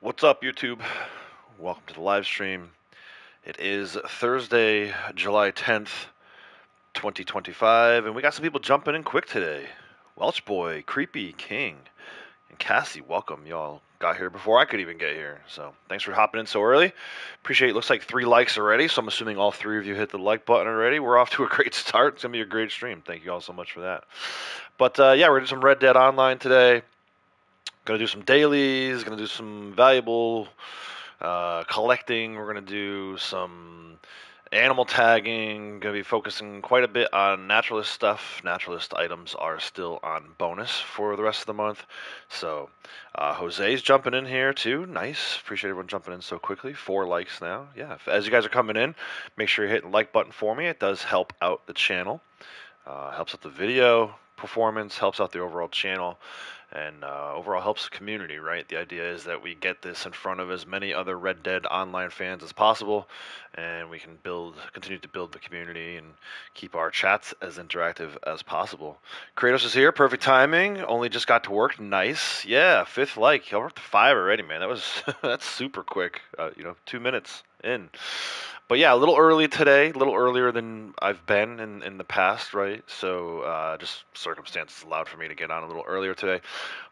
What's up, YouTube? Welcome to the live stream. It is Thursday, July 10th, 2025, and we got some people jumping in quick today. Welch Boy, Creepy, King, and Cassie, welcome. Y'all got here before I could even get here, so thanks for hopping in so early. Appreciate it. Looks like 3 likes already, so I'm assuming all 3 of you hit the like button already. We're off to a great start. It's going to be a great stream. Thank you all so much for that. But yeah, we're going to do some Red Dead Online today. Going to do some dailies, going to do some valuable collecting. We're going to do some animal tagging. Going to be focusing quite a bit on naturalist stuff. Naturalist items are still on bonus for the rest of the month. So Jose's jumping in here too. Nice. Appreciate everyone jumping in so quickly. 4 likes now. Yeah. As you guys are coming in, make sure you hit the like button for me. It does help out the channel. Helps out the video performance. Helps out the overall channel. And overall helps the community, right? The idea is that we get this in front of as many other Red Dead Online fans as possible, and we can continue to build the community and keep our chats as interactive as possible. Kratos is here, perfect timing. Only just got to work, nice. Yeah, 5th like. Over to 5 already, man. That was that's super quick. 2 minutes in. But yeah, a little early today, a little earlier than I've been in the past, right? So just circumstances allowed for me to get on a little earlier today.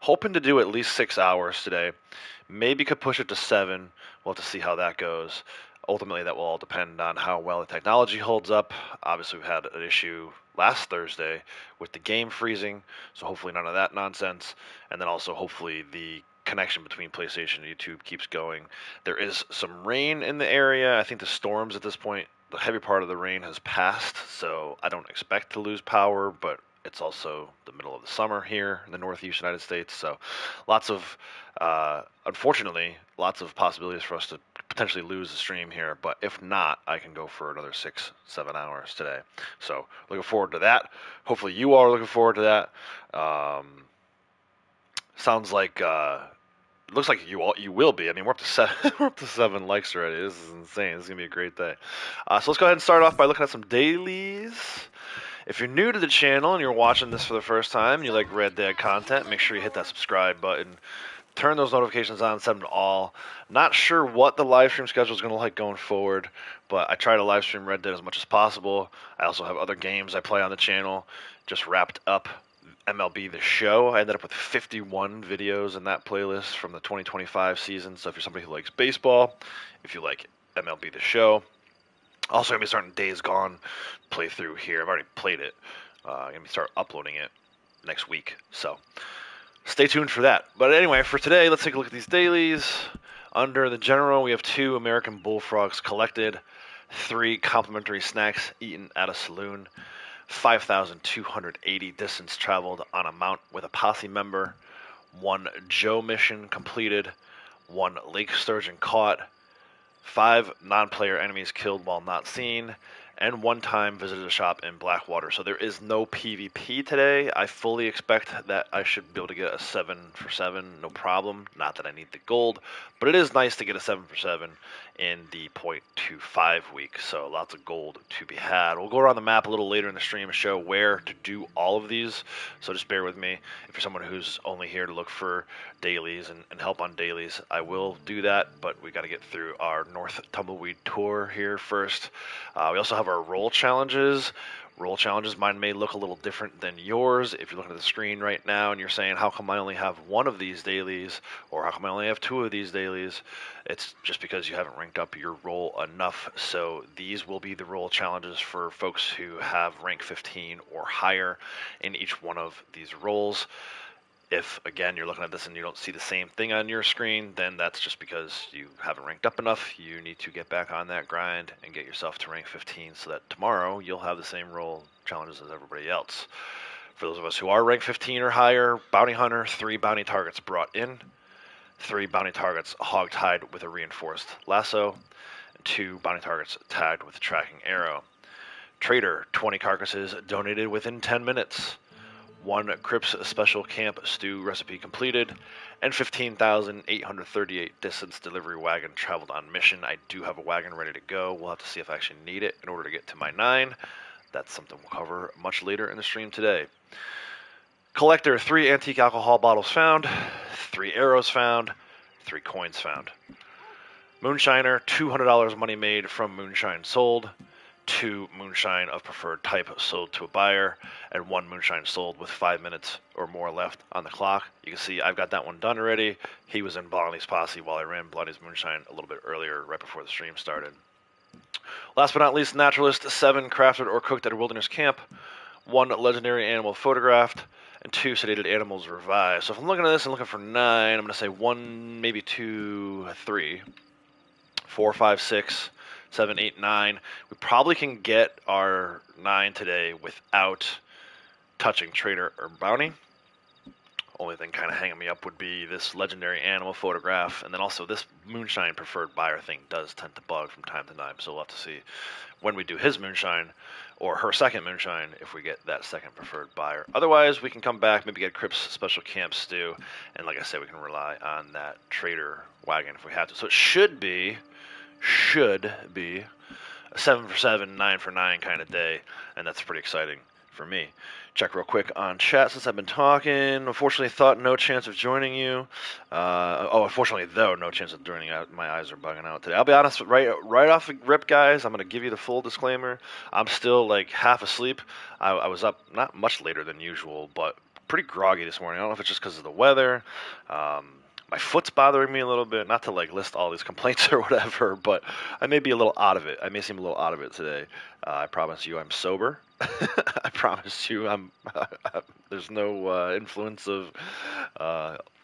Hoping to do at least 6 hours today. Maybe could push it to 7. We'll have to see how that goes. Ultimately, that will all depend on how well the technology holds up. Obviously, we had an issue last Thursday with the game freezing, so hopefully none of that nonsense. And then also, hopefully, the connection between PlayStation and YouTube keeps going. There is some rain in the area. I think the storms at this point, the heavy part of the rain has passed, so I don't expect to lose power, but it's also the middle of the summer here in the Northeast United States, so unfortunately, lots of possibilities for us to potentially lose the stream here, but if not, I can go for another 6-7 hours today. So looking forward to that. Hopefully you all are looking forward to that. Sounds like looks like you will be. I mean, we're up to 7, we're up to 7 likes already. This is insane. This is gonna be a great day. So let's go ahead and start off by looking at some dailies. If you're new to the channel and you're watching this for the first time and you like Red Dead content, make sure you hit that subscribe button. Turn those notifications on, set them to all. Not sure what the live stream schedule is going to look like going forward, but I try to live stream Red Dead as much as possible. I also have other games I play on the channel. Just wrapped up MLB The Show. I ended up with 51 videos in that playlist from the 2025 season. So if you're somebody who likes baseball, if you like MLB The Show, also gonna be starting Days Gone playthrough here. I've already played it. Gonna start uploading it next week. So stay tuned for that. But anyway, for today, let's take a look at these dailies. Under the general, we have 2 American bullfrogs collected, 3 complimentary snacks eaten at a saloon, 5,280 distance traveled on a mount with a posse member, 1 Joe mission completed, 1 lake sturgeon caught, 5 non-player enemies killed while not seen, and 1 time visited a shop in Blackwater. So there is no PvP today. I fully expect that I should be able to get a 7 for 7, no problem. Not that I need the gold, but it is nice to get a 7 for 7 in the 0.25 week. So lots of gold to be had. We'll go around the map a little later in the stream and show where to do all of these. So just bear with me. If you're someone who's only here to look for dailies and help on dailies, I will do that, but we got to get through our North Tumbleweed tour here first. We also have our roll challenges. Roll challenges, mine may look a little different than yours. If you're looking at the screen right now and you're saying, how come I only have 1 of these dailies, or how come I only have 2 of these dailies, it's just because you haven't ranked up your roll enough. So these will be the roll challenges for folks who have rank 15 or higher in each one of these rolls. If, again, you're looking at this and you don't see the same thing on your screen, then that's just because you haven't ranked up enough. You need to get back on that grind and get yourself to rank 15 so that tomorrow you'll have the same role challenges as everybody else. For those of us who are rank 15 or higher, Bounty Hunter, 3 bounty targets brought in, 3 bounty targets hog-tied with a reinforced lasso, and 2 bounty targets tagged with a tracking arrow. Trader, 20 carcasses donated within 10 minutes. 1 Crips Special Camp Stew recipe completed, and 15,838 distance delivery wagon traveled on mission. I do have a wagon ready to go. We'll have to see if I actually need it in order to get to my 9. That's something we'll cover much later in the stream today. Collector, 3 antique alcohol bottles found, 3 arrows found, 3 coins found. Moonshiner, $200 money made from moonshine sold. 2 moonshine of preferred type sold to a buyer, and 1 moonshine sold with 5 minutes or more left on the clock. You can see I've got that one done already. He was in Blondie's posse while I ran Blondie's moonshine a little bit earlier, right before the stream started. Last but not least, Naturalist, 7 crafted or cooked at a wilderness camp, 1 legendary animal photographed, and 2 sedated animals revived. So if I'm looking at this and looking for 9, I'm going to say 1, maybe 2, 3, 4, 5, 6, 7, 8, 9. We probably can get our 9 today without touching trader or bounty. Only thing kind of hanging me up would be this legendary animal photograph, and then also this moonshine preferred buyer thing does tend to bug from time to time, so we'll have to see when we do his moonshine or her second moonshine if we get that second preferred buyer. Otherwise, we can come back, maybe get Crip's special camp stew, and like I said, we can rely on that trader wagon if we have to. So it should be a 7 for 7, 9 for 9 kind of day, and that's pretty exciting for me. Check real quick on chat since I've been talking. Unfortunately, thought no chance of joining you. Unfortunately, though, no chance of joining out. My eyes are bugging out today. I'll be honest, right off the rip, guys, I'm going to give you the full disclaimer. I'm still like half asleep. I was up not much later than usual, but pretty groggy this morning. I don't know if it's just because of the weather. My foot's bothering me a little bit. Not to like list all these complaints or whatever, but I may be a little out of it. I may seem a little out of it today. I promise you I'm sober. I promise you there's no influence of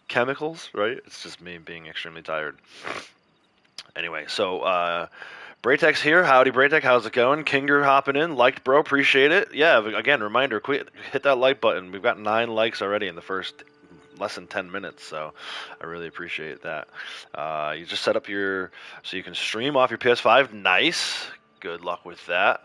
chemicals, right? It's just me being extremely tired. Anyway, so Braytek's here. Howdy, Braytek. How's it going? Kinger hopping in. Liked, bro. Appreciate it. Yeah, again, reminder, hit that like button. We've got 9 likes already in the first less than 10 minutes, so I really appreciate that. You just set up so you can stream off your PS5. Nice. Good luck with that.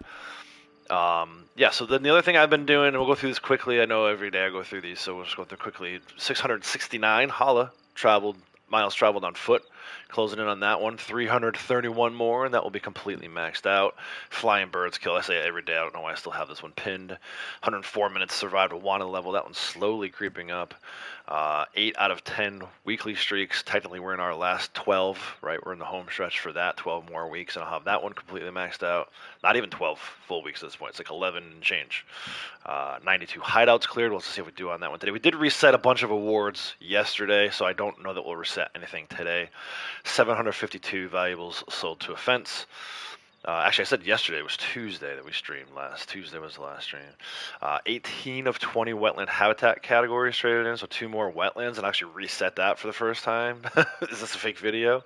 So then the other thing I've been doing, and we'll go through this quickly. I know every day I go through these, so we'll just go through quickly. 669 miles traveled on foot. Closing in on that one. 331 more, and that will be completely maxed out. Flying birds kill. I say it every day. I don't know why I still have this one pinned. 104 minutes survived a wanted level. That one's slowly creeping up. 8 out of 10 weekly streaks. Technically, we're in our last 12, right? We're in the home stretch for that. 12 more weeks, and I'll have that one completely maxed out. Not even 12 full weeks at this point. It's like 11 and change. 92 hideouts cleared. Let's see what we do on that one today. We did reset a bunch of awards yesterday, so I don't know that we'll reset anything today. 752 valuables sold to a fence. Actually, I said yesterday was Tuesday that we streamed last. Tuesday was the last stream. 18 of 20 wetland habitat categories traded in, so 2 more wetlands, and actually reset that for the first time. Is this a fake video?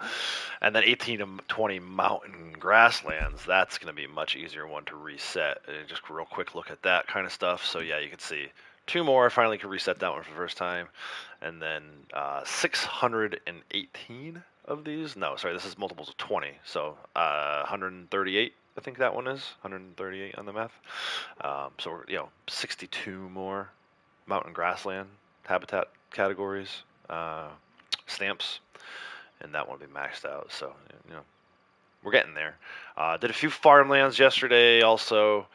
And then 18 of 20 mountain grasslands. That's going to be a much easier one to reset. And just a real quick look at that kind of stuff. So yeah, you can see 2 more. I finally could reset that one for the first time. And then 618 of these. No, sorry, this is multiples of 20. So 138, I think that one is 138 on the math. So we're 62 more mountain grassland habitat categories, stamps, and that one will be maxed out. So we're getting there. Did a few farmlands yesterday. Also,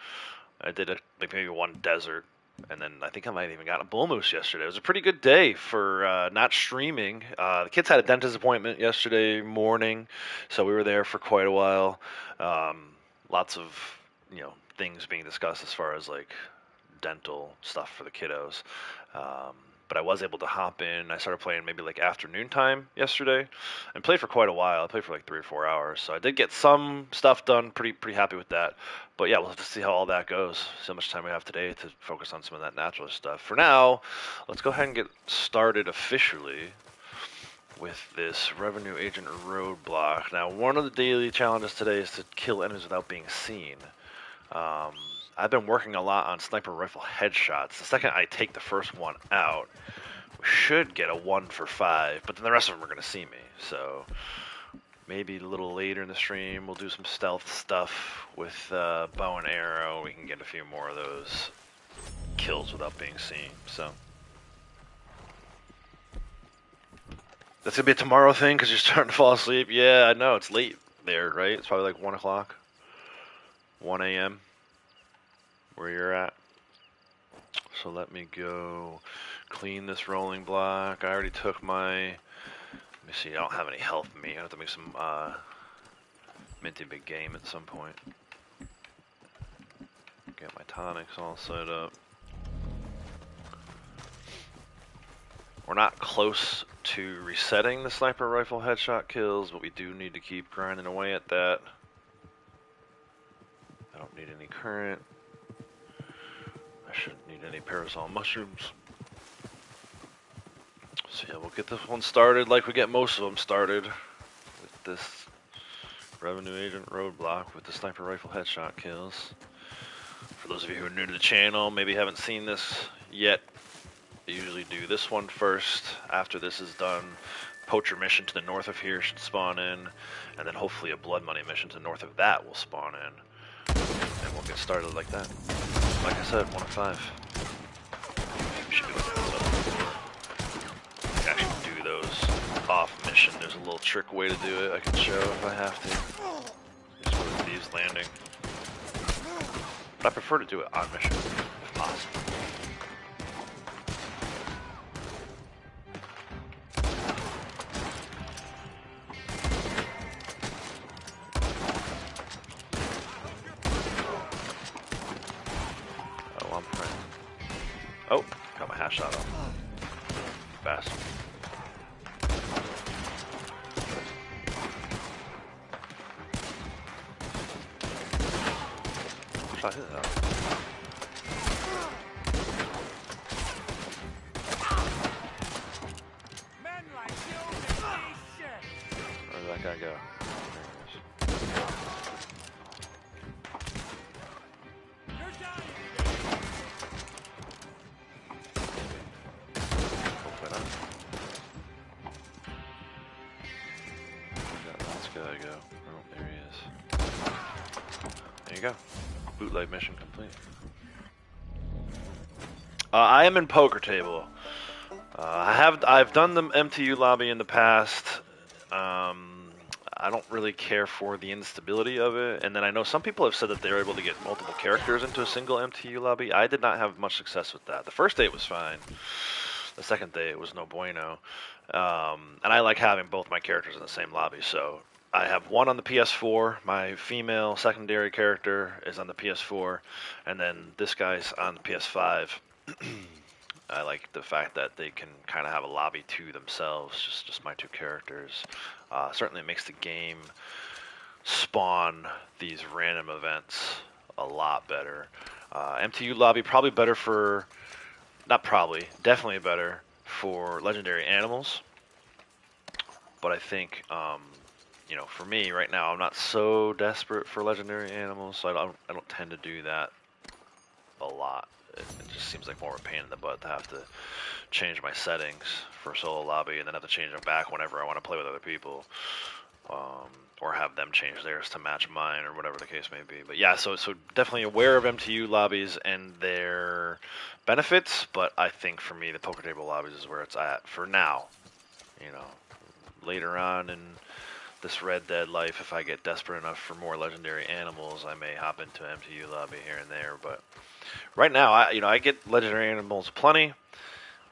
I did maybe 1 desert. And then I think I might have even gotten a bull moose yesterday. It was a pretty good day for not streaming. The kids had a dentist appointment yesterday morning, so we were there for quite a while. Lots of things being discussed as far as like dental stuff for the kiddos. But I was able to hop in. I started playing maybe like afternoon time yesterday, and played for quite a while. I played for like 3 or 4 hours, so I did get some stuff done. Pretty happy with that. But yeah, we'll have to see how all that goes. See how much time we have today to focus on some of that naturalist stuff. For now, let's go ahead and get started officially with this revenue agent roadblock. Now, one of the daily challenges today is to kill enemies without being seen. I've been working a lot on sniper rifle headshots. The second I take the first one out, we should get a 1 for 5, but then the rest of them are going to see me. So maybe a little later in the stream, we'll do some stealth stuff with bow and arrow. We can get a few more of those kills without being seen. So that's going to be a tomorrow thing because you're starting to fall asleep. Yeah, I know. It's late there, right? It's probably like 1 o'clock, 1 a.m. where you're at. So let me go clean this rolling block. I already took my Let me see, I don't have any health in me. I have to make some minty big game at some point. Get my tonics all set up. We're not close to resetting the sniper rifle headshot kills, but we do need to keep grinding away at that. I don't need any current. I shouldn't need any parasol mushrooms. So yeah, we'll get this one started like we get most of them started, with this revenue agent Roadblock with the sniper rifle headshot kills. For those of you who are new to the channel, maybe haven't seen this yet, I usually do this one first. After this is done, poacher mission to the north of here should spawn in, and then hopefully a blood money mission to the north of that will spawn in, and we'll get started like that. Like I said, 1 of 5. We should be looking this up before we actually do those off mission. There's a little trick way to do it I can show if I have to. Just with these landing. But I prefer to do it on mission, if possible. Oh, I'm praying. Oh, got my half shot off. Fast. Try to hit that. Where did that guy go? Hopefully not. Where'd that last guy go? Oh, there he is. There you go. Bootleg mission complete. I am in poker table. I've done the MTU lobby in the past. I don't really care for the instability of it, and then I know some people have said that they're able to get multiple characters into a single MTU lobby. I did not have much success with that. The first day it was fine. The second day it was no bueno. And I like having both my characters in the same lobby, so I have one on the PS4. My female secondary character is on the PS4, and then this guy's on the PS5. I like the fact that they can kind of have a lobby to themselves, just my two characters. Certainly makes the game spawn these random events a lot better. MTU lobby probably better for, not probably, definitely better for legendary animals. But I think, you know, for me right now, I'm not so desperate for legendary animals, so I don't tend to do that a lot. It just seems like more of a pain in the butt to have to change my settings for solo lobby and then have to change them back whenever I want to play with other people, or have them change theirs to match mine or whatever the case may be. But yeah, so definitely aware of MTU lobbies and their benefits, but I think for me the poker table lobbies is where it's at for now. You know, later on in this Red Dead life, if I get desperate enough for more legendary animals, I may hop into MTU lobby here and there, but right now, I get legendary animals plenty.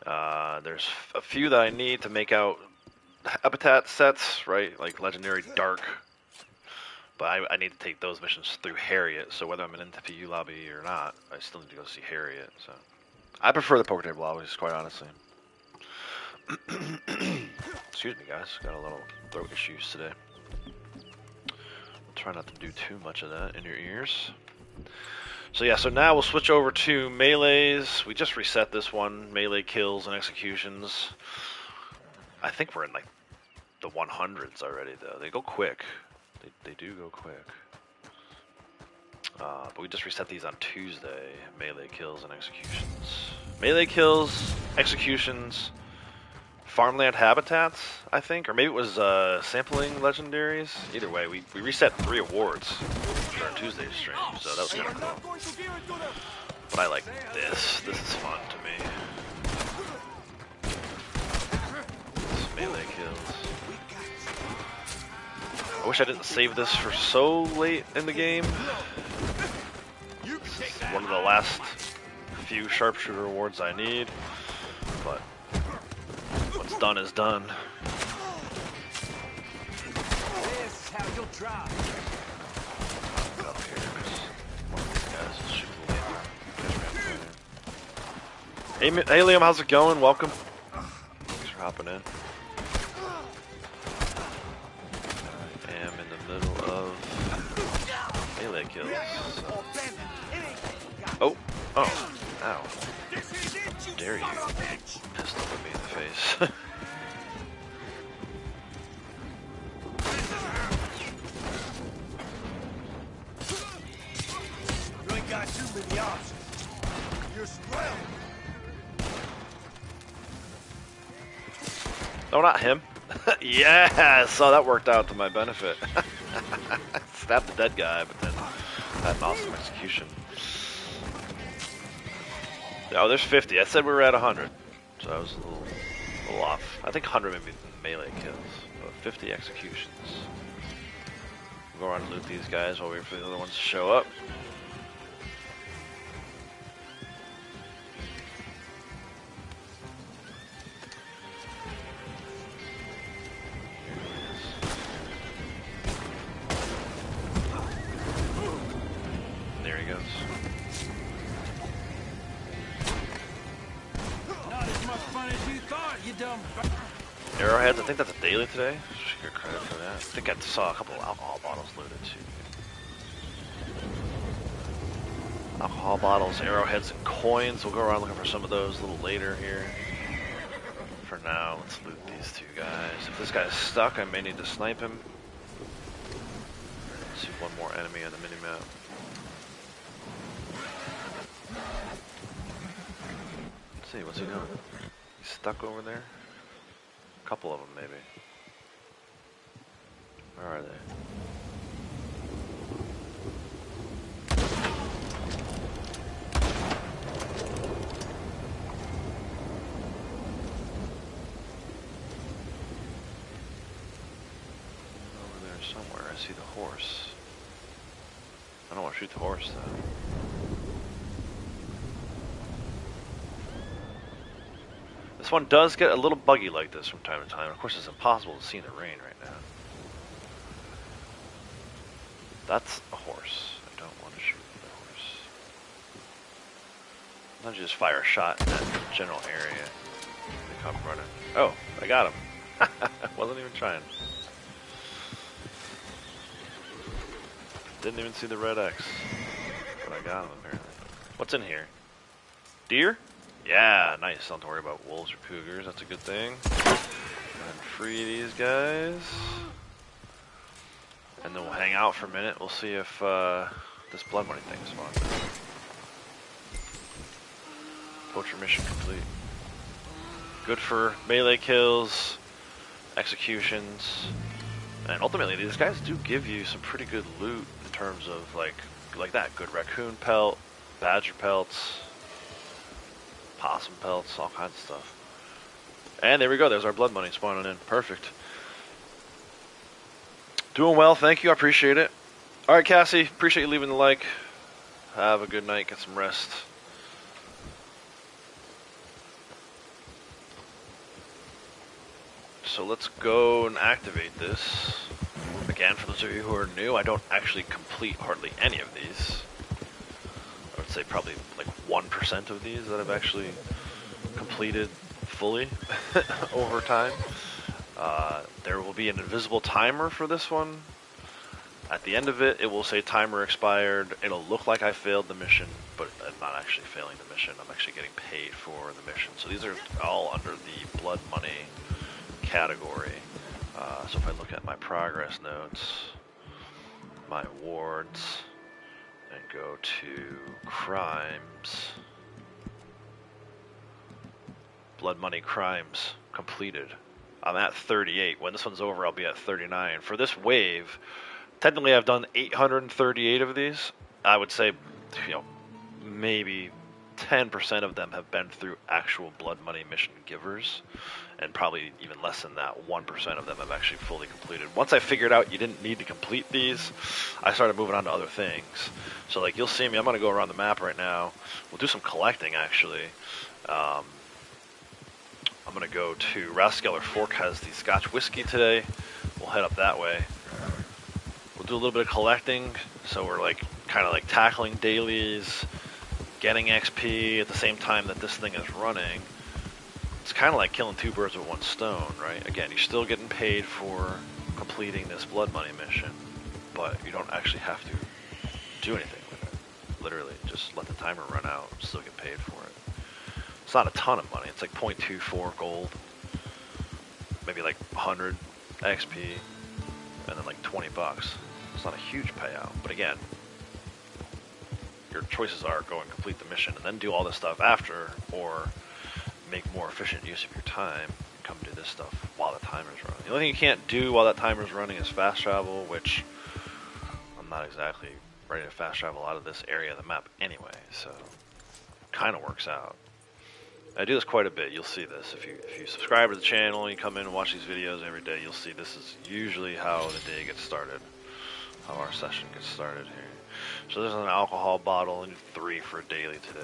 There's a few that I need to make out habitat sets, right? Like legendary dark. But I need to take those missions through Harriet, so whether I'm in MTU lobby or not, I still need to go see Harriet. So I prefer the poker table lobbies, quite honestly. Excuse me, guys. Got a little throat issues today. Try not to do too much of that in your ears. So yeah, so now we'll switch over to melees. We just reset this one, melee kills and executions. I think we're in like the 100s already though. They go quick. They do go quick. But we just reset these on Tuesday, melee kills and executions. Melee kills, executions, farmland habitats, I think, or maybe it was sampling legendaries. Either way, we reset 3 awards during Tuesday's stream, so that was kind of cool. But I like this. This is fun to me. This melee kills. I wish I didn't save this for so late in the game. This is one of the last few sharpshooter awards I need, but what's done is done. how you'll drop. Up here, 'cause one of these guys will shoot the laser. Hey Liam, how's it going? Welcome. Thanks for hopping in. I am in the middle of melee kills. Oh, oh, ow. How dare you? Pistol at me in the face. You ain't got too many options. You're surrounded. No, not him. Yeah, so that worked out to my benefit. Stabbed the dead guy, but then had an awesome execution. Oh, there's 50. I said we were at 100, so I was a little off. I think 100 maybe melee kills, but 50 executions. We'll go around and loot these guys while we wait for the other ones to show up. Arrowheads, I think that's a daily today. Should get credit for that. I think I saw a couple of alcohol bottles looted too. Alcohol bottles, arrowheads, and coins. We'll go around looking for some of those a little later here. For now, let's loot these two guys. If this guy's stuck, I may need to snipe him. Let's see one more enemy on the minimap. Let's see, what's he doing? He's stuck over there? Couple of them, maybe. Where are they? Over there somewhere. I see the horse. I don't want to shoot the horse, though. This one does get a little buggy like this from time to time. Of course, it's impossible to see in the rain right now. That's a horse. I don't want to shoot the horse. Why don't you just fire a shot in that general area? They come running. Oh, I got him. Wasn't even trying. Didn't even see the red X. But I got him, apparently. What's in here? Deer? Yeah, nice. Don't have to worry about wolves or cougars. That's a good thing. And free these guys. And then we'll hang out for a minute. We'll see if this blood money thing is fun. Poacher mission complete. Good for melee kills, executions, and ultimately these guys do give you some pretty good loot in terms of like that. Good raccoon pelt, badger pelts, possum pelts, all kinds of stuff. And there we go, there's our blood money spawning in. Perfect. Doing well, thank you, I appreciate it. Alright, Cassie, appreciate you leaving the like. Have a good night, get some rest. So let's go and activate this. Again, for those of you who are new, I don't actually complete hardly any of these. I would say probably like 1% of these that I've actually completed fully over time. There will be an invisible timer for this one. At the end of it, it will say timer expired. It'll look like I failed the mission, but I'm not actually failing the mission. I'm actually getting paid for the mission. So these are all under the blood money category. So if I look at my progress notes, my awards, and go to crimes, blood money crimes completed, I'm at 38. When this one's over, I'll be at 39. For this wave, technically I've done 838 of these. I would say, maybe 10% of them have been through actual blood money mission givers, and probably even less than that, 1% of them have actually fully completed. Once I figured out you didn't need to complete these, I started moving on to other things. So like you'll see me, I'm going to go around the map right now. We'll do some collecting actually. I'm going to go to Rathskeller Fork has the Scotch whiskey today. We'll head up that way. do a little bit of collecting, so we're like kind of like tackling dailies, getting XP at the same time that this thing is running. It's kind of like killing two birds with one stone, right? Again, you're still getting paid for completing this blood money mission, but you don't actually have to do anything with it. Literally, just let the timer run out and still get paid for it. It's not a ton of money. It's like 0.24 gold, maybe like 100 XP, and then like 20 bucks. It's not a huge payout, but again, your choices are go and complete the mission and then do all this stuff after, or make more efficient use of your time, come do this stuff while the timer's running. The only thing you can't do while that timer's running is fast travel, which I'm not exactly ready to fast travel out of this area of the map anyway, so kind of works out. I do this quite a bit. You'll see this. If you subscribe to the channel and you come in and watch these videos every day, you'll see this is usually how the day gets started, how our session gets started here. So there's an alcohol bottle and 3 for a daily today.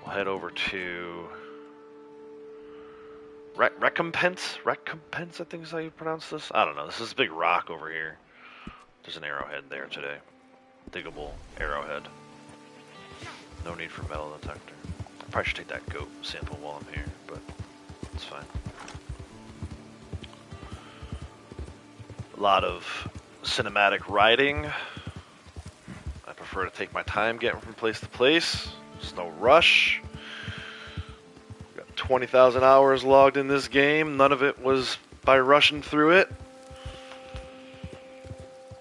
We'll head over to Recompense, I think is how you pronounce this. I don't know. This is a big rock over here. There's an arrowhead there today. Diggable arrowhead. No need for metal detector. I probably should take that goat sample while I'm here, but it's fine. A lot of cinematic riding. I prefer to take my time getting from place to place. There's no rush. Got 20,000 hours logged in this game. None of it was by rushing through it.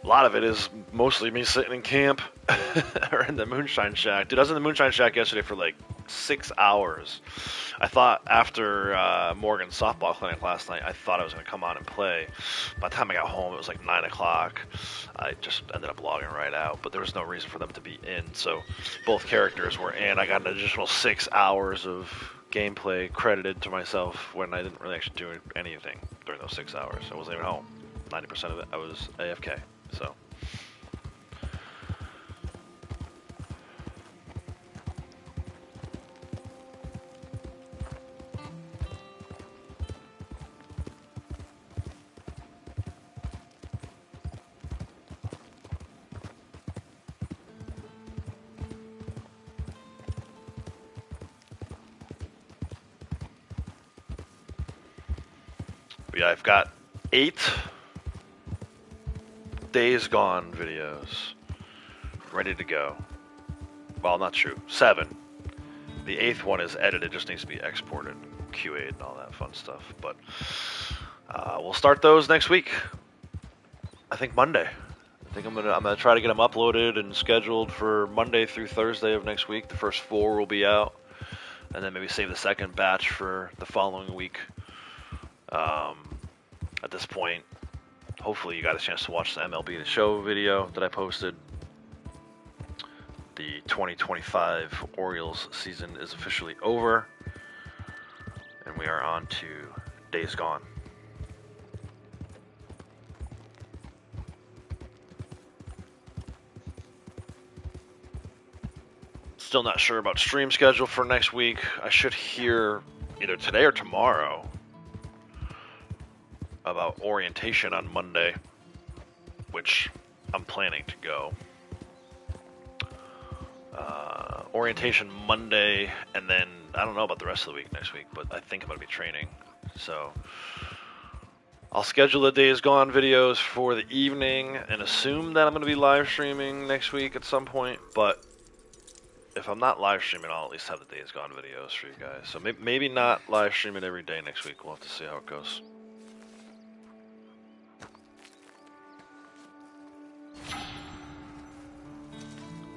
A lot of it is mostly me sitting in camp or in the Moonshine Shack. Dude, I was in the Moonshine Shack yesterday for like 6 hours. I thought after Morgan's softball clinic last night, I thought I was going to come on and play. By the time I got home, it was like 9 o'clock. I just ended up logging right out, but there was no reason for them to be in. So both characters were in. I got an additional 6 hours of gameplay credited to myself when I didn't really actually do anything during those 6 hours. I wasn't even home. 90% of it, I was AFK. So. But yeah, I've got 8 Days Gone videos ready to go. Well, not true. 7. The 8th one is edited, just needs to be exported, QA'd, and all that fun stuff. But we'll start those next week. I think Monday. I think I'm gonna try to get them uploaded and scheduled for Monday through Thursday of next week. The first 4 will be out, and then maybe save the second batch for the following week. At this point, hopefully you got a chance to watch the MLB The Show video that I posted. The 2025 Orioles season is officially over, and we are on to Days Gone. Still not sure about stream schedule for next week. I should hear either today or tomorrow about orientation on Monday, which I'm planning to go. Orientation Monday, and then I don't know about the rest of the week next week, but I think I'm going to be training. So I'll schedule the Days Gone videos for the evening and assume that I'm going to be live streaming next week at some point, but if I'm not live streaming, I'll at least have the Days Gone videos for you guys. So maybe not live stream it every day next week. We'll have to see how it goes.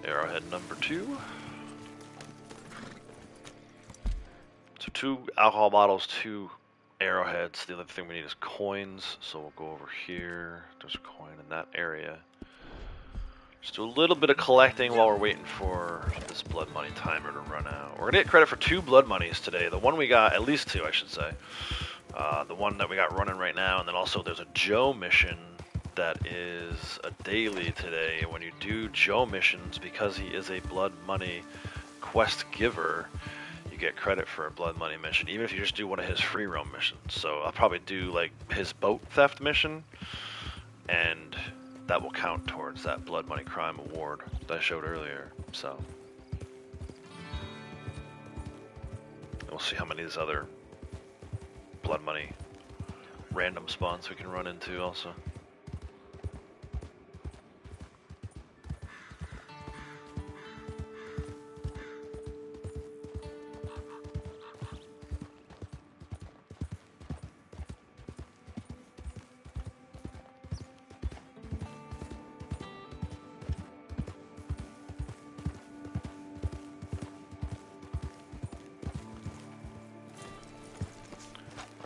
Arrowhead number 2. So 2 alcohol bottles, 2 arrowheads. The other thing we need is coins. So we'll go over here. There's a coin in that area. Just do a little bit of collecting while we're waiting for this blood money timer to run out. We're going to get credit for 2 blood monies today. The one we got, at least 2 I should say. The one that we got running right now, and then also there's a Joe mission that is a daily today. When you do Joe missions, because he is a blood money quest giver, you you get credit for a blood money mission, even if you just do one of his free roam missions. So I'll probably do like his boat theft mission, and that will count towards that blood money crime award that I showed earlier. So and we'll see how many of these other blood money random spawns we can run into also.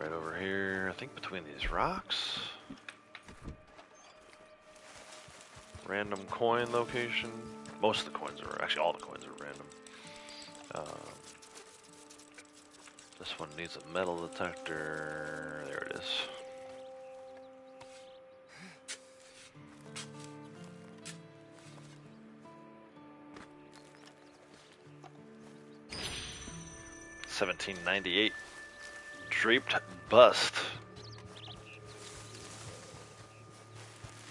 Right over here, I think between these rocks. Random coin location. Most of the coins are, actually all the coins are random. This one needs a metal detector. There it is. $17.98. Draped bust.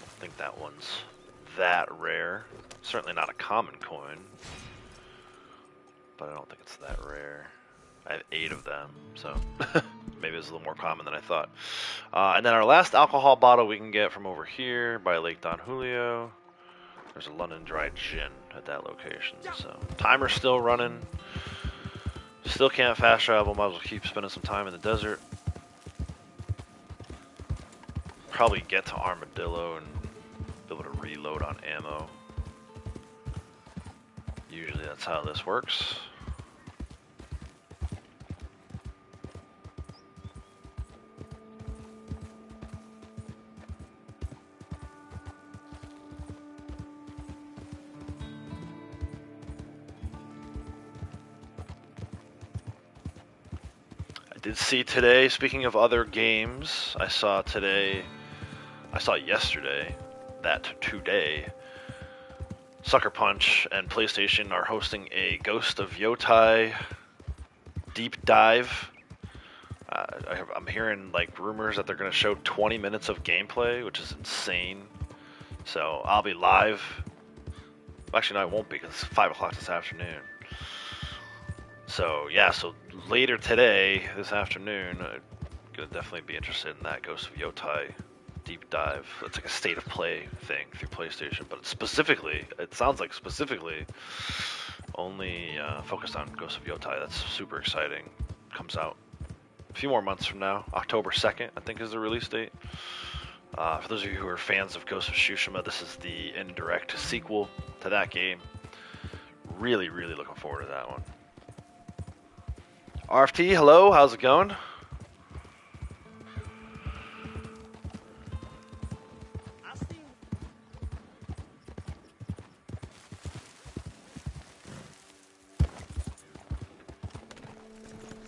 I think that one's that rare. Certainly not a common coin, but I don't think it's that rare. I have 8 of them, so maybe it's a little more common than I thought. And then our last alcohol bottle we can get from over here by Lake Don Julio. There's a London Dry Gin at that location, so timer's still running. Still can't fast travel, might as well keep spending some time in the desert. Probably get to Armadillo and be able to reload on ammo. Usually that's how this works. I did see today, speaking of other games, I saw yesterday that today Sucker Punch and PlayStation are hosting a Ghost of Yotai deep dive. I'm hearing like rumors that they're going to show 20 minutes of gameplay, which is insane. So I'll be live. Actually, no, I won't be because it's 5 o'clock this afternoon. So yeah, so later today, this afternoon, I'm going to definitely be interested in that Ghost of Yotai deep dive. It's like a state of play thing through PlayStation, but it sounds like specifically only focused on Ghost of Yotai. That's super exciting. Comes out a few more months from now. October 2nd, I think, is the release date. For those of you who are fans of Ghost of Tsushima, this is the indirect sequel to that game. Really, really looking forward to that one. RFT, hello, how's it going?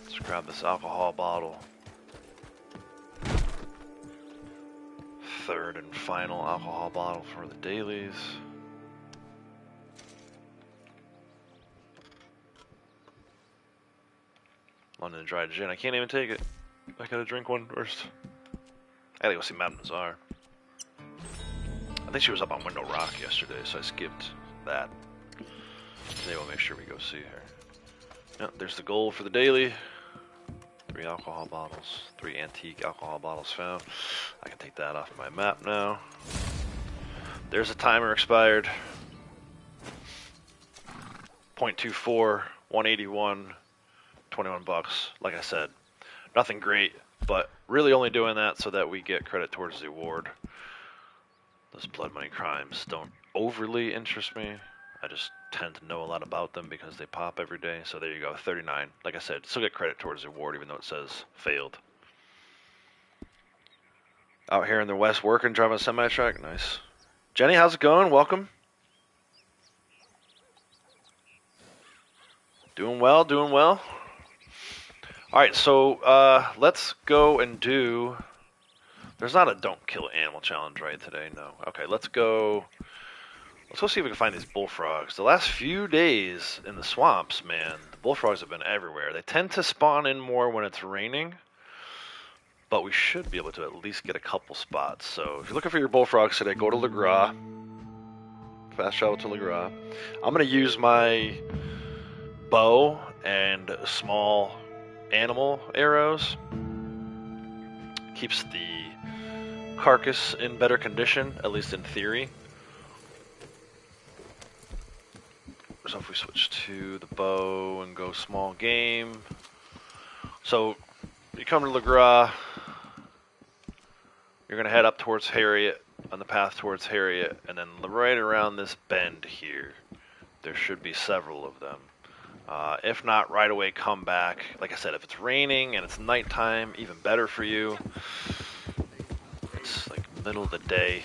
Let's grab this alcohol bottle. Third and final alcohol bottle for the dailies. London Dry Gin. I can't even take it. I gotta drink one first. I gotta go see Madame Nazar. I think she was up on Window Rock yesterday, so I skipped that. Today we'll make sure we go see her. Yep, there's the goal for the daily. 3 alcohol bottles. 3 antique alcohol bottles found. I can take that off my map now. There's a timer expired. 0.24, 181. $21. Like I said, nothing great, but really only doing that so that we get credit towards the award. Those blood money crimes don't overly interest me. I just tend to know a lot about them because they pop every day. So there you go, 39. Like I said, still get credit towards the award even though it says failed. Out here in the West working, driving a semi-truck. Nice. Jenny, how's it going? Welcome. Doing well, doing well. Alright, so let's go and do... There's not a don't kill animal challenge right today, no. Okay, let's go see if we can find these bullfrogs. The last few days in the swamps, man, the bullfrogs have been everywhere. They tend to spawn in more when it's raining, but we should be able to at least get a couple spots. So if you're looking for your bullfrogs today, go to Le Gras. Fast travel to Le Gras. I'm going to use my bow and small animal arrows. Keeps the carcass in better condition, at least in theory. So if we switch to the bow and go small game. So you come to Le Gras, you're going to head up towards Harriet, on the path towards Harriet, and then right around this bend here, there should be several of them. If not, right away come back. Like I said, if it's raining and it's nighttime, even better for you. It's like middle of the day,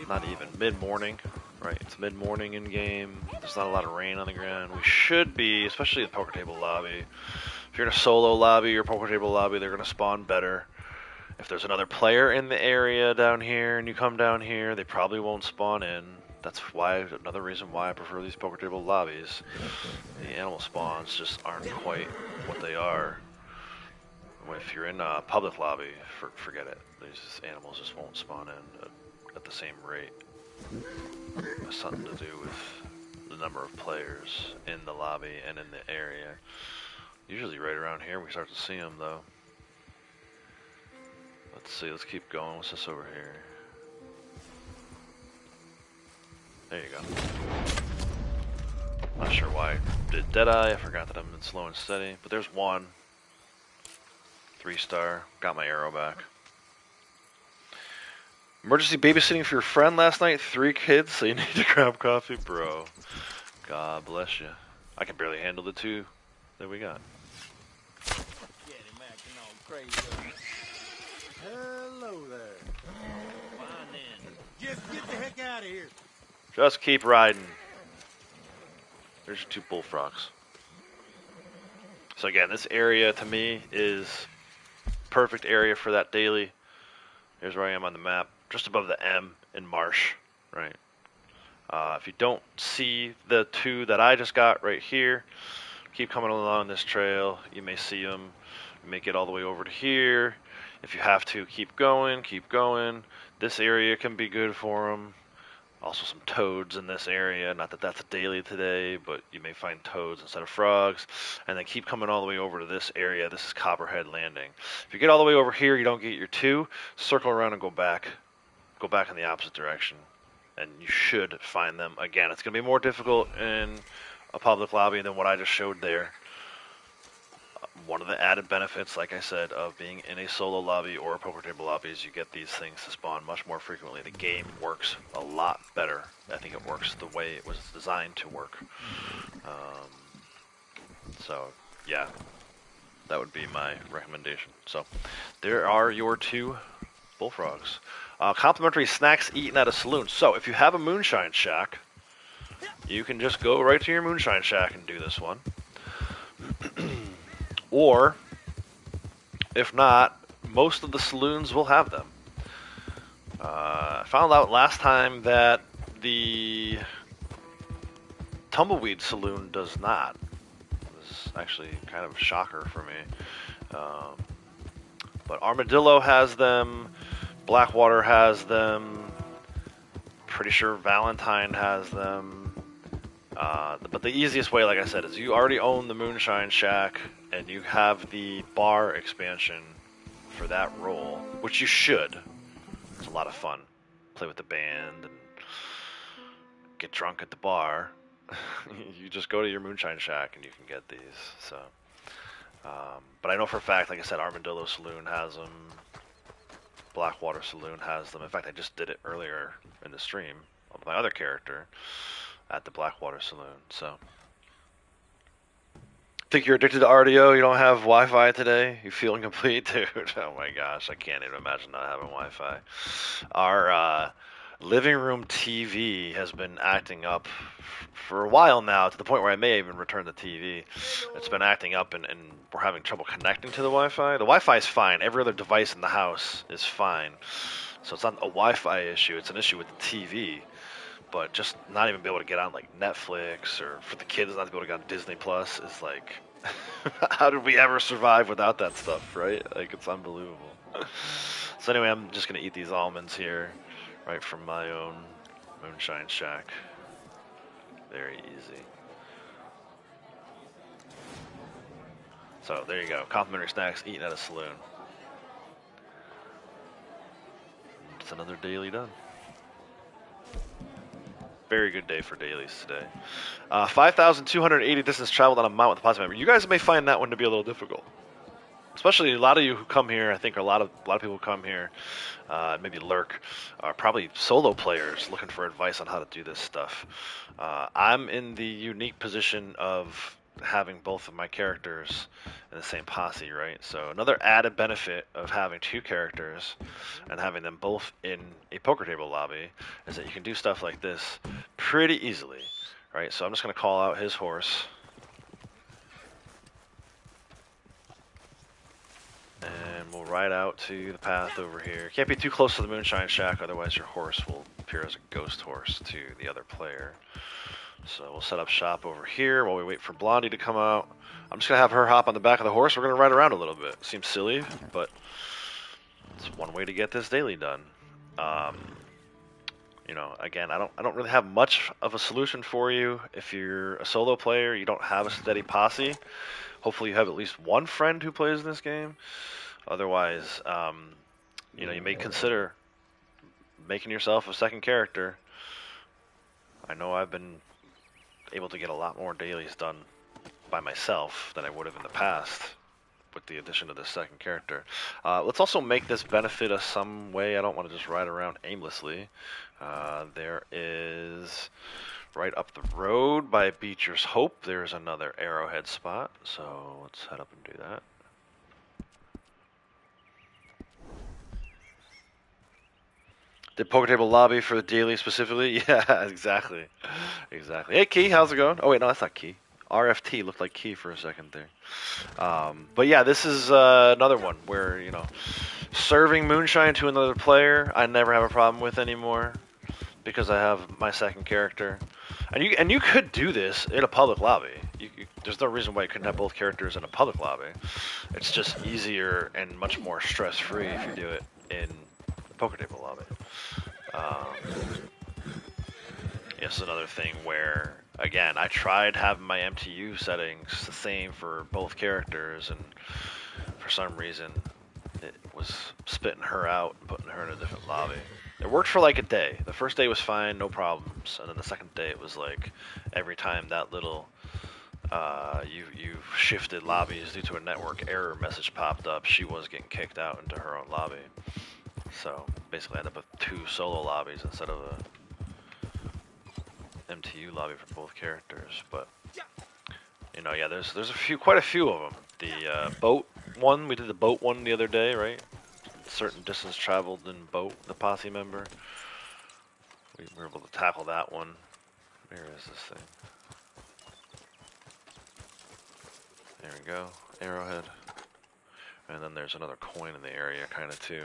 not even mid-morning, right? It's mid-morning in game. There's not a lot of rain on the ground. We should be, especially in the poker table lobby. If you're in a solo lobby or poker table lobby, they're going to spawn better. If there's another player in the area down here and you come down here, they probably won't spawn in. That's why, another reason why I prefer these poker table lobbies. The animal spawns just aren't quite what they are. If you're in a public lobby, forget it. These animals just won't spawn in at the same rate. It has something to do with the number of players in the lobby and in the area. Usually right around here we start to see them though. Let's see, let's keep going. What's this over here? There you go. Not sure why I did Deadeye. I forgot that I'm in slow and steady. But there's one. 3-star. Got my arrow back. Emergency babysitting for your friend last night. 3 kids, so you need to grab coffee, bro. God bless you. I can barely handle the 2 that we got. Get him acting all crazy. Hello there. Fine then. Just get the heck out of here. Just keep riding. There's your 2 bullfrogs. So again, this area to me is perfect area for that daily. Here's where I am on the map, just above the M in Marsh, right? If you don't see the 2 that I just got right here, keep coming along this trail. You may see them. You may get all the way over to here. If you have to, keep going, keep going. This area can be good for them. Also some toads in this area. Not that that's a daily today, but you may find toads instead of frogs. And then keep coming all the way over to this area. This is Copperhead Landing. If you get all the way over here, you don't get your 2. Circle around and go back. Go back in the opposite direction. And you should find them. Again, it's going to be more difficult in a public lobby than what I just showed there. One of the added benefits, like I said, of being in a solo lobby or a poker table lobby is you get these things to spawn much more frequently. The game works a lot better. I think it works the way it was designed to work. So, yeah, that would be my recommendation. So, there are your 2 bullfrogs. Complimentary snacks eaten at a saloon. So, if you have a Moonshine Shack, you can just go right to your Moonshine Shack and do this one. Or, if not, most of the saloons will have them. I found out last time that the Tumbleweed Saloon does not. It was actually kind of a shocker for me. But Armadillo has them. Blackwater has them. Pretty sure Valentine has them. But the easiest way, like I said, is you already own the Moonshine Shack and you have the bar expansion for that role, which you should. It's a lot of fun. Play with the band and get drunk at the bar. You just go to your Moonshine Shack and you can get these. So, but I know for a fact, like I said, Armadillo Saloon has them. Blackwater Saloon has them. In fact, I just did it earlier in the stream with my other character at the Blackwater Saloon. So, think you're addicted to RDO? You don't have Wi-Fi today? You feel incomplete, dude? Oh my gosh, I can't even imagine not having Wi-Fi. Our living room TV has been acting up for a while now, to the point where I may even return the TV. It's been acting up, and we're having trouble connecting to the Wi-Fi. The Wi-Fi is fine. Every other device in the house is fine. So it's not a Wi-Fi issue. It's an issue with the TV. But just not even be able to get on like Netflix, or for the kids not to be able to get on Disney Plus is like How did we ever survive without that stuff, right? Like, it's unbelievable. So anyway, I'm just gonna eat these almonds here, right from my own Moonshine Shack. Very easy. So there you go, complimentary snacks eaten at a saloon. It's another daily done. Very good day for dailies today. 5,280 distance traveled on a mount with a posse member. You guys may find that one to be a little difficult. Especially a lot of you who come here, I think a lot of people who come here, maybe lurk, are probably solo players looking for advice on how to do this stuff. I'm in the unique position of having both of my characters in the same posse, right? So another added benefit of having two characters and having them both in a poker table lobby is that you can do stuff like this pretty easily, right? So I'm just going to call out his horse. And we'll ride out to the path over here. Can't be too close to the Moonshine Shack, otherwise your horse will appear as a ghost horse to the other player. So we'll set up shop over here while we wait for Blondie to come out. I'm just going to have her hop on the back of the horse. We're going to ride around a little bit. Seems silly, but it's one way to get this daily done. You know, again, I don't really have much of a solution for you. If you're a solo player, you don't have a steady posse. Hopefully you have at least one friend who plays this game. Otherwise, you know, you may consider making yourself a second character. I know I've been able to get a lot more dailies done by myself than I would have in the past with the addition of this second character. Let's also make this benefit us some way. I don't want to just ride around aimlessly. There is, right up the road by Beecher's Hope, there's another arrowhead spot. So let's head up and do that. The poker table lobby for the daily specifically? Yeah, exactly. Exactly. Hey, Key, how's it going? Oh, wait, no, that's not Key. RFT looked like Key for a second there. But yeah, this is another one where, you know, serving moonshine to another player, I never have a problem with anymore because I have my second character. And you could do this in a public lobby. There's no reason why you couldn't have both characters in a public lobby. It's just easier and much more stress-free if you do it in the poker table lobby. It's another thing where, again, I tried having my MTU settings the same for both characters, and for some reason it was spitting her out and putting her in a different lobby. It worked for like a day. The first day was fine, no problems, and then the second day it was like every time that little you've shifted lobbies due to a network error message popped up, she was getting kicked out into her own lobby. So basically I ended up with two solo lobbies instead of a MTU lobby for both characters. But you know, yeah, there's quite a few of them. The boat one, we did the boat one the other day, right? Certain distance traveled in boat, the posse member. We were able to tackle that one. Where is this thing? There we go, arrowhead. And then there's another coin in the area, kind of too.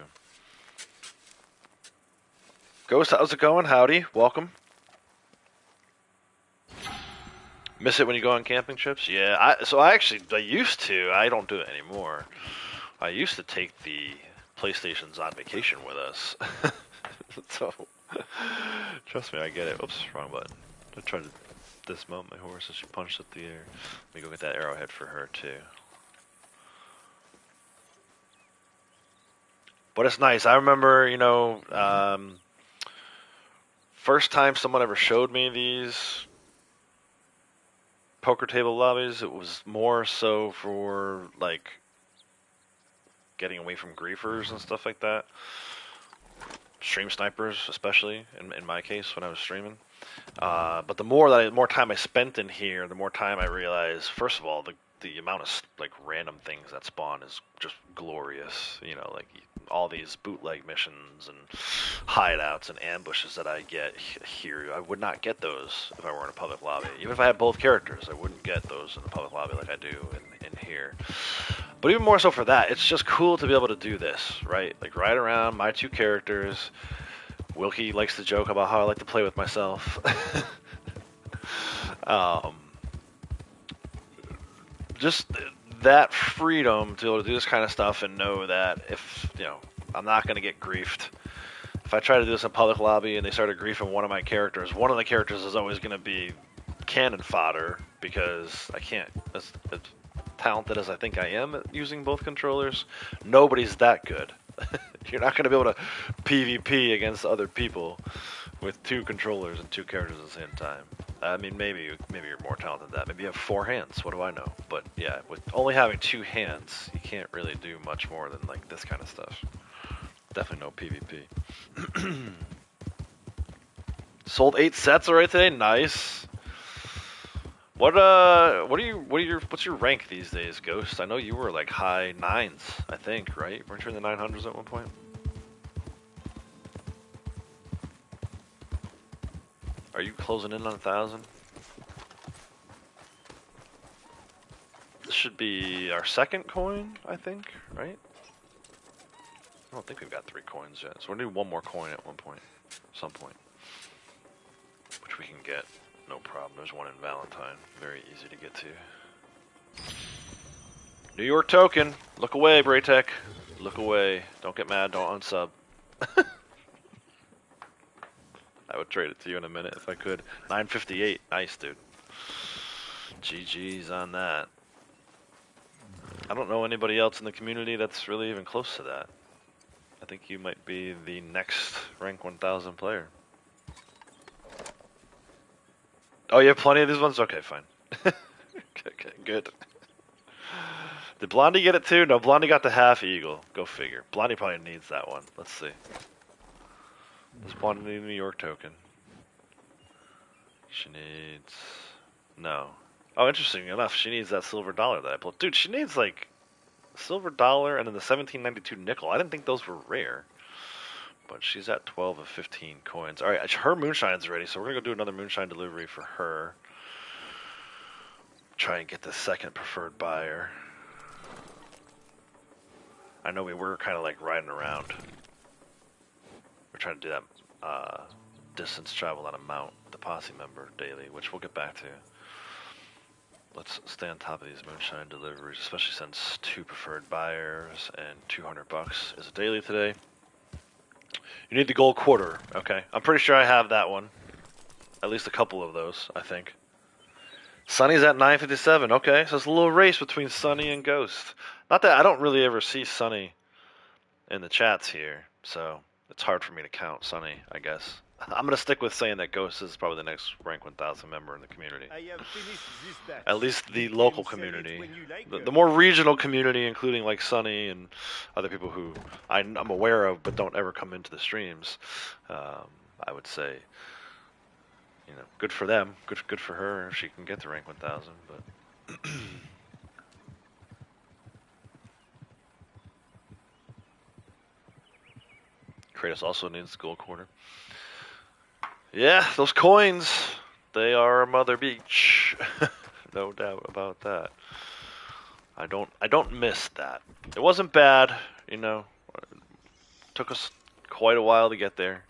Ghost, how's it going? Howdy, welcome. Miss it when you go on camping trips? Yeah, I used to. I don't do it anymore. I used to take the PlayStations on vacation with us. So, trust me, I get it. Oops, wrong button. I tried to dismount my horse as she punched up the air. Let me go get that arrowhead for her, too. But it's nice. I remember, you know, first time someone ever showed me these poker table lobbies, it was more so for, like, getting away from griefers and stuff like that. Stream snipers, especially, in my case, when I was streaming. But the more time I spent in here, the more time I realized, first of all, the amount of like random things that spawn is just glorious. You know, like all these bootleg missions and hideouts and ambushes that I get here. I would not get those if I were in a public lobby. Even if I had both characters, I wouldn't get those in the public lobby like I do in here. But even more so for that, it's just cool to be able to do this, right? Like ride around my two characters. Wilkie likes to joke about how I like to play with myself. just that freedom to be able to do this kind of stuff and know that if, I'm not going to get griefed. If I try to do this in public lobby and they started griefing one of my characters, one of the characters is always going to be cannon fodder because I can't, as talented as I think I am at using both controllers, nobody's that good. You're not going to be able to PvP against other people with two controllers and two characters at the same time. I mean, maybe you're more talented than that. Maybe you have four hands. What do I know? But yeah, with only having two hands, you can't really do much more than like this kind of stuff. Definitely no PvP. Sold 8 sets already today. Nice. What's your rank these days, Ghost? I know you were like high 9s, I think, right? Weren't you in the 900s at one point? Are you closing in on 1,000? This should be our second coin, I think, right? I don't think we've got 3 coins yet, so we're gonna do one more coin at some point, which we can get, no problem. There's one in Valentine, very easy to get to. New York token, look away, Braytech, look away. Don't get mad, don't unsub. I would trade it to you in a minute if I could. 958, nice, dude. GG's on that. I don't know anybody else in the community that's really even close to that. I think you might be the next rank 1000 player. Oh, you have plenty of these ones? Okay, fine. Okay, good. Did Blondie get it too? No, Blondie got the half eagle. Go figure. Blondie probably needs that one. Let's see. Does Blondie need a New York token? She needs... No. Oh, interesting enough, she needs that silver dollar that I pulled. Dude, she needs like silver dollar and then the 1792 nickel. I didn't think those were rare. But she's at 12 of 15 coins. Alright, her moonshine's ready, so we're gonna go do another moonshine delivery for her. Try and get the second preferred buyer. I know we were kind of like riding around. We're trying to do that distance travel on a mount, the posse member daily, which we'll get back to. Let's stay on top of these moonshine deliveries, especially since 2 preferred buyers and $200 is a daily today. You need the gold quarter. Okay, I'm pretty sure I have that one. At least a couple of those, I think. Sunny's at 957. Okay, so it's a little race between Sunny and Ghost. Not that I don't really ever see Sunny in the chats here, so it's hard for me to count Sunny, I guess. I'm gonna stick with saying that Ghost is probably the next rank 1000 member in the community. At least the local community. The more regional community, including like Sunny and other people who I'm aware of but don't ever come into the streams, I would say, good for them, good for her if she can get to rank 1000. But Kratos also needs gold quarter. Yeah, those coins, they are Mother Beach. No doubt about that. I don't miss that. It wasn't bad, It took us quite a while to get there,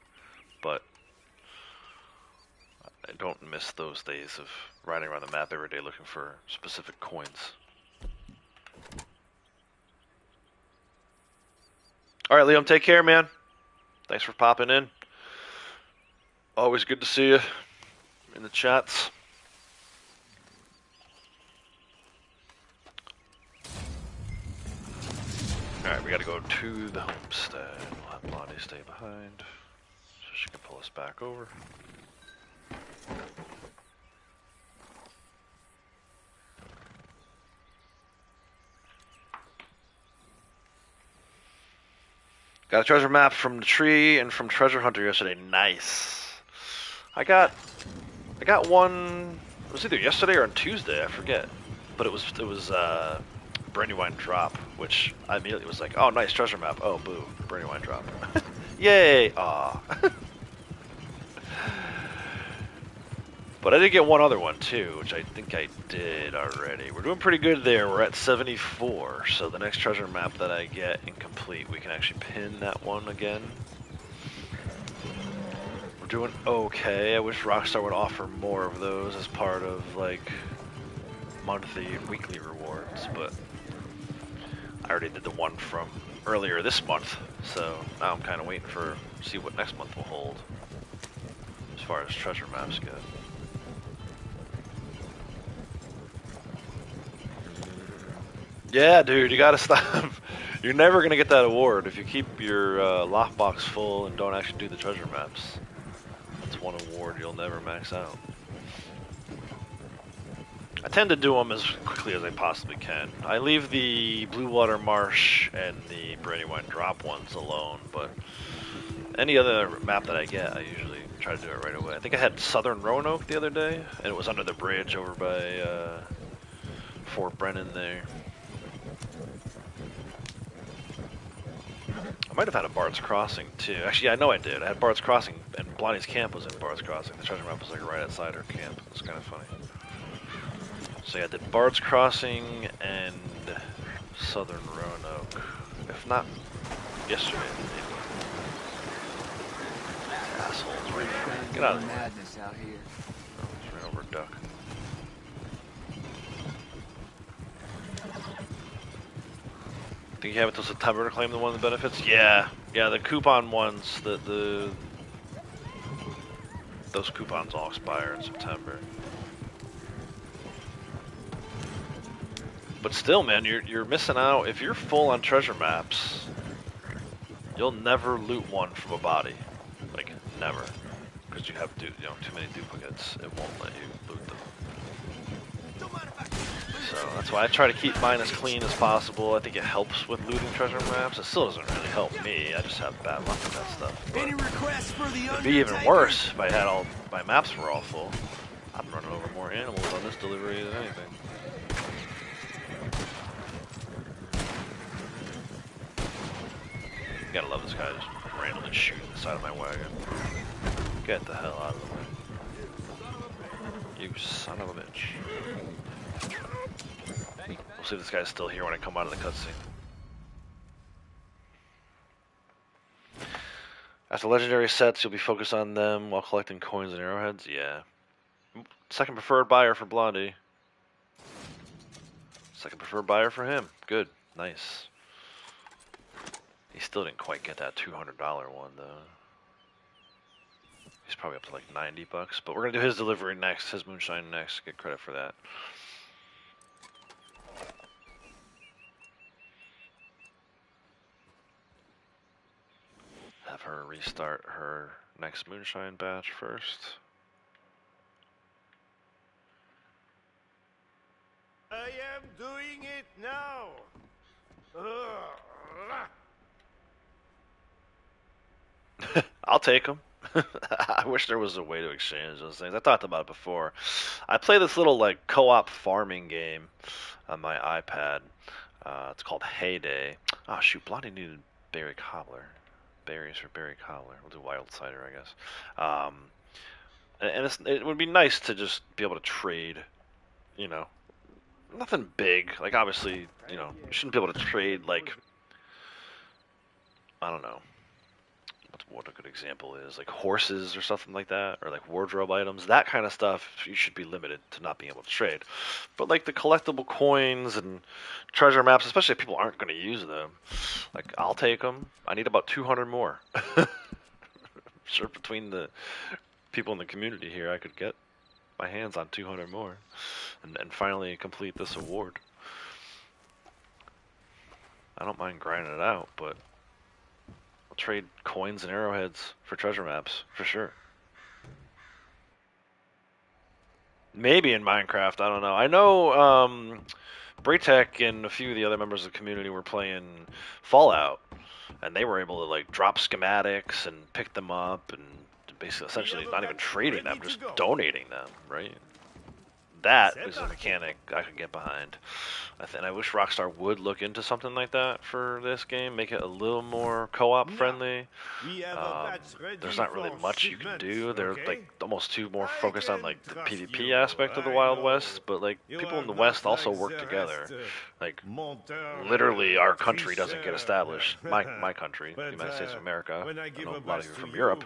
but I don't miss those days of riding around the map every day looking for specific coins. Alright, Liam, take care, man. Thanks for popping in. Always good to see you in the chats. Alright, we gotta go to the homestead. We'll have Blondie stay behind so she can pull us back over. Got a treasure map from the tree and from Treasure Hunter yesterday. Nice. I got one. It was either yesterday or on Tuesday. I forget, but it was Brandywine drop, which I immediately was like, oh, nice treasure map. Oh, boo, Brandywine drop. Yay! Aw. But I did get one other one too, which I think I did already. We're doing pretty good there. We're at 74, so the next treasure map that I get incomplete, we can actually pin that one again. We're doing okay. I wish Rockstar would offer more of those as part of like monthly and weekly rewards, but I already did the one from earlier this month, so now I'm kind of waiting for see what next month will hold as far as treasure maps go. Yeah, dude, you gotta stop. You're never gonna get that award if you keep your lockbox full and don't actually do the treasure maps. That's one award you'll never max out. I tend to do them as quickly as I possibly can. I leave the Blue Water Marsh and the Brandywine Drop ones alone, but any other map that I get, I usually try to do it right away. I think I had Southern Roanoke the other day, and it was under the bridge over by Fort Brennan there. I might have had a Bard's Crossing too. Actually, I know I did. I had Bard's Crossing, and Blondie's camp was in Bard's Crossing. The treasure map was like right outside her camp. It was kind of funny. So yeah, I did Bard's Crossing and Southern Roanoke. If not yesterday, maybe. Assholes, right? Get out of the way. Madness out here. Oh, it's right over a duck. Think you have it till September to claim the one of the benefits? Yeah, the coupon ones, those coupons all expire in September. But still, man, you're missing out. If you're full on treasure maps, you'll never loot one from a body, like never, because you have too many duplicates. It won't let you loot them. So that's why I try to keep mine as clean as possible. I think it helps with looting treasure maps. It still doesn't really help me. I just have bad luck with that stuff. But Any requests for the it'd be even worse if I had all my maps were all full. I'm running over more animals on this delivery than anything. You gotta love this guy just randomly shooting the side of my wagon. Get the hell out of the way. You son of a bitch. We'll see if this guy's still here when I come out of the cutscene. After legendary sets, you'll be focused on them while collecting coins and arrowheads? Yeah. Second preferred buyer for Blondie. Second preferred buyer for him. Good. Nice. He still didn't quite get that $200 one, though. He's probably up to like 90 bucks, but we're going to do his delivery next, his moonshine next. Get credit for that. Have her restart her next moonshine batch first. I am doing it now. I'll take them. I wish there was a way to exchange those things. I talked about it before. I play this little like co-op farming game on my iPad. It's called Heyday. Oh shoot, Blondie needed berry cobbler. Berries for berry cobbler. We'll do wild cider, I guess. And it would be nice to just be able to trade, you know, nothing big. Like obviously, you know, you shouldn't be able to trade like, I don't know, what a good example is, like horses or something like that, or like wardrobe items, that kind of stuff. You should be limited to not being able to trade. But like the collectible coins and treasure maps, especially if people aren't going to use them, like I'll take them. I need about 200 more. Sure, between the people in the community here, I could get my hands on 200 more and finally complete this award. I don't mind grinding it out, but I'll trade coins and arrowheads for treasure maps, for sure. Maybe in Minecraft, I don't know. I know Braytech and a few of the other members of the community were playing Fallout, and they were able to like drop schematics and pick them up and basically essentially not even trading them, just donating them, right? That is a mechanic I could get behind. I wish Rockstar would look into something like that for this game, make it a little more co-op friendly. There's not really much you can do. They're like almost too more focused on like the PvP aspect of the Wild West, but like people in the West also work together. Like literally our country doesn't get established. My country, the United States of America. I know a lot of you are from Europe.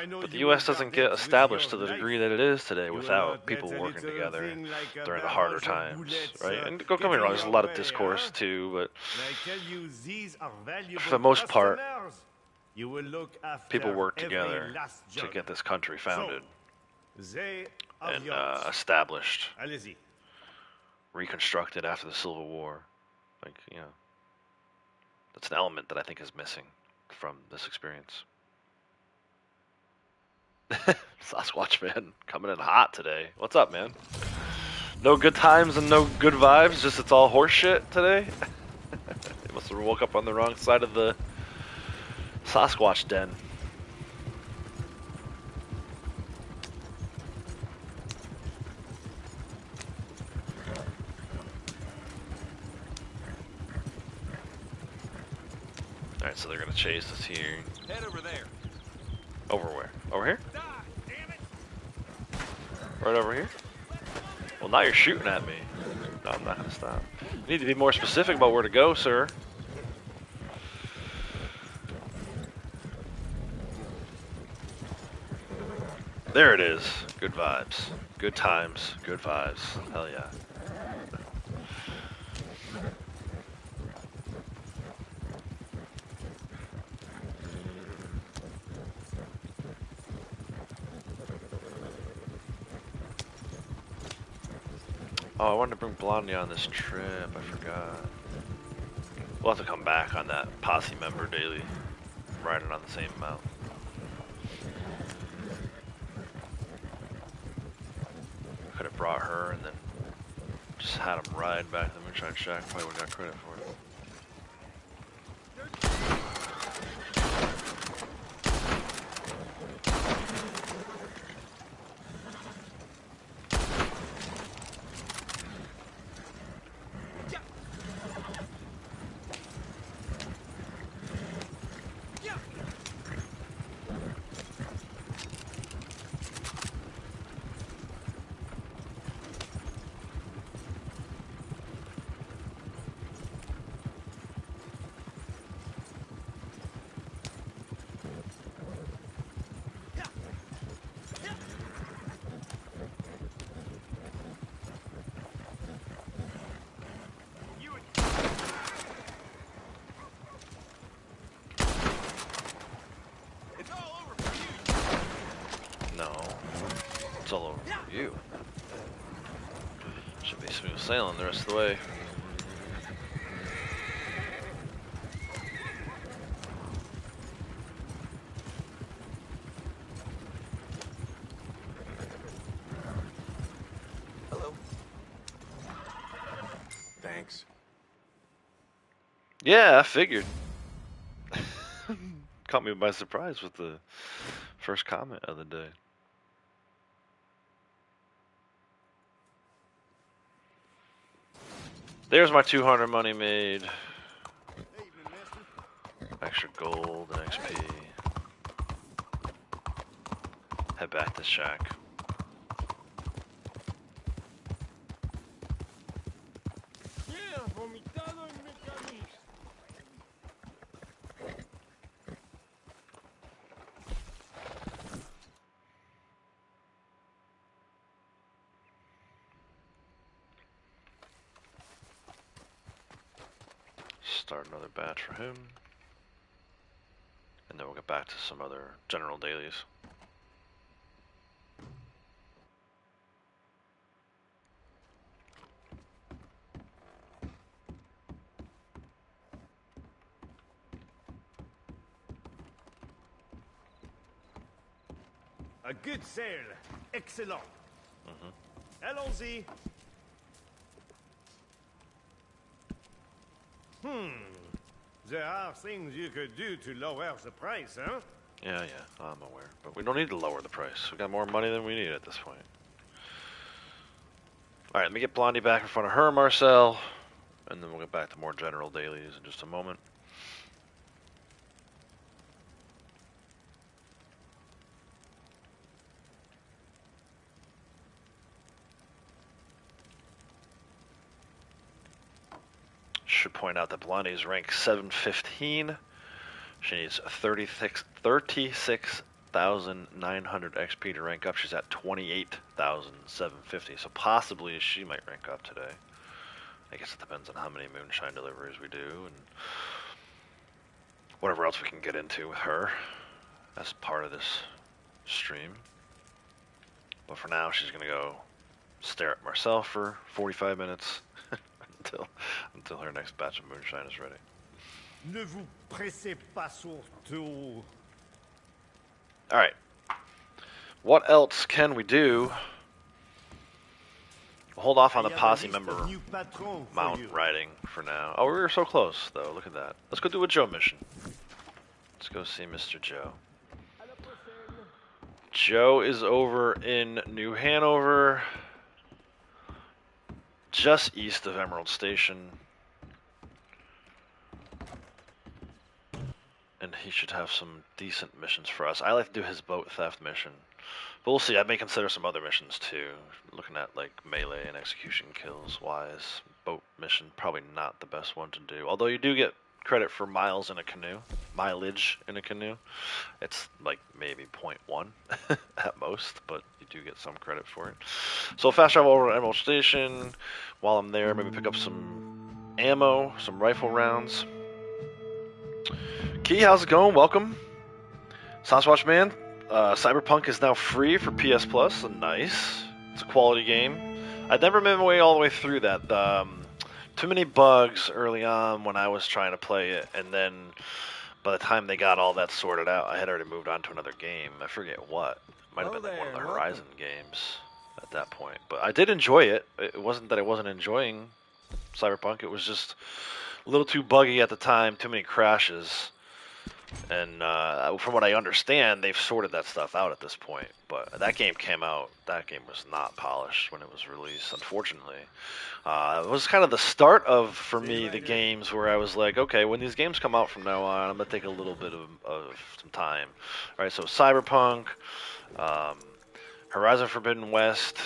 But the US doesn't get established to the degree that it is today without people working together Nothing like a during the harder barrage of times, bullets, right? And don't get me getting wrong, there's a your lot of way, discourse huh? too, but I tell you, these are valuable for the most part, customers. You will look after people work every together last to jug. get this country founded So, they are and yours. established, Allez-y. reconstructed after the Civil War. Like, you know, that's an element that I think is missing from this experience. Sasquatch man coming in hot today. What's up, man? No good times and no good vibes, just it's all horse shit today? You must have woke up on the wrong side of the Sasquatch den. Alright, so they're gonna chase us here. Head over there. Over where? Over here? Die, damn it! Right over here? Well, now you're shooting at me. No, I'm not gonna stop. You need to be more specific about where to go, sir. There it is. Good vibes. Good times. Good vibes. Hell yeah. Oh, I wanted to bring Blondie on this trip. I forgot. We'll have to come back on that posse member daily. Riding on the same amount. Could have brought her and then just had him ride back to the Moonshine Shack. Probably would have got credit for it. It's all over for you. Should be smooth sailing the rest of the way. Hello. Thanks. Yeah, I figured. Caught me by surprise with the first comment of the day. There's my 200 money made. Evening, mister. Extra gold and XP. Head back to shack. Yeah, vomitado en mi camisa. Start another batch for him. And then we'll get back to some other general dailies. A good sail. Excellent. Allons-y. There are things you could do to lower the price, huh? Yeah, I'm aware. But we don't need to lower the price. We got more money than we need at this point. Alright, let me get Blondie back in front of her, Marcel. And then we'll get back to more general dailies in just a moment. Should point out that Blondie is rank 715. She needs 36 28,900 XP to rank up. She's at 28,750. So possibly she might rank up today. I guess it depends on how many moonshine deliveries we do and whatever else we can get into with her as part of this stream. But for now, she's gonna go stare at Marcel for 45 minutes until her next batch of moonshine is ready. Ne vous pressez pas surtout. All right. What else can we do? We'll hold off on the posse member mount riding for now. Oh, we were so close, though. Look at that. Let's go do a Joe mission. Let's go see Mr. Joe. Joe is over in New Hanover, just east of Emerald Station. And he should have some decent missions for us. I like to do his boat theft mission. But we'll see. I may consider some other missions too. Looking at like melee and execution kills wise. Boat mission, probably not the best one to do. Although you do get credit for miles in a canoe. Mileage in a canoe. It's like maybe 0.1 at most, but you do get some credit for it. So fast travel over to Emerald Station. While I'm there, maybe pick up some ammo, some rifle rounds. Key, how's it going? Welcome. Sasquatch Man, Cyberpunk is now free for PS Plus, so nice. It's a quality game. I'd never made my way all the way through that. Too many bugs early on when I was trying to play it, and then by the time they got all that sorted out, I had already moved on to another game. I forget what. Might have been like one of the Horizon games at that point. But I did enjoy it. It wasn't that I wasn't enjoying Cyberpunk. It was just a little too buggy at the time, too many crashes. And from what I understand, they've sorted that stuff out at this point. But that game came out, that game was not polished when it was released, unfortunately. It was kind of the start of, for me, the games where I was like, okay, when these games come out from now on, I'm going to take a little bit of some time. All right, so Cyberpunk, Horizon Forbidden West,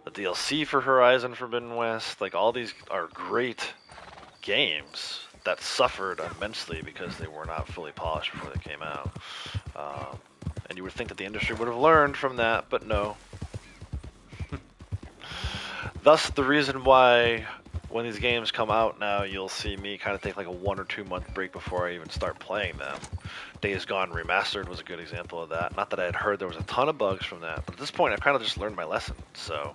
the DLC for Horizon Forbidden West, like all these are great games that suffered immensely because they were not fully polished before they came out. And you would think that the industry would have learned from that, but no. Thus, the reason why when these games come out now, you'll see me kind of take like a 1 or 2 month break before I even start playing them. Days Gone Remastered was a good example of that. Not that I had heard there was a ton of bugs from that, but at this point I've kind of just learned my lesson. So,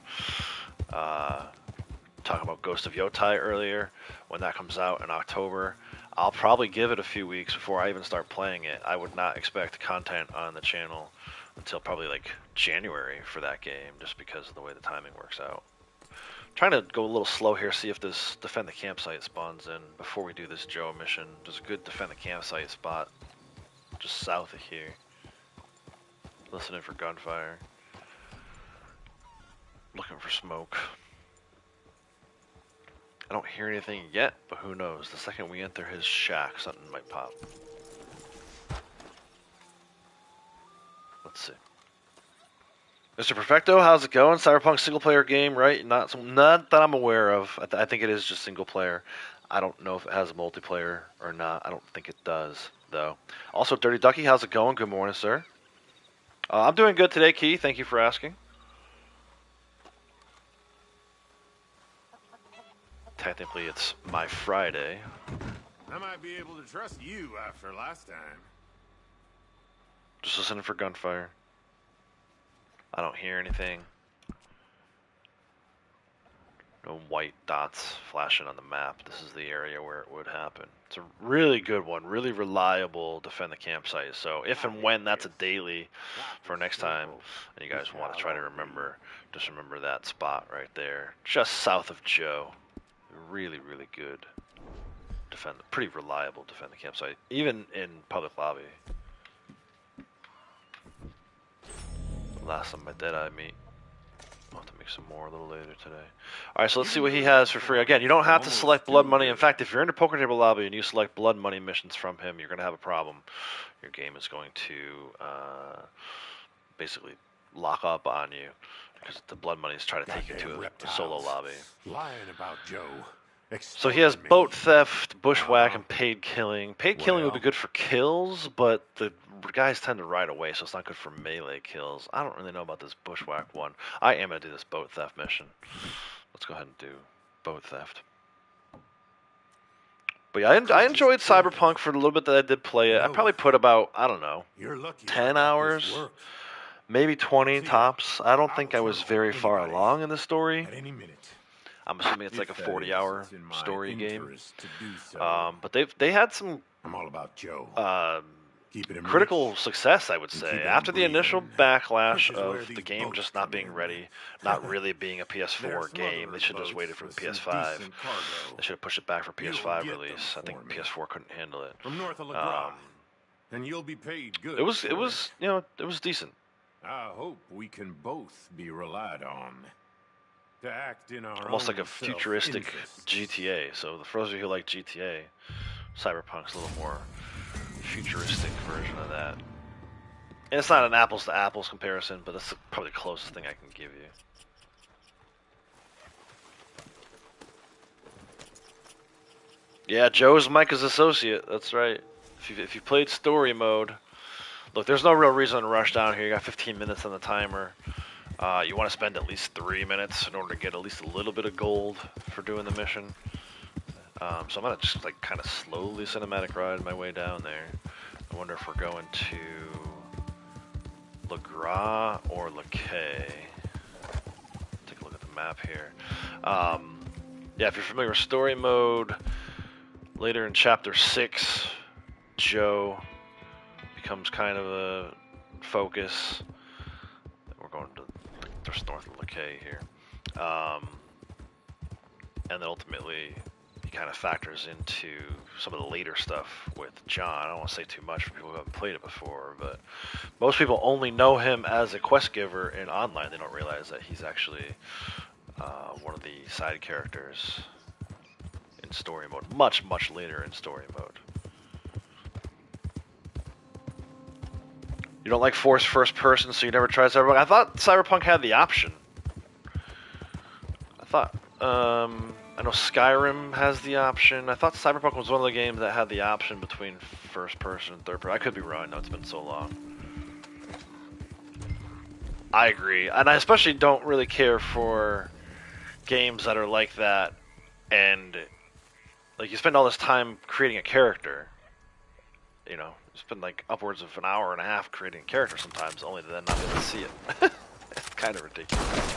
talking about Ghost of Yotai earlier, when that comes out in October, I'll probably give it a few weeks before I even start playing it. I would not expect content on the channel until probably like January for that game, just because of the way the timing works out. Trying to go a little slow here, see if this defend the campsite spawns in before we do this Joe mission. There's a good defend the campsite spot just south of here. Listening for gunfire. Looking for smoke. I don't hear anything yet, but who knows? The second we enter his shack, something might pop. Let's see. Mr. Perfecto, how's it going? Cyberpunk single player game, right? Not that I'm aware of. I think it is just single player. I don't know if it has a multiplayer or not. I don't think it does, though. Also, Dirty Ducky, how's it going? Good morning, sir. I'm doing good today, Key. Thank you for asking. Technically, it's my Friday. I might be able to trust you after last time. Just listening for gunfire. I don't hear anything. No white dots flashing on the map. This is the area where it would happen. It's a really good one, really reliable defend the campsite. So if and when that's a daily for next time, and you guys want to try to remember, just remember that spot right there, just south of Joe. Really, really good. Pretty reliable defend the campsite, even in public lobby. Last time I did, I meet. I'll have to make some more a little later today. Alright, so let's see what he has for free. Again, you don't have to select blood money. In fact, if you're into poker table lobby and you select blood money missions from him, you're going to have a problem. Your game is going to basically lock up on you because the blood money is trying to take you to a solo lobby. Lying about Joe. So he has Extorting me. boat theft, bushwhack, and paid killing. Paid killing would be Well. good for kills, but the guys tend to ride away, so it's not good for melee kills. I don't really know about this bushwhack one. I am going to do this boat theft mission. Let's go ahead and do boat theft. But yeah, I enjoyed Cyberpunk for the little bit that I did play it. I probably put about, I don't know, You're lucky 10 hours, maybe 20 tops. I don't think I was very far along in the story. At any minute. I'm assuming it's like a 40-hour It's in my story game. To do so. But they had some I'm all about Joe. Keeping him critical rich success, I would say. keeping him After the initial breathing. backlash This is where of the these game boats just not come being in. ready, not really being a There are PS4 some game, other they should have just boats waited for the with some PS5. decent cargo. They should have pushed it back for You'll PS5 get them release. I think for me. PS4 couldn't handle it. From north of LaGras. And you'll be paid good. It was for it was decent. I hope we can both be relied on. To act in our Almost own like a futuristic self-interest. GTA. So for those of you who like GTA, Cyberpunk's a little more futuristic version of that. And it's not an apples to apples comparison, but that's probably the closest thing I can give you. Yeah, Joe's Micah's associate. That's right. If you played story mode, look, there's no real reason to rush down here. You got 15 minutes on the timer. You want to spend at least 3 minutes in order to get at least a little bit of gold for doing the mission. So I'm gonna just like kind of slowly cinematic ride my way down there. I wonder if we're going to LaGras or LaCay. Take a look at the map here. Yeah, if you're familiar with story mode, later in chapter 6, Joe becomes kind of a focus. We're going to just north of LaCay here. And then ultimately, he kind of factors into some of the later stuff with John. I don't want to say too much for people who haven't played it before, but most people only know him as a quest giver in online. They don't realize that he's actually one of the side characters in story mode, much, much later in story mode. You don't like forced first person, so you never tried Cyberpunk? I thought Cyberpunk had the option. I know Skyrim has the option. I thought Cyberpunk was one of the games that had the option between first person and third person. I could be wrong. No, it's been so long. I agree. And I especially don't really care for games that are like that, and like you spend all this time creating a character, you know, you spend like upwards of an hour and a half creating a character sometimes, only to then not be able to see it. It's kind of ridiculous.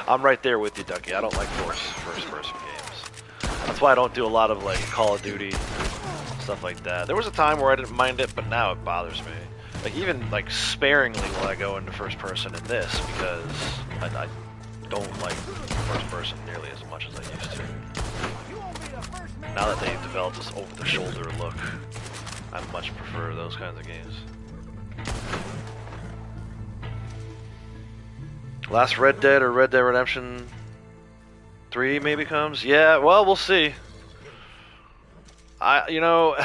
I'm right there with you, Ducky. I don't like first-person games. That's why I don't do a lot of like Call of Duty stuff like that. There was a time where I didn't mind it, but now it bothers me. Like even like sparingly will I go into first person in this because I don't like first person nearly as much as I used to. Now that they've developed this over-the-shoulder look, I much prefer those kinds of games. Last Red Dead or Red Dead Redemption 3 maybe comes? Yeah, well, we'll see. You know,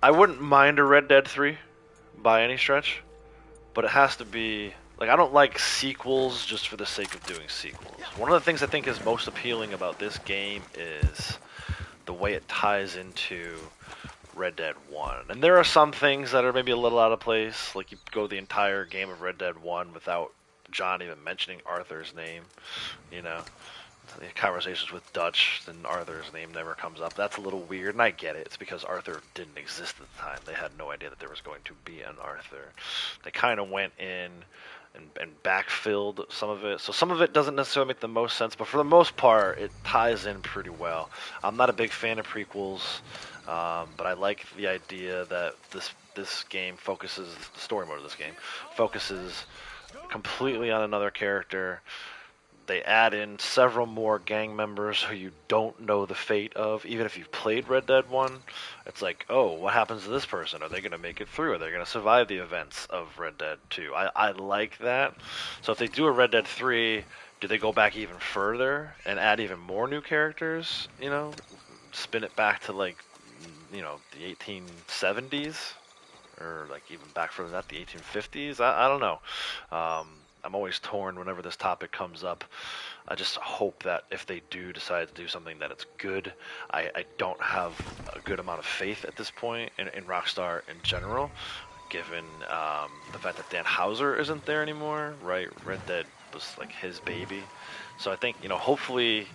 I wouldn't mind a Red Dead 3 by any stretch, but it has to be, like, I don't like sequels just for the sake of doing sequels. One of the things I think is most appealing about this game is the way it ties into Red Dead 1. And there are some things that are maybe a little out of place, like you go the entire game of Red Dead 1 without John even mentioning Arthur's name, you know. The conversations with Dutch, then Arthur's name never comes up. That's a little weird, and I get it. It's because Arthur didn't exist at the time. They had no idea that there was going to be an Arthur. They kind of went in and backfilled some of it. So some of it doesn't necessarily make the most sense, but for the most part, it ties in pretty well. I'm not a big fan of prequels, but I like the idea that this game focuses, the story mode of this game, focuses completely on another character. They add in several more gang members who you don't know the fate of. Even if you've played Red Dead 1, it's like, oh, what happens to this person? Are they going to make it through? Are they going to survive the events of Red Dead 2? I like that. So if they do a Red Dead 3, do they go back even further and add even more new characters? You know, spin it back to like, you know, the 1870s? Or like even back further than that, the 1850s? I don't know. I'm always torn whenever this topic comes up. I just hope that if they do decide to do something, that it's good. I don't have a good amount of faith at this point in Rockstar in general, given the fact that Dan Houser isn't there anymore, right? Red Dead was like his baby. So I think, hopefully,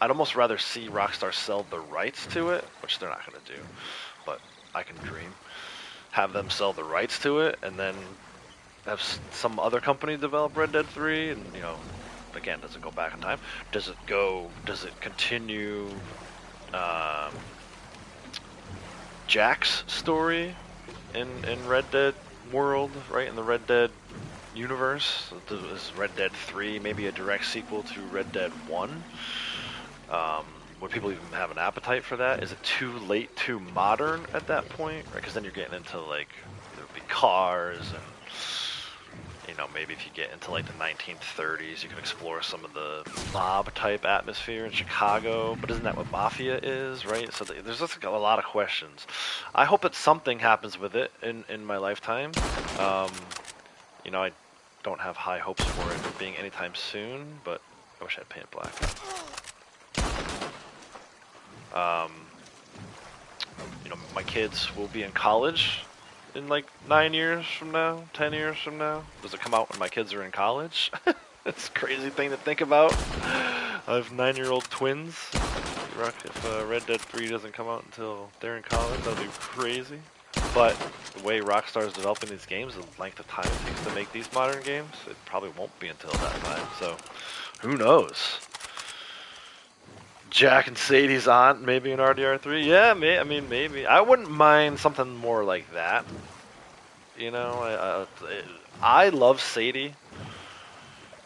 I'd almost rather see Rockstar sell the rights to it, which they're not going to do, but I can dream. Have them sell the rights to it, and then have some other company develop Red Dead 3, and, again, does it go back in time? Does it continue Jack's story in Red Dead world, right? In the Red Dead universe? Is Red Dead 3 maybe a direct sequel to Red Dead 1? Would people even have an appetite for that? Is it too late, too modern at that point? Right? Because then you're getting into, like, there would be cars and, maybe if you get into, like, the 1930s, you can explore some of the mob-type atmosphere in Chicago. But isn't that what Mafia is, right? So there's just like, a lot of questions. I hope that something happens with it in my lifetime. I don't have high hopes for it being anytime soon, but I wish I had paint black. My kids will be in college in like 9 years from now, 10 years from now. Does it come out when my kids are in college? It's a crazy thing to think about. I have 9-year-old twins. If Red Dead 3 doesn't come out until they're in college, that'll be crazy. But the way Rockstar is developing these games, the length of time it takes to make these modern games, it probably won't be until that time. So, who knows? Jack and Sadie's aunt, maybe in RDR3. Yeah, maybe. I wouldn't mind something more like that. I love Sadie.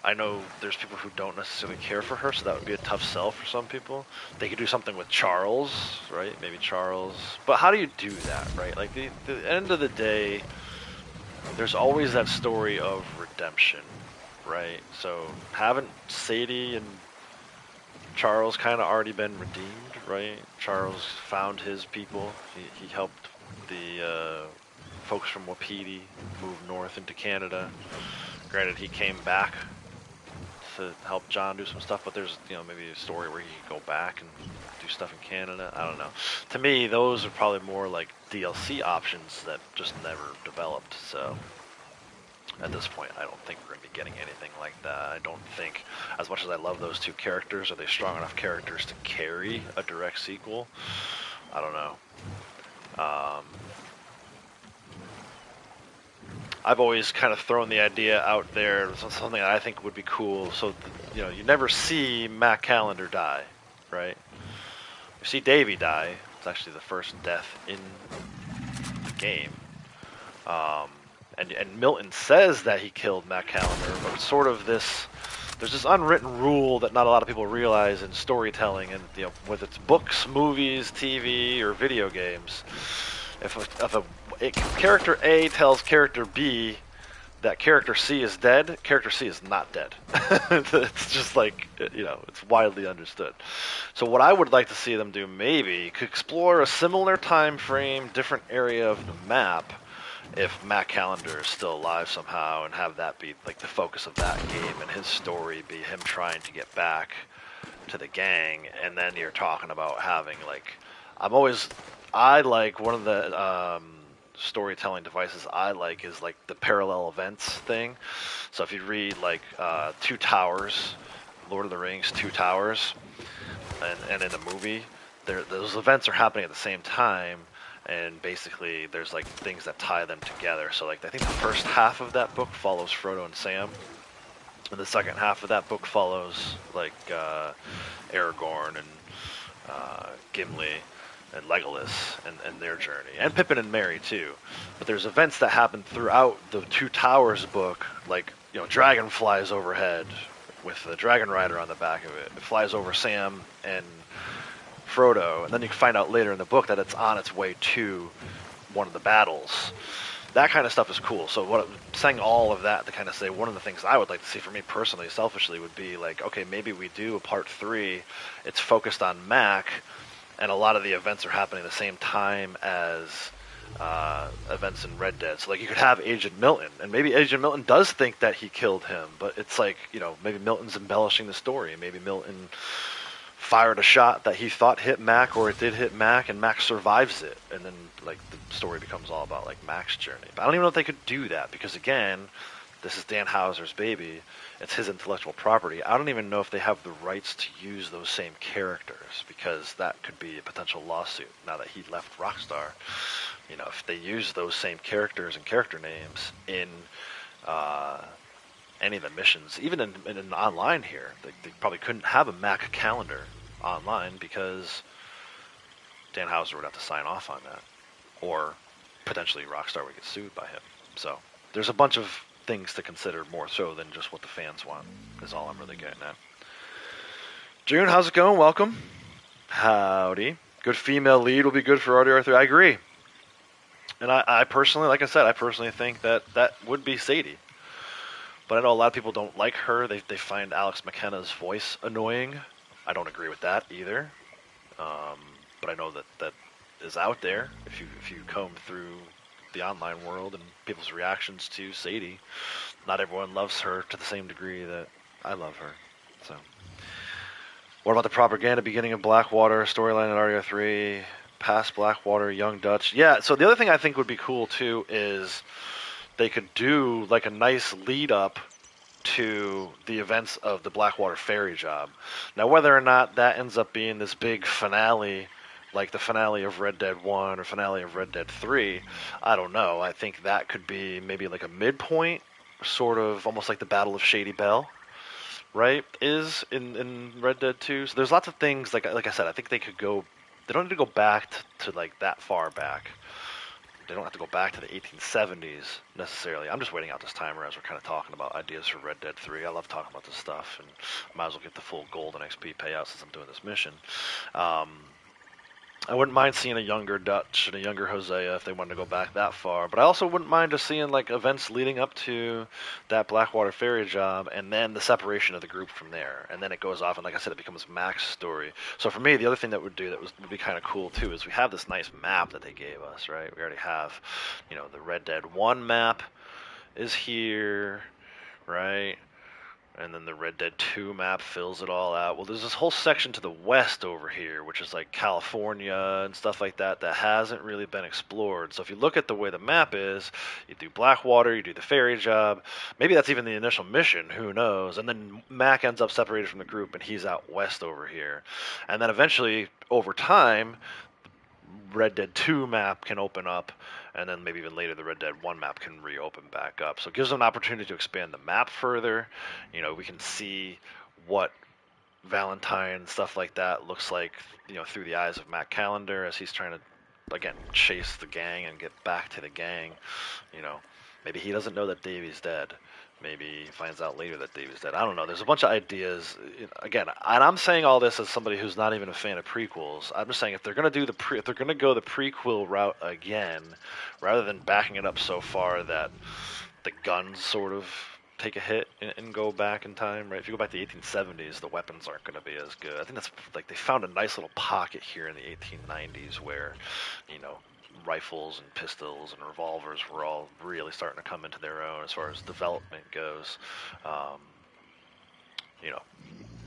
I know there's people who don't necessarily care for her, so that would be a tough sell for some people. They could do something with Charles, right? Maybe Charles. But how do you do that, right? Like, the end of the day, there's always that story of redemption, right? So, haven't Sadie and Charles kind of already been redeemed, right? Charles found his people. He helped the folks from Wapiti move north into Canada. Granted, he came back to help John do some stuff, but there's, maybe a story where he could go back and do stuff in Canada. I don't know. To me, those are probably more like DLC options that just never developed, so at this point, I don't think we're going to be getting anything like that. I don't think, as much as I love those two characters, are they strong enough characters to carry a direct sequel? I don't know. I've always kind of thrown the idea out there, something that I think would be cool. So, you never see Matt Callender die, right? You see Davey die. It's actually the first death in the game. And Milton says that he killed Matt Callender, but it's sort of there's this unwritten rule that not a lot of people realize in storytelling, and whether it's books, movies, TV, or video games. If character A tells character B that character C is dead, character C is not dead. It's just like, it's widely understood. So what I would like to see them do, maybe, could explore a similar time frame, different area of the map, if Matt Callender is still alive somehow, and have that be like the focus of that game, and his story be him trying to get back to the gang. And then you're talking about having, like, I like one of the storytelling devices I like is like the parallel events thing. So if you read like Two Towers, Lord of the Rings, Two Towers, and in the movie, those events are happening at the same time, and basically there's like things that tie them together. So like I think the first half of that book follows Frodo and Sam, and the second half of that book follows like Aragorn and Gimli and Legolas and their journey, and Pippin and Merry too. But there's events that happen throughout the Two Towers book, like dragon flies overhead with the dragon rider on the back of it. It flies over Sam and Frodo, and then you can find out later in the book that it's on its way to one of the battles. That kind of stuff is cool. So what I'm saying, all of that to kind of say, one of the things I would like to see for me personally, selfishly, would be like, okay, maybe we do a part 3. It's focused on Mac, and a lot of the events are happening at the same time as events in Red Dead. So like you could have Agent Milton, and maybe Agent Milton does think that he killed him, but it's like, you know, maybe Milton's embellishing the story. Maybe Milton fired a shot that he thought hit Mac, or it did hit Mac, and Mac survives it, and then like the story becomes all about like Mac's journey. But I don't even know if they could do that, because again, this is Dan Houser's baby. It's his intellectual property. I don't even know if they have the rights to use those same characters, because that could be a potential lawsuit now that he left Rockstar. You know, if they use those same characters and character names in uh, any of the missions, even in online here, they probably couldn't have a Mac calendar online, because Dan Houser would have to sign off on that, or potentially Rockstar would get sued by him. So there's a bunch of things to consider, more so than just what the fans want, is all I'm really getting at. June, how's it going? Welcome. Howdy. Good female lead will be good for RDR3. I agree. And I personally, like I said, I personally think that that would be Sadie. But I know a lot of people don't like her. They find Alex McKenna's voice annoying. I don't agree with that either. But I know that that is out there. If you comb through the online world and people's reactions to Sadie, not everyone loves her to the same degree that I love her. So, what about the propaganda beginning of Blackwater storyline at RDR3? Past Blackwater, Young Dutch. Yeah. So the other thing I think would be cool too is they could do like a nice lead up to the events of the Blackwater ferry job. Now, whether or not that ends up being this big finale, like the finale of Red Dead 1 or finale of Red Dead 3, I don't know. I think that could be maybe like a midpoint, sort of almost like the Battle of Shady Bell, right? Is in Red Dead 2. So there's lots of things, like I said, I think they could go. They don't need to go back to like that far back. They don't have to go back to the 1870s necessarily. I'm just waiting out this timer as we're kind of talking about ideas for Red Dead 3. I love talking about this stuff, and I might as well get the full gold and XP payout since I'm doing this mission. Um, I wouldn't mind seeing a younger Dutch and a younger Hosea if they wanted to go back that far, but I also wouldn't mind just seeing like events leading up to that Blackwater ferry job, and then the separation of the group from there, and then it goes off, and like I said, it becomes Mac's story. So for me, the other thing that would would be kind of cool too is we have this nice map that they gave us, right? We already have, you know, the Red Dead 1 map is here, right? And then the Red Dead 2 map fills it all out. Well, there's this whole section to the west over here, which is like California and stuff like that, that hasn't really been explored. So if you look at the way the map is, you do Blackwater, you do the ferry job. Maybe that's even the initial mission, who knows? And then Mac ends up separated from the group, and he's out west over here. And then eventually, over time, Red Dead 2 map can open up, and then maybe even later the Red Dead 1 map can reopen back up. So it gives them an opportunity to expand the map further. You know, we can see what Valentine and stuff like that looks like, you know, through the eyes of Matt Callender as he's trying to, again, chase the gang and get back to the gang. You know, maybe he doesn't know that Davy's dead. Maybe he finds out later that Davy's dead. I don't know. There's a bunch of ideas. Again, and I'm saying all this as somebody who's not even a fan of prequels. I'm just saying if they're gonna do if they're gonna go the prequel route again, rather than backing it up so far that the guns sort of take a hit and go back in time, right? If you go back to the 1870s, the weapons aren't going to be as good. I think that's like they found a nice little pocket here in the 1890s where, you know, rifles and pistols and revolvers were all really starting to come into their own as far as development goes. Um, you know,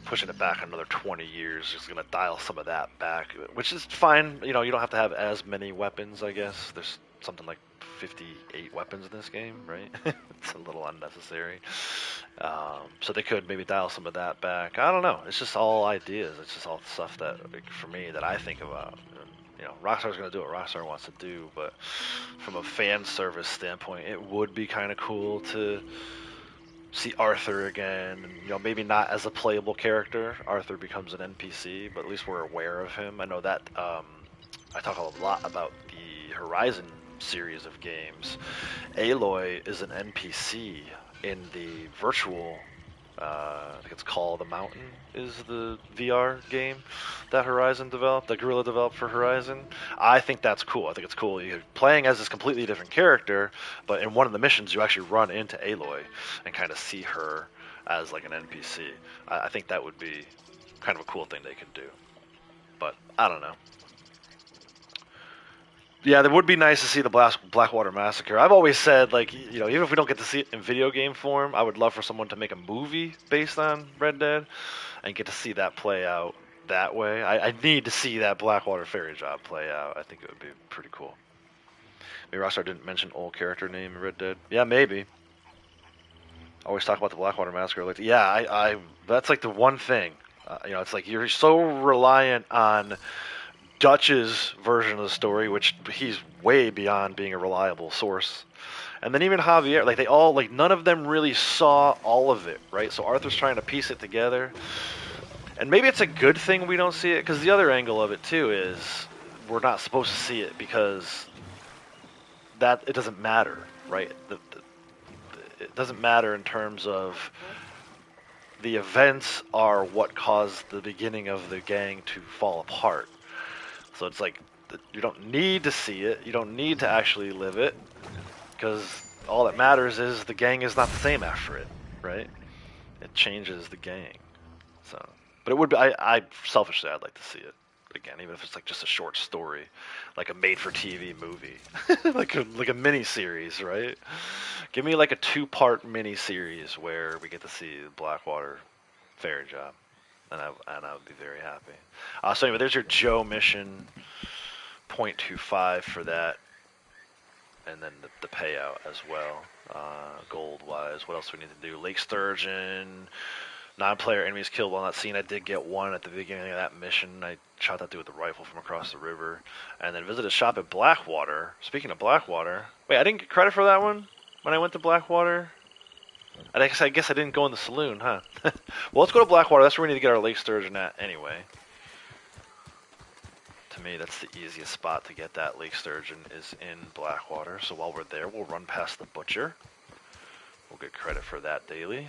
pushing it back another 20 years is going to dial some of that back, which is fine. You know, you don't have to have as many weapons, I guess. There's something like 58 weapons in this game, right? It's a little unnecessary. So they could maybe dial some of that back. I don't know. It's just all ideas. It's just all stuff that, like, for me, that I think about. You know, Rockstar's going to do what Rockstar wants to do, but from a fan service standpoint, it would be kind of cool to see Arthur again, and, you know, maybe not as a playable character. Arthur becomes an NPC, but at least we're aware of him. I know that I talk a lot about the Horizon series of games. Aloy is an NPC in the virtual. I think it's called The Mountain is the VR game that Horizon developed, that Guerrilla developed for Horizon. I think that's cool. I think it's cool. You're playing as this completely different character, but in one of the missions you actually run into Aloy and kind of see her as like an NPC. I think that would be kind of a cool thing they could do. But I don't know. Yeah, it would be nice to see the Blackwater Massacre. I've always said, like, you know, even if we don't get to see it in video game form, I would love for someone to make a movie based on Red Dead and get to see that play out that way. I need to see that Blackwater Ferry job play out. I think it would be pretty cool. Maybe Rockstar didn't mention old character name in Red Dead. Yeah, maybe. Always talk about the Blackwater Massacre. Like, yeah, that's like the one thing. You know, it's like you're so reliant on Dutch's version of the story, which he's way beyond being a reliable source. And then even Javier, like they all, like none of them really saw all of it, right? So Arthur's trying to piece it together. And maybe it's a good thing we don't see it, because the other angle of it too is we're not supposed to see it because that it doesn't matter, right? It doesn't matter in terms of the events are what caused the beginning of the gang to fall apart. So it's like you don't need to see it, you don't need to actually live it, because all that matters is the gang is not the same after it, right? It changes the gang. So, but it would be. I selfishly, I'd like to see it again, even if it's like just a short story, like a made-for-TV movie, like a mini series, right? Give me like a 2-part mini series where we get to see the Blackwater Ferry job, and I would be very happy. So anyway, there's your Joe mission, 0.25 for that, and then the payout as well. Gold wise, what else do we need to do? Lake Sturgeon. Non-player enemies killed while not seen. I did get one at the beginning of that mission. I shot that dude with the rifle from across the river. And then visited a shop at Blackwater. Speaking of Blackwater, wait, I didn't get credit for that one when I went to Blackwater? I guess I didn't go in the saloon, huh? Well, let's go to Blackwater. That's where we need to get our Lake Sturgeon at anyway. To me, that's the easiest spot to get that Lake Sturgeon is in Blackwater. So while we're there, we'll run past the butcher. We'll get credit for that daily.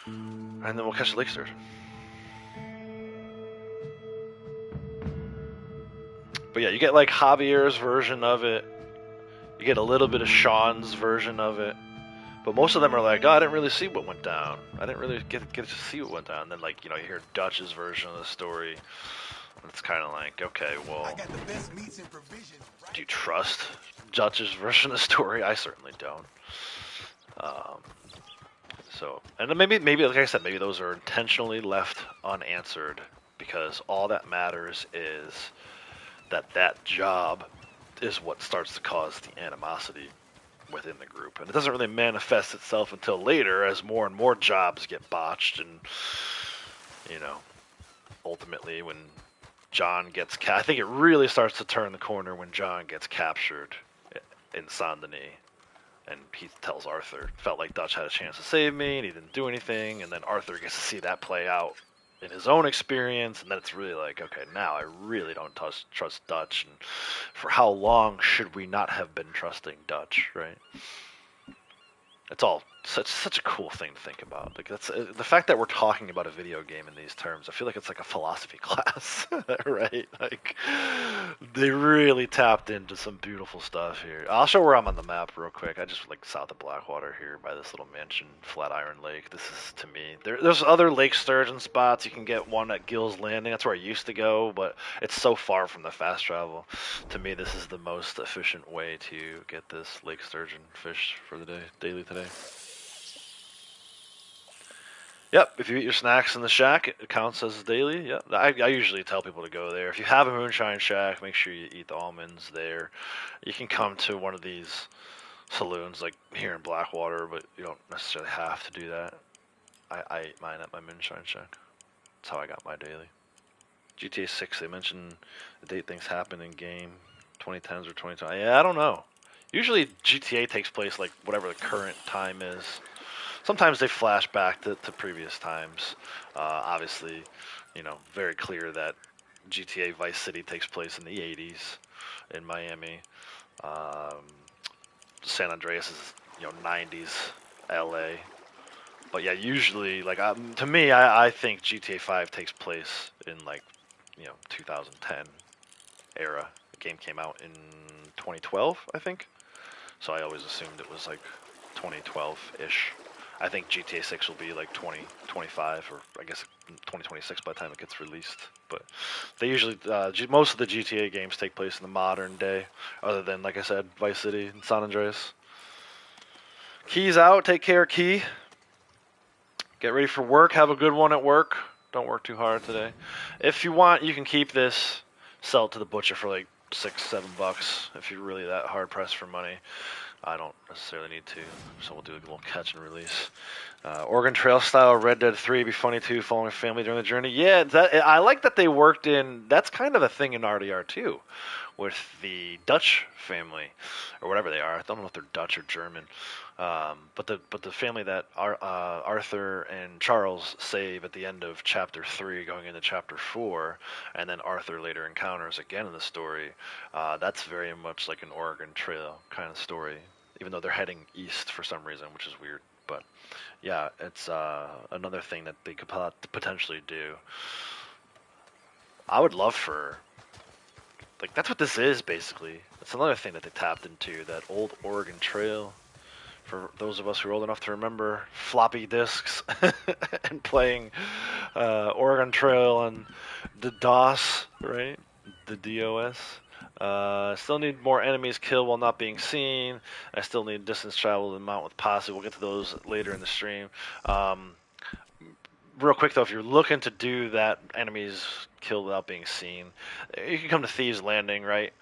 And then we'll catch the Lake Sturgeon. But yeah, you get like Javier's version of it. You get a little bit of Sean's version of it. But most of them are like, oh, I didn't really see what went down. I didn't really get to see what went down. And then, like, you know, you hear Dutch's version of the story. And it's kind of like, okay, well, do you trust Dutch's version of the story? I certainly don't. So, and then maybe, like I said, maybe those are intentionally left unanswered because all that matters is that job is what starts to cause the animosity within the group. And it doesn't really manifest itself until later as more and more jobs get botched and, you know, ultimately when John gets I think it really starts to turn the corner when John gets captured in Saint Denis. And he tells Arthur, felt like Dutch had a chance to save me, and he didn't do anything. And then Arthur gets to see that play out in his own experience, and then it's really like, okay, now I really don't trust Dutch. And for how long should we not have been trusting Dutch, right? It's all such a cool thing to think about. Like that's the fact that we're talking about a video game in these terms. I feel like it's like a philosophy class, right? Like they really tapped into some beautiful stuff here. I'll show where I'm on the map real quick. I just like south of Blackwater here by this little mansion, Flatiron Lake. This is to me. There's other Lake Sturgeon spots. You can get one at Gill's Landing. That's where I used to go, but it's so far from the fast travel. To me, this is the most efficient way to get this Lake Sturgeon fish for the day, daily today. Yep, if you eat your snacks in the shack, it counts as daily. Yep, I usually tell people to go there. If you have a Moonshine Shack, make sure you eat the almonds there. You can come to one of these saloons like here in Blackwater, but you don't necessarily have to do that. I eat mine at my Moonshine Shack. That's how I got my daily. GTA 6, they mentioned the date things happen in game, 2010s or 2020. Yeah, I don't know. Usually GTA takes place like whatever the current time is. Sometimes they flash back to previous times. Obviously, you know, very clear that GTA Vice City takes place in the 80s in Miami. San Andreas is, you know, 90s LA. But yeah, usually, like, to me, I think GTA 5 takes place in, like, you know, 2010 era. The game came out in 2012, I think. So I always assumed it was, like, 2012-ish. I think GTA 6 will be like 2025, or I guess 2026 by the time it gets released. But they usually, most of the GTA games take place in the modern day, other than, like I said, Vice City and San Andreas. Key's out. Take care, Key. Get ready for work. Have a good one at work. Don't work too hard today. If you want, you can keep this. Sell it to the butcher for like $6, $7 if you're really that hard pressed for money. I don't necessarily need to, so we'll do a little catch and release. Oregon Trail style Red Dead 3 be funny too, following a family during the journey. Yeah, I like that they worked in. That's kind of a thing in RDR too, with the Dutch family, or whatever they are. I don't know if they're Dutch or German, but the family that Arthur and Charles save at the end of Chapter 3, going into Chapter 4, and then Arthur later encounters again in the story. That's very much like an Oregon Trail kind of story, even though they're heading east for some reason, which is weird. But yeah, it's another thing that they could potentially do. I would love for, like, that's what this is basically. It's another thing that they tapped into, that old Oregon Trail. For those of us who are old enough to remember floppy disks and playing Oregon Trail on the DOS, right? The DOS. Still need more enemies killed while not being seen. I still need distance travel to mount with posse. We'll get to those later in the stream. Real quick though, if you're looking to do that, enemies killed without being seen, you can come to Thieves Landing, right?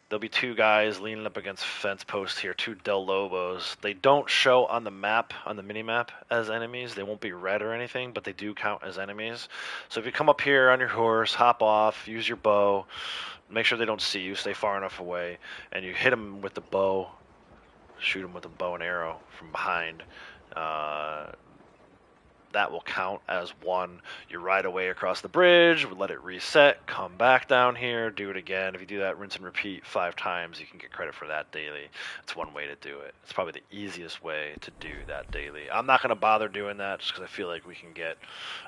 There'll be two guys leaning up against fence posts here, two Del Lobos. They don't show on the map, on the mini map, as enemies. They won't be red or anything, but they do count as enemies. So if you come up here on your horse, hop off, use your bow, make sure they don't see you, stay far enough away, and you hit them with the bow, shoot them with a bow and arrow from behind. That will count as one. You ride away across the bridge, let it reset, come back down here, do it again. If you do that rinse and repeat 5 times, you can get credit for that daily. It's one way to do it. It's probably the easiest way to do that daily. I'm not going to bother doing that just because I feel like we can get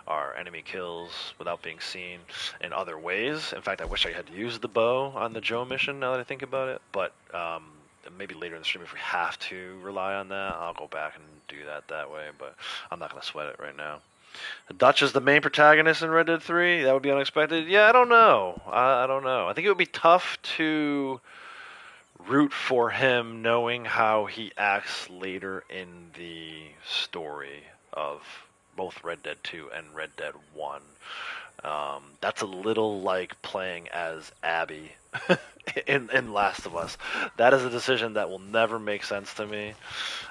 our enemy kills without being seen in other ways. In fact, I wish I had used the bow on the Joe mission now that I think about it, but maybe later in the stream if we have to rely on that, I'll go back and do that way, but I'm not going to sweat it right now. The Dutch is the main protagonist in Red Dead 3? That would be unexpected? Yeah, I don't know. I don't know. I think it would be tough to root for him knowing how he acts later in the story of both Red Dead 2 and Red Dead 1. That's a little like playing as Abby in Last of Us. That is a decision that will never make sense to me.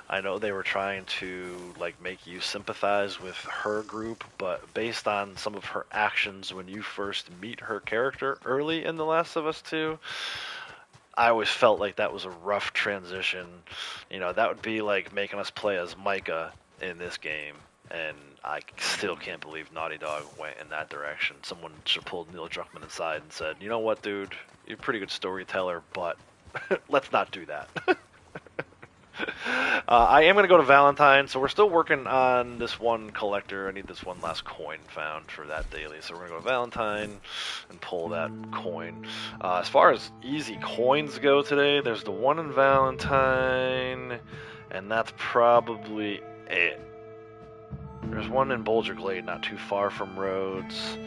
I know they were trying to like make you sympathize with her group, but based on some of her actions when you first meet her character early in The Last of Us 2, I always felt like that was a rough transition. You know, that would be like making us play as Micah in this game, and I still can't believe Naughty Dog went in that direction. Someone should have pulled Neil Druckmann aside and said, you know what, dude, you're a pretty good storyteller, but let's not do that. I am going to go to Valentine, so we're still working on this one collector. I need this one last coin found for that daily, so we're going to go to Valentine and pull that coin. As far as easy coins go today, there's the one in Valentine, and that's probably it. There's one in Boulder Glade, not too far from Rhodes.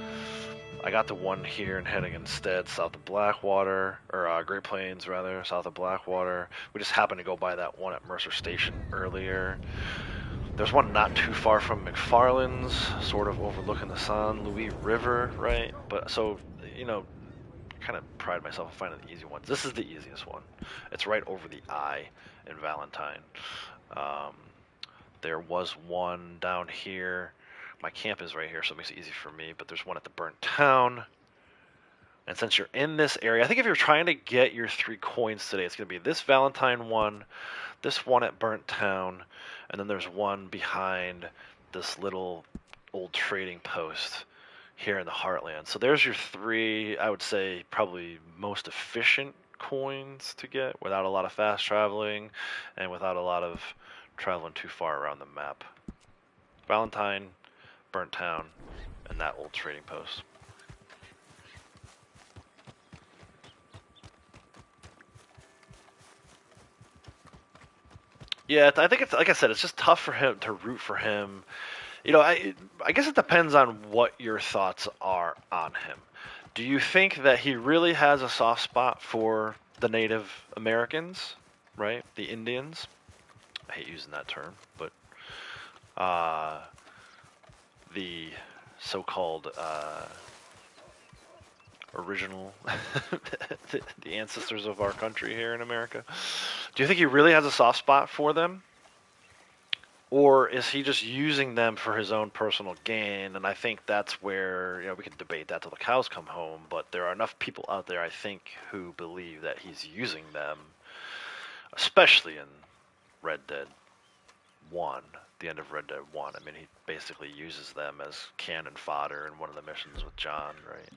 I got the one here in Heading instead, south of Blackwater, or Great Plains rather, south of Blackwater. We just happened to go by that one at Mercer Station earlier. There's one not too far from McFarland's, sort of overlooking the San Luis River, right? But so, you know, kind of pride myself on finding the easy ones. This is the easiest one. It's right over the I in Valentine. There was one down here. My camp is right here, so it makes it easy for me, but there's one at the Burnt Town. And since you're in this area, I think if you're trying to get your 3 coins today, it's going to be this Valentine one, this one at Burnt Town, and then there's one behind this little old trading post here in the Heartland. So there's your 3, I would say, probably most efficient coins to get without a lot of fast traveling and without a lot of traveling too far around the map. Valentine, Burnt Town, and that old trading post. Yeah, I think it's like I said, it's just tough for him to root for him. You know, I guess it depends on what your thoughts are on him. Do you think that he really has a soft spot for the Native Americans, right? The Indians? I hate using that term, but uh, the so-called original, the ancestors of our country here in America. Do you think he really has a soft spot for them? Or is he just using them for his own personal gain? And I think that's where, we can debate that till the cows come home, but there are enough people out there, I think, who believe that he's using them, especially in Red Dead 1, the end of Red Dead 1. I mean, he basically uses them as cannon fodder in one of the missions with John, right?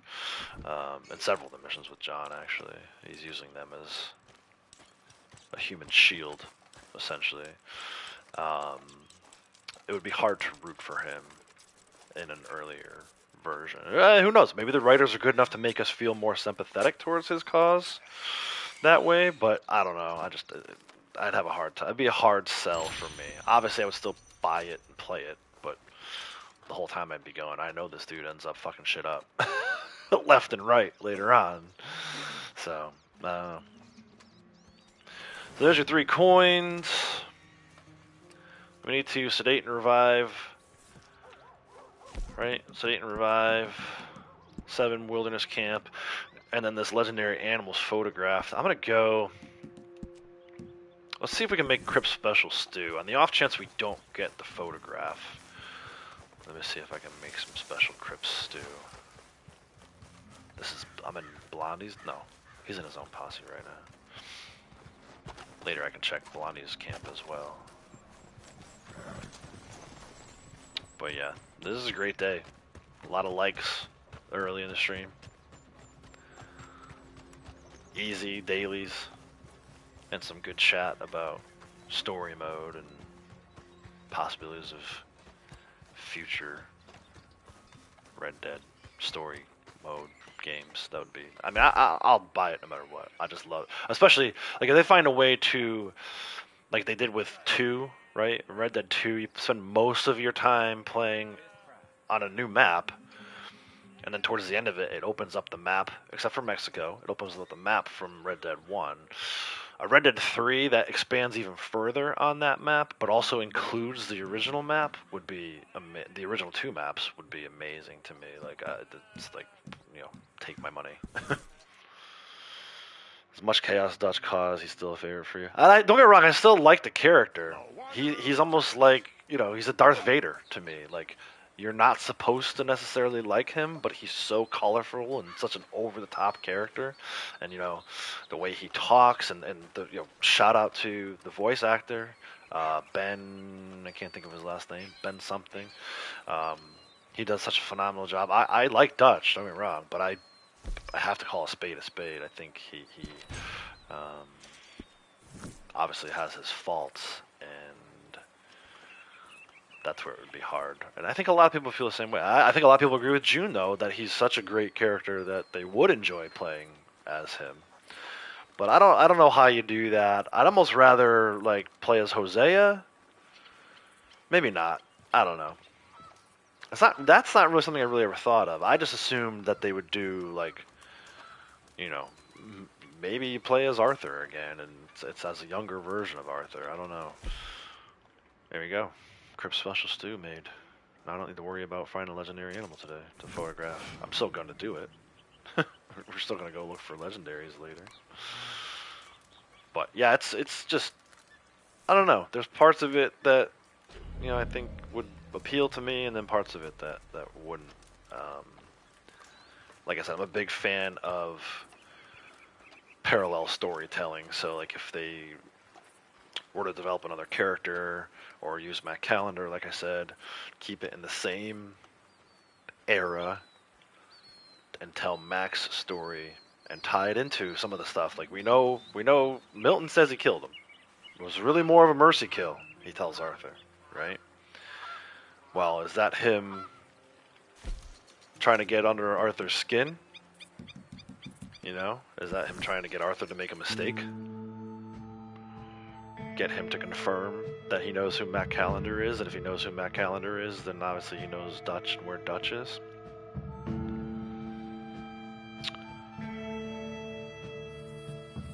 And several of the missions with John, actually. He's using them as a human shield, essentially. It would be hard to root for him in an earlier version. Who knows? Maybe the writers are good enough to make us feel more sympathetic towards his cause that way, but I don't know. I'd have a hard time. It'd be a hard sell for me. Obviously, I would still buy it and play it, but the whole time I'd be going, I know this dude ends up fucking shit up left and right later on. So, so there's your 3 coins. We need to sedate and revive. Right? Sedate and revive. 7 wilderness camp. And then this legendary animals photographed. I'm going to go... Let's see if we can make Crypt Special Stew. On the off chance we don't get the photograph. Let me see if I can make some special Crypt Stew. I'm in Blondie's? No. He's in his own posse right now. Later I can check Blondie's camp as well. But yeah, this is a great day. A lot of likes early in the stream. Easy dailies. And some good chat about story mode and possibilities of future Red Dead story mode games. That would be... I mean, I'll buy it no matter what. I just love it. Especially, like, if they find a way to... Like they did with 2, right? Red Dead 2, you spend most of your time playing on a new map, and then towards the end of it, it opens up the map, except for Mexico, it opens up the map from Red Dead 1. A Red Dead 3 that expands even further on that map, but also includes the original map, would be, the original 2 maps would be amazing to me. Like, it's like, take my money. As much chaos Dutch cause, he's still a favorite for you. Don't get me wrong, I still like the character. He's almost like, he's a Darth Vader to me. Like, you're not supposed to necessarily like him, but he's so colorful and such an over-the-top character. And, the way he talks, and the, shout out to the voice actor, Ben, I can't think of his last name, Ben something. He does such a phenomenal job. I like Dutch, don't get me wrong, but I have to call a spade a spade. I think he obviously has his faults, and that's where it would be hard. And I think a lot of people feel the same way. I think a lot of people agree with June, though, that he's such a great character that they would enjoy playing as him. But I don't know how you do that. I'd almost rather like play as Hosea. Maybe not. I don't know. That's not really something I really ever thought of. I just assumed that they would do, like, maybe you play as Arthur again, and it's as a younger version of Arthur. I don't know. There we go. Crypt Special Stew made. Now I don't need to worry about finding a legendary animal today to photograph. I'm still going to do it. We're still going to go look for legendaries later. But, yeah, it's just... I don't know. There's parts of it that, I think would appeal to me, and then parts of it that wouldn't. Like I said, I'm a big fan of parallel storytelling, so like if they were to develop another character or use Mac Calendar, like I said, keep it in the same era and tell Mac's story and tie it into some of the stuff. Like we know Milton says he killed him. It was really more of a mercy kill, he tells Arthur, right? Well, is that him trying to get under Arthur's skin? Is that him trying to get Arthur to make a mistake? get him to confirm that he knows who Matt Callender is, and if he knows who Matt Callender is, then obviously he knows Dutch and where Dutch is.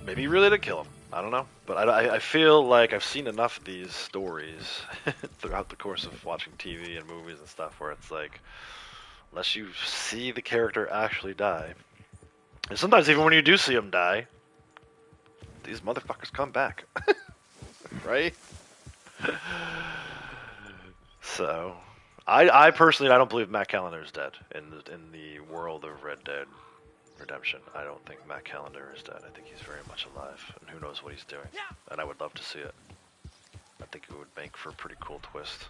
Maybe he really did kill him. I don't know. But I feel like I've seen enough of these stories throughout the course of watching TV and movies and stuff where it's like, unless you see the character actually die, and sometimes even when you do see him die, these motherfuckers come back. Right? So, I personally, I don't believe Matt Callender is dead in the world of Red Dead Redemption. I don't think Matt Callender is dead. I think he's very much alive, and who knows what he's doing. And I would love to see it. I think it would make for a pretty cool twist.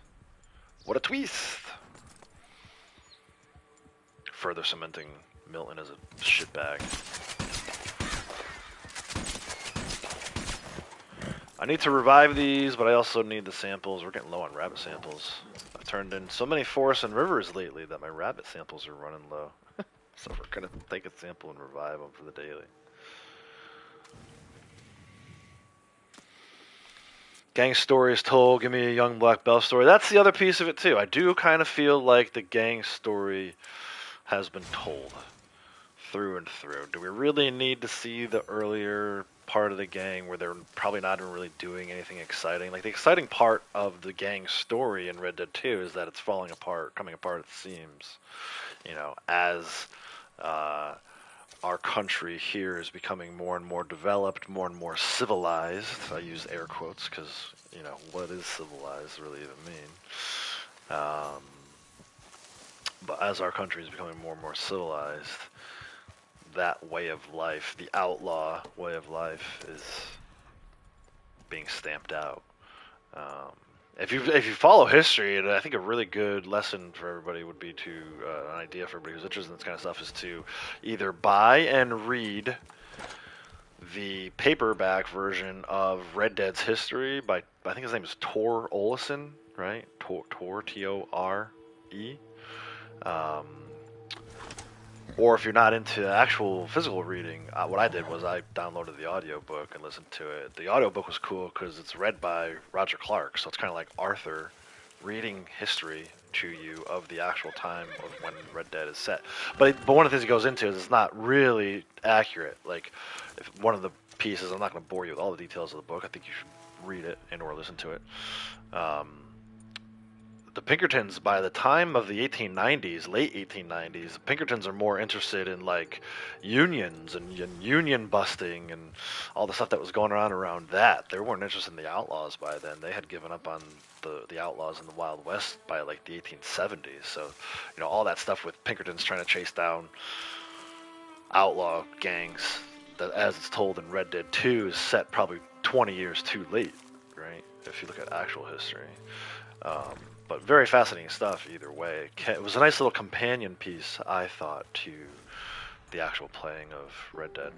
What a twist! Further cementing Milton as a shitbag. I need to revive these, but I also need the samples. We're getting low on rabbit samples. I've turned in so many forests and rivers lately that my rabbit samples are running low. So we're going to take a sample and revive them for the daily. Gang story is told. Give me a young black belt story. That's the other piece of it, too. I do kind of feel like the gang story has been told through and through. Do we really need to see the earlier part of the gang where they're probably not even really doing anything exciting? Like, the exciting part of the gang story in Red Dead 2 is that it's falling apart, coming apart at the seams. You know, as our country here is becoming more and more developed, more and more civilized. I use air quotes because, you know, what does civilized really even mean? But as our country is becoming more and more civilized, that way of life, the outlaw way of life, is being stamped out. If you follow history, and I think a really good lesson for everybody would be to an idea for everybody who's interested in this kind of stuff is to either buy and read the paperback version of Red Dead's history by, I think his name is Tor Olesen, right? Tor T-O-R-E. Or if you're not into actual physical reading, what I did was I downloaded the audiobook and listened to it. The audiobook was cool because it's read by Roger Clark, so it's kind of like Arthur reading history to you of the actual time of when Red Dead is set. But one of the things he goes into is it's not really accurate. Like, if one of the pieces, I'm not going to bore you with all the details of the book. I think you should read it and or listen to it. The Pinkertons, by the time of the 1890s, late 1890s, the Pinkertons are more interested in like unions and union busting and all the stuff that was going on around that. They weren't interested in the outlaws by then. They had given up on the outlaws in the Wild West by like the 1870s. So, you know, all that stuff with Pinkertons trying to chase down outlaw gangs, that, as it's told in Red Dead 2, is set probably 20 years too late, right? If you look at actual history. But very fascinating stuff either way. It was a nice little companion piece, I thought, to the actual playing of Red Dead.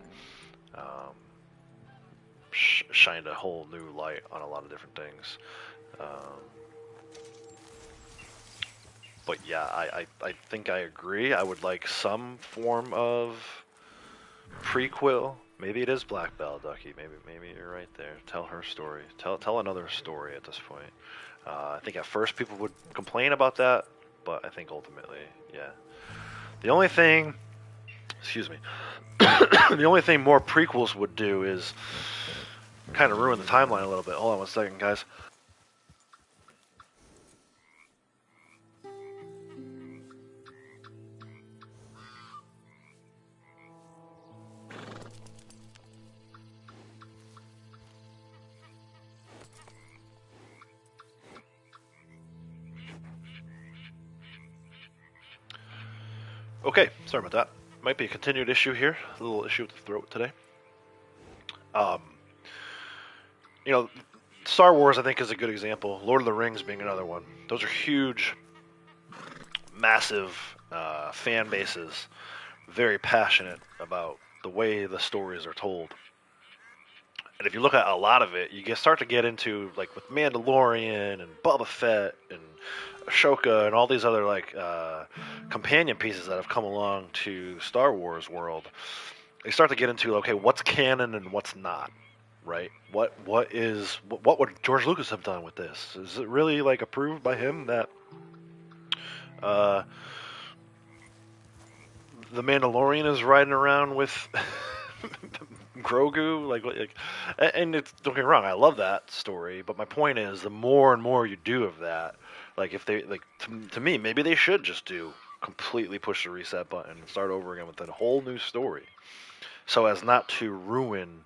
Shined a whole new light on a lot of different things. But yeah, I think I agree. I would like some form of prequel. Maybe it is Black Belle, Ducky. Maybe you're right there. Tell her story. Tell another story at this point. I think at first people would complain about that, but I think ultimately, yeah. The only thing, excuse me, the only thing more prequels would do is kind of ruin the timeline a little bit. Hold on one second, guys. Okay, sorry about that. Might be a continued issue here. A little issue with the throat today. You know, Star Wars, I think, is a good example. Lord of the Rings being another one. Those are huge, massive fan bases, very passionate about the way the stories are told. And if you look at a lot of it, you start to get into, like, with Mandalorian and Boba Fett and Ashoka and all these other, like, companion pieces that have come along to Star Wars world. They start to get into, okay, what's canon and what's not, right? What would George Lucas have done with this? Is it really like approved by him that uh, the Mandalorian is riding around with Grogu? And it's, don't get me wrong, I love that story, but my point is, the more and more you do of that, like if they like to me, maybe they should just do completely push the reset button and start over again with a whole new story, so as not to ruin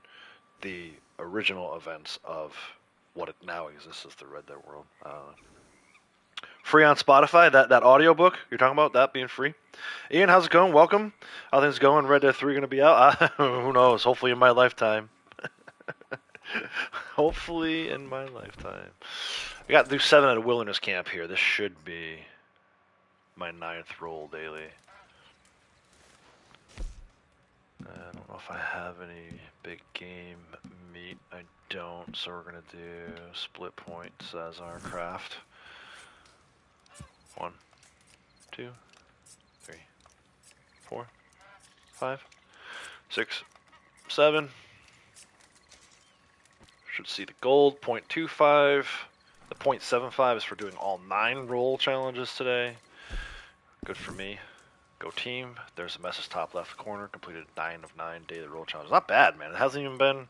the original events of what it now exists as the Red Dead world. Free on Spotify, that audiobook you're talking about, that being free. Ian, how's it going? Welcome. How things going? Red Dead 3 going to be out? Who knows? Hopefully in my lifetime. Hopefully in my lifetime. I got to do 7 at a wilderness camp here. This should be my 9th roll daily. I don't know if I have any big game meat. I don't, so we're going to do split points as our craft. 1, 2, 3, 4, 5, 6, 7. Should see the gold, 0.25. The 0.75 is for doing all 9 roll challenges today. Good for me. Go team. There's a message top left corner. Completed 9 of 9 daily roll challenges. Not bad, man. It hasn't even been,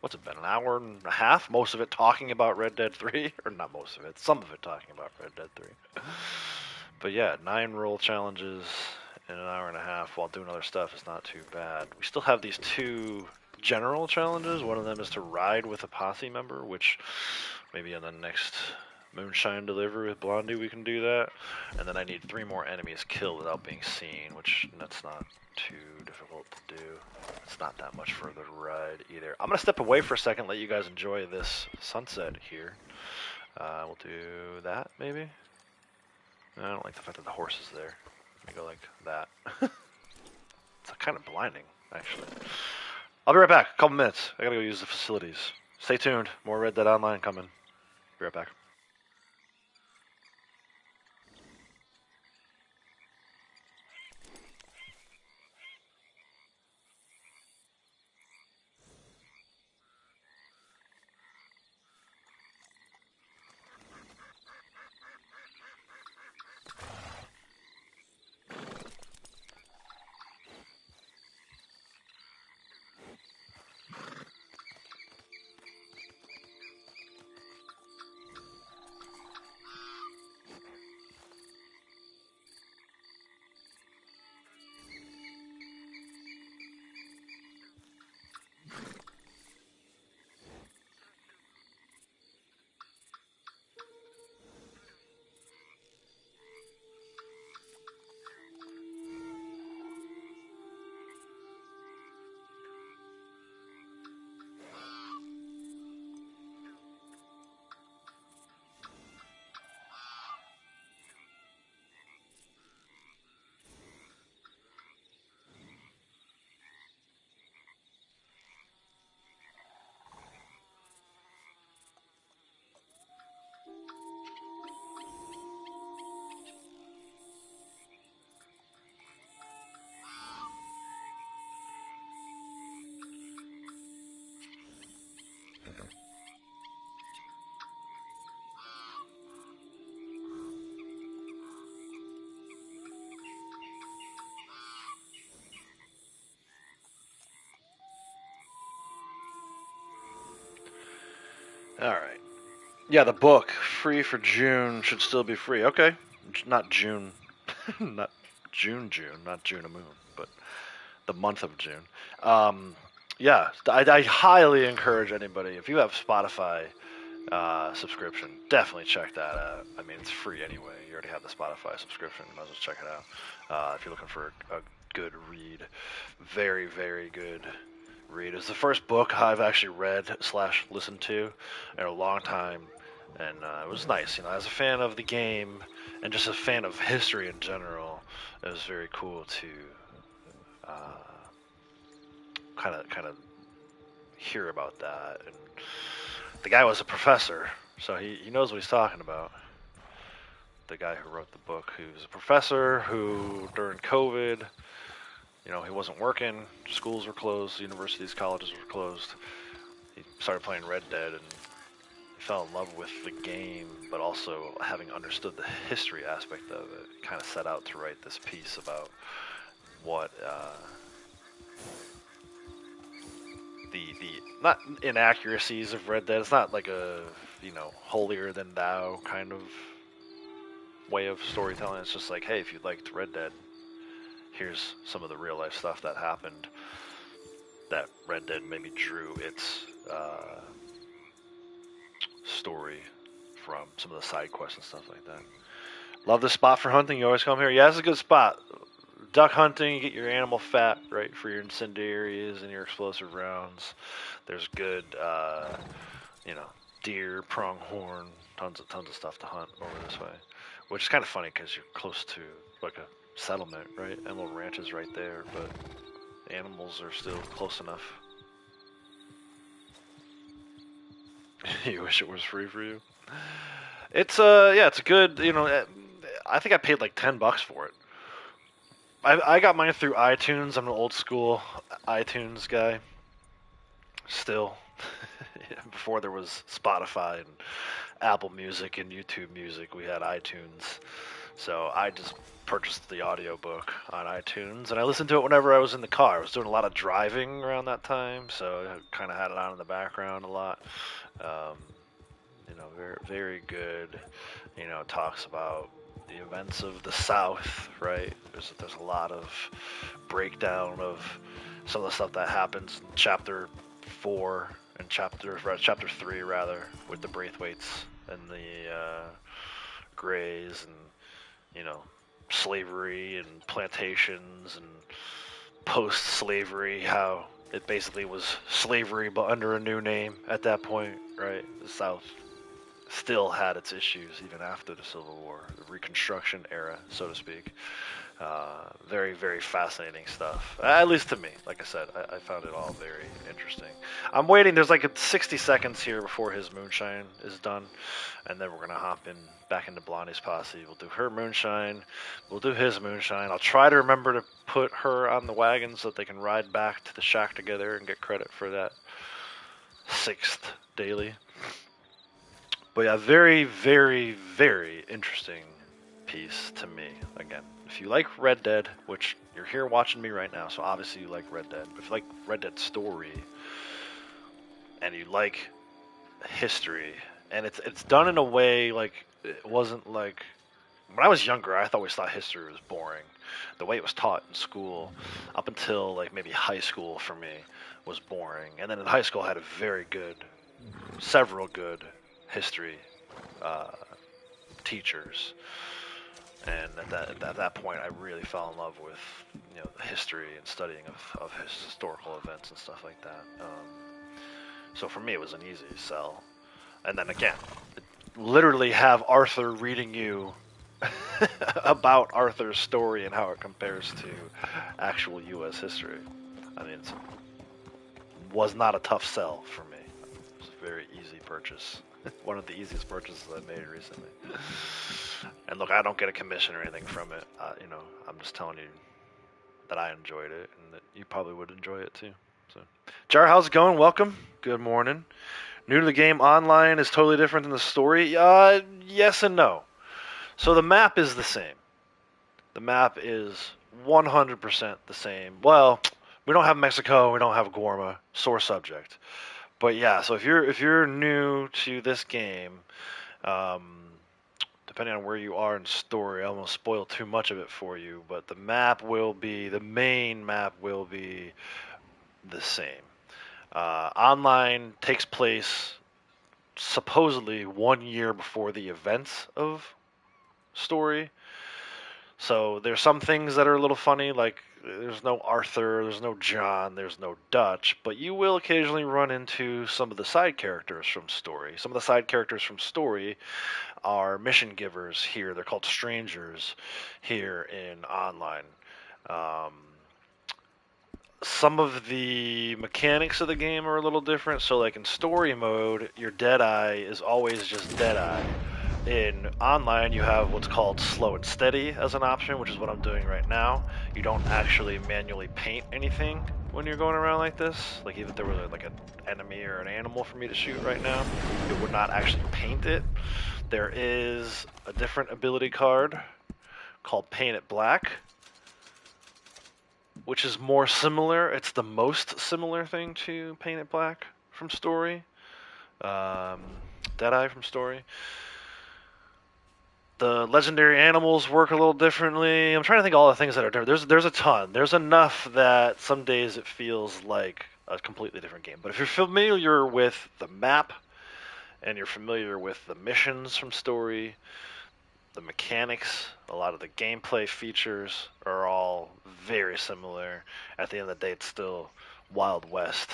what's it been, an hour and a half? Most of it talking about Red Dead 3. Or not most of it, some of it talking about Red Dead 3. But yeah, 9 roll challenges in an hour and a half while doing other stuff is not too bad. We still have these 2 general challenges. One of them is to ride with a posse member, which maybe in the next Moonshine delivery with Blondie we can do that. And then I need 3 more enemies killed without being seen, which that's not too difficult to do. It's not that much further to ride either. I'm going to step away for a second, let you guys enjoy this sunset here. We'll do that maybe. I don't like the fact that the horse is there. Let me go like that. It's kind of blinding, actually. I'll be right back. A couple minutes. I gotta go use the facilities. Stay tuned. More Red Dead Online coming. Be right back. Alright. Yeah, the book, free for June, should still be free. Okay. Not June. Not June, not June a moon, but the month of June. Yeah, I highly encourage anybody, if you have Spotify subscription, definitely check that out. I mean, it's free anyway. You already have the Spotify subscription. You might as well check it out. If you're looking for a good read. Very, very good read. It's the first book I've actually read / listened to in a long time, and it was nice. You know, as a fan of the game and just a fan of history in general, it was very cool to kind of hear about that. And the guy was a professor, so he knows what he's talking about. The guy who wrote the book, who's a professor who during COVID, you know, he wasn't working, schools were closed, universities, colleges were closed. He started playing Red Dead and fell in love with the game, but also having understood the history aspect of it, kind of set out to write this piece about what the not inaccuracies of Red Dead. It's not like a holier than thou kind of way of storytelling. It's just like, hey, if you liked Red Dead, here's some of the real life stuff that happened that Red Dead maybe drew its story from, some of the side quests and stuff like that. Love this spot for hunting. You always come here. Yeah, this is a good spot. Duck hunting, you get your animal fat, right, for your incendiaries and your explosive rounds. There's good, deer, pronghorn, tons of stuff to hunt over this way. Which is kind of funny because you're close to like a settlement, right? And little ranches right there, but animals are still close enough. You wish it was free for you? It's it's a good, I think I paid like $10 for it. I got mine through iTunes. I'm an old school iTunes guy. Still. Before there was Spotify and Apple Music and YouTube Music, we had iTunes. So I just purchased the audiobook on iTunes, and I listened to it whenever I was in the car. I was doing a lot of driving around that time, so I kind of had it on in the background a lot. Very, very good. It talks about the events of the South, right? There's a lot of breakdown of some of the stuff that happens in chapter 4 and chapter 3 rather, with the Braithwaites and the Greys and slavery and plantations and post-slavery, how it basically was slavery but under a new name at that point, right? The South still had its issues even after the Civil War, the Reconstruction era, so to speak. Very, very fascinating stuff. At least to me. Like I said, I found it all very interesting. I'm waiting. There's like 60 seconds here before his Moonshine is done. And then we're going to hop back into Blondie's posse. We'll do her Moonshine. We'll do his Moonshine. I'll try to remember to put her on the wagon so that they can ride back to the shack together and get credit for that 6th daily. But yeah, very, very, very interesting piece to me. Again, if you like Red Dead, which you're here watching me right now, so obviously you like Red Dead. But if you like Red Dead story, and you like history, and it's done in a way like it wasn't like when I was younger. I always thought history was boring. The way it was taught in school, up until like maybe high school for me, was boring. And then in high school, I had several good history teachers, and at that point I really fell in love with the history and studying of historical events and stuff like that. So for me it was an easy sell. And then again, literally have Arthur reading you about Arthur's story and how it compares to actual U.S. history. I mean, it was not a tough sell for me. It was a very easy purchase. One of the easiest purchases I've made recently. And look, I don't get a commission or anything from it. I'm just telling you that I enjoyed it and that you probably would enjoy it too. So, Jar, how's it going? Welcome. Good morning. New to the game, online is totally different than the story. Yes and no. So the map is the same. The map is 100% the same. Well, we don't have Mexico. We don't have Guarma. Sore subject. But yeah, so if you're new to this game, depending on where you are in story, I won't spoil too much of it for you. But the main map will be the same. Online takes place supposedly 1 year before the events of story. So there's some things that are a little funny, like there's no Arthur, there's no John, there's no Dutch, but you will occasionally run into some of the side characters from story. Some of the side characters from story are mission givers here. They're called strangers here in online. Some of the mechanics of the game are a little different. So like in story mode, your Deadeye is always just Deadeye. In online, you have what's called slow and steady as an option, which is what I'm doing right now. You don't actually manually paint anything when you're going around like this. Like even if there was like an enemy or an animal for me to shoot right now, it would not actually paint it. There is a different ability card called Paint It Black, which is more similar. It's the most similar thing to Paint It Black from Story. Deadeye from Story. The legendary animals work a little differently. I'm trying to think of all the things that are different. There's a ton. There's enough that some days it feels like a completely different game. But if you're familiar with the map and you're familiar with the missions from Story, the mechanics, a lot of the gameplay features are all very similar. At the end of the day, it's still Wild West.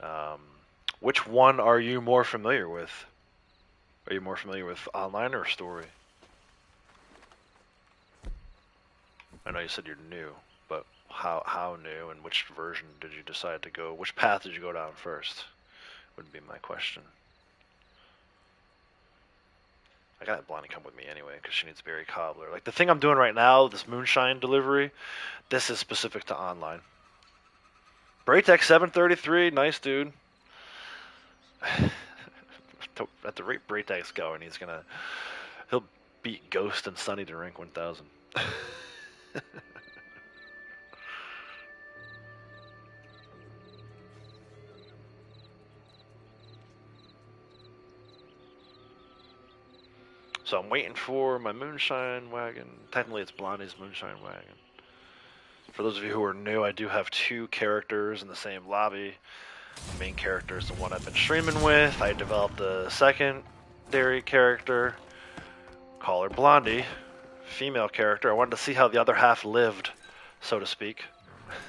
Um, which one are you more familiar with? Are you more familiar with online or Story? I know you said you're new, but how new and which version did you decide to go? Which path did you go down first? Would be my question. I got Blondie come with me anyway because she needs berry cobbler. Like the thing I'm doing right now, this moonshine delivery, this is specific to online. Braytech 733, nice dude. At the rate Braytech's going, he'll beat Ghost and Sunny to rank 1000. So I'm waiting for my moonshine wagon. Technically, it's Blondie's moonshine wagon. For those of you who are new, I do have two characters in the same lobby. The main character is the one I've been streaming with. I developed a secondary character, call her Blondie, female character. I wanted to see how the other half lived, so to speak.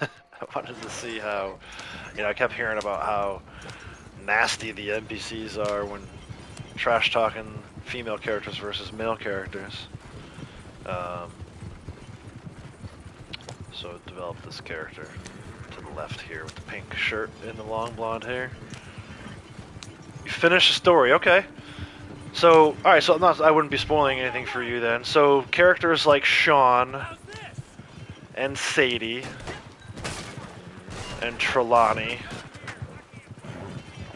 I wanted to see how, I kept hearing about how nasty the NPCs are when trash talking female characters versus male characters. So I developed this character to the left here with the pink shirt and the long blonde hair. You finished the story, okay. So, alright, so I wouldn't be spoiling anything for you then. So, characters like Sean and Sadie and Trelawney,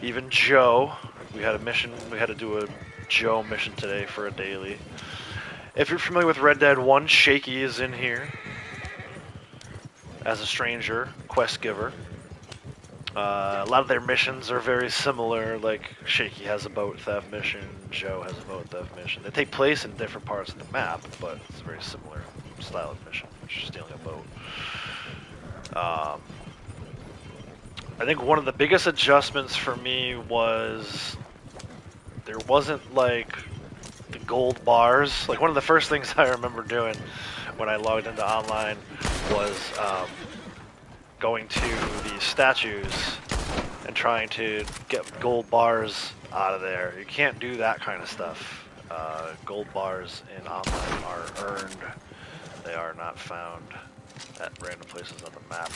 even Joe. We had to do a Joe mission today for a daily. If you're familiar with Red Dead 1, Shaky is in here as a stranger, quest giver. A lot of their missions are very similar, like Shaky has a boat theft mission, Joe has a boat theft mission. They take place in different parts of the map, but it's a very similar style of mission, which is stealing a boat. I think one of the biggest adjustments for me was there wasn't like the gold bars. Like one of the first things I remember doing when I logged into online was going to the statues and trying to get gold bars out of there. You can't do that kind of stuff. Gold bars in online are earned. They are not found at random places on the map.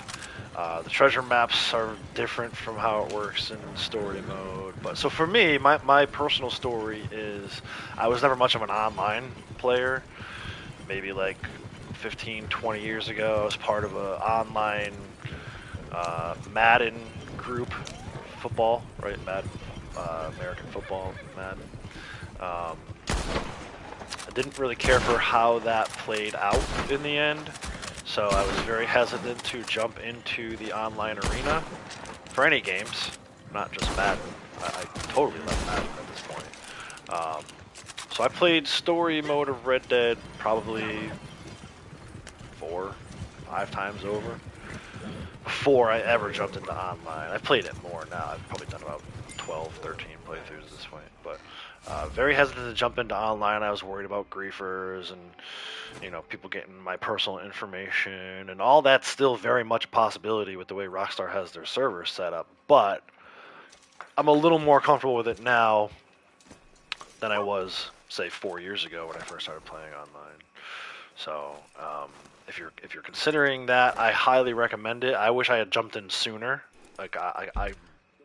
The treasure maps are different from how it works in story mode. But so for me, my personal story is I was never much of an online player. Maybe like 15, 20 years ago, I was part of an online Madden group, football, right? Madden, American football, Madden. I didn't really care for how that played out in the end, so I was very hesitant to jump into the online arena for any games, not just Madden. I totally love Madden at this point. So I played story mode of Red Dead probably 4, 5 times over before I ever jumped into online. I've played it more now. I've probably done about 12, 13 playthroughs at this point, but very hesitant to jump into online. I was worried about griefers and people getting my personal information, and all that's still very much a possibility with the way Rockstar has their servers set up, but I'm a little more comfortable with it now than I was, say, 4 years ago when I first started playing online. So if you're considering that, I highly recommend it. I wish I had jumped in sooner. Like I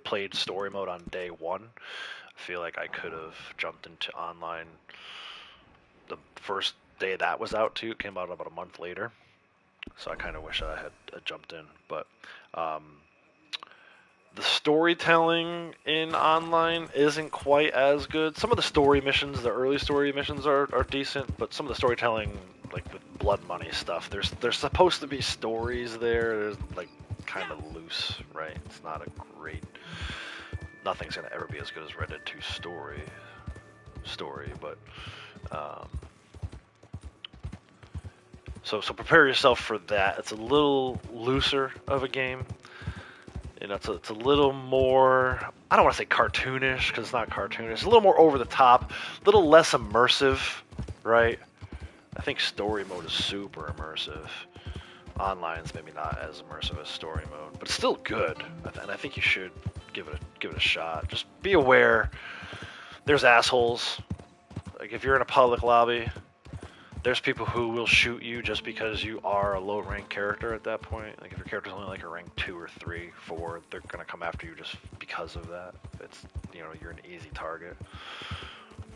played story mode on day 1. I feel like I could have jumped into online the first day that was out too. It came out about a month later, so I kind of wish I had jumped in. But The storytelling in online isn't quite as good. Some of the story missions, the early story missions, are decent, but some of the storytelling, like with blood money stuff, there's supposed to be stories there. There's like kind of loose, right? It's not a great. Nothing's gonna ever be as good as Red Dead 2 story, but so prepare yourself for that. It's a little looser of a game. You know, it's a little more, I don't want to say cartoonish, because it's not cartoonish. It's a little more over the top, a little less immersive, right? I think story mode is super immersive. Online's maybe not as immersive as story mode, but it's still good, and I think you should give it a shot. Just be aware, there's assholes. Like if you're in a public lobby, there's people who will shoot you just because you are a low-ranked character at that point. Like if your character's only like a rank 2 or 3, 4, they're gonna come after you just because of that. It's, you know, you're an easy target.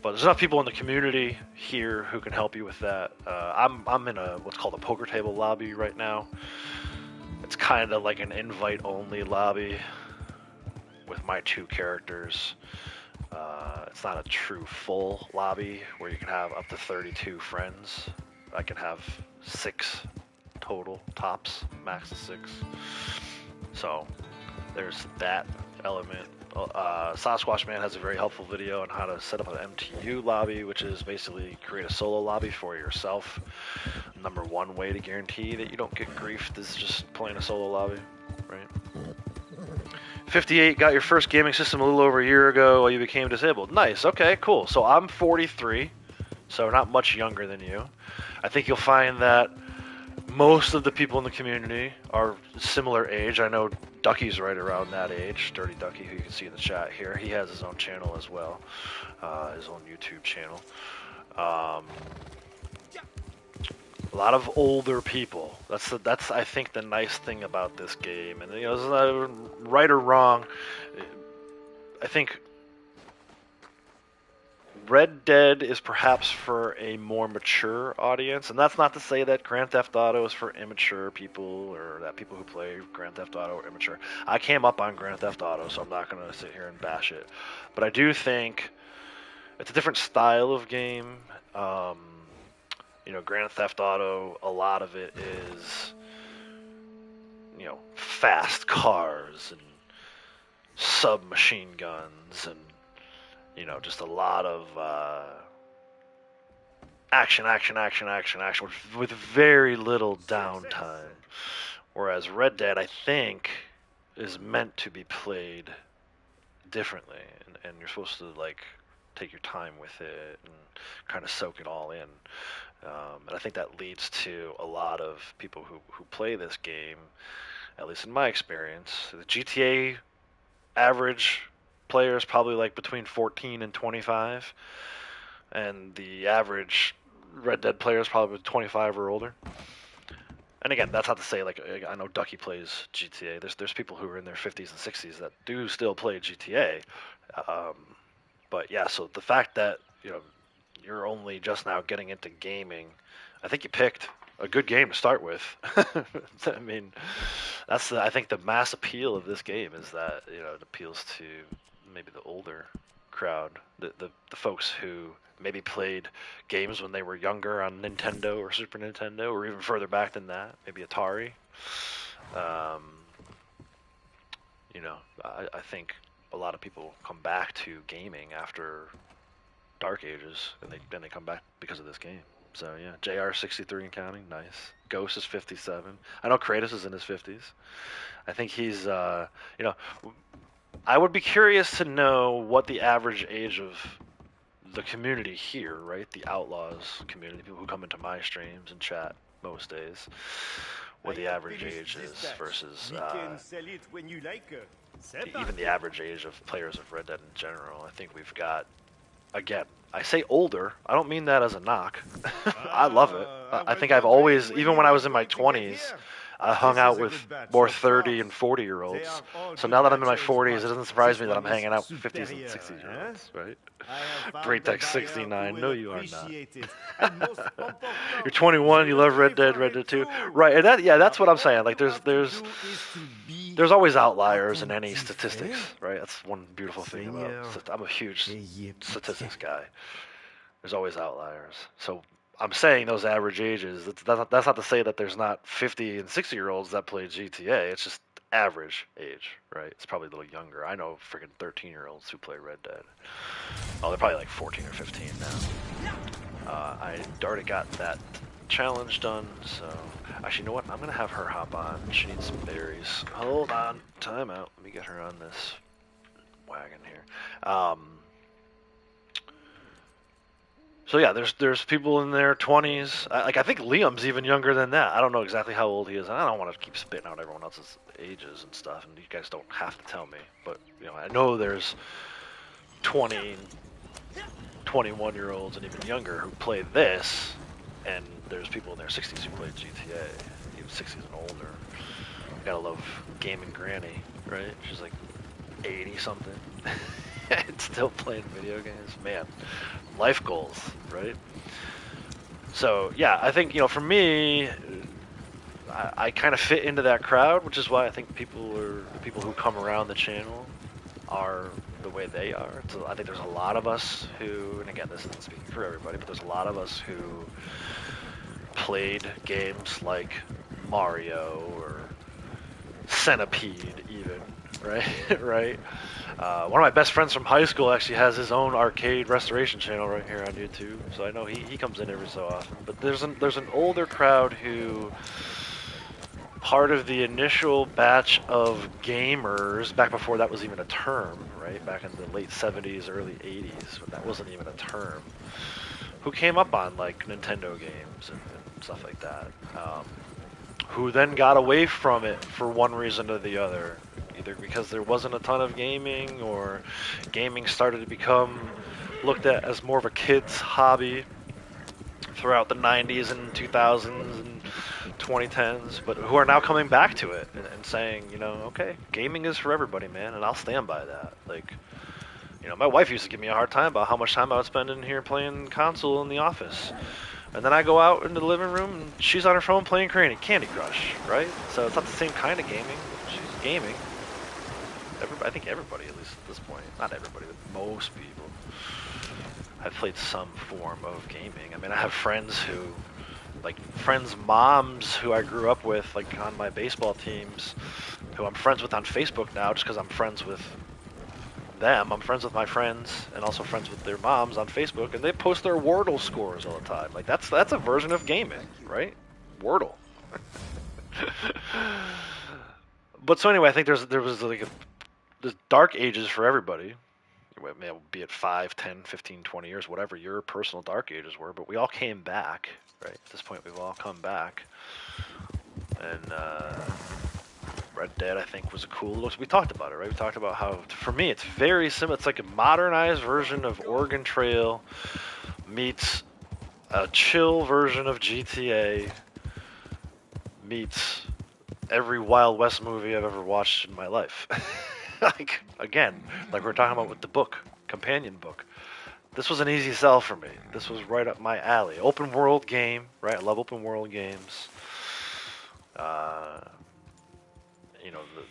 But there's enough people in the community here who can help you with that. I'm in a what's called a poker table lobby right now. It's kind of like an invite-only lobby with my 2 characters. It's not a true full lobby where you can have up to 32 friends. I can have 6 total, tops, max of 6. So there's that element. Sasquatch Man has a very helpful video on how to set up an MTU lobby, which is basically create a solo lobby for yourself. Number 1 way to guarantee that you don't get griefed is just playing a solo lobby, right? 58, got your first gaming system a little over a year ago while you became disabled. Nice, okay, cool. So I'm 43, so not much younger than you. I think you'll find that most of the people in the community are similar age. I know Ducky's right around that age, Dirty Ducky, who you can see in the chat here. He has his own channel as well, his own YouTube channel. A lot of older people. That's I think the nice thing about this game, and you know, right or wrong, I think Red Dead is perhaps for a more mature audience, and that's not to say that Grand Theft Auto is for immature people or that people who play Grand Theft Auto are immature. I came up on Grand Theft Auto, so I'm not going to sit here and bash it, but I do think it's a different style of game. You know, Grand Theft Auto, a lot of it is, you know, fast cars and submachine guns and, you know, just a lot of action with very little downtime. Whereas Red Dead, I think, is meant to be played differently, and you're supposed to, like, take your time with it and kind of soak it all in. And I think that leads to a lot of people who play this game, at least in my experience. The GTA average player is probably like between 14 and 25, and the average Red Dead player is probably 25 or older. And again, that's not to say, like, I know Ducky plays GTA. There's people who are in their 50s and 60s that do still play GTA. But yeah, so the fact that, you know, you're only just now getting into gaming, I think you picked a good game to start with. I mean, that's I think the mass appeal of this game is that, you know, it appeals to maybe the older crowd, the folks who maybe played games when they were younger on Nintendo or Super Nintendo, or even further back than that, maybe Atari. You know, I think a lot of people come back to gaming after Dark Ages, and they come back because of this game. So yeah, JR 63 and counting, nice. Ghost is 57. I know Kratos is in his 50s. I think he's, you know, I would be curious to know what the average age of the community here, right? The Outlaws community, people who come into my streams and chat most days, what the average age is versus even the average age of players of Red Dead in general. I think we've got, again, I say older, I don't mean that as a knock. I love it. I think I've always, even when I was in my 20s, I hung out with more 30 and 40-year-olds. So now that I'm in my 40s, it doesn't surprise me that I'm hanging out with 50s and 60-year-olds, right? Breakdeck 69, no you are not. You're 21, you love Red Dead 2. Right, and that, yeah, that's what I'm saying. Like, there's there's always outliers in any statistics, right? That's one beautiful thing about. I'm a huge statistics guy. There's always outliers. So I'm saying those average ages. That's not to say that there's not 50 and 60-year-olds that play GTA. It's just average age, right? It's probably a little younger. I know freaking 13-year-olds who play Red Dead. Oh, they're probably like 14 or 15 now. I already got that challenge done, so actually, you know what? I'm gonna have her hop on. She needs some berries. Hold on, time out. Let me get her on this wagon here. So yeah, there's people in their 20s. I think Liam's even younger than that. I don't know exactly how old he is. I don't want to keep spitting out everyone else's ages and stuff, and you guys don't have to tell me. But I know there's 20, 21-year-olds and even younger who play this, and there's people in their 60s who play GTA, even 60s and older. Gotta love gaming Granny, right? She's like 80 something, and still playing video games. Man, life goals, right? So yeah, I think for me, I kind of fit into that crowd, which is why I think people who come around the channel are the way they are. So I think there's a lot of us who, and again, this isn't speaking for everybody, but there's a lot of us who played games like Mario or Centipede even, right? Right? One of my best friends from high school actually has his own arcade restoration channel right here on YouTube, so I know he comes in every so often. But there's an older crowd who, part of the initial batch of gamers, back before that was even a term, right? Back in the late 70s, early 80s, when that wasn't even a term, who came up on like Nintendo games and stuff like that, who then got away from it for one reason or the other, either because there wasn't a ton of gaming, or gaming started to become looked at as more of a kid's hobby throughout the 90s and 2000s and 2010s, but who are now coming back to it and saying, okay, gaming is for everybody, man, and I'll stand by that. Like, my wife used to give me a hard time about how much time I would spend in here playing console in the office. And then I go out into the living room, and she's on her phone playing Candy Crush, right? So it's not the same kind of gaming. She's gaming. I think everybody, at least at this point. Not everybody, but most people have played some form of gaming. I mean, I have friends friends' moms who I grew up with, like on my baseball teams, who I'm friends with on Facebook now just because I'm friends with them. I'm friends with my friends and also friends with their moms on Facebook, and they post their Wordle scores all the time. Like that's a version of gaming, right? Wordle. But so anyway, I think there was like there's dark ages for everybody. Be it 5, 10, 15, 20 years, whatever your personal dark ages were, but we all came back, right? At this point, we've all come back. And Red Dead, I think, was a cool look. We talked about it, right? We talked about how, for me, it's very similar. It's like a modernized version of Oregon Trail meets a chill version of GTA meets every Wild West movie I've ever watched in my life. Like, again, like we were talking about with the book, companion book. This was an easy sell for me. This was right up my alley. Open world game, right? I love open world games. The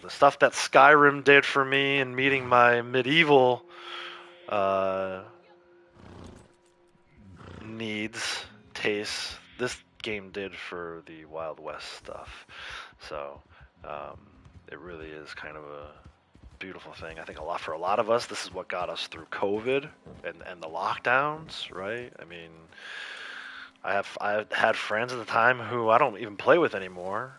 stuff that Skyrim did for me and meeting my medieval needs, tastes, this game did for the Wild West stuff. So it really is kind of a beautiful thing. I think for a lot of us, this is what got us through COVID and the lockdowns, right? I mean, I had friends at the time who I don't even play with anymore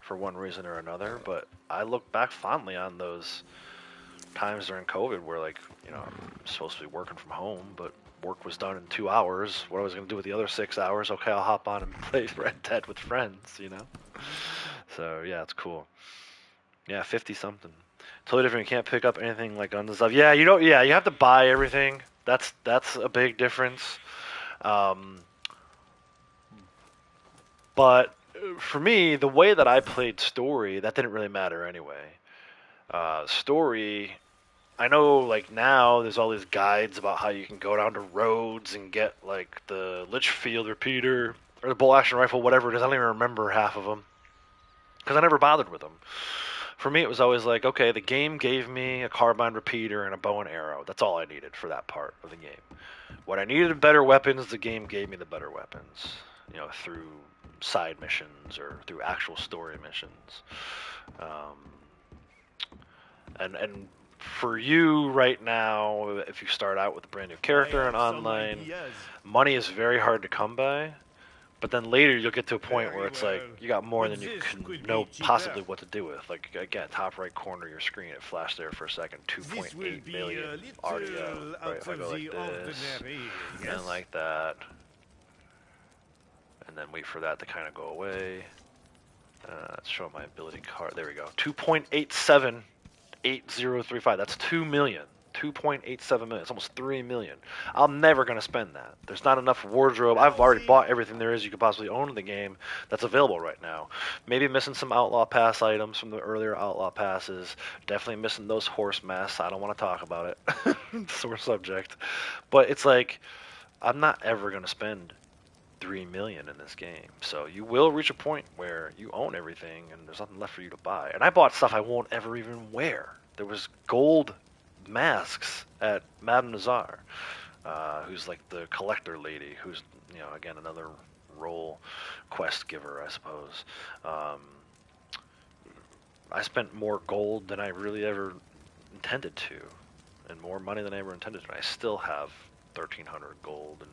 for one reason or another, but I look back fondly on those times during COVID where, like, I'm supposed to be working from home, but work was done in 2 hours. What I was going to do with the other 6 hours? Okay, I'll hop on and play Red Dead with friends, So yeah, it's cool. Yeah, 50 something. Totally different. You can't pick up anything like on the stuff. Yeah, you don't. Yeah, you have to buy everything. That's a big difference. But for me, the way that I played story, that didn't really matter anyway. Story, I know, like, now there's all these guides about how you can go down to roads and get like the Litchfield repeater or the bolt action rifle, whatever it is. I don't even remember half of them because I never bothered with them. For me, it was always like, okay, the game gave me a carbine repeater and a bow and arrow. That's all I needed for that part of the game. What I needed better weapons, the game gave me the better weapons. Through side missions or through actual story missions. Um, and for you right now, if you start out with a brand new character in online, money is very hard to come by. But then later you'll get to a point where it's like you got more than you can know possibly what to do with. Like again, top right corner of your screen, it flashed there for a second. 2.8 million RDO. Right, if I go like this and like that, and then wait for that to kind of go away. Let's show my ability card. There we go. 2.878035. That's 2 million. 2.87 million. It's almost 3 million. I'm never going to spend that. There's not enough wardrobe. I've already bought everything there is you could possibly own in the game that's available right now. Maybe missing some Outlaw Pass items from the earlier Outlaw Passes. Definitely missing those horse masks. I don't want to talk about it. Sore subject. But it's like, I'm not ever going to spend 3 million in this game. So you will reach a point where you own everything and there's nothing left for you to buy. And I bought stuff I won't ever even wear. There was gold masks at Madame Nazar, who's like the collector lady, who's, again, another role quest giver, I suppose. I spent more gold than I really ever intended to, and more money than I ever intended to. And I still have 1,300 gold and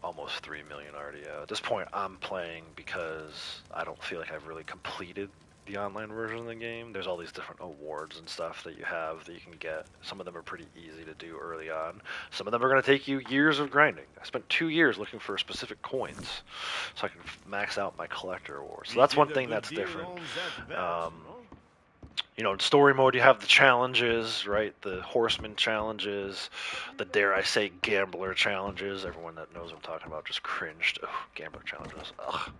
almost 3 million RDO. At this point, I'm playing because I don't feel like I've really completed the online version of the game. There's all these different awards and stuff that you have that you can get. Some of them are pretty easy to do early on. Some of them are going to take you years of grinding. I spent 2 years looking for specific coins so I can max out my collector awards. So that's one thing that's different. In story mode, you have the challenges, right? The horseman challenges, the dare I say gambler challenges. Everyone that knows what I'm talking about just cringed. Oh, gambler challenges. Ugh.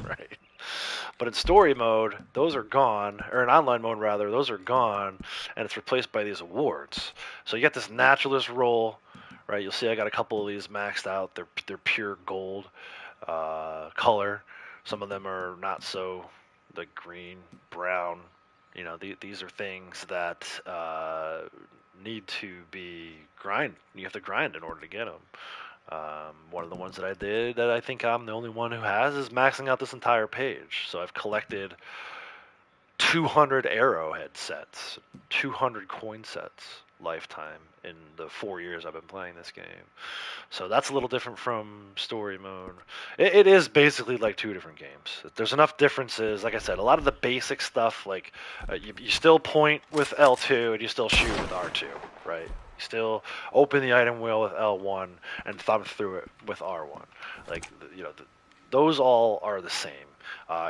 Right. But in story mode, those are gone, or in online mode rather, those are gone, and it's replaced by these awards. So you get this naturalist role, right? You'll see I got a couple of these maxed out. They're pure gold color. Some of them are not so, like green, brown. These are things that need to be grind. You have to grind in order to get them. One of the ones that I did that I think I'm the only one who has is maxing out this entire page. So I've collected 200 arrowhead sets, 200 coin sets lifetime in the 4 years I've been playing this game. So that's a little different from story mode. It is basically like two different games. There's enough differences. Like I said, a lot of the basic stuff, like you still point with L2 and you still shoot with R2, right? You still open the item wheel with L1 and thumb through it with R1. Like, those all are the same.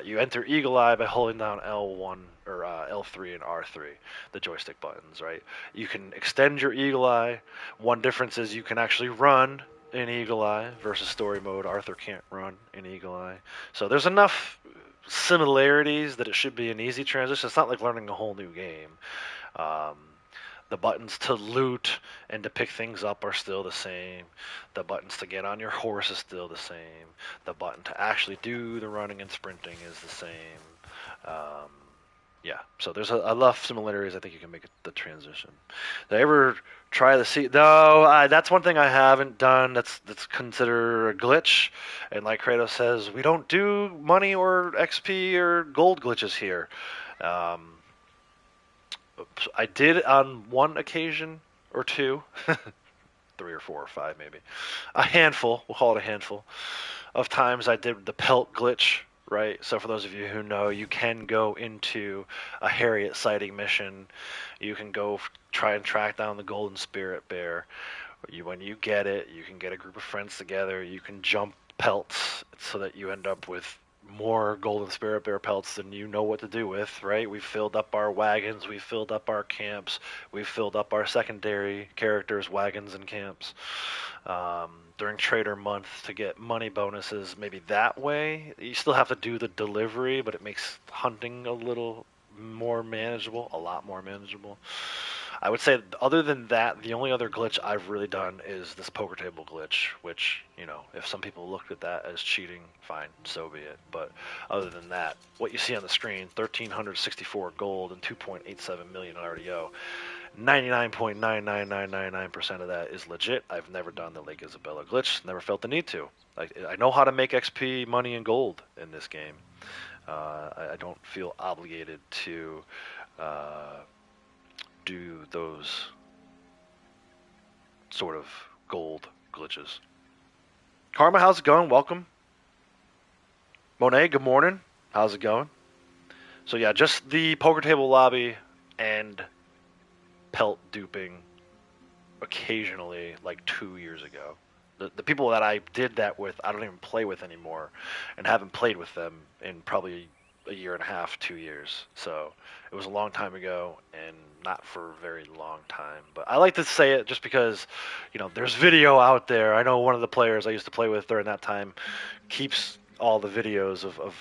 You enter Eagle Eye by holding down L1 or L3 and R3, the joystick buttons, right? You can extend your Eagle Eye. One difference is you can actually run in Eagle Eye versus story mode. Arthur can't run in Eagle Eye. So there's enough similarities that it should be an easy transition. It's not like learning a whole new game. The buttons to loot and to pick things up are still the same. The buttons to get on your horse is still the same. The button to actually do the running and sprinting is the same. Yeah, so there's enough similarities I think you can make the transition. Did I ever try the sea? No, that's one thing I haven't done. That's considered a glitch. And like Kratos says, we don't do money or XP or gold glitches here. I did on one occasion or two, 3 or 4 or 5 maybe, a handful, we'll call it a handful, of times I did the pelt glitch, right? So for those of you who know, you can go into a Harriet sighting mission. You can go try and track down the golden spirit bear. When you get it, you can get a group of friends together. You can jump pelts so that you end up with more golden spirit bear pelts than you know what to do with, right? We've filled up our wagons, we've filled up our camps, we've filled up our secondary characters' wagons and camps. During Trader Month to get money bonuses, maybe that way. You still have to do the delivery, but it makes hunting a little more manageable, a lot more manageable. I would say other than that, the only other glitch I've really done is this poker table glitch, which, you know, if some people looked at that as cheating, fine, so be it. But other than that, what you see on the screen, 1,364 gold and 2.87 million RDO, 99.99999% of that is legit. I've never done the Lake Isabella glitch, never felt the need to. I know how to make XP, money, and gold in this game. I don't feel obligated to do those sort of gold glitches. Karma, how's it going? Welcome. Monet, good morning. How's it going? So yeah, just the poker table lobby and pelt duping occasionally, like 2 years ago. The people that I did that with, I don't even play with anymore, and haven't played with them in probably a year and a half, 2 years. So it was a long time ago, and not for a very long time. But I like to say it just because, you know, there's video out there. I know one of the players I used to play with during that time keeps all the videos of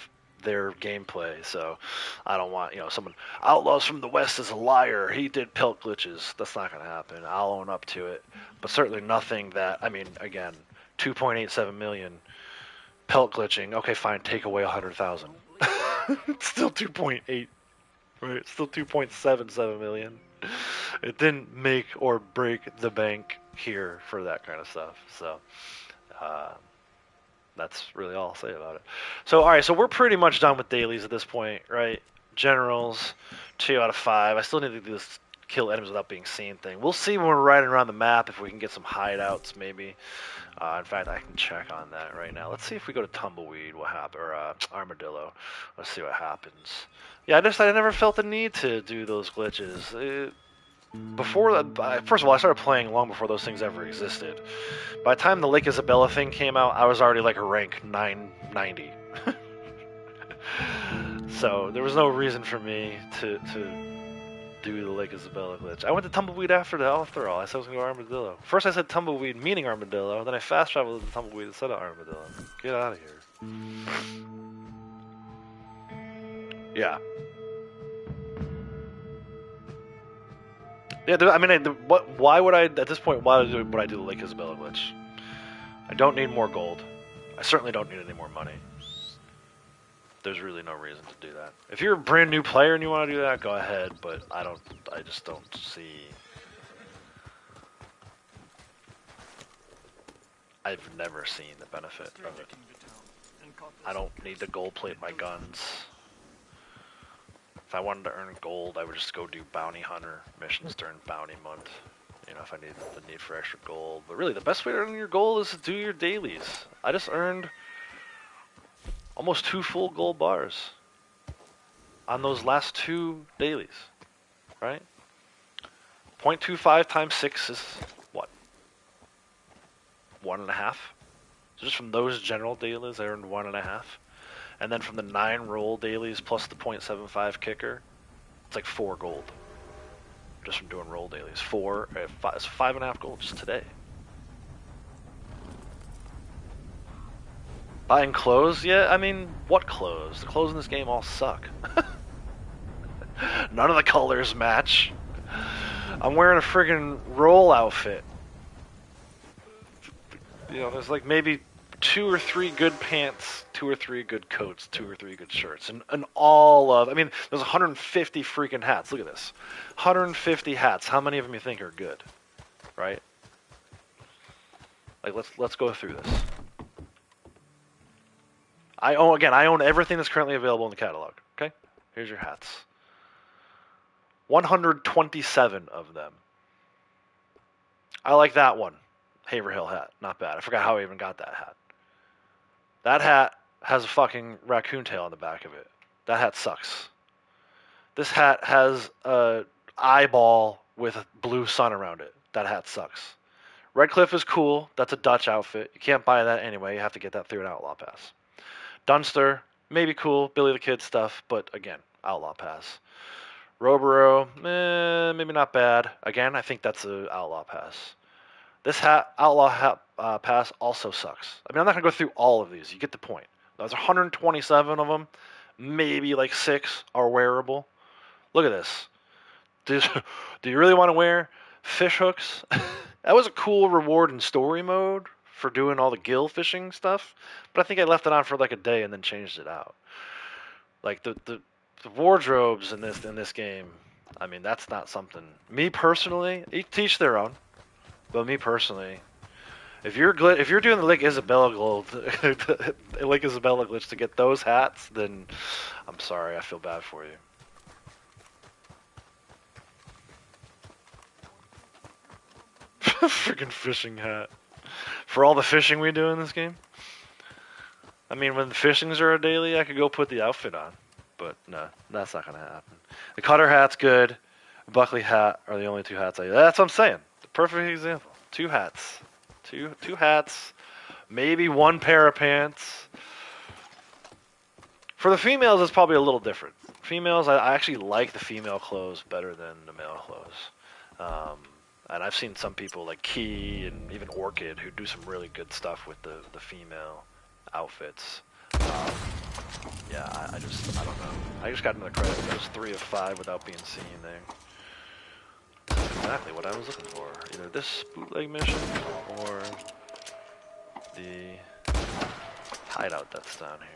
their gameplay. So I don't want, you know, someone, Outlaws from the West is a liar. He did pelt glitches. That's not going to happen. I'll own up to it. But certainly nothing that, I mean, again, 2.87 million pelt glitching. Okay, fine, take away 100,000. It's still 2.8, right? It's still 2.77 million. It didn't make or break the bank here for that kind of stuff. So, that's really all I'll say about it. So, all right, so we're pretty much done with dailies at this point, right? Generals, 2 out of 5. I still need to do this kill enemies without being seen thing. We'll see when we're riding around the map if we can get some hideouts, maybe. In fact, I can check on that right now. Let's see if we go to Tumbleweed, what happens, or Armadillo. Let's see what happens. Yeah, I never felt the need to do those glitches. First of all, I started playing long before those things ever existed. By the time the Lake Isabella thing came out, I was already like a rank 990. So there was no reason for me to do the Lake Isabella glitch. I went to Tumbleweed after all. I said I was going to go Armadillo. First I said Tumbleweed meaning Armadillo, then I fast traveled to Tumbleweed instead of Armadillo. Get out of here. Yeah. Yeah, I mean, why would I, at this point, why would I do the Lake Isabella glitch? I don't need more gold. I certainly don't need any more money. There's really no reason to do that. If you're a brand new player and you want to do that, go ahead, but I just don't see... I've never seen the benefit of it. I don't need to gold plate my guns. If I wanted to earn gold, I would just go do bounty hunter missions during bounty month. You know, if I needed the need for extra gold. But really, the best way to earn your gold is to do your dailies. I just earned almost 2 full gold bars on those last 2 dailies, right? 0.25 times 6 is what? 1.5. So just from those general dailies, I earned 1.5. And then from the 9 roll dailies plus the 0.75 kicker, it's like 4 gold. Just from doing roll dailies. 4, it's 5.5 gold just today. Buying clothes? Yeah, I mean, what clothes? The clothes in this game all suck. None of the colors match. I'm wearing a friggin' roll outfit. You know, there's like maybe 2 or 3 good pants, 2 or 3 good coats, 2 or 3 good shirts, and all of, I mean, there's 150 freaking hats. Look at this. 150 hats. How many of them you think are good? Right? Like, let's go through this. I own everything that's currently available in the catalog. Okay? Here's your hats. 127 of them. I like that one. Haverhill hat. Not bad. I forgot how I even got that hat. That hat has a fucking raccoon tail on the back of it. That hat sucks. This hat has a eyeball with a blue sun around it. That hat sucks. Redcliffe is cool. That's a Dutch outfit. You can't buy that anyway. You have to get that through an Outlaw Pass. Dunster, maybe cool. Billy the Kid stuff, but again, Outlaw Pass. Roboro, maybe not bad. Again, I think that's an Outlaw Pass. This hat, Outlaw hat, Pass also sucks. I mean, I'm not going to go through all of these. You get the point. There's 127 of them. Maybe like 6 are wearable. Look at this. Do, do you really want to wear fish hooks? That was a cool reward in story mode for doing all the gill fishing stuff, but I think I left it on for like a day and then changed it out. Like the wardrobes in this game, I mean that's not something. Me personally, each teach their own, but me personally, if you're doing the Lake Isabella Lake Isabella glitch to get those hats, then I'm sorry, I feel bad for you. Freaking fishing hat. For all the fishing we do in this game? I mean, when the fishings are a daily, I could go put the outfit on. But no, that's not going to happen. The cutter hat's good. Buckley hat are the only two hats that's what I'm saying. The perfect example. Two hats. Two hats. Maybe one pair of pants. For the females, it's probably a little different. Females, I actually like the female clothes better than the male clothes. And I've seen some people like Key and even Orchid who do some really good stuff with the female outfits. Yeah, I don't know. I just got another credit. It was 3 of 5 without being seen there. That's exactly what I was looking for. Either this bootleg mission or the hideout that's down here.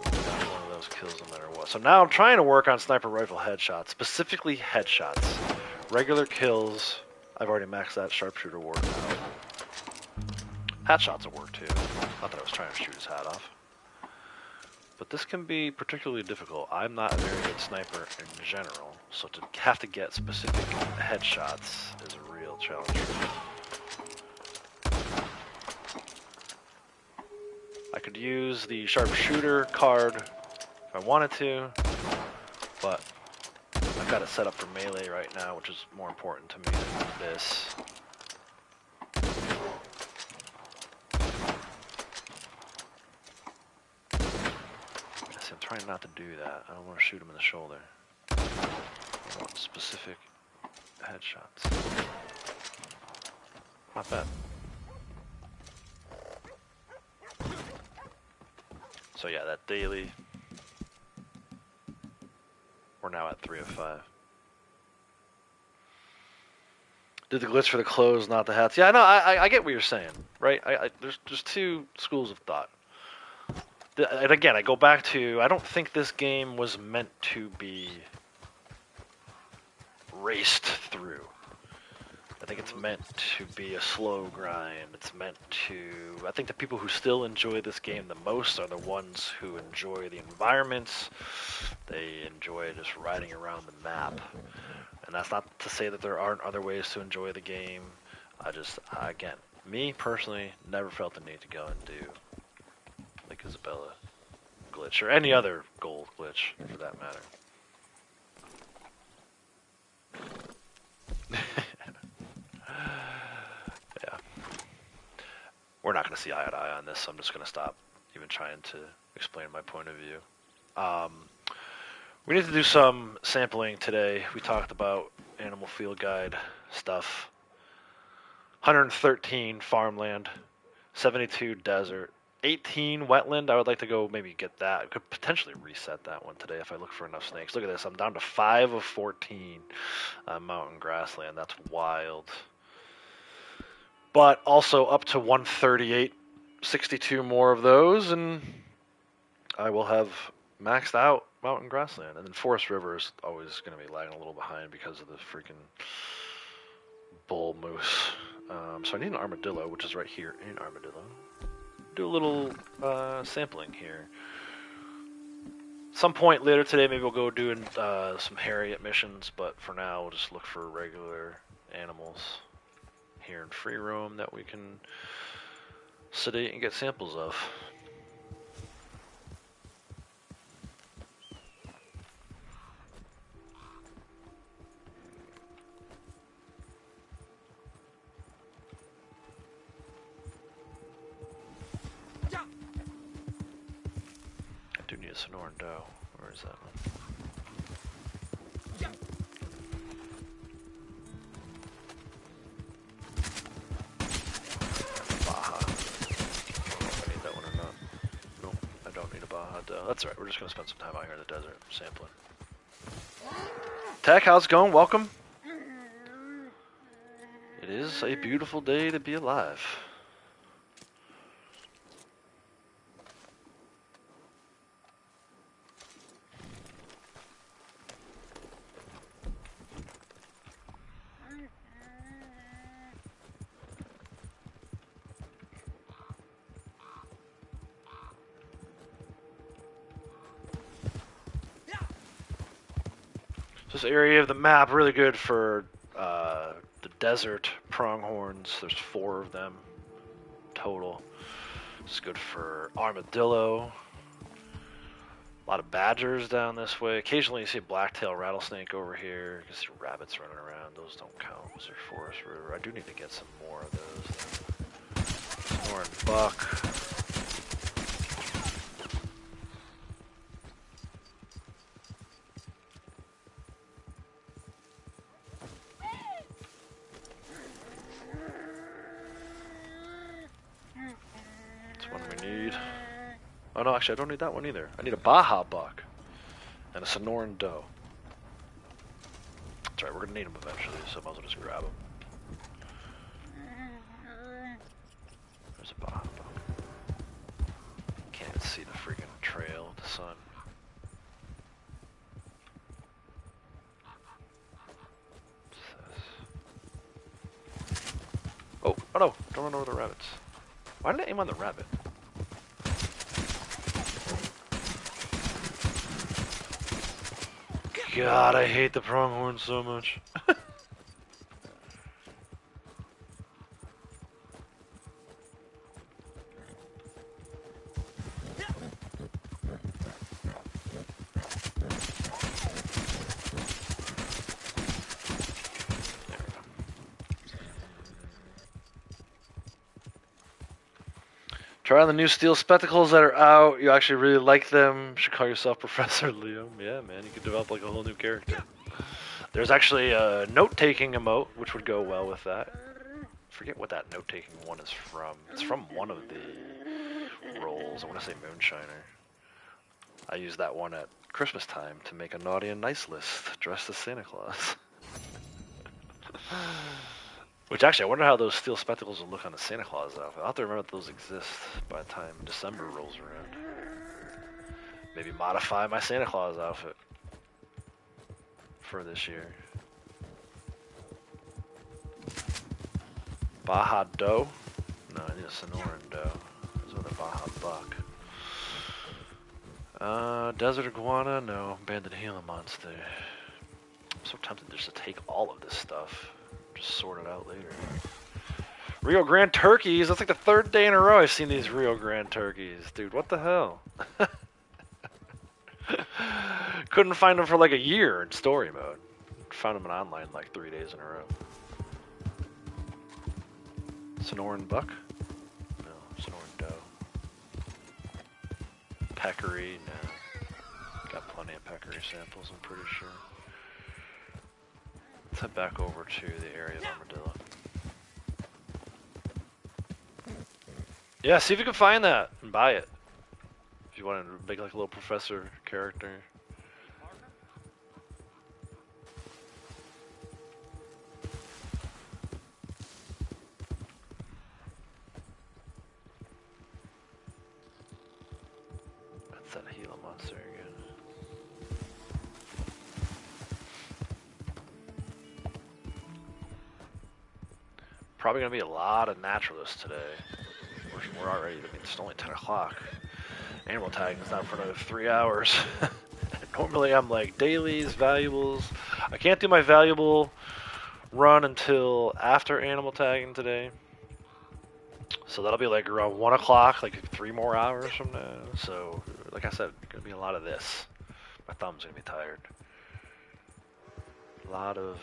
Got one of those kills no matter what. So now I'm trying to work on sniper rifle headshots, specifically headshots. Regular kills, I've already maxed that sharpshooter ward out. Hat shots will work too. Not that I was trying to shoot his hat off. But this can be particularly difficult. I'm not a very good sniper in general, so to have to get specific headshots is a real challenge. I could use the sharpshooter card if I wanted to, but I've got it set up for melee right now, which is more important to me than this. See, I'm trying not to do that. I don't want to shoot him in the shoulder. I want specific headshots. Not bad. So yeah, that daily. We're now at 3 of 5. Did the glitch for the clothes, not the hats? Yeah, no, I get what you're saying, right? There's two schools of thought. And again, I go back to, I don't think this game was meant to be raced through. I think it's meant to be a slow grind. It's meant to... I think the people who still enjoy this game the most are the ones who enjoy the environments. They enjoy just riding around the map. And that's not to say that there aren't other ways to enjoy the game. Again, me personally, never felt the need to go and do Lake Isabella glitch, or any other gold glitch, for that matter. Yeah. We're not going to see eye to eye on this, so I'm just going to stop even trying to explain my point of view. We need to do some sampling today. We talked about animal field guide stuff. 113 farmland, 72 desert, 18 wetland. I would like to go maybe get that. I could potentially reset that one today if I look for enough snakes. Look at this. I'm down to 5 of 14 mountain grassland. That's wild. But also up to 138, 62 more of those, and I will have maxed out mountain grassland. And then Forest River is always going to be lagging a little behind because of the freaking bull moose. So I need an armadillo, which is right here in armadillo. Do a little sampling here. Some point later today, maybe we'll go doing some Harriet missions, but for now, we'll just look for regular animals here in free roam that we can sedate and get samples of. I do need a Sonoran doe. Where is that one? That's alright, we're just going to spend some time out here in the desert sampling. Tech, how's it going? Welcome. It is a beautiful day to be alive. This area of the map really good for the desert pronghorns. There's 4 of them total. It's good for armadillo. A lot of badgers down this way. Occasionally you see a blacktail rattlesnake over here. You can see rabbits running around. Those don't count. Those are forest river. I do need to get some more of those. Snoring buck. Oh no, actually I don't need that one either. I need a Baja buck and a Sonoran doe. That's right, we're gonna need them eventually, so I might as well just grab them. There's a Baja buck. Can't even see the freaking trail of the sun. What's this? Oh no, don't run over the rabbits. Why did I aim on the rabbit? God, I hate the pronghorn so much. Try on the new steel spectacles that are out. You actually really like them. You should call yourself Professor Liam. Yeah, man, you could develop like a whole new character. There's actually a note-taking emote, which would go well with that. Forget what that note-taking one is from. It's from one of the roles. I want to say Moonshiner. I use that one at Christmas time to make a naughty and nice list dressed as Santa Claus. Which actually, I wonder how those steel spectacles will look on the Santa Claus outfit. I'll have to remember that those exist by the time December rolls around. Maybe modify my Santa Claus outfit for this year. Baja doe? No, I need a Sonoran doe. There's another Baja buck. Desert iguana? No. Banded Gila monster. I'm so tempted just to take all of this stuff. Just sort it out later. Rio Grande turkeys. That's like the 3rd day in a row I've seen these Rio Grande turkeys. Dude, what the hell? Couldn't find them for like a year in story mode. Found them in online like 3 days in a row. Sonoran buck? No, Sonoran doe. Peccary? No. Got plenty of peccary samples, I'm pretty sure. Let's head back over to the area of armadillo. Yeah, see if you can find that and buy it. If you want to make like a little professor character. That's that Gila monster again. Probably gonna be a lot of naturalists today. We're already, I mean, it's only 10 o'clock. Animal tagging is not for another 3 hours. Normally I'm like dailies, valuables. I can't do my valuable run until after animal tagging today. So that'll be like around 1 o'clock, like 3 more hours from now. So, like I said, gonna be a lot of this. My thumb's gonna be tired. A lot of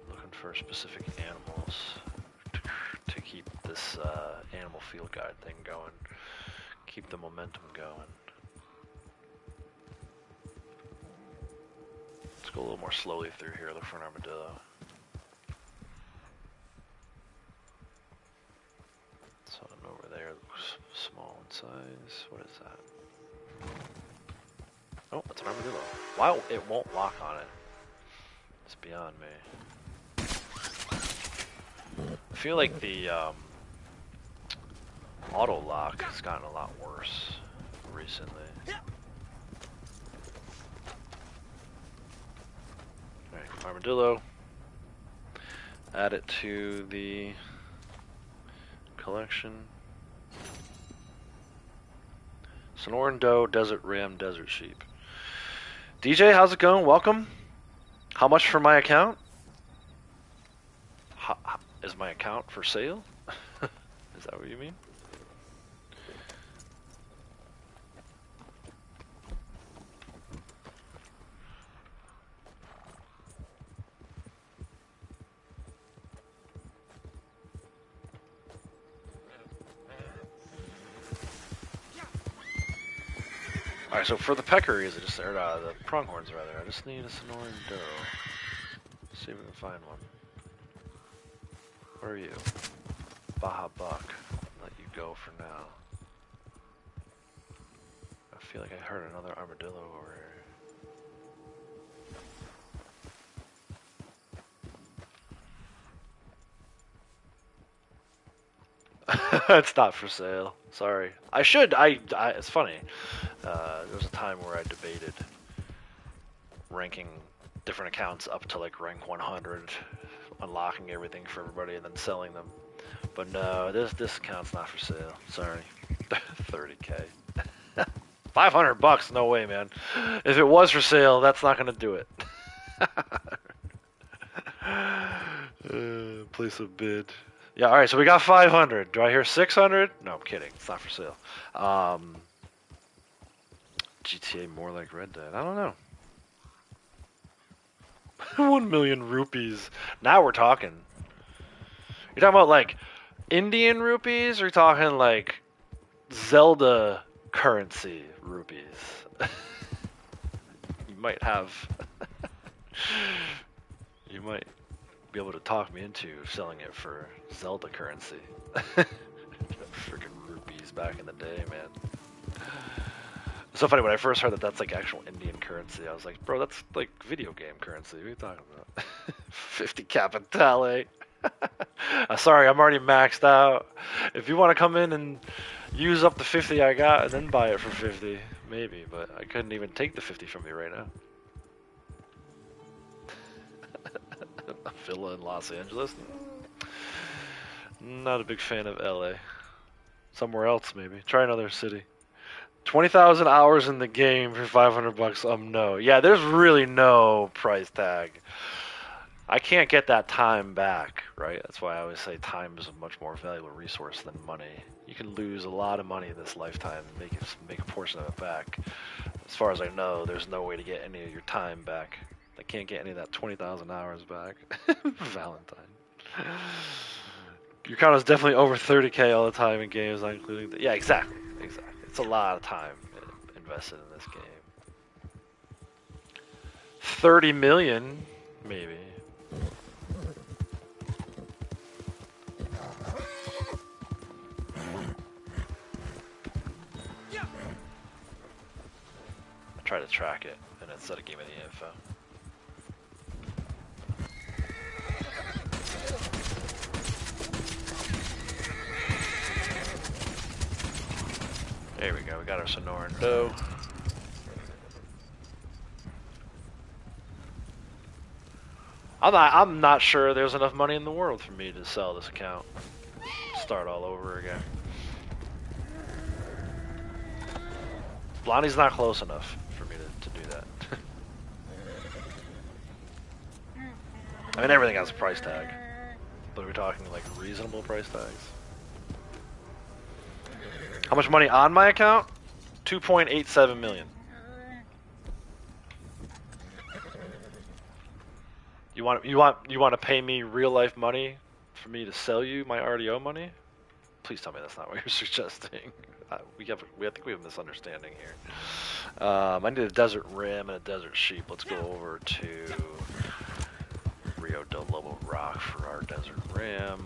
looking for specific animals to keep this animal field guide thing going. Keep the momentum going. Let's go a little more slowly through here, look for an armadillo. Something over there looks small in size. What is that? Oh, that's an armadillo. Why it won't lock on it? It's beyond me. I feel like the auto lock has gotten a lot worse recently. Alright, armadillo. Add it to the collection. Saloon, Doe, Desert Ram, Desert Sheep. DJ, how's it going? Welcome. How much for my account? Is my account for sale? Is that what you mean? Alright, so for the peccaries, or the pronghorns rather, I just need a Sonoran Doe. See if we can find one. Where are you? Baja Buck. Let you go for now. I feel like I heard another armadillo over here. It's not for sale. Sorry. I should. It's funny. There was a time where I debated ranking different accounts up to like rank 100, unlocking everything for everybody, and then selling them. But no, this account's not for sale. Sorry. 30k. 500 bucks? No way, man. If it was for sale, that's not gonna do it. Place a bid. Yeah, alright, so we got 500. Do I hear 600? No, I'm kidding. It's not for sale. GTA more like Red Dead. I don't know. 1 million rupees. Now we're talking. You're talking about like Indian rupees, or you're talking like Zelda currency rupees? You might have. You might be able to talk me into selling it for Zelda currency. Freaking rupees back in the day, man. It's so funny, when I first heard that that's like actual Indian currency, I was like, bro, that's like video game currency. What are you talking about? 50 capitale. Sorry, I'm already maxed out. If you want to come in and use up the 50 I got and then buy it for 50, maybe, but I couldn't even take the 50 from you right now. A villa in Los Angeles? Not a big fan of LA. Somewhere else, maybe. Try another city. 20,000 hours in the game for 500 bucks. No. Yeah, there's really no price tag. I can't get that time back, right? That's why I always say time is a much more valuable resource than money. You can lose a lot of money this lifetime and make a portion of it back. As far as I know, there's no way to get any of your time back. I can't get any of that 20,000 hours back. Valentine. Your count is definitely over 30k all the time in games, not including the... Yeah, exactly. It's a lot of time invested in this game. 30 million, maybe. I tried to track it, and instead it gave me the info. There we go, we got our Sonoran Doe. I'm not sure there's enough money in the world for me to sell this account. Start all over again. Blondie's not close enough for me to do that. I mean, everything has a price tag. But are we talking like reasonable price tags? How much money on my account? 2.87 million. You want to pay me real life money for me to sell you my RDO money? Please tell me that's not what you're suggesting. I think we have a misunderstanding here. I need a desert ram and a desert sheep. Let's go over to Rio del Lobo Rock for our desert ram.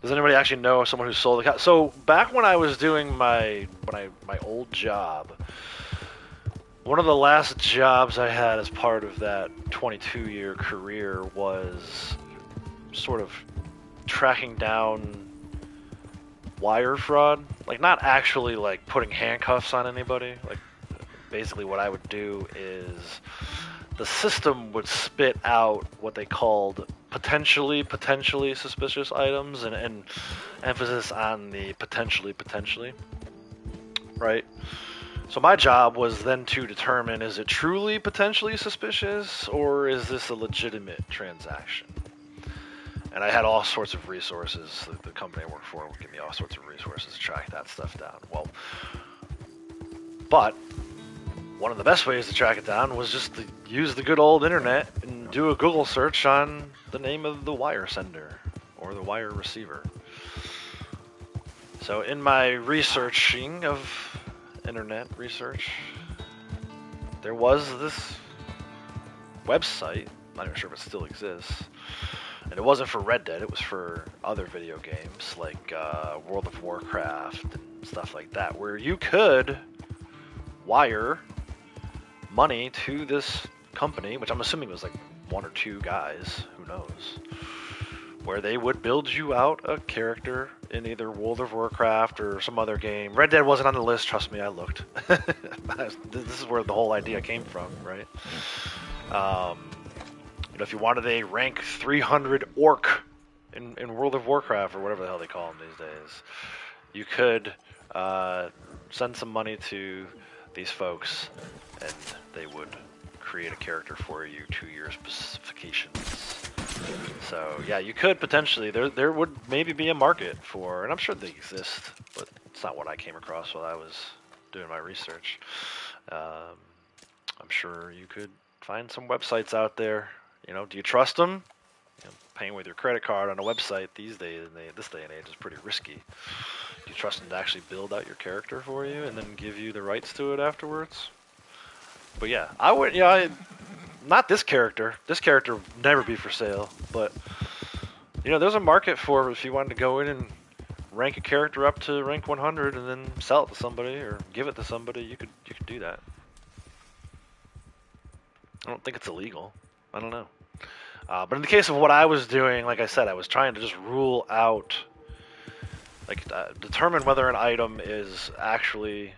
Does anybody actually know someone who sold the cow? So back when I was doing my old job, one of the last jobs I had as part of that 22-year career was sort of tracking down wire fraud. Like, not actually like putting handcuffs on anybody. Like, basically what I would do is the system would spit out what they called potentially suspicious items, and emphasis on the potentially, right? So my job was then to determine, is it truly potentially suspicious, or is this a legitimate transaction? And I had all sorts of resources. The company I worked for would give me all sorts of resources to track that stuff down. Well, but one of the best ways to track it down was just to use the good old internet and do a Google search on the name of the wire sender or the wire receiver. So in my researching of internet research, there was this website. I'm not even sure if it still exists. And it wasn't for Red Dead, it was for other video games like World of Warcraft and stuff like that, where you could wire money to this company, which I'm assuming was like one or two guys, who knows, where they would build you out a character in either World of Warcraft or some other game. Red Dead wasn't on the list, trust me, I looked. This is where the whole idea came from, right? If you wanted a rank 300 orc in World of Warcraft, or whatever the hell they call them these days, you could send some money to these folks, and they would create a character for you to your specifications. So yeah, you could potentially, there would maybe be a market for, and I'm sure they exist, but it's not what I came across while I was doing my research. I'm sure you could find some websites out there. Do you trust them? Paying with your credit card on a website these days, this day and age, is pretty risky. Do you trust them to actually build out your character for you and then give you the rights to it afterwards? But yeah, I would. Not this character. This character would never be for sale. But there's a market for, if you wanted to go in and rank a character up to rank 100 and then sell it to somebody or give it to somebody. You could do that. I don't think it's illegal. I don't know. But in the case of what I was doing, like I said, I was trying to just rule out, determine whether an item is actually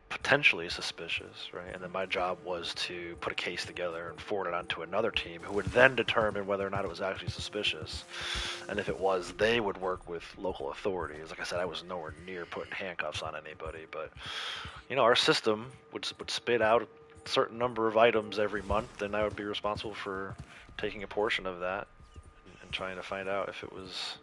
potentially suspicious, right? And then my job was to put a case together and forward it on to another team who would then determine whether or not it was actually suspicious. And if it was, they would work with local authorities. Like I said, I was nowhere near putting handcuffs on anybody, but our system would spit out a certain number of items every month, and I would be responsible for taking a portion of that and trying to find out if it was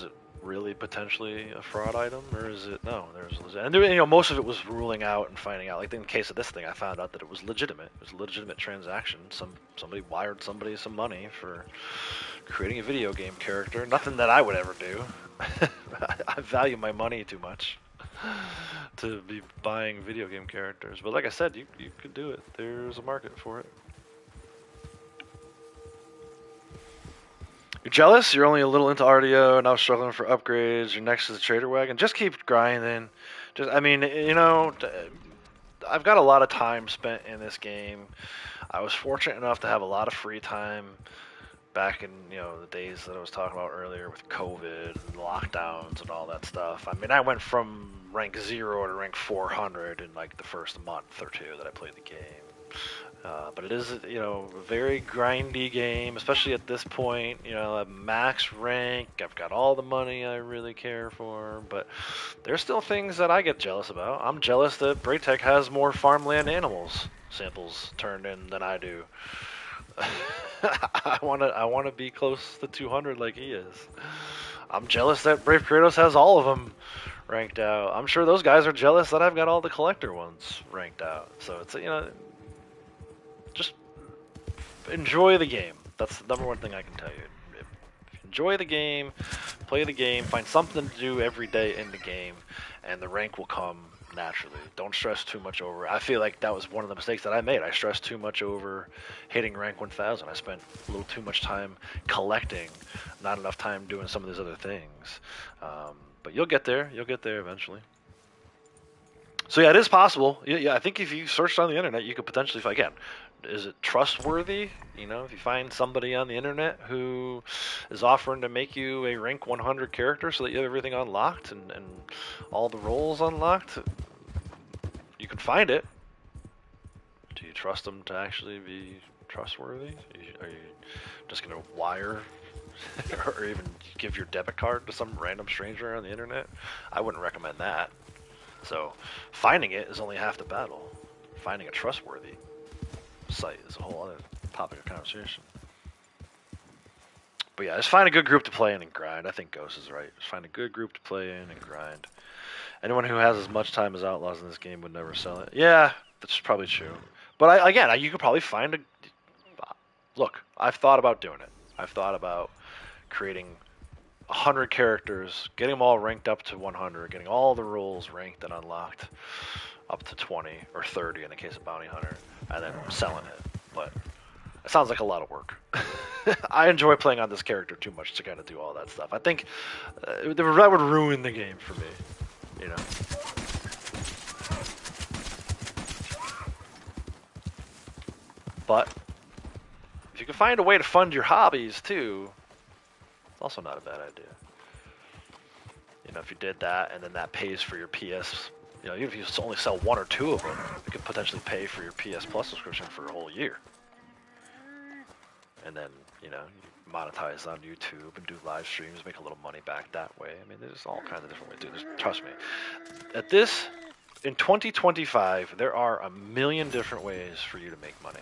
it really potentially a fraud item, or is it no? And most of it was ruling out and finding out. Like in the case of this thing, I found out that it was legitimate. It was a legitimate transaction. Somebody wired somebody some money for creating a video game character. Nothing that I would ever do. I value my money too much to be buying video game characters. But like I said, you could do it. There's a market for it. You're jealous? You're only a little into RDO, now struggling for upgrades. You're next to the trader wagon. Just keep grinding. I've got a lot of time spent in this game. I was fortunate enough to have a lot of free time back in the days that I was talking about earlier with COVID and lockdowns and all that stuff. I mean, I went from rank 0 to rank 400 in like the first month or two that I played the game. But it is, a very grindy game, especially at this point. At max rank, I've got all the money I really care for, but there's still things that I get jealous about. I'm jealous that Braytech has more farmland animals samples turned in than I do. I want to be close to 200 like he is. I'm jealous that Brave Kratos has all of them ranked out. I'm sure those guys are jealous that I've got all the collector ones ranked out. So it's just enjoy the game. That's the number one thing I can tell you. enjoy the game, play the game, find something to do every day in the game, and the rank will come naturally. Don't stress too much over. I feel like that was one of the mistakes that I made. I stressed too much over hitting rank 1000. I spent a little too much time collecting, not enough time doing some of these other things. But you'll get there. You'll get there eventually. So yeah, it is possible. Yeah, I think if you searched on the internet, you could potentially find. Again, is it trustworthy? You know, if you find somebody on the internet who is offering to make you a rank 100 character so that you have everything unlocked and all the roles unlocked, you can find it. Do you trust them to actually be trustworthy? Are you just going to wire or even give your debit card to some random stranger on the internet? I wouldn't recommend that. So finding it is only half the battle. Finding a trustworthy site is a whole other topic of conversation. But yeah, just find a good group to play in and grind. I think Ghost is right. Just find a good group to play in and grind. Anyone who has as much time as Outlaws in this game would never sell it. Yeah, that's probably true. But again, you could probably find a... Look, I've thought about doing it. I've thought about creating 100 characters, getting them all ranked up to 100, getting all the roles ranked and unlocked up to 20 or 30 in the case of Bounty Hunter, and then selling it. But it sounds like a lot of work. I enjoy playing on this character too much to kind of do all that stuff. I think that would ruin the game for me, you know. But if you can find a way to fund your hobbies too, it's also not a bad idea. You know, if you did that and then that pays for your PS, you know, even if you only sell 1 or 2 of them, it could potentially pay for your PS Plus subscription for a whole year. And then, you know, you monetize on YouTube and do live streams, make a little money back that way. I mean, there's all kinds of different ways to do this. Trust me. In 2025, there are a million different ways for you to make money.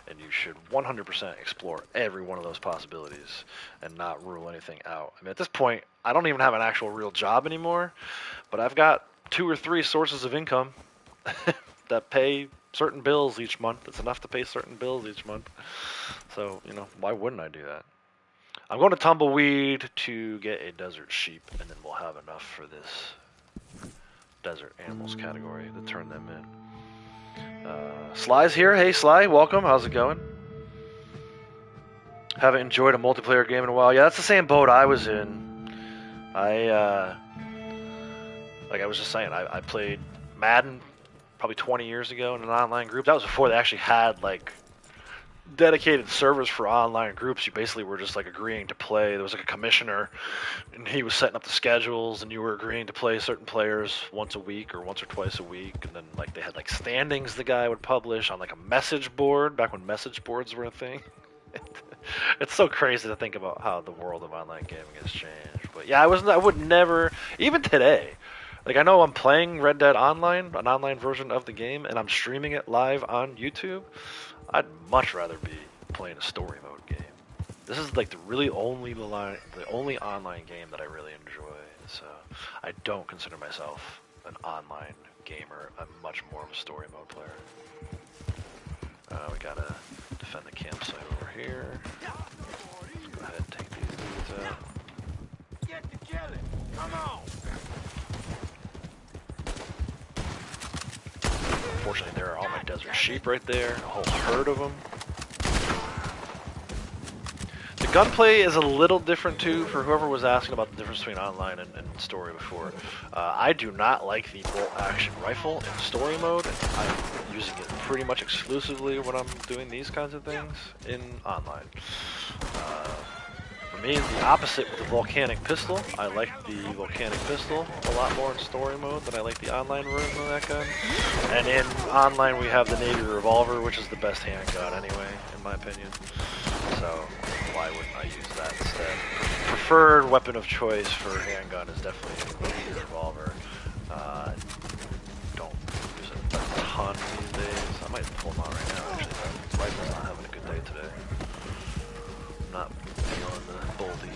And you should 100% explore every one of those possibilities and not rule anything out. I mean, at this point, I don't even have an actual real job anymore, but I've got 2 or 3 sources of income that pay certain bills each month. It's enough to pay certain bills each month. So, you know, why wouldn't I do that? I'm going to Tumbleweed to get a desert sheep, and then we'll have enough for this desert animals category to turn them in. Sly's here. Hey, Sly, welcome. How's it going? Haven't enjoyed a multiplayer game in a while. Yeah, that's the same boat I was in. Like I was just saying, I played Madden probably 20 years ago in an online group. That was before they actually had like dedicated servers for online groups. You basically were just like agreeing to play. There was like a commissioner, and he was setting up the schedules, and you were agreeing to play certain players once a week or once or twice a week. And then like they had like standings the guy would publish on like a message board back when message boards were a thing. It's so crazy to think about how the world of online gaming has changed. But yeah, I would never, even today. Like, I know I'm playing Red Dead Online, an online version of the game, and I'm streaming it live on YouTube. I'd much rather be playing a story mode game. This is like the only online game that I really enjoy. So I don't consider myself an online gamer. I'm much more of a story mode player. We gotta defend the campsite over here. Let's go ahead and take these dudes out. Get to killing. Come on. Unfortunately, there are all my desert sheep right there, a whole herd of them. The gunplay is a little different too, for whoever was asking about the difference between online and story before. I do not like the bolt action rifle in story mode. I'm using it pretty much exclusively when I'm doing these kinds of things in online. For me, the opposite with the volcanic pistol. I like the volcanic pistol a lot more in story mode than I like the online version of that gun. And in online, we have the Navy revolver, which is the best handgun anyway, in my opinion. So why wouldn't I use that instead? Preferred weapon of choice for handgun is definitely the Navy revolver. Don't use it a ton these days. I might pull them out right now, actually. But rifle's not having a good day today. I'm not feeling the boldy.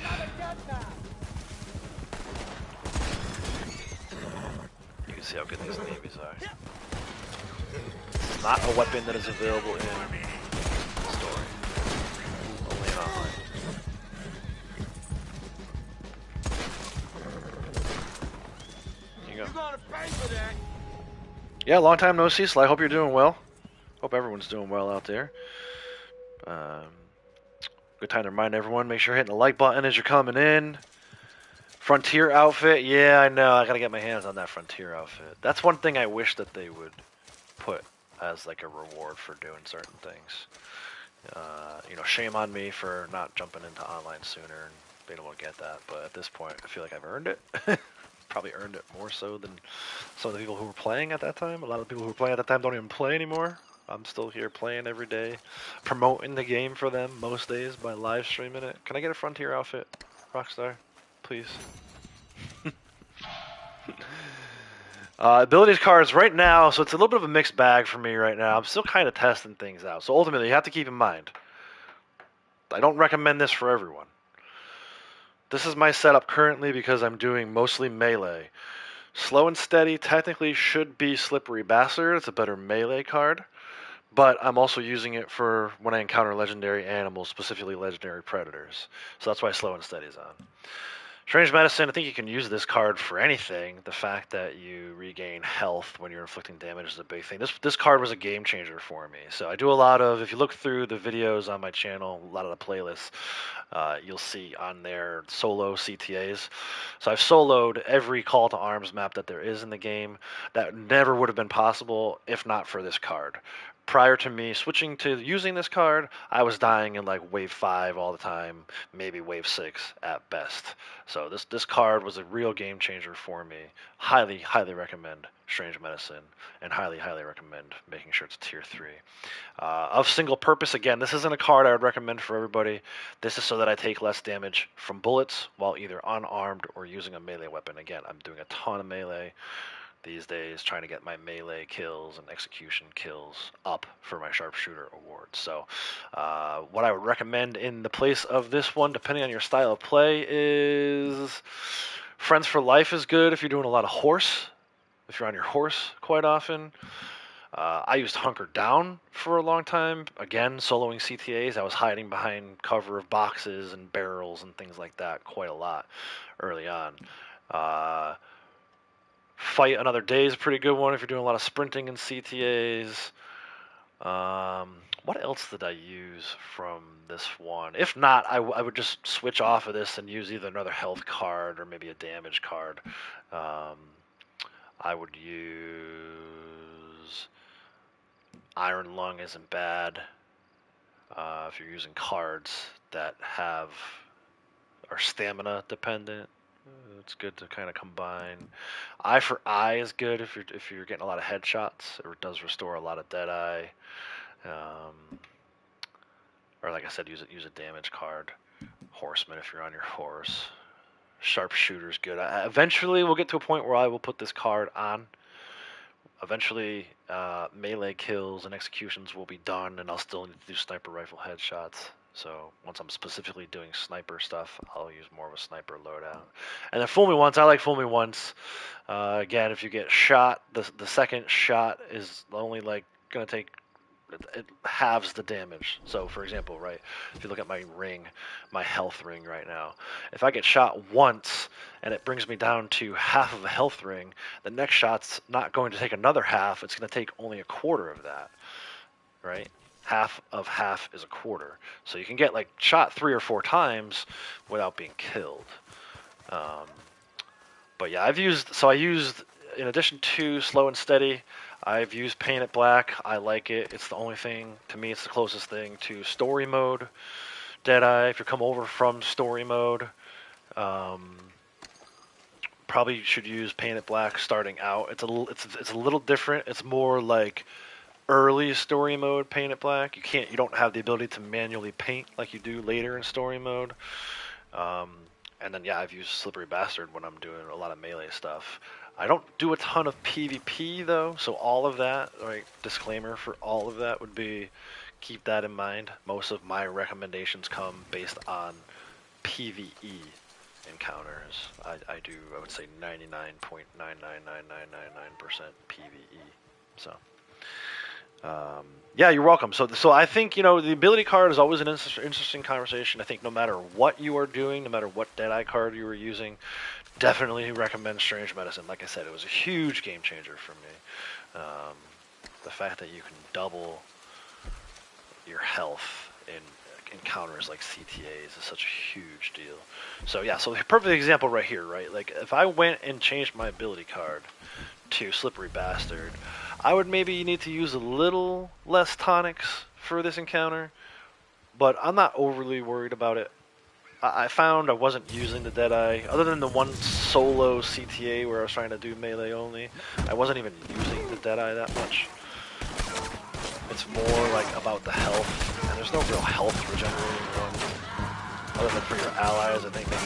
You can see how good these navies are. It's not a weapon that is available in the story. Only in online. go. You're gonna pay for that. Yeah, long time no see, Sly. Hope you're doing well. Hope everyone's doing well out there. Good time to remind everyone, make sure you're hitting the like button as you're coming in. Frontier outfit, yeah, I know. I gotta get my hands on that Frontier outfit. That's one thing I wish that they would put as like a reward for doing certain things. Shame on me for not jumping into online sooner and being able to get that. But at this point, I feel like I've earned it. Probably earned it more so than some of the people who were playing at that time. A lot of the people who were playing at that time don't even play anymore. I'm still here playing every day, promoting the game for them most days by live streaming it. Can I get a Frontier outfit, Rockstar? Please. Abilities cards right now, so it's a little bit of a mixed bag for me right now. I'm still kind of testing things out. So ultimately, you have to keep in mind, I don't recommend this for everyone. This is my setup currently because I'm doing mostly melee. Slow and Steady technically should be Slippery Bastard. It's a better melee card. But I'm also using it for when I encounter legendary animals, specifically legendary predators. So that's why Slow and Steady is on. Strange Medicine, I think you can use this card for anything. The fact that you regain health when you're inflicting damage is a big thing. This card was a game changer for me. So I do a lot of, if you look through the videos on my channel, a lot of the playlists, you'll see on there solo CTAs. So I've soloed every Call to Arms map that there is in the game. That never would have been possible if not for this card. Prior to me switching to using this card, I was dying in like wave 5 all the time, maybe wave 6 at best. So this card was a real game changer for me. Highly, highly recommend Strange Medicine, and highly, highly recommend making sure it's tier 3. Of single purpose, again, this isn't a card I would recommend for everybody. This is so that I take less damage from bullets while either unarmed or using a melee weapon. Again, I'm doing a ton of melee these days, trying to get my melee kills and execution kills up for my sharpshooter award. So what I would recommend in the place of this one, depending on your style of play, is Friends for Life is good if you're doing a lot of horse, if you're on your horse quite often. I used Hunker Down for a long time. Again, soloing CTAs, I was hiding behind cover of boxes and barrels and things like that quite a lot early on. Fight Another Day is a pretty good one if you're doing a lot of sprinting and CTAs. What else did I use from this one? If not, I would just switch off of this and use either another health card or maybe a damage card. I would use Iron Lung isn't bad if you're using cards that are stamina dependent. It's good to kind of combine. Eye for Eye is good if you're getting a lot of headshots. It does restore a lot of dead eye. Or like I said, use a damage card. Horseman if you're on your horse. Sharpshooter's good. Eventually, we'll get to a point where I will put this card on. Eventually, melee kills and executions will be done, and I'll still need to do sniper rifle headshots. So once I'm specifically doing sniper stuff, I'll use more of a sniper loadout. And then Fool Me Once, I like Fool Me Once. Again, if you get shot, the second shot is only like going to take, it halves the damage. So for example, right, if you look at my ring, my health ring right now, if I get shot once and it brings me down to half of a health ring, the next shot's not going to take another half, it's going to take only a quarter of that, right? Half of half is a quarter. So you can get like shot 3 or 4 times without being killed. But yeah, I used, in addition to Slow and Steady, I've used Paint It Black. I like it. It's the only thing, to me, it's the closest thing to story mode. Deadeye, if you come over from story mode, probably should use Paint It Black starting out. It's a little different. It's more like early story mode Paint It Black. You don't have the ability to manually paint like you do later in story mode. And then yeah, I've used Slippery Bastard when I'm doing a lot of melee stuff. I don't do a ton of PvP though, so all of that, right, disclaimer for all of that would be, keep that in mind. Most of my recommendations come based on PvE encounters. I would say 99.99999% PvE. So yeah, you're welcome. So I think, the ability card is always an interesting conversation. I think no matter what you are doing, no matter what Deadeye card you are using, definitely recommend Strange Medicine. Like I said, it was a huge game changer for me. The fact that you can double your health in encounters like CTAs is such a huge deal. So yeah, so the perfect example right here, right? Like if I went and changed my ability card to Slippery Bastard, I would maybe need to use a little less tonics for this encounter, but I'm not overly worried about it. I found I wasn't using the Deadeye, other than the one solo CTA where I was trying to do melee only. I wasn't even using the Deadeye that much. It's more like about the health, and there's no real health regenerating one. Other than for your allies, I think maybe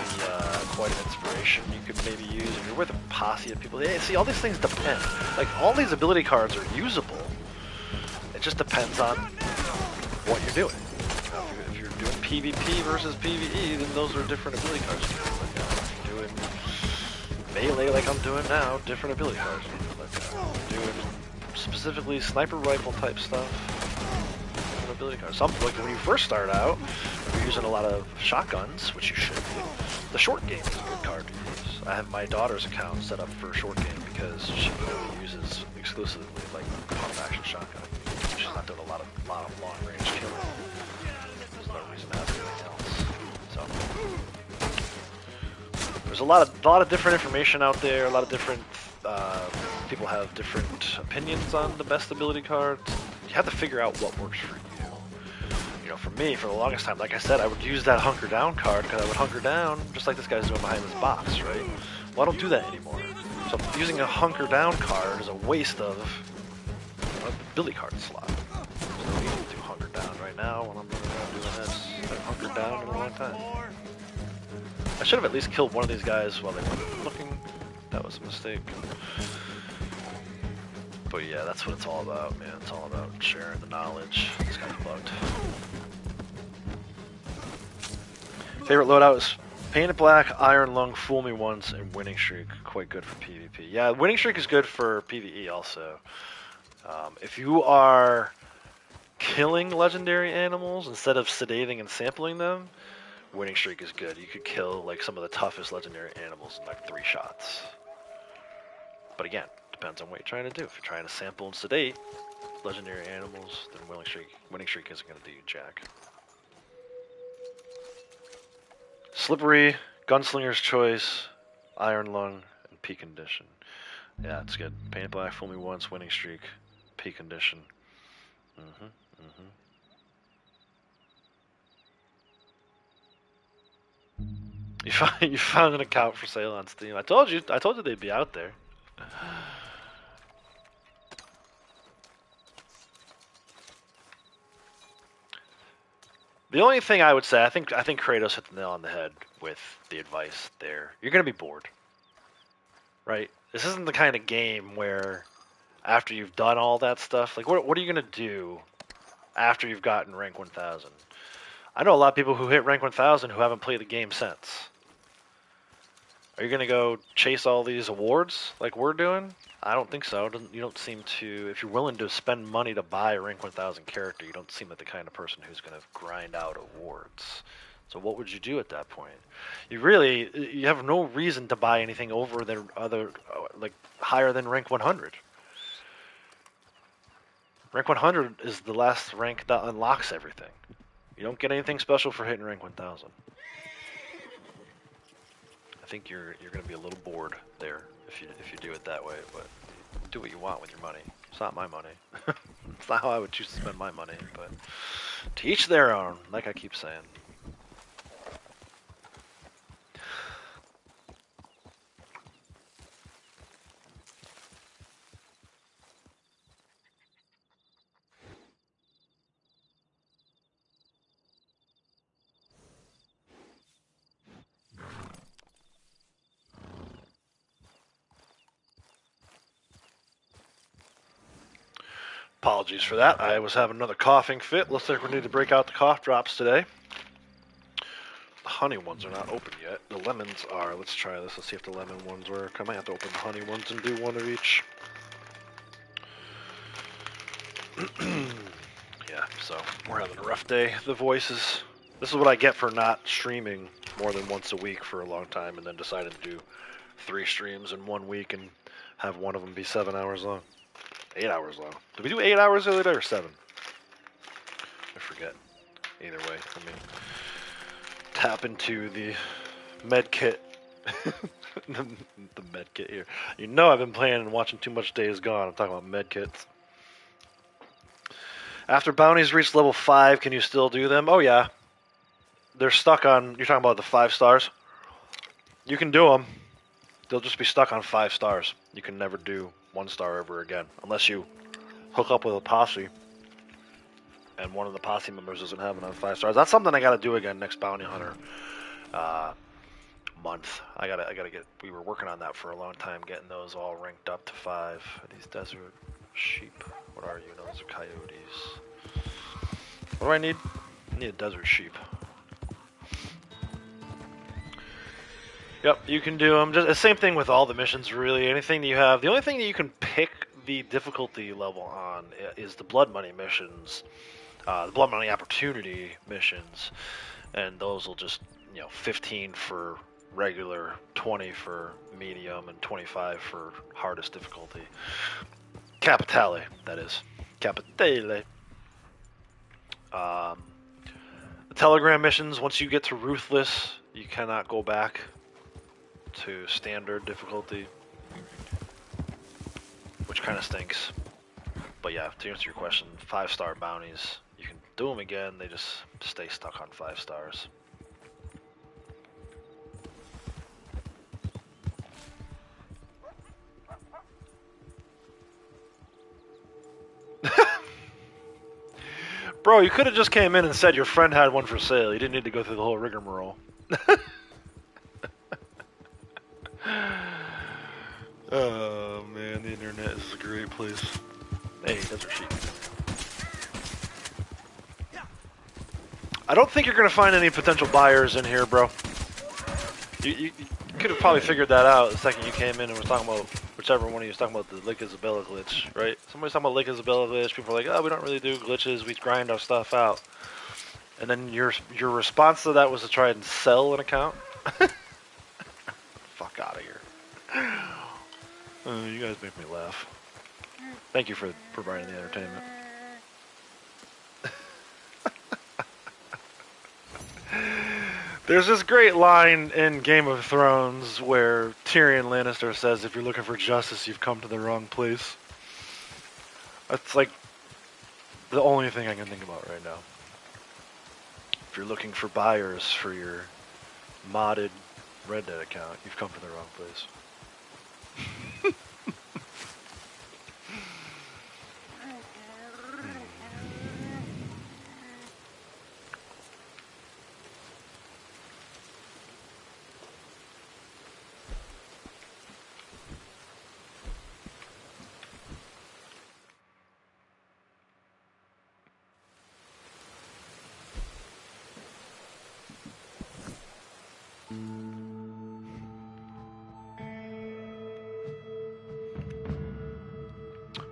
quite an inspiration you could maybe use. If you're with a posse of people, see, all these things depend. Like, all these ability cards are usable. It just depends on what you're doing. If you're doing PvP versus PvE, then those are different ability cards. If you're doing melee like I'm doing now, different ability cards. Doing specifically sniper rifle type stuff, different ability cards. Some, like when you first start out, you're using a lot of shotguns, which you should be. The short game is a good card to use. I have my daughter's account set up for short game because she only uses exclusively like pump action shotgun. She's not doing a lot of long range killing. There's no reason to have anything else. So there's a lot of different information out there. A lot of different people have different opinions on the best ability cards. You have to figure out what works for you. You know, for me, for the longest time, like I said, I would use that hunker down card because I would hunker down just like this guy's doing behind this box, right? Well, I don't do that anymore. So using a hunker down card is a waste of a ability card slot. There's no need to do hunker down right now when I'm running around doing this. I haven't hunkered down in a long time. I should have at least killed one of these guys while they weren't looking. That was a mistake. But yeah, that's what it's all about, man. It's all about sharing the knowledge. This guy's bugged. Favorite loadout is Painted Black, Iron Lung, Fool Me Once, and Winning Streak. Quite good for PvP. Yeah, Winning Streak is good for PvE also. If you are killing legendary animals instead of sedating and sampling them, Winning Streak is good. You could kill like some of the toughest legendary animals in like 3 shots. But again, depends on what you're trying to do. If you're trying to sample and sedate legendary animals, then Winning Streak isn't going to do you jack. Slippery, Gunslinger's Choice, Iron Lung, and Peak Condition. Yeah, it's good. Painted Black, Fool Me Once, Winning Streak, Peak Condition. You found an account for sale on Steam. I told you they'd be out there. The only thing I would say, I think Kratos hit the nail on the head with the advice there. You're gonna be bored, right? This isn't the kind of game where after you've done all that stuff, like what are you gonna do after you've gotten rank 1000? I know a lot of people who hit rank 1000 who haven't played the game since. Are you gonna go chase all these awards like we're doing? I don't think so. You don't seem to. If you're willing to spend money to buy a rank 1000 character, you don't seem like the kind of person who's gonna grind out awards. So what would you do at that point? You have no reason to buy anything over than like higher than rank 100. Rank 100 is the last rank that unlocks everything. You don't get anything special for hitting rank 1000. I think you're going to be a little bored there if you do it that way, but do what you want with your money. It's not my money. It's not how I would choose to spend my money, but to each their own, like I keep saying. Apologies for that. I was having another coughing fit. Looks like we need to break out the cough drops today. The honey ones are not open yet. The lemons are. Let's try this. Let's see if the lemon ones work. I might have to open the honey ones and do one of each. Yeah, so we're having a rough day. The voices. This is what I get for not streaming more than once a week for a long time and then deciding to do 3 streams in 1 week and have one of them be 7 hours long. 8 hours long. Did we do 8 hours the other day or 7? I forget. Either way, let me tap into the med kit. the med kit here. You know I've been playing and watching too much Days Gone. I'm talking about med kits. After bounties reach level 5, can you still do them? Oh yeah. They're stuck on, you're talking about the 5 stars? You can do them. They'll just be stuck on 5 stars. You can never do 1 star ever again. Unless you hook up with a posse and one of the posse members doesn't have it on 5 stars. That's something I gotta do again next bounty hunter month. I gotta get, we were working on that for a long time, getting those all ranked up to 5. These desert sheep. What are you? Those are coyotes. What do I need? I need a desert sheep. Yep, you can do them. Just the same thing with all the missions, really. Anything that you have. The only thing that you can pick the difficulty level on is the blood money missions, the blood money opportunity missions, and those will just, 15 for regular, 20 for medium, and 25 for hardest difficulty. Capitale, that is. Capitale. The Telegram missions, once you get to Ruthless, you cannot go back to standard difficulty, which kind of stinks. But yeah, to answer your question, 5-star bounties, you can do them again, they just stay stuck on 5 stars. Bro, you could have just came in and said your friend had one for sale. You didn't need to go through the whole rigmarole. Oh man, the internet is a great place. Hey, desert sheep. I don't think you're gonna find any potential buyers in here, bro. You could have probably figured that out the second you came in and was talking about whichever one of you was talking about the Lake Isabella glitch, right? Somebody's talking about Lake Isabella glitch. People are like, oh, we don't really do glitches. We grind our stuff out. And then your response to that was to try and sell an account. Fuck out of here. You guys make me laugh. Thank you for providing the entertainment. There's this great line in Game of Thrones where Tyrion Lannister says, if you're looking for justice, you've come to the wrong place. That's like the only thing I can think about right now. If you're looking for buyers for your modded Red Dead account, you've come to the wrong place.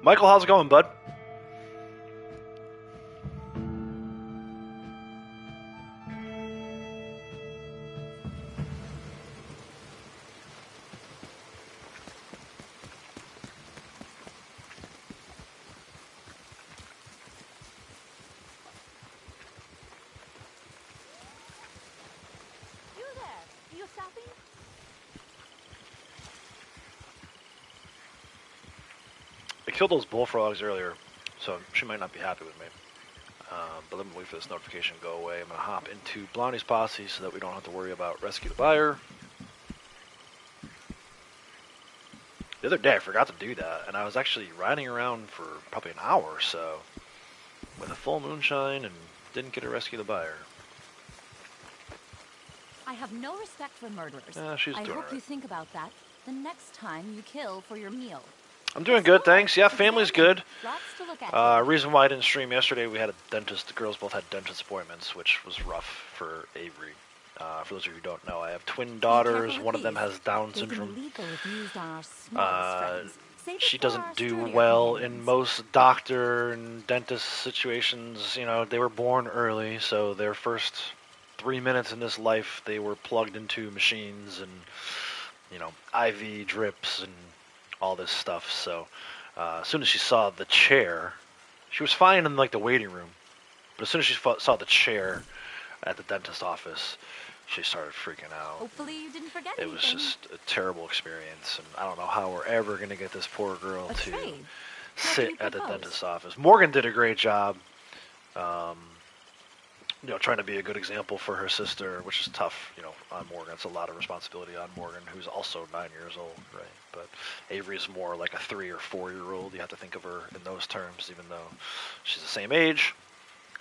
Michael, how's it going, bud? You there? You shopping? I killed those bullfrogs earlier, so she might not be happy with me. But let me wait for this notification to go away. I'm going to hop into Blondie's posse so that we don't have to worry about rescue the buyer. The other day I forgot to do that, and I was actually riding around for probably an hour or so with a full moonshine and didn't get to rescue the buyer. I have no respect for murderers. She's I doing hope all you right. think about that the next time you kill for your meal. I'm doing good, thanks. Yeah, family's good. Lots to look at. Reason why I didn't stream yesterday, we had a dentist. The girls both had dentist appointments, which was rough for Avery. For those of you who don't know, I have twin daughters. One of them has Down syndrome. She doesn't do well in most doctor and dentist situations. They were born early, so their first 3 minutes in this life, they were plugged into machines and IV drips and all this stuff. So as soon as she saw the chair, she was fine in like the waiting room. But as soon as she saw the chair at the dentist office, she started freaking out. Hopefully you didn't forget It was anything. just a terrible experience, and I don't know how we're ever going to get this poor girl A to trade. sit you at the propose? dentist's office. Morgan did a great job, trying to be a good example for her sister, which is tough, on Morgan. It's a lot of responsibility on Morgan, who's also 9 years old, right? But Avery's more like a 3 or 4-year-old. You have to think of her in those terms, even though she's the same age.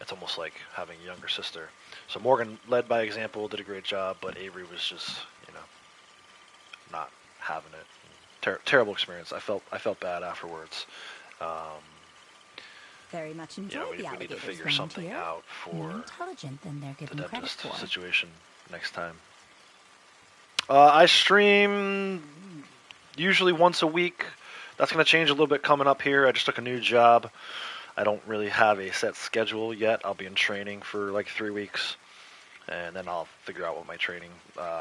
It's almost like having a younger sister. So Morgan led by example, did a great job, but Avery was just, not having it. Terrible experience. I felt bad afterwards. Very much enjoy We the need to alligators figure around something here. out More for intelligent than they're the given credit dentist for. situation next time. I stream usually once a week. That's going to change a little bit coming up here. I just took a new job. I don't really have a set schedule yet. I'll be in training for like 3 weeks, and then I'll figure out what my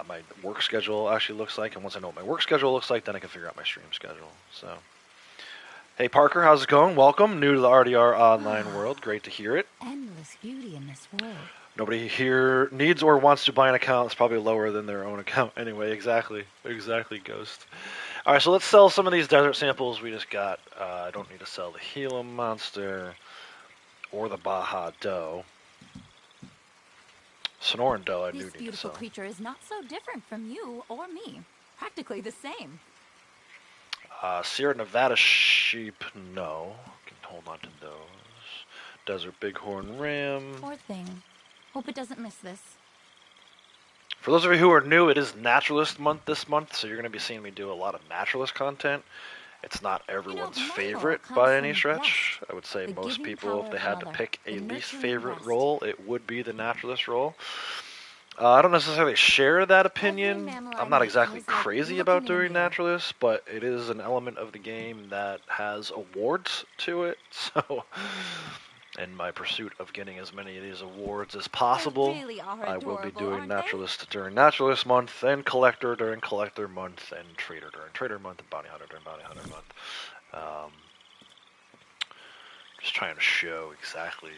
my work schedule actually looks like. And once I know what my work schedule looks like, then I can figure out my stream schedule. So, hey Parker, how's it going? Welcome, new to the RDR online world. Great to hear it. Endless beauty in this world. Nobody here needs or wants to buy an account. It's probably lower than their own account anyway. Exactly, Ghost. All right, so let's sell some of these desert samples we just got. I don't need to sell the Gila Monster or the Baja Doe. Sonoran Doe I do This need to beautiful sell. creature is not so different from you or me. Practically the same. Sierra Nevada sheep, no. Can hold on to those. Desert Bighorn Ram. Poor thing. Hope it doesn't miss this. For those of you who are new, it is Naturalist month this month, so you're going to be seeing me do a lot of Naturalist content. It's not everyone's my favorite role by comes any from stretch. West, I would say the most giving people, if power they of had to mother, pick the a least nurturing favorite West. role, it would be the Naturalist role. I don't necessarily share that Every opinion. mammal I'm I not meet exactly feels like crazy looking about in a doing mirror. Naturalist, but it is an element of the game that has awards to it. So, in my pursuit of getting as many of these awards as possible, They really are I will be adorable, doing aren't they? Naturalist during Naturalist month, and Collector during Collector month, and Trader during Trader month, and Bounty Hunter during Bounty Hunter month. Just trying to show exactly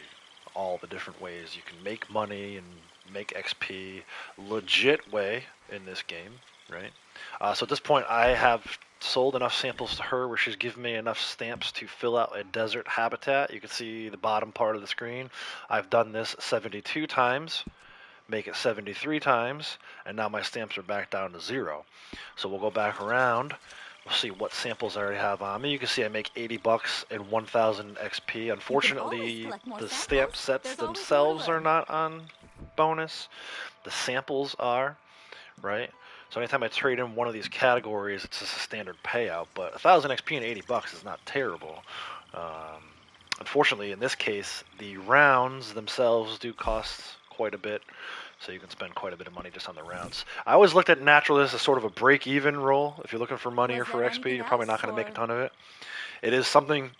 all the different ways you can make money and make XP legit way in this game, right? So at this point, I have sold enough samples to her where she's given me enough stamps to fill out a desert habitat. You can see the bottom part of the screen. I've done this 72 times, make it 73 times, and now my stamps are back down to 0. So we'll go back around. We'll see what samples I already have on me. You can see I make $80 and 1,000 XP. Unfortunately, collect more the samples. stamp sets There's always more to themselves are learn. not on bonus. The samples are, right? So anytime I trade in one of these categories, it's just a standard payout. But 1,000 XP and $80 is not terrible. Unfortunately, in this case, the rounds themselves do cost quite a bit. So you can spend quite a bit of money just on the rounds. I always looked at Naturalist as sort of a break-even role. If you're looking for money or Was for there XP, anything you're probably not else, going to make a or- ton of it. It is something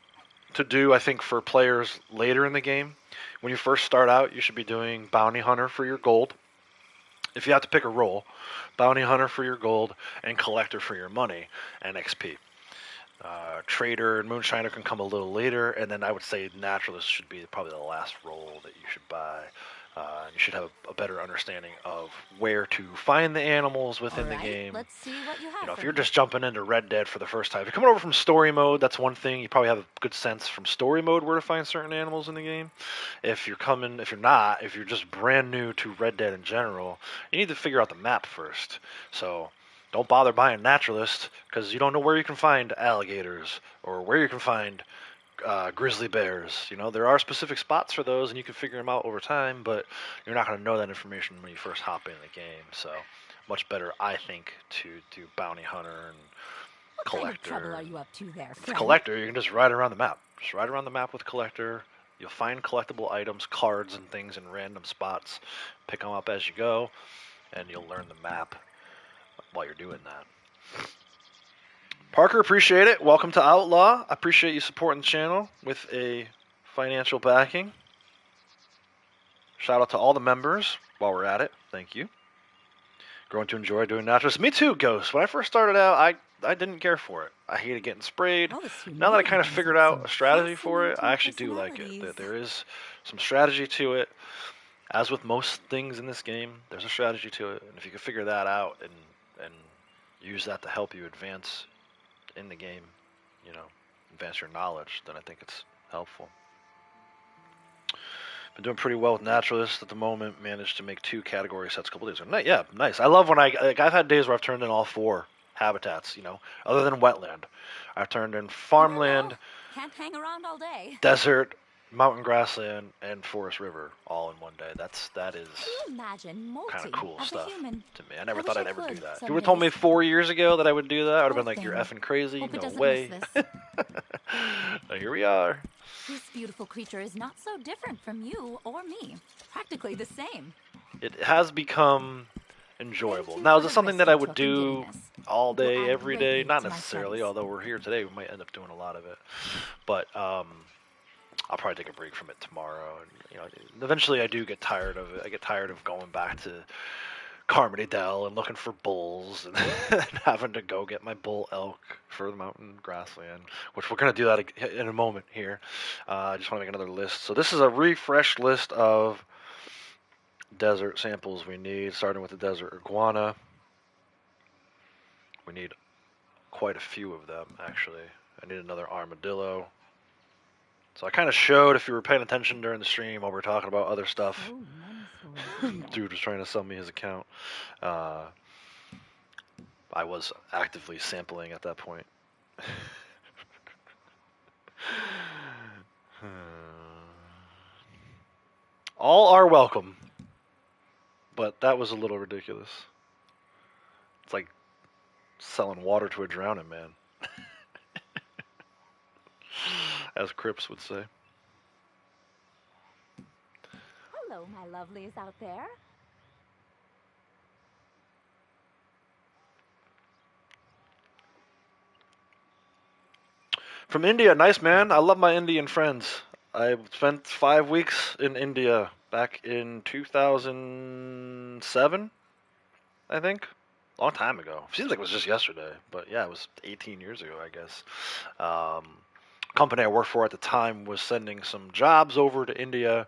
to do, I think, for players later in the game. When you first start out, you should be doing Bounty Hunter for your gold. If you have to pick a role, Bounty Hunter for your gold and Collector for your money and XP. Trader and Moonshiner can come a little later, and then I would say Naturalist should be probably the last role that you should buy. You should have a better understanding of where to find the animals within All the right, game. let's see what you have If for you're me. just jumping into Red Dead for the first time, if you're coming over from story mode, that's one thing. You probably have a good sense from story mode where to find certain animals in the game. If you're just brand new to Red Dead in general, you need to figure out the map first. So don't bother buying Naturalist because you don't know where you can find alligators or where you can find grizzly bears. There are specific spots for those, and you can figure them out over time, but you're not going to know that information when you first hop into the game. So much better, I think, to do Bounty Hunter and What Collector. kind of trouble are you up to there, With friend? Collector, you can just ride around the map. Just ride around the map with Collector. You'll find collectible items, cards, and things in random spots. Pick them up as you go, and you'll learn the map while you're doing that. Parker, appreciate it. Welcome to Outlaw. I appreciate you supporting the channel with a financial backing. Shout out to all the members while we're at it. Thank you. growing to enjoy doing Naturalist. Me too, Ghost. When I first started out, I didn't care for it. I hated getting sprayed. All this Now that I humidity kind of brings figured out out some a strategy for it, I fascinating actually do like it. personalities. There is some strategy to it. As with most things in this game, there's a strategy to it, and if you can figure that out and use that to help you advance in the game, you know, advance your knowledge, then I think it's helpful. Been doing pretty well with Naturalist at the moment. Managed to make 2 category sets a couple days ago. Yeah, nice. I love when I've had days where I've turned in all 4 habitats. You know, other than wetland, I've turned in farmland, Can't hang around all day. desert, mountain grassland, and forest river all in one day. That is Can you imagine kind of molting cool as stuff a human? to me. I never I thought wish I'd I ever do could that. If some you would have told me days. 4 years ago that I would do that, I would have Poor been like, "You're thing. effing crazy. Hope it No doesn't way." miss this. Now, here we are. This beautiful creature is not so different from you or me. Practically the same. It has become enjoyable. Thank you Now, for is it the something risk that I you would took in getting do this. all It will day, add every day? greatly Not to my necessarily, studies. although we're here today. We might end up doing a lot of it. But I'll probably take a break from it tomorrow. And, you know, eventually I do get tired of it. I get tired of going back to Carmody Dell and looking for bulls and having to go get my bull elk for the mountain grassland, which we're going to do that in a moment here. I just want to make another list. So this is a refreshed list of desert samples we need, starting with the desert iguana. We need quite a few of them, actually. I need another armadillo. So I kind of showed, if you were paying attention during the stream while we were talking about other stuff. Dude was trying to sell me his account. I was actively sampling at that point. All are welcome, but that was a little ridiculous. It's like selling water to a drowning man, as Crips would say. Hello, my lovelies out there. From India, nice man. I love my Indian friends. I spent 5 weeks in India back in 2007, I think. Long time ago. Seems like it was just yesterday, but yeah, it was 18 years ago, I guess. Company I worked for at the time was sending some jobs over to India.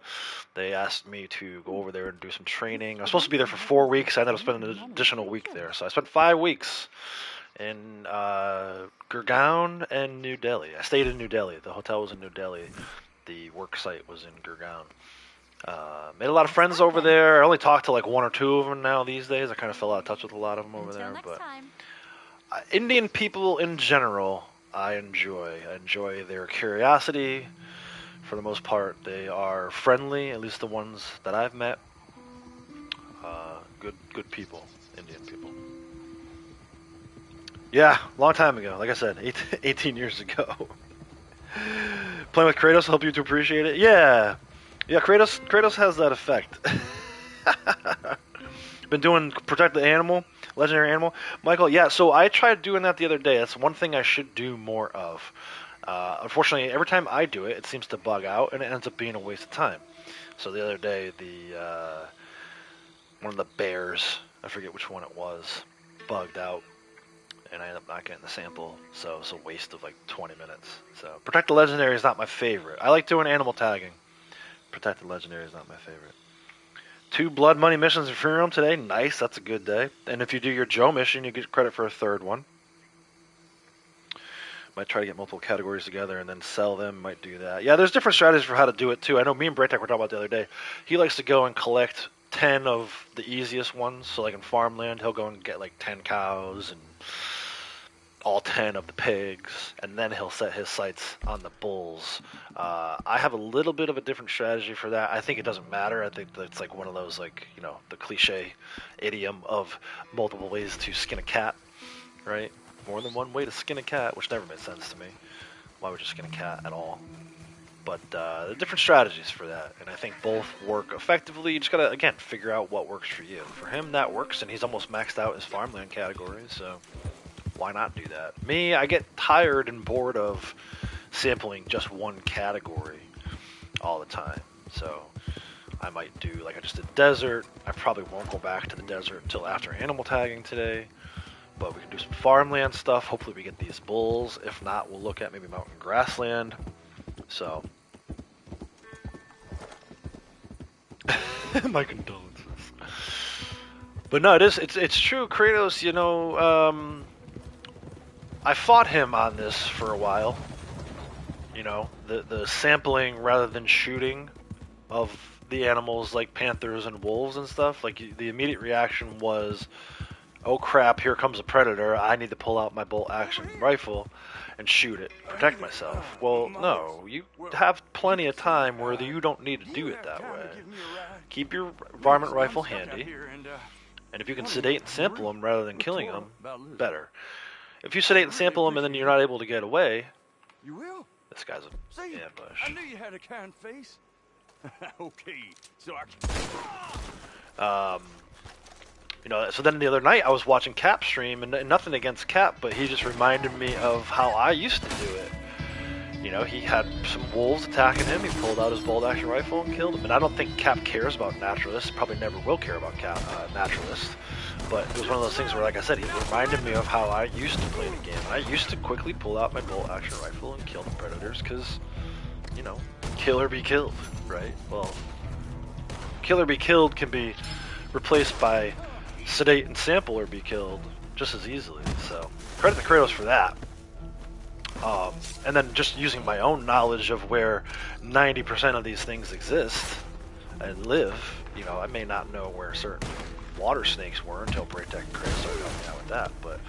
They asked me to go over there and do some training. I was supposed to be there for 4 weeks. I ended up spending an additional week there, so I spent 5 weeks in Gurgaon and New Delhi. I stayed in New Delhi. The hotel was in New Delhi. The work site was in Gurgaon. Made a lot of friends over there. I only talked to like 1 or 2 of them now these days. I kind of fell out of touch with a lot of them over Until there. next But time. Indian people in general, I enjoy. I enjoy their curiosity. For the most part, they are friendly. At least the ones that I've met. Good people, Indian people. Yeah, long time ago. Like I said, 18 years ago. Playing with Kratos will help you to appreciate it. Yeah, Kratos has that effect. Been doing protect the animal, legendary animal. Michael, yeah. So I tried doing that the other day. That's one thing I should do more of. Unfortunately, every time I do it, it seems to bug out, and it ends up being a waste of time. So the other day, one of the bears, I forget which one it was, bugged out, and I ended up not getting the sample, so it's a waste of like 20 minutes. So Protect the Legendary is not my favorite. I like doing animal tagging. Protect the Legendary is not my favorite. 2 blood money missions in free roam today. Nice, that's a good day. And if you do your Joe mission, you get credit for a 3rd one. Might try to get multiple categories together and then sell them. Might do that. Yeah, there's different strategies for how to do it too. I know me and Braytek were talking about the other day. He likes to go and collect 10 of the easiest ones. So like in farmland, he'll go and get like 10 cows and all 10 of the pigs, and then he'll set his sights on the bulls. I have a little bit of a different strategy for that. I think it doesn't matter. I think that's like one of those, like, you know, the cliche idiom of multiple ways to skin a cat, right? More than one way to skin a cat, which never made sense to me. Why would you skin a cat at all? But there are different strategies for that, and I think both work effectively. You just gotta, again, figure out what works for you. For him, that works, and he's almost maxed out his farmland category, so why not do that? Me, I get tired and bored of sampling just one category all the time. So I might do like I just did desert. I probably won't go back to the desert until after animal tagging today. But we can do some farmland stuff. Hopefully we get these bulls. If not, we'll look at maybe mountain grassland. So, my condolences. But no, it's true. Kratos, you know, I fought him on this for a while. You know, the sampling rather than shooting of the animals like panthers and wolves and stuff. Like the immediate reaction was, oh crap, here comes a predator. I need to pull out my bolt action rifle and shoot it, protect myself. Well, no, you have plenty of time where you don't need to do it that way. Keep your varmint rifle handy, and if you can sedate and sample them rather than killing them, better. If you sedate and sample them and then you're not able to get away, You will? this guy's an See, ambush. I knew you had a kind face. Okay, so I can... You know, so then the other night I was watching Cap stream, and nothing against Cap, but he just reminded me of how I used to do it. You know, he had some wolves attacking him, he pulled out his bolt action rifle and killed him. And I don't think Cap cares about Naturalist, probably never will care about Naturalist. But it was one of those things where, like I said, he reminded me of how I used to play the game. I used to quickly pull out my bolt action rifle and kill the predators, because, you know, kill or be killed, right? Well, kill or be killed can be replaced by sedate and sample or be killed just as easily. So credit to Kratos for that. And then just using my own knowledge of where 90% of these things exist and live, you know, I may not know where certain water snakes were until Braytech and Kratos started helping me out with that, but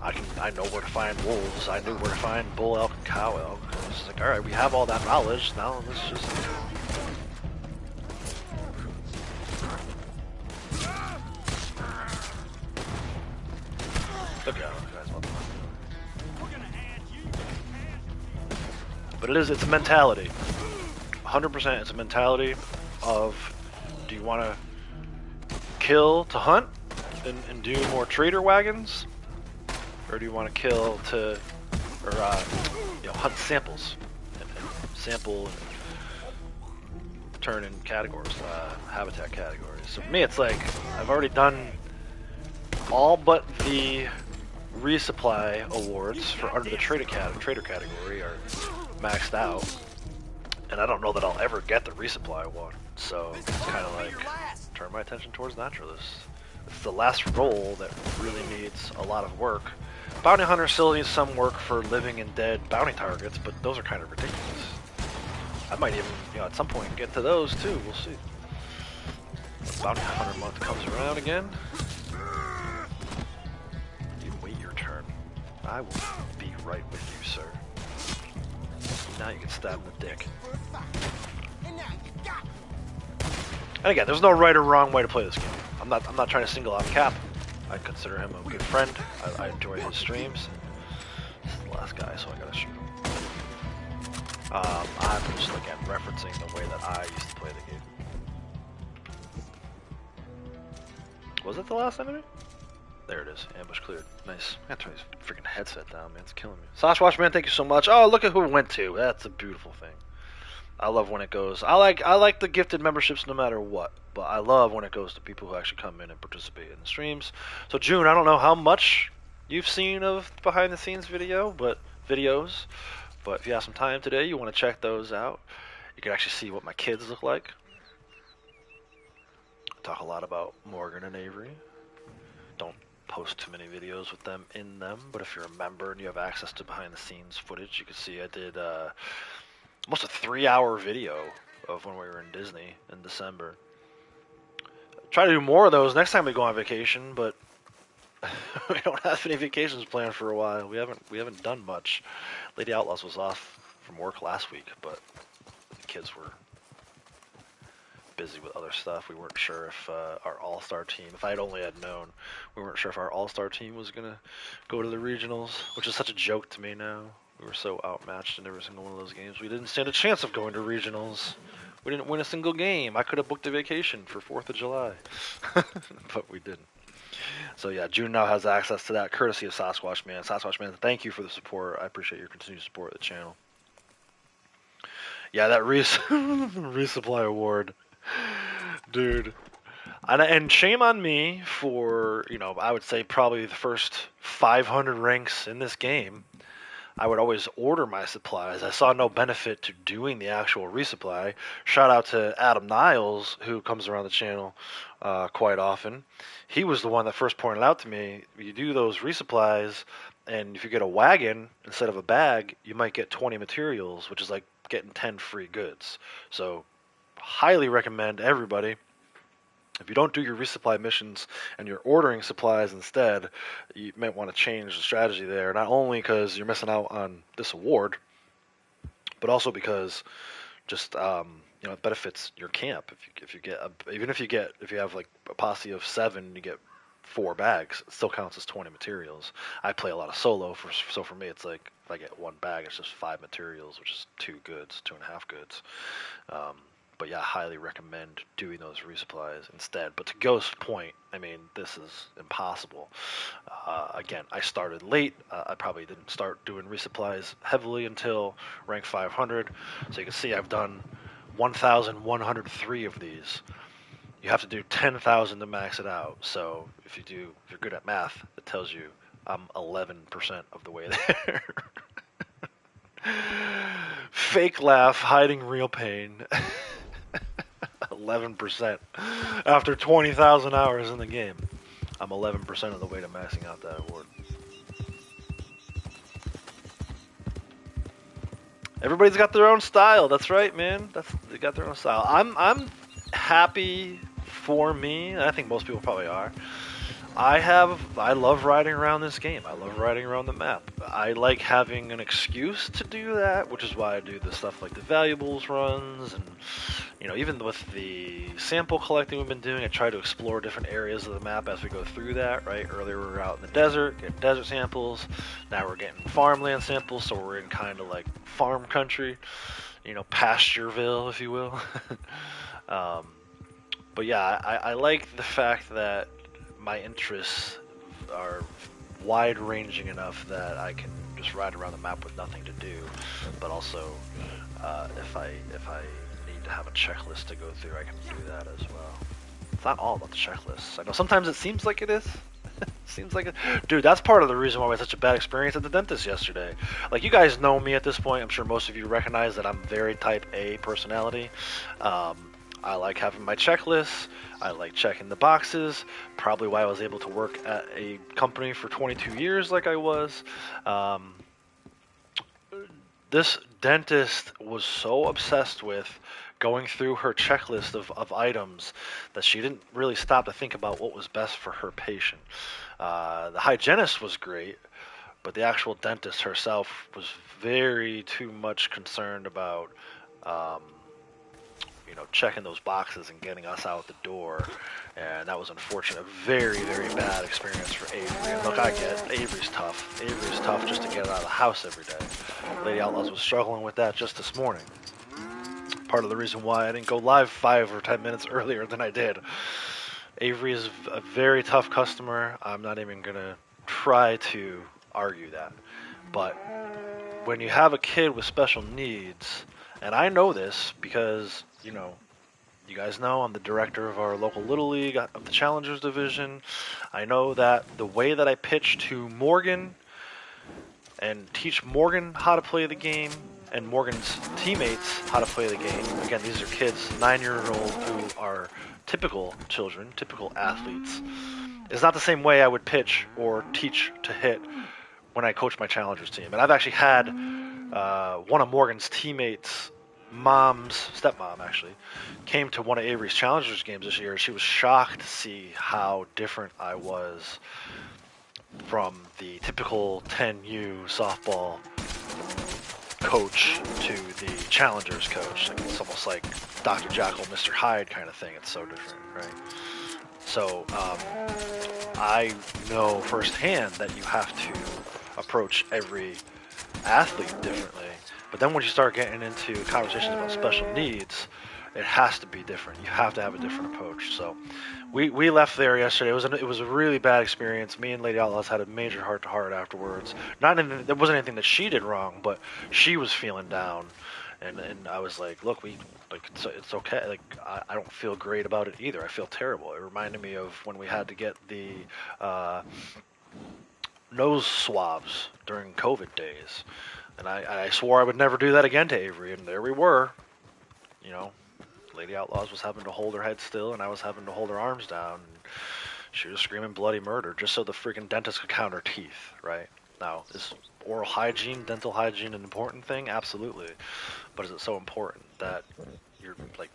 I know where to find wolves. I knew where to find bull elk and cow elk. I was like, all right, we have all that knowledge. Now let's just... Look out, guys. But it's a mentality. 100% it's a mentality of, do you want to kill to hunt and do more trader wagons? Or do you want to kill to, or, you know, hunt samples and sample and turn in categories, habitat categories. So for me, it's like, I've already done all but the resupply awards for under the trader category are maxed out, and I don't know that I'll ever get the resupply one, so it's kind of like turn my attention towards Naturalist. It's the last role that really needs a lot of work. Bounty Hunter still needs some work for living and dead bounty targets, but those are kind of ridiculous. I might even, you know, at some point get to those too, we'll see. The Bounty Hunter month comes around again. I will be right with you, sir. Now you can stab in the dick. And again, there's no right or wrong way to play this game. I'm not trying to single out Cap. I consider him a good friend. I enjoy his streams. This is the last guy, so I gotta shoot him. I'm just again referencing the way that I used to play the game. Was it the last enemy? There it is. Ambush cleared. Nice. I gotta turn this freaking headset down, man. It's killing me. Sasquatch, man, thank you so much. Oh, look at who it went to. That's a beautiful thing. I love when it goes. I like the gifted memberships no matter what, but I love when it goes to people who actually come in and participate in the streams. So June, I don't know how much you've seen of behind the scenes videos, but if you have some time today, you want to check those out. You can actually see what my kids look like. I talk a lot about Morgan and Avery. Don't post too many videos with them in them, but if you're a member and you have access to behind the scenes footage, you can see I did almost a 3-hour video of when we were in Disney in December. Try to do more of those next time we go on vacation, but we don't have any vacations planned for a while. We haven't done much. Lady Outlaws was off from work last week, but the kids were busy with other stuff. We weren't sure if our all-star team, if I had only had known, we weren't sure if our all-star team was going to go to the regionals, which is such a joke to me now. We were so outmatched in every single one of those games. We didn't stand a chance of going to regionals. We didn't win a single game. I could have booked a vacation for 4th of July, but we didn't. So yeah, June now has access to that, courtesy of Sasquatch Man. Sasquatch Man, thank you for the support. I appreciate your continued support of the channel. Yeah, that resupply award. Dude. And shame on me for, I would say probably the first 500 ranks in this game. I would always order my supplies. I saw no benefit to doing the actual resupply. Shout out to Adam Niles, who comes around the channel quite often. He was the one that first pointed out to me, you do those resupplies, and if you get a wagon instead of a bag, you might get 20 materials, which is like getting 10 free goods. So, highly recommend everybody. If you don't do your resupply missions and you're ordering supplies instead, you might want to change the strategy there. Not only because you're missing out on this award, but also because just it benefits your camp. If you have like a posse of 7, you get 4 bags. It still counts as 20 materials. I play a lot of solo, so for me it's like if I get 1 bag, it's just 5 materials, which is 2 goods, 2.5 goods. But yeah, highly recommend doing those resupplies instead. But to Ghost's point, I mean, this is impossible. Again, I started late. I probably didn't start doing resupplies heavily until rank 500. So you can see I've done 1,103 of these. You have to do 10,000 to max it out. So if you're good at math, it tells you I'm 11% of the way there. Fake laugh, hiding real pain. 11% after 20,000 hours in the game. I'm 11% of the way to maxing out that award. Everybody's got their own style. That's right, man. They got their own style. I'm happy for me, and I think most people probably are. I love riding around this game. I love riding around the map. I like having an excuse to do that, which is why I do the stuff like the valuables runs, and even with the sample collecting we've been doing, I try to explore different areas of the map as we go through that, right? Earlier we were out in the desert, getting desert samples. Now we're getting farmland samples, so we're in kind of like farm country, Pastureville, if you will. But yeah, I like the fact that my interests are wide-ranging enough that I can just ride around the map with nothing to do. But also, if I need to have a checklist to go through, I can do that as well. It's not all about the checklists. I know sometimes it seems like it is. Seems like it. Dude, that's part of the reason why we had such a bad experience at the dentist yesterday. Like, you guys know me at this point. I'm sure most of you recognize that I'm very type A personality. I like having my checklists. I like checking the boxes. Probably why I was able to work at a company for 22 years like I was. This dentist was so obsessed with going through her checklist of items that she didn't really stop to think about what was best for her patient. The hygienist was great, but the actual dentist herself was very too much concerned about checking those boxes and getting us out the door, and that was unfortunate. A very, very bad experience for Avery. And look, I get Avery's tough. Avery's tough just to get out of the house every day. Lady Outlaws was struggling with that just this morning. Part of the reason why I didn't go live 5 or 10 minutes earlier than I did. Avery is a very tough customer. I'm not even gonna try to argue that. But when you have a kid with special needs, and I know this because, you guys know I'm the director of our local Little League of the Challengers Division. I know that the way that I pitch to Morgan and teach Morgan how to play the game and Morgan's teammates how to play the game, again, these are kids 9-year-old who are typical children, typical athletes, is not the same way I would pitch or teach to hit when I coach my Challengers team. And I've actually had one of Morgan's teammates' stepmom actually, came to one of Avery's Challengers games this year. She was shocked to see how different I was from the typical 10U softball coach to the Challengers coach. Like, it's almost like Dr. Jekyll, Mr. Hyde kind of thing. It's so different, right? So I know firsthand that you have to approach every athlete differently. But then when you start getting into conversations about special needs, it has to be different. You have to have a different approach. So we left there yesterday. It was a really bad experience. Me and Lady Outlaws had a major heart-to-heart afterwards. There wasn't anything that she did wrong, but she was feeling down. And I was like, look, it's okay. Like I don't feel great about it either. I feel terrible. It reminded me of when we had to get the nose swabs during COVID days, and I swore I would never do that again to Avery, and there we were. You know, Lady Outlaws was having to hold her head still, and I was having to hold her arms down. And she was screaming bloody murder just so the freaking dentist could count her teeth, right? Now, is oral hygiene, dental hygiene an important thing? Absolutely. But is it so important that you're, like,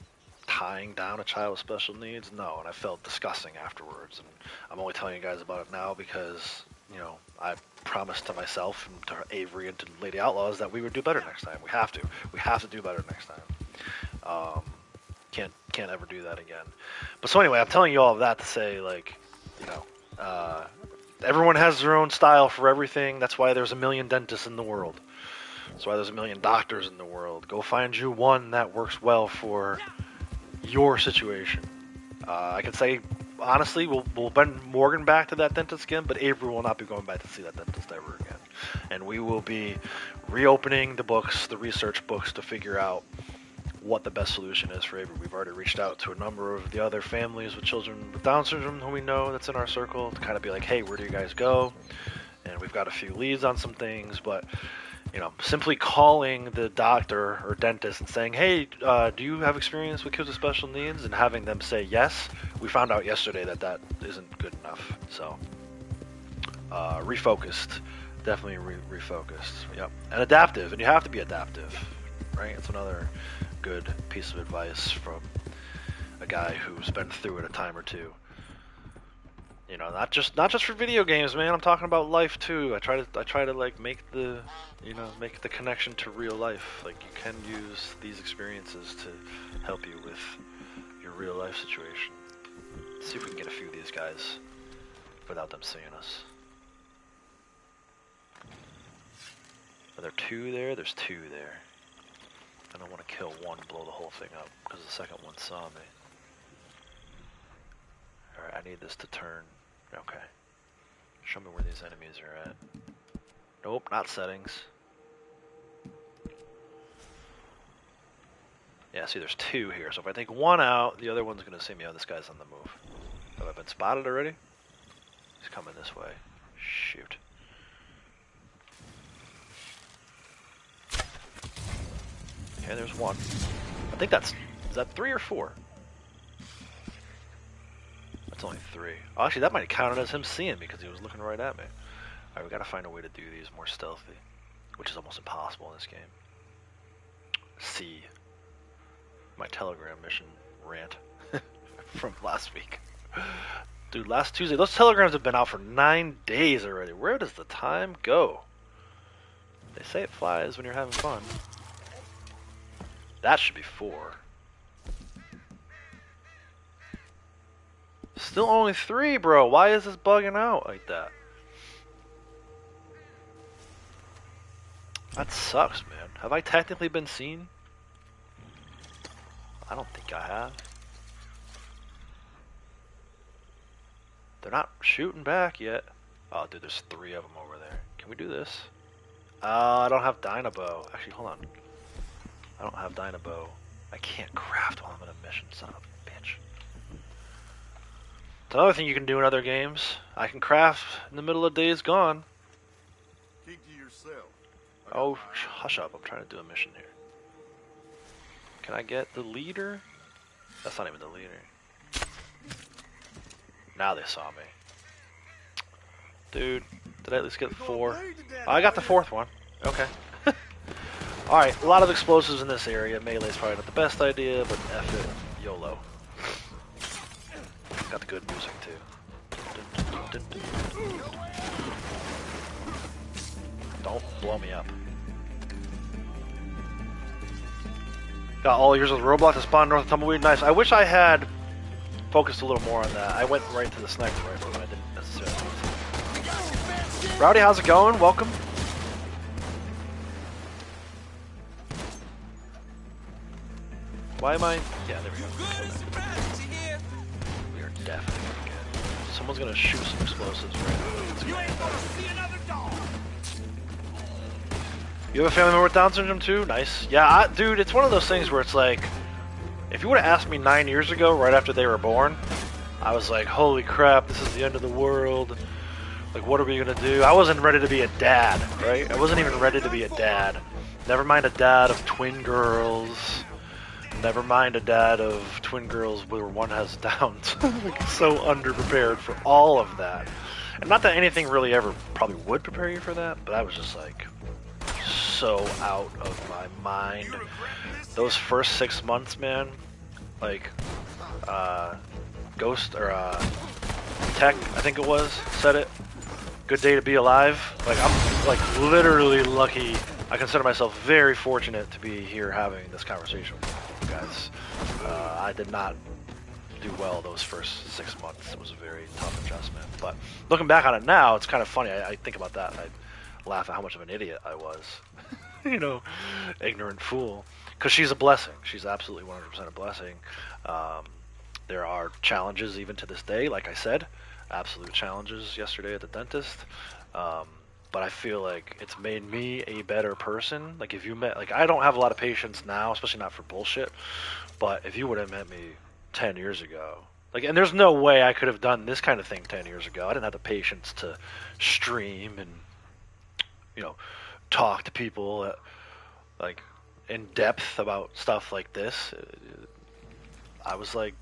tying down a child with special needs? No, and I felt disgusting afterwards. And I'm only telling you guys about it now because, you know, I promised to myself and to Avery and to Lady Outlaws that we would do better next time. We have to. We have to do better next time. Can't ever do that again. But so anyway, I'm telling you all of that to say, like, you know, everyone has their own style for everything. That's why there's a million dentists in the world. That's why there's a million doctors in the world. Go find you one that works well for your situation. I can say, honestly, we'll bring Morgan back to that dentist again, but Avery will not be going back to see that dentist ever again. And we will be reopening the books, the research books, to figure out what the best solution is for Avery. We've already reached out to a number of the other families with children with Down syndrome who we know that's in our circle to kind of be like, hey, where do you guys go? And we've got a few leads on some things, but you know, simply calling the doctor or dentist and saying, hey, do you have experience with kids with special needs? And having them say yes, we found out yesterday that that isn't good enough. So, refocused. Definitely refocused. Yep. And adaptive. And you have to be adaptive, right? It's another good piece of advice from a guy who's been through it a time or two. You know, not just for video games, man. I'm talking about life too. I try to like make the connection to real life. Like, you can use these experiences to help you with your real life situation. Let's see if we can get a few of these guys without them seeing us. Are there two there? There's two there. I don't want to kill one and blow the whole thing up because the second one saw me. Alright, I need this to turn. Okay. Show me where these enemies are at. Nope, not settings. Yeah, see, there's two here. So if I take one out, the other one's going to see me. Oh, this guy's on the move. Have I been spotted already? He's coming this way. Shoot. Okay, there's one. I think is that 3 or 4? That's only 3. Oh, actually, that might have counted as him seeing me because he was looking right at me. Alright, we gotta find a way to do these more stealthy, which is almost impossible in this game. C. My Telegram mission rant from last week. Dude, last Tuesday, those telegrams have been out for 9 days already. Where does the time go? They say it flies when you're having fun. That should be 4. Still only 3, bro. Why is this bugging out like that? That sucks, man. Have I technically been seen? I don't think I have. They're not shooting back yet. Oh, dude, there's 3 of them over there. Can we do this? I don't have Dynabow. Actually, hold on. I don't have Dynabow. I can't craft while I'm in a mission, son of a bitch. It's another thing you can do in other games. I can craft in the middle of Days Gone. Keep to yourself. Oh, hush up. I'm trying to do a mission here. Can I get the leader? That's not even the leader. Now they saw me. Dude, did I at least get 4? Oh, I got the 4th one. Okay. Alright, a lot of explosives in this area. Melee's probably not the best idea, but F it. YOLO. Got the good music too. Don't blow me up. Got all yours with Roadblock to spawn north of Tumbleweed. Nice. I wish I had focused a little more on that. I went right to the sniper rifle, but I didn't necessarily. Rowdy, how's it going? Welcome. Why am I? Yeah, there we go. We are definitely good. Someone's gonna shoot some explosives right now. You have a family member with Down syndrome too? Nice. Yeah, dude, it's one of those things where it's like, if you would have asked me 9 years ago, right after they were born, I was like, holy crap, this is the end of the world. Like, what are we gonna do? I wasn't ready to be a dad, right? I wasn't even ready to be a dad. Never mind a dad of twin girls. Never mind a dad of twin girls where one has Downs. Like, so underprepared for all of that. And not that anything really ever probably would prepare you for that, but I was just like, so out of my mind. Those first 6 months, man, like, Ghost, or, Tech, I think it was, said it. Good day to be alive. Like, I'm, like, literally lucky. I consider myself very fortunate to be here having this conversation with you guys. I did not do well those first 6 months. It was a very tough adjustment. But looking back on it now, it's kind of funny. I think about that and I laugh at how much of an idiot I was. You know, ignorant fool. Because she's a blessing. She's absolutely 100% a blessing. There are challenges even to this day, like I said. Absolute challenges yesterday at the dentist. But I feel like it's made me a better person. Like, if you met, like, I don't have a lot of patience now, especially not for bullshit. But if you would have met me 10 years ago, like, and there's no way I could have done this kind of thing 10 years ago. I didn't have the patience to stream and, you know, talk to people like in depth about stuff like this. I was like,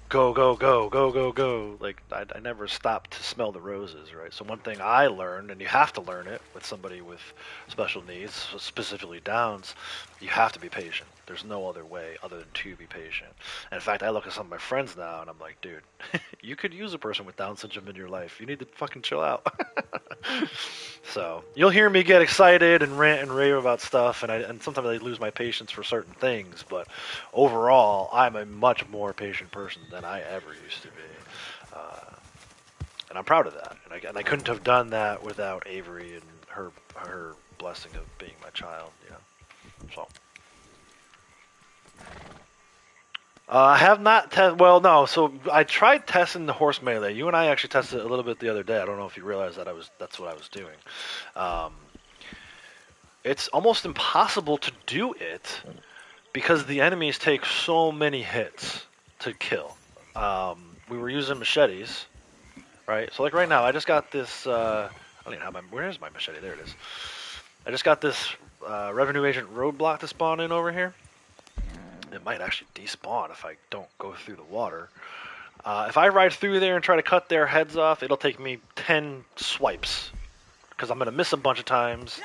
go, go, go, go, go, go. Like, I never stopped to smell the roses, right? So one thing I learned, and you have to learn it with somebody with special needs, specifically Downs, you have to be patient. There's no other way other than to be patient. And in fact, I look at some of my friends now, and I'm like, dude, you could use a person with Down syndrome in your life. You need to fucking chill out. So you'll hear me get excited and rant and rave about stuff, and sometimes I lose my patience for certain things. But overall, I'm a much more patient person than I ever used to be, and I'm proud of that. And I couldn't have done that without Avery and her blessing of being my child. You know, so. I have not well, no. So I tried testing the horse melee. You and I actually tested it a little bit the other day. I don't know if you realized that that's what I was doing. It's almost impossible to do it because the enemies take so many hits to kill. We were using machetes, right? So like right now, I just got this. I don't even have where's my machete? There it is. I just got this revenue agent roadblock to spawn in over here. It might actually despawn if I don't go through the water. If I ride through there and try to cut their heads off, it'll take me 10 swipes. Because I'm going to miss a bunch of times.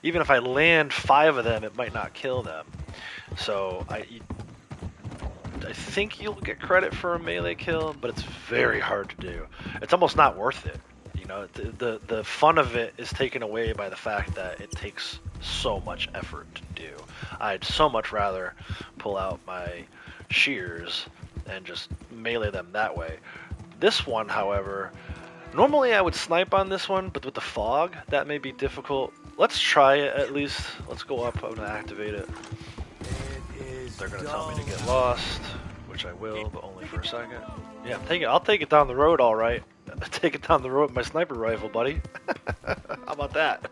Even if I land 5 of them, it might not kill them. So I think you'll get credit for a melee kill, but it's very hard to do. It's almost not worth it. You know, the fun of it is taken away by the fact that it takes so much effort to do. I'd so much rather pull out my shears and just melee them that way. This one, however, normally I would snipe on this one, but with the fog, that may be difficult. Let's try it at least. Let's go up. I'm going to activate it. They're going to tell me to get lost, which I will, but only for a second. Yeah, I'll take it down the road, all right. Take it down the road with my sniper rifle, buddy. How about that?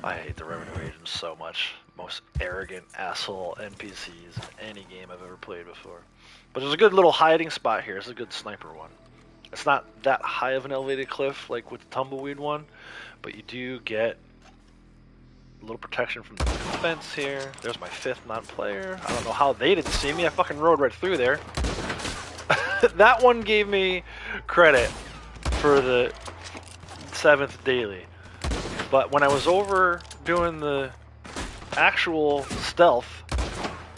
I hate the revenue agents so much. Most arrogant asshole NPCs in any game I've ever played before. But there's a good little hiding spot here. It's a good sniper one. It's not that high of an elevated cliff like with the tumbleweed one, but you do get a little protection from the fence here. There's my 5th non-player. I don't know how they didn't see me. I fucking rode right through there. That one gave me credit for the 7th daily. But when I was over doing the actual stealth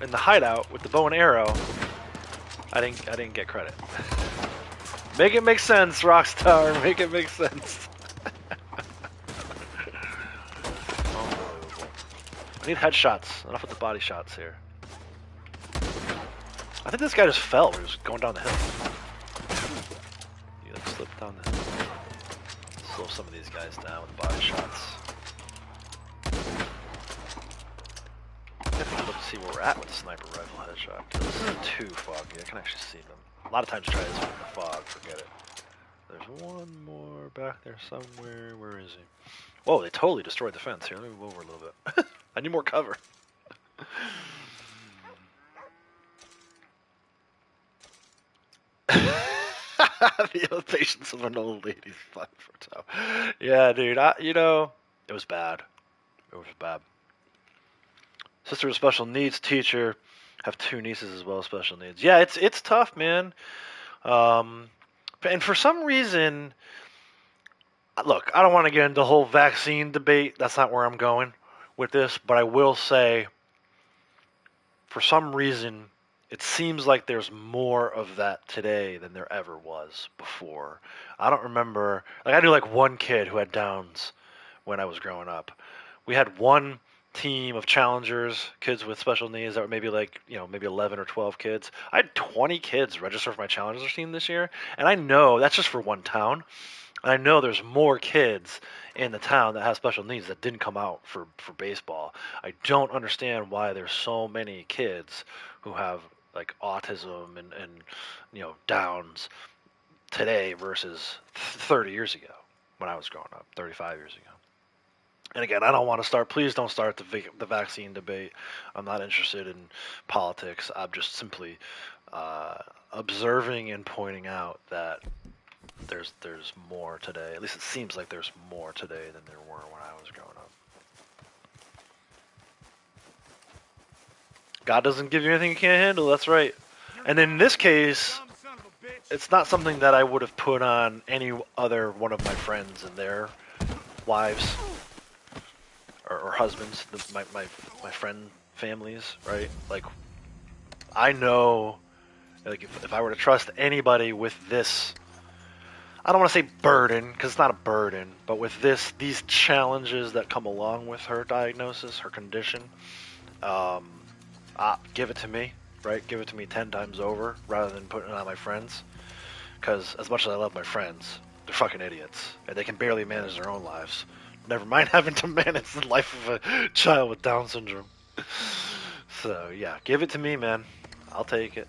in the hideout with the bow and arrow, I didn't get credit. Make it make sense, Rockstar. Make it make sense. I need headshots. Enough with the body shots here. I think this guy just fell. He was going down the hill. He like slipped down the hill. Slow some of these guys down with body shots. I have to look to see where we're at with the sniper rifle headshot. This isn't too foggy. I can actually see them. A lot of times you try this with the fog. Forget it. There's one more back there somewhere. Where is he? Whoa, they totally destroyed the fence. Here, let me move over a little bit. I need more cover. The patience of an old lady's 5 foot tall. Yeah, dude. It was bad. It was bad. Sister with special needs teacher. Have 2 nieces as well, special needs. Yeah, it's tough, man. And for some reason, look, I don't want to get into the whole vaccine debate. That's not where I'm going with this. But I will say, for some reason, it seems like there's more of that today than there ever was before. I don't remember. Like, I knew like one kid who had Downs when I was growing up. We had one team of challengers, kids with special needs that were maybe like, maybe 11 or 12 kids. I had 20 kids register for my challengers team this year, and I know that's just for one town. And I know there's more kids in the town that have special needs that didn't come out for baseball. I don't understand why there's so many kids who have like autism and Downs today versus 30 years ago when I was growing up, 35 years ago. And again, I don't want to start. Please don't start the vaccine debate. I'm not interested in politics. I'm just simply observing and pointing out that there's more today. At least it seems like there's more today than there were when I was growing up. God doesn't give you anything you can't handle. That's right. And in this case, it's not something that I would have put on any other one of my friends and their wives. Or husbands, my friend families, right? Like, I know, like, if I were to trust anybody with this, I don't want to say burden, because it's not a burden, but with these challenges that come along with her diagnosis, her condition, give it to me, right? Give it to me 10 times over, rather than putting it on my friends. Because as much as I love my friends, they're fucking idiots, and they can barely manage their own lives. Never mind having to manage the life of a child with Down syndrome. So yeah, give it to me, man. I'll take it.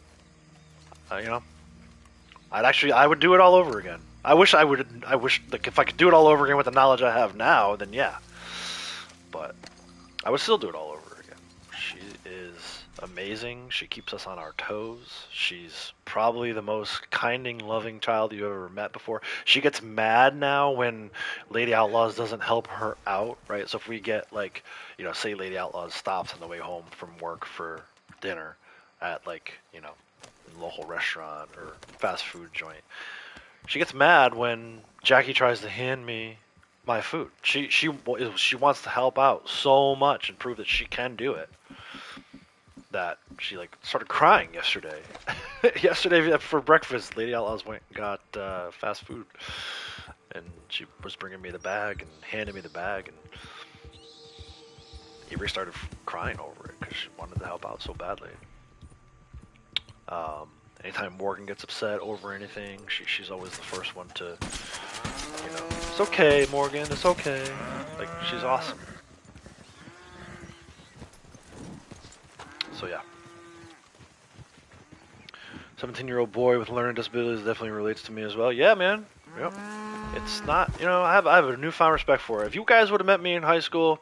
I would do it all over again. I wish, like, if I could do it all over again with the knowledge I have now, then yeah. But I would still do it all over again. She is amazing. She keeps us on our toes. She's probably the most kinding, loving child you've ever met before. She gets mad now when Lady Outlaws doesn't help her out, right? So if we get, like, say Lady Outlaws stops on the way home from work for dinner at, like, a local restaurant or fast food joint, she gets mad when Jackie tries to hand me my food. She wants to help out so much and prove that she can do it, that she like started crying yesterday. Yesterday for breakfast, Lady Outlaws went and got fast food, and she was bringing me the bag and handing me the bag, and Avery started crying over it because she wanted to help out so badly. Anytime Morgan gets upset over anything, she's always the first one to, it's okay, Morgan, it's okay. Like, she's awesome. So yeah. 17-year-old boy with learning disabilities definitely relates to me as well. Yeah, man. Yep. It's not, I have a newfound respect for it. If you guys would have met me in high school,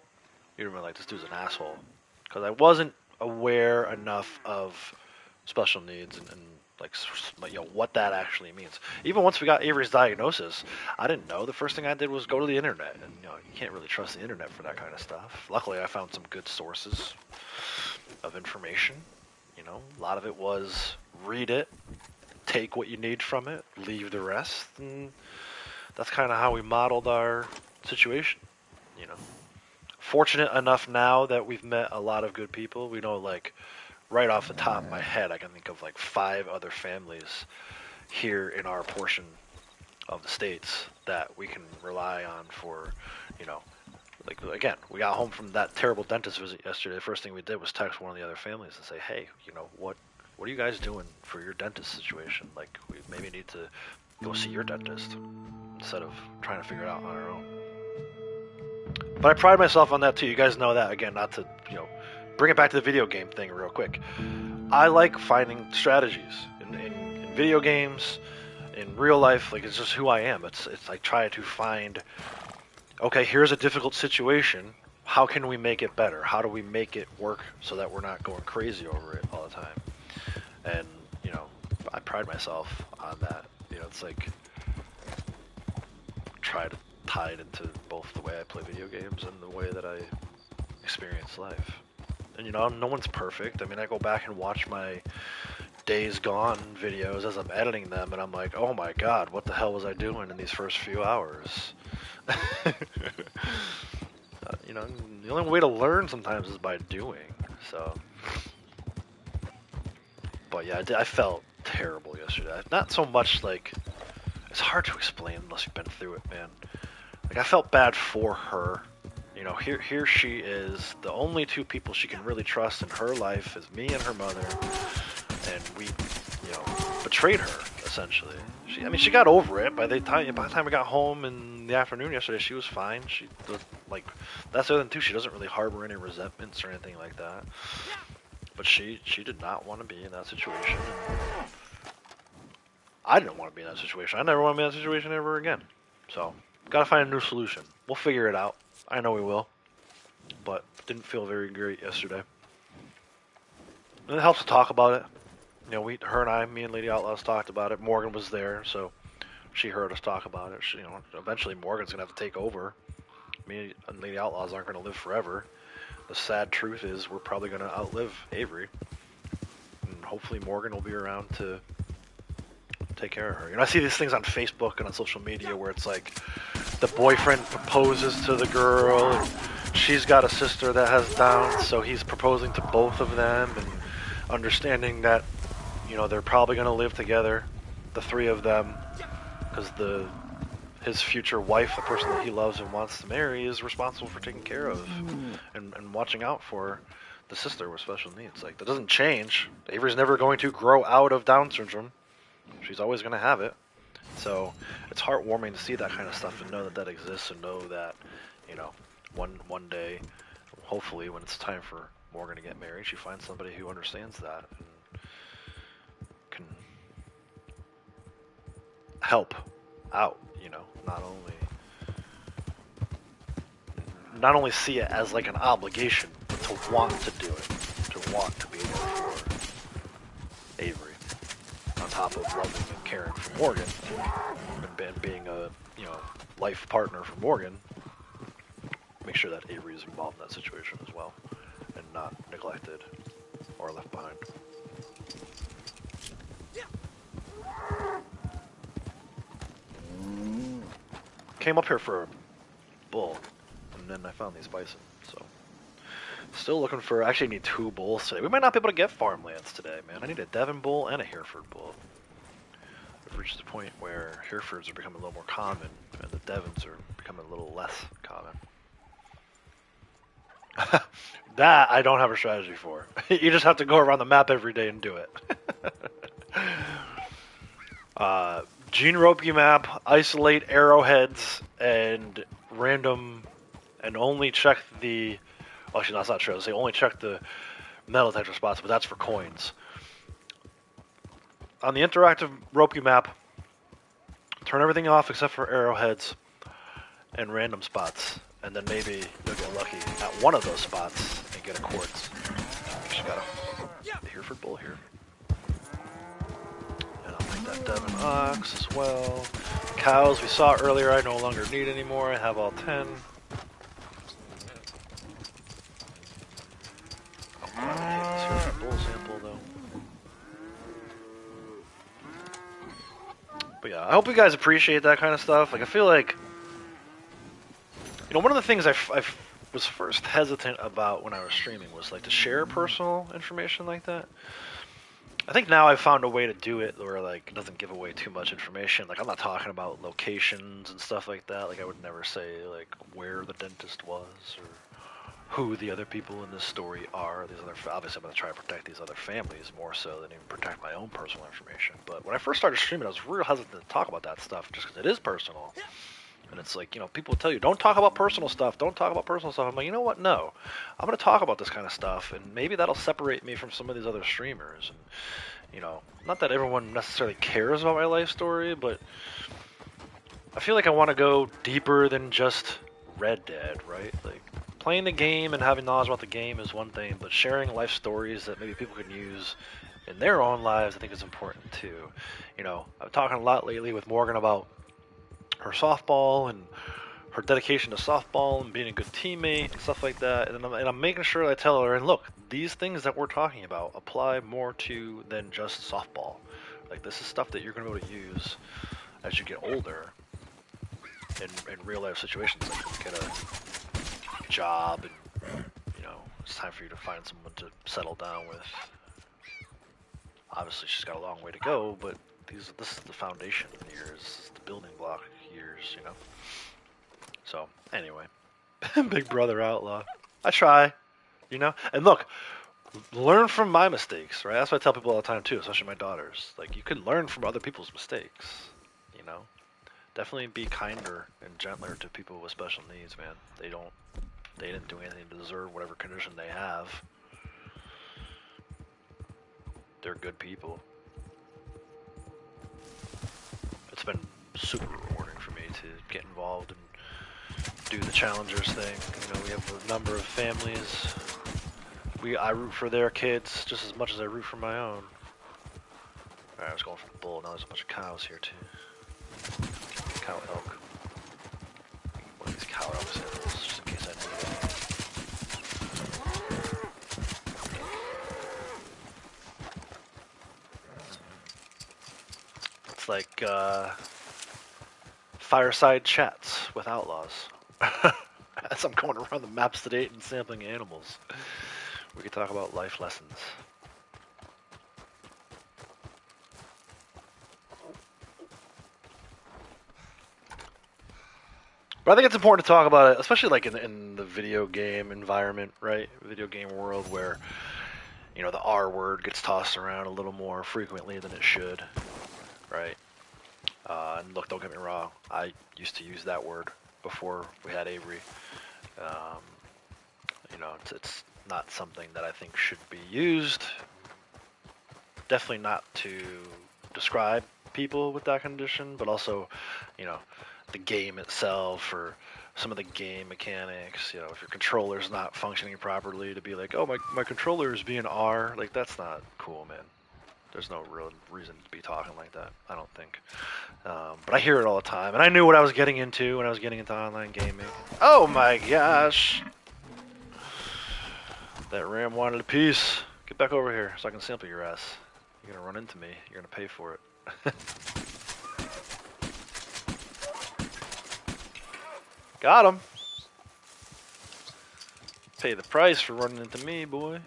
you'd have been like, this dude's an asshole. Because I wasn't aware enough of special needs and like, what that actually means. Even once we got Avery's diagnosis, I didn't know. The first thing I did was go to the internet, and you can't really trust the internet for that kind of stuff. Luckily, I found some good sources of information. A lot of it was read it, take what you need from it, leave the rest, and that's kind of how we modeled our situation. Fortunate enough now that we've met a lot of good people. We know, like, right off the top of my head, I can think of like 5 other families here in our portion of the States that we can rely on for, like, again, we got home from that terrible dentist visit yesterday. The first thing we did was text one of the other families and say, hey, what are you guys doing for your dentist situation? Like, we maybe need to go see your dentist instead of trying to figure it out on our own. But I pride myself on that too. You guys know that. Again, not to, bring it back to the video game thing real quick. I like finding strategies in video games, in real life, like it's just who I am. It's I try to find, okay, here's a difficult situation. How can we make it better? How do we make it work so that we're not going crazy over it all the time? And you know, I pride myself on that. You know, it's like try to tie it into both the way I play video games and the way that I experience life. And you know, no one's perfect. I mean, I go back and watch my Days Gone videos as I'm editing them, and I'm like, oh my god, what the hell was I doing in these first few hours? You know, the only way to learn sometimes is by doing. So, but yeah, I felt terrible yesterday. Not so much like, it's hard to explain unless you've been through it, man. Like, I felt bad for her. You know, here she is. The only two people she can really trust in her life is me and her mother, and we, you know, betrayed her essentially. I mean, she got over it by the time we got home in the afternoon yesterday. She was fine. She was, like, that's the other thing too. She doesn't really harbor any resentments or anything like that. But she did not want to be in that situation. I didn't want to be in that situation. I never want to be in that situation ever again. So, gotta find a new solution. We'll figure it out. I know we will. But didn't feel very great yesterday. And it helps to talk about it. You know, me and Lady Outlaws talked about it. Morgan was there, so she heard us talk about it. She, you know, eventually Morgan's gonna have to take over. Me and Lady Outlaws aren't gonna live forever. The sad truth is we're probably gonna outlive Avery. And hopefully Morgan will be around to take care of her. You know, I see these things on Facebook and on social media where it's like the boyfriend proposes to the girl, and she's got a sister that has Downs, so he's proposing to both of them, and understanding that, you know, they're probably going to live together, the three of them, because his future wife, the person that he loves and wants to marry, is responsible for taking care of and watching out for the sister with special needs. Like, that doesn't change. Avery's never going to grow out of Down syndrome. She's always going to have it. So it's heartwarming to see that kind of stuff and know that that exists, and know that, you know, one day, hopefully, when it's time for Morgan to get married, she finds somebody who understands that and can help out. You know, not only see it as like an obligation, but to want to do it, to want to be there for Avery, on top of loving and caring for Morgan, and being a, you know, life partner for Morgan. Make sure that Avery is involved in that situation as well, and not neglected or left behind. Came up here for a bull, and then I found these bison, so still looking for, actually need 2 bulls today. We might not be able to get farmlands today, man. I need a Devon bull and a Hereford bull. We've reached the point where Herefords are becoming a little more common, and the Devons are becoming a little less common. That I don't have a strategy for. You just have to go around the map every day and do it. Gene Ropke map, isolate arrowheads and random, and only check the, well, actually that's not true. They only check the metal detector spots, but that's for coins. On the interactive Ropke map, turn everything off except for arrowheads and random spots. And then maybe you'll get lucky at one of those spots and get a quartz. Just got a Hereford bull here. And I'll make that Devon ox as well. The cows we saw earlier I no longer need anymore. I have all 10. I'll probably take this Hereford bull sample though. But yeah, I hope you guys appreciate that kind of stuff. Like, I feel like, you know, one of the things I was first hesitant about when I was streaming was like to share personal information like that. I think now I've found a way to do it where like it doesn't give away too much information. Like, I'm not talking about locations and stuff like that. Like, I would never say like where the dentist was or who the other people in this story are. These other, obviously, I'm going to try to protect these other families more so than even protect my own personal information. But when I first started streaming, I was real hesitant to talk about that stuff just because it is personal. And it's like, people tell you, don't talk about personal stuff. Don't talk about personal stuff. I'm like, you know what? No. I'm going to talk about this kind of stuff, and maybe that'll separate me from some of these other streamers. And, not that everyone necessarily cares about my life story, but I feel like I want to go deeper than just Red Dead, right? Like, playing the game and having knowledge about the game is one thing, but sharing life stories that maybe people can use in their own lives, I think is important too. I'm talking a lot lately with Morgan about her softball and her dedication to softball and being a good teammate and stuff like that. And I'm making sure I tell her, and look, these things that we're talking about apply more to than just softball. Like, this is stuff that you're going to be able to use as you get older in real life situations. Like, you get a job and, it's time for you to find someone to settle down with. Obviously, she's got a long way to go, but this is the foundation years, this is the building block years, So, anyway, Big Brother Outlaw. I try, And look, learn from my mistakes, right? That's what I tell people all the time, too, especially my daughters. Like, you can learn from other people's mistakes, Definitely be kinder and gentler to people with special needs, man. They didn't do anything to deserve whatever condition they have. They're good people. It's been super rewarding for me to get involved and do the Challengers thing. We have a number of families. I root for their kids just as much as I root for my own. Alright, I was going for the bull. Now there's a bunch of cows here too. Cow elk. One of these cow elk samples, just in case I need it. It's like Fireside chats with outlaws. As I'm going around the maps today and sampling animals, we could talk about life lessons. But I think it's important to talk about it, especially like in the video game environment, right? Video game world where, the R word gets tossed around a little more frequently than it should, right? And look, don't get me wrong, I used to use that word before we had Avery. It's not something that I think should be used. Definitely not to describe people with that condition, but also, the game itself or some of the game mechanics. If your controller's not functioning properly, to be like, oh, my controller is being R, like, that's not cool, man. There's no real reason to be talking like that, I don't think. But I hear it all the time, and I knew what I was getting into when I was getting into online gaming. Oh my gosh! That ram wanted a piece. Get back over here so I can sample your ass. You're gonna run into me. You're gonna pay for it. Got him. Pay the price for running into me, boy.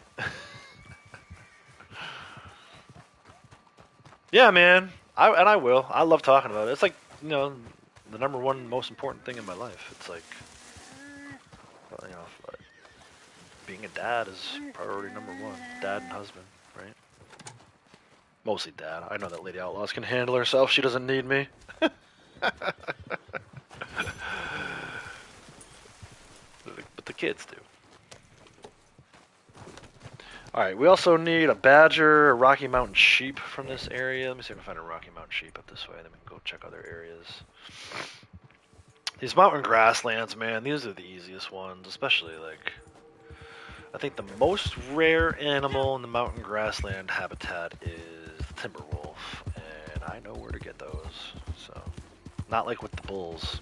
Yeah, man. I will. I love talking about it. It's like, the number one most important thing in my life. It's like, being a dad is priority number one. Dad and husband, right? Mostly dad. I know that Lady Outlaws can handle herself. She doesn't need me. But the kids do. Alright, we also need a badger, a Rocky Mountain sheep from this area. Let me see if I can find a Rocky Mountain sheep up this way. Then we can go check other areas. These mountain grasslands, man, these are the easiest ones. Especially, like, I think the most rare animal in the mountain grassland habitat is the timber wolf. And I know where to get those. So, not like with the bulls.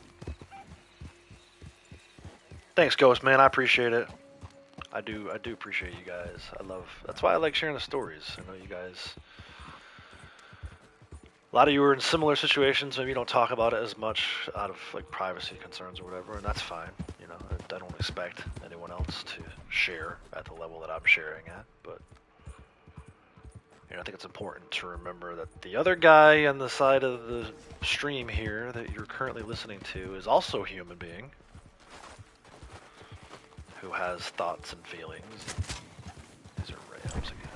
Thanks, Ghost, man. I appreciate it. I do appreciate you guys. That's why I like sharing the stories. I know you guys, a lot of you are in similar situations. Maybe you don't talk about it as much out of like privacy concerns or whatever, and that's fine. I don't expect anyone else to share at the level that I'm sharing at, but I think it's important to remember that the other guy on the side of the stream here that you're currently listening to is also a human being who has thoughts and feelings. These are rams again.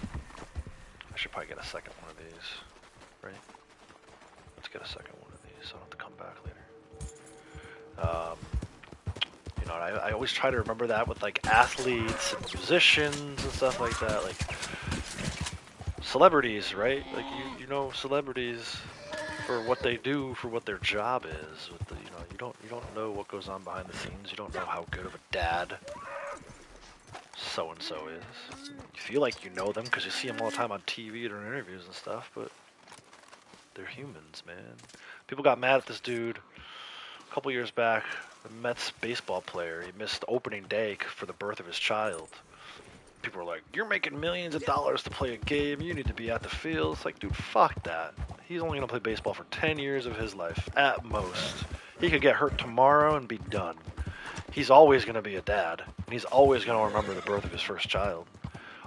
I should probably get a second one of these, right? Let's get a second one of these so I don't have to come back later. Um, you know, I always try to remember that with like athletes and musicians and stuff like that. Like celebrities, right? Like you know celebrities for what they do, for what their job is. With the, you know, you don't know what goes on behind the scenes. You don't know how good of a dad so and so is. You feel like you know them because you see them all the time on TV or in interviews and stuff, but they're humans, man. People got mad at this dude a couple years back. The Mets baseball player. He missed opening day for the birth of his child. People were like, "You're making millions of dollars to play a game. You need to be at the field." It's like, dude, fuck that. He's only gonna play baseball for 10 years of his life at most. He could get hurt tomorrow and be done. He's always gonna be a dad, and he's always gonna remember the birth of his first child.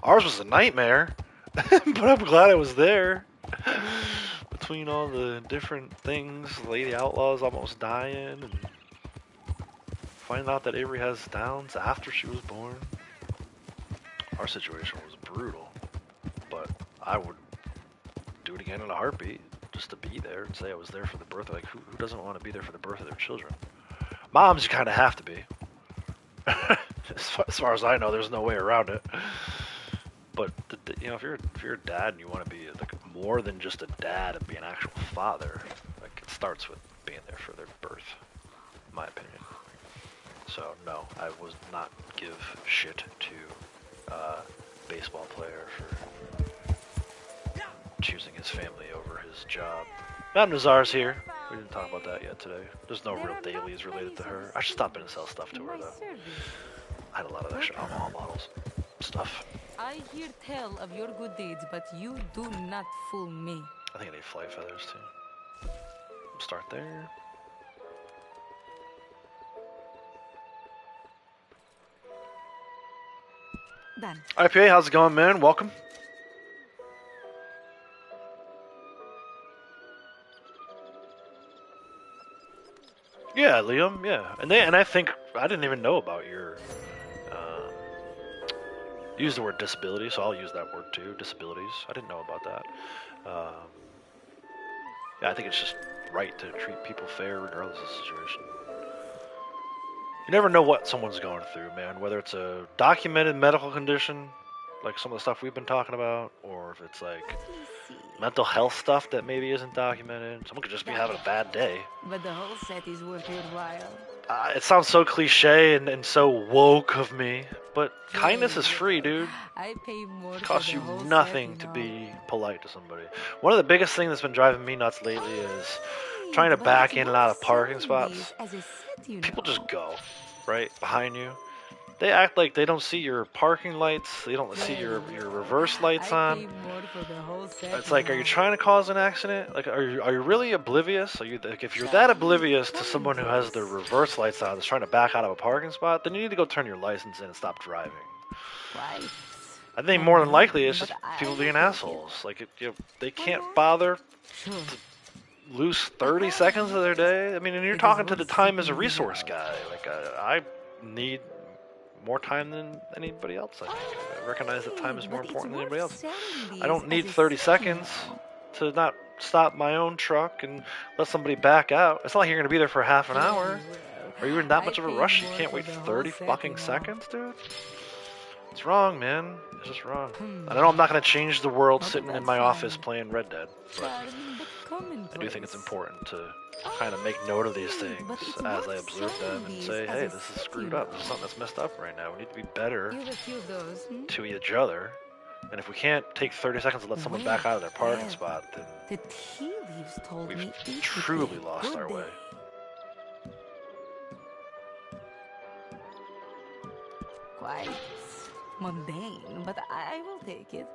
Ours was a nightmare, but I'm glad I was there. Between all the different things, Lady Outlaw's almost dying, and finding out that Avery has Downs after she was born. Our situation was brutal, but I would do it again in a heartbeat, just to be there and say I was there for the birth. Like, who doesn't want to be there for the birth of their children? Moms, you kind of have to be. As far as I know, there's no way around it. But you know, if you're a dad and you want to be like more than just a dad and be an actual father, like it starts with being there for their birth, in my opinion. So no, I would not give shit to baseball player for choosing his family over his job. Madame Nazar's here. We didn't talk about that yet today. There's no real dailies related to her. I should stop in and sell stuff to her though. I had a lot of extra alcohol bottles, stuff. I hear tell of your good deeds, but you do not fool me. I think I need flight feathers too. Start there. Done. IPA, how's it going, man? Welcome. Yeah, Liam. Yeah, and I think I didn't even know about your. Use the word disability, so I'll use that word too. Disabilities. I didn't know about that. Yeah, I think it's just right to treat people fair regardless of the situation. You never know what someone's going through, man. Whether it's a documented medical condition, like some of the stuff we've been talking about, or if it's like mental health stuff that maybe isn't documented. Someone could just be having a bad day. But the whole set is worth your while. It sounds so cliche and so woke of me, but kindness is free, dude. I pay more. It costs for you the whole nothing set, to you know. be polite to somebody. One of the biggest things that's been driving me nuts lately is trying to But back it's in and out of worth parking selling spots. these as a set, you People know. just go, right, behind you. They act like they don't see your parking lights. They don't see your reverse lights I on. pay more for the whole set. It's like, are you trying to cause an accident? Like, are you really oblivious? Are you like, if you're that oblivious to someone who has their reverse lights on, that's trying to back out of a parking spot, then you need to go turn your license in and stop driving. Right. I think more than likely it's just people being assholes. Like, they can't bother Sure. to lose 30 seconds of their day. I mean, and you're talking to the time as a resource guy. Like, I need more time than anybody else, I think. I recognize that time is more important than anybody else. I don't need 30 seconds to not stop my own truck and let somebody back out. It's not like you're going to be there for half an hour. Are you in that much of a rush? You can't wait 30 fucking seconds, dude? It's wrong, man. It's just wrong. I know I'm not going to change the world sitting in my office playing Red Dead, but I do think it's important to kind of make note of these things as I observe them and say, hey, this is screwed up. This is something that's messed up right now. We need to be better You have a few of those. to each other. And if we can't take 30 seconds to let someone back out of their parking spot, then The tea leaves told me we've it would truly be a lost good our day. way. Quite mundane, but I will take it.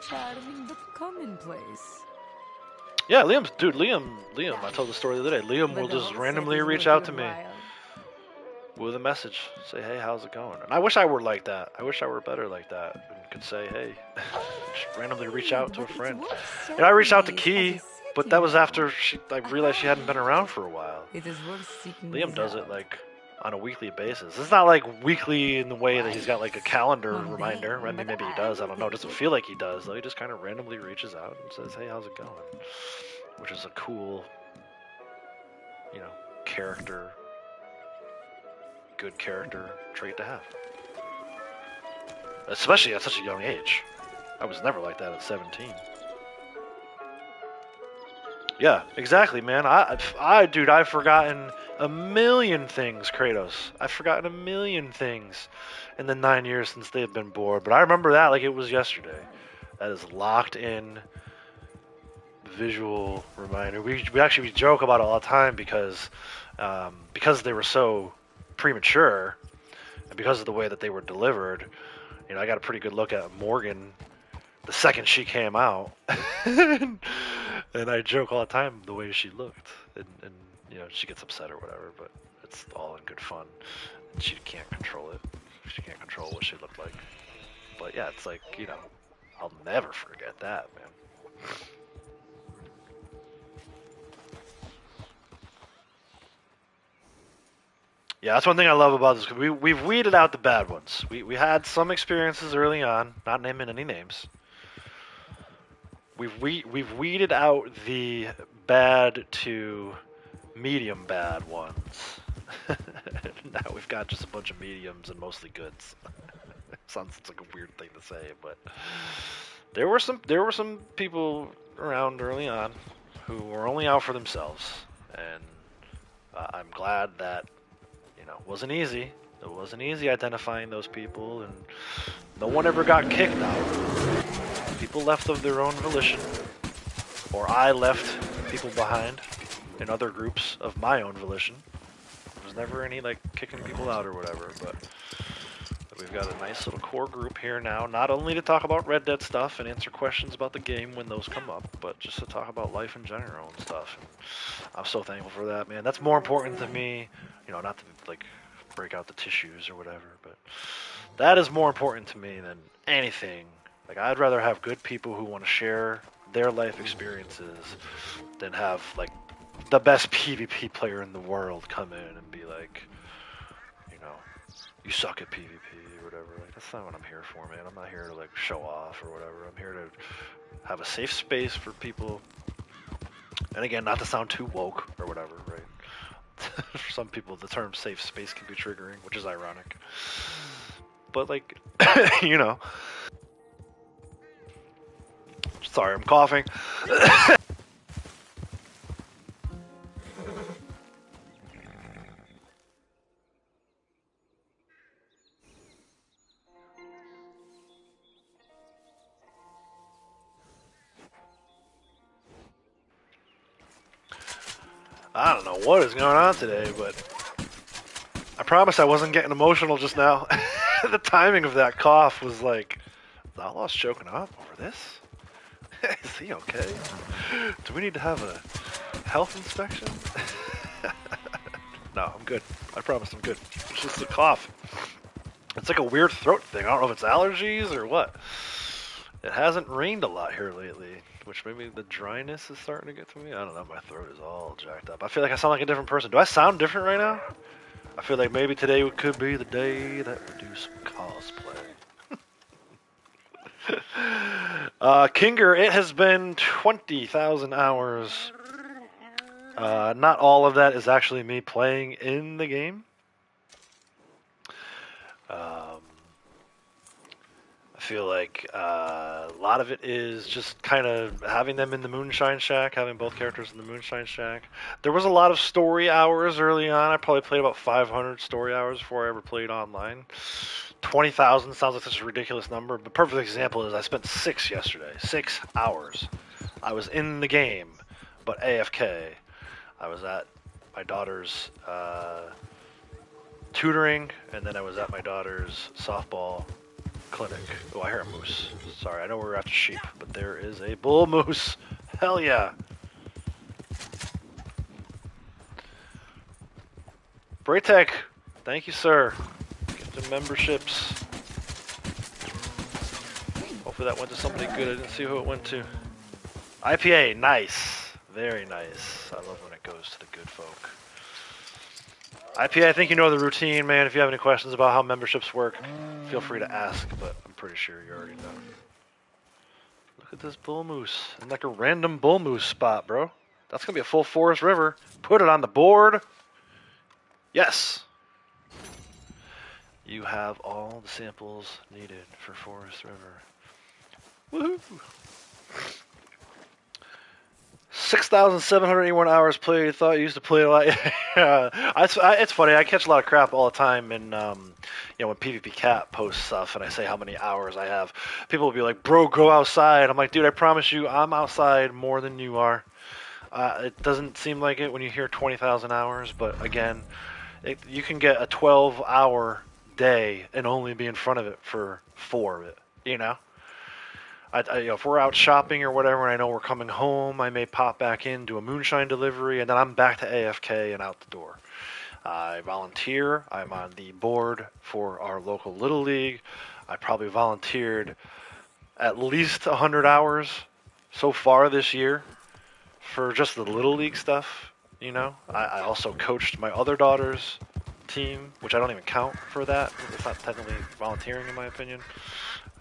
Charming but commonplace. Yeah, Liam, I told the story the other day. Liam But will the just whole set randomly is reach worth out to your me while. with a message. Say, hey, how's it going? And I wish I were like that. I wish I were better like that. And could say, hey, just randomly reach out to a But it's friend. worth And I reached out to selling Key, these as a but set, that you was know. after I realized she hadn't been around for a while. It is worth seeking Liam these does out. it like on a weekly basis. It's not like weekly in the way that he's got like a calendar reminder. I mean, maybe he does. I don't know. It doesn't feel like he does though. He just kind of randomly reaches out and says, "Hey, how's it going?" Which is a cool you know, good character trait to have. Especially at such a young age. I was never like that at 17. Yeah, exactly, man. Dude, I've forgotten a million things, Kratos. I've forgotten a million things in the 9 years since they've been born. But I remember that like it was yesterday. That is locked in visual reminder. We joke about it all the time because they were so premature and because of the way that they were delivered. You know, I got a pretty good look at Morgan the second she came out, and I joke all the time the way she looked, and you know she gets upset or whatever, but it's all in good fun. She can't control it. She can't control what she looked like. But yeah, it's like, you know, I'll never forget that, man. Yeah, that's one thing I love about this. We've weeded out the bad ones. We had some experiences early on, not naming any names. We've weeded out the bad to medium bad ones. Now we've got just a bunch of mediums and mostly goods. Sounds like a weird thing to say, but there were some people around early on who were only out for themselves, and I'm glad that, you know, it wasn't easy. It wasn't easy identifying those people, and no one ever got kicked out. People left of their own volition, or I left people behind in other groups of my own volition. There was never any like kicking people out or whatever, but we've got a nice little core group here now, not only to talk about Red Dead stuff and answer questions about the game when those come up, but just to talk about life in general and stuff. And I'm so thankful for that, man. That's more important to me, you know, not to like break out the tissues or whatever, but that is more important to me than anything. Like, I'd rather have good people who want to share their life experiences than have like the best PvP player in the world come in and be like, you know, you suck at PvP or whatever. Like, that's not what I'm here for, man. I'm not here to like show off or whatever. I'm here to have a safe space for people. And again, not to sound too woke or whatever, right? For some people, the term safe space can be triggering, which is ironic. But like, you know. Sorry, I'm coughing. I don't know what is going on today, but I promise I wasn't getting emotional just now. The timing of that cough was like, is Outlaw's choking up over this? Is he okay? Do we need to have a health inspection? No, I'm good. I promise I'm good. It's just a cough. It's like a weird throat thing. I don't know if it's allergies or what. It hasn't rained a lot here lately, which maybe the dryness is starting to get to me. I don't know. My throat is all jacked up. I feel like I sound like a different person. Do I sound different right now? I feel like maybe today could be the day that we do some cosplay. Kinger, it has been 20,000 hours. Not all of that is actually me playing in the game. I feel like a lot of it is just kind of having them in the Moonshine Shack, having both characters in the Moonshine Shack. There was a lot of story hours early on. I probably played about 500 story hours before I ever played online. 20,000 sounds like such a ridiculous number, but perfect example is I spent 6 yesterday. 6 hours. I was in the game, but AFK. I was at my daughter's tutoring, and then I was at my daughter's softball clinic. Oh, I hear a moose. Sorry, I know we're after sheep, but there is a bull moose. Hell yeah. Braytech, thank you, sir. Get the memberships. Hopefully that went to somebody good. I didn't see who it went to. IPA, nice. Very nice. I love when it goes to the good folk. IPA, I think you know the routine, man. If you have any questions about how memberships work, feel free to ask, but I'm pretty sure you already know. Look at this bull moose. And like a random bull moose spot, bro. That's going to be a full Forest River. Put it on the board. Yes. You have all the samples needed for Forest River. Woohoo! 6,781 hours played. Thought you used to play a lot. It's funny. I catch a lot of crap all the time, and when PvP Cat posts stuff, and I say how many hours I have, people will be like, "Bro, go outside." I'm like, "Dude, I promise you, I'm outside more than you are." It doesn't seem like it when you hear 20,000 hours, but again, you can get a 12-hour day and only be in front of it for 4 of it. If we're out shopping or whatever, and I know we're coming home, I may pop back in, do a moonshine delivery, and then I'm back to AFK and out the door. I volunteer. I'm on the board for our local Little League. I probably volunteered at least 100 hours so far this year for just the Little League stuff. I also coached my other daughter's team, which I don't even count for that. It's not technically volunteering in my opinion,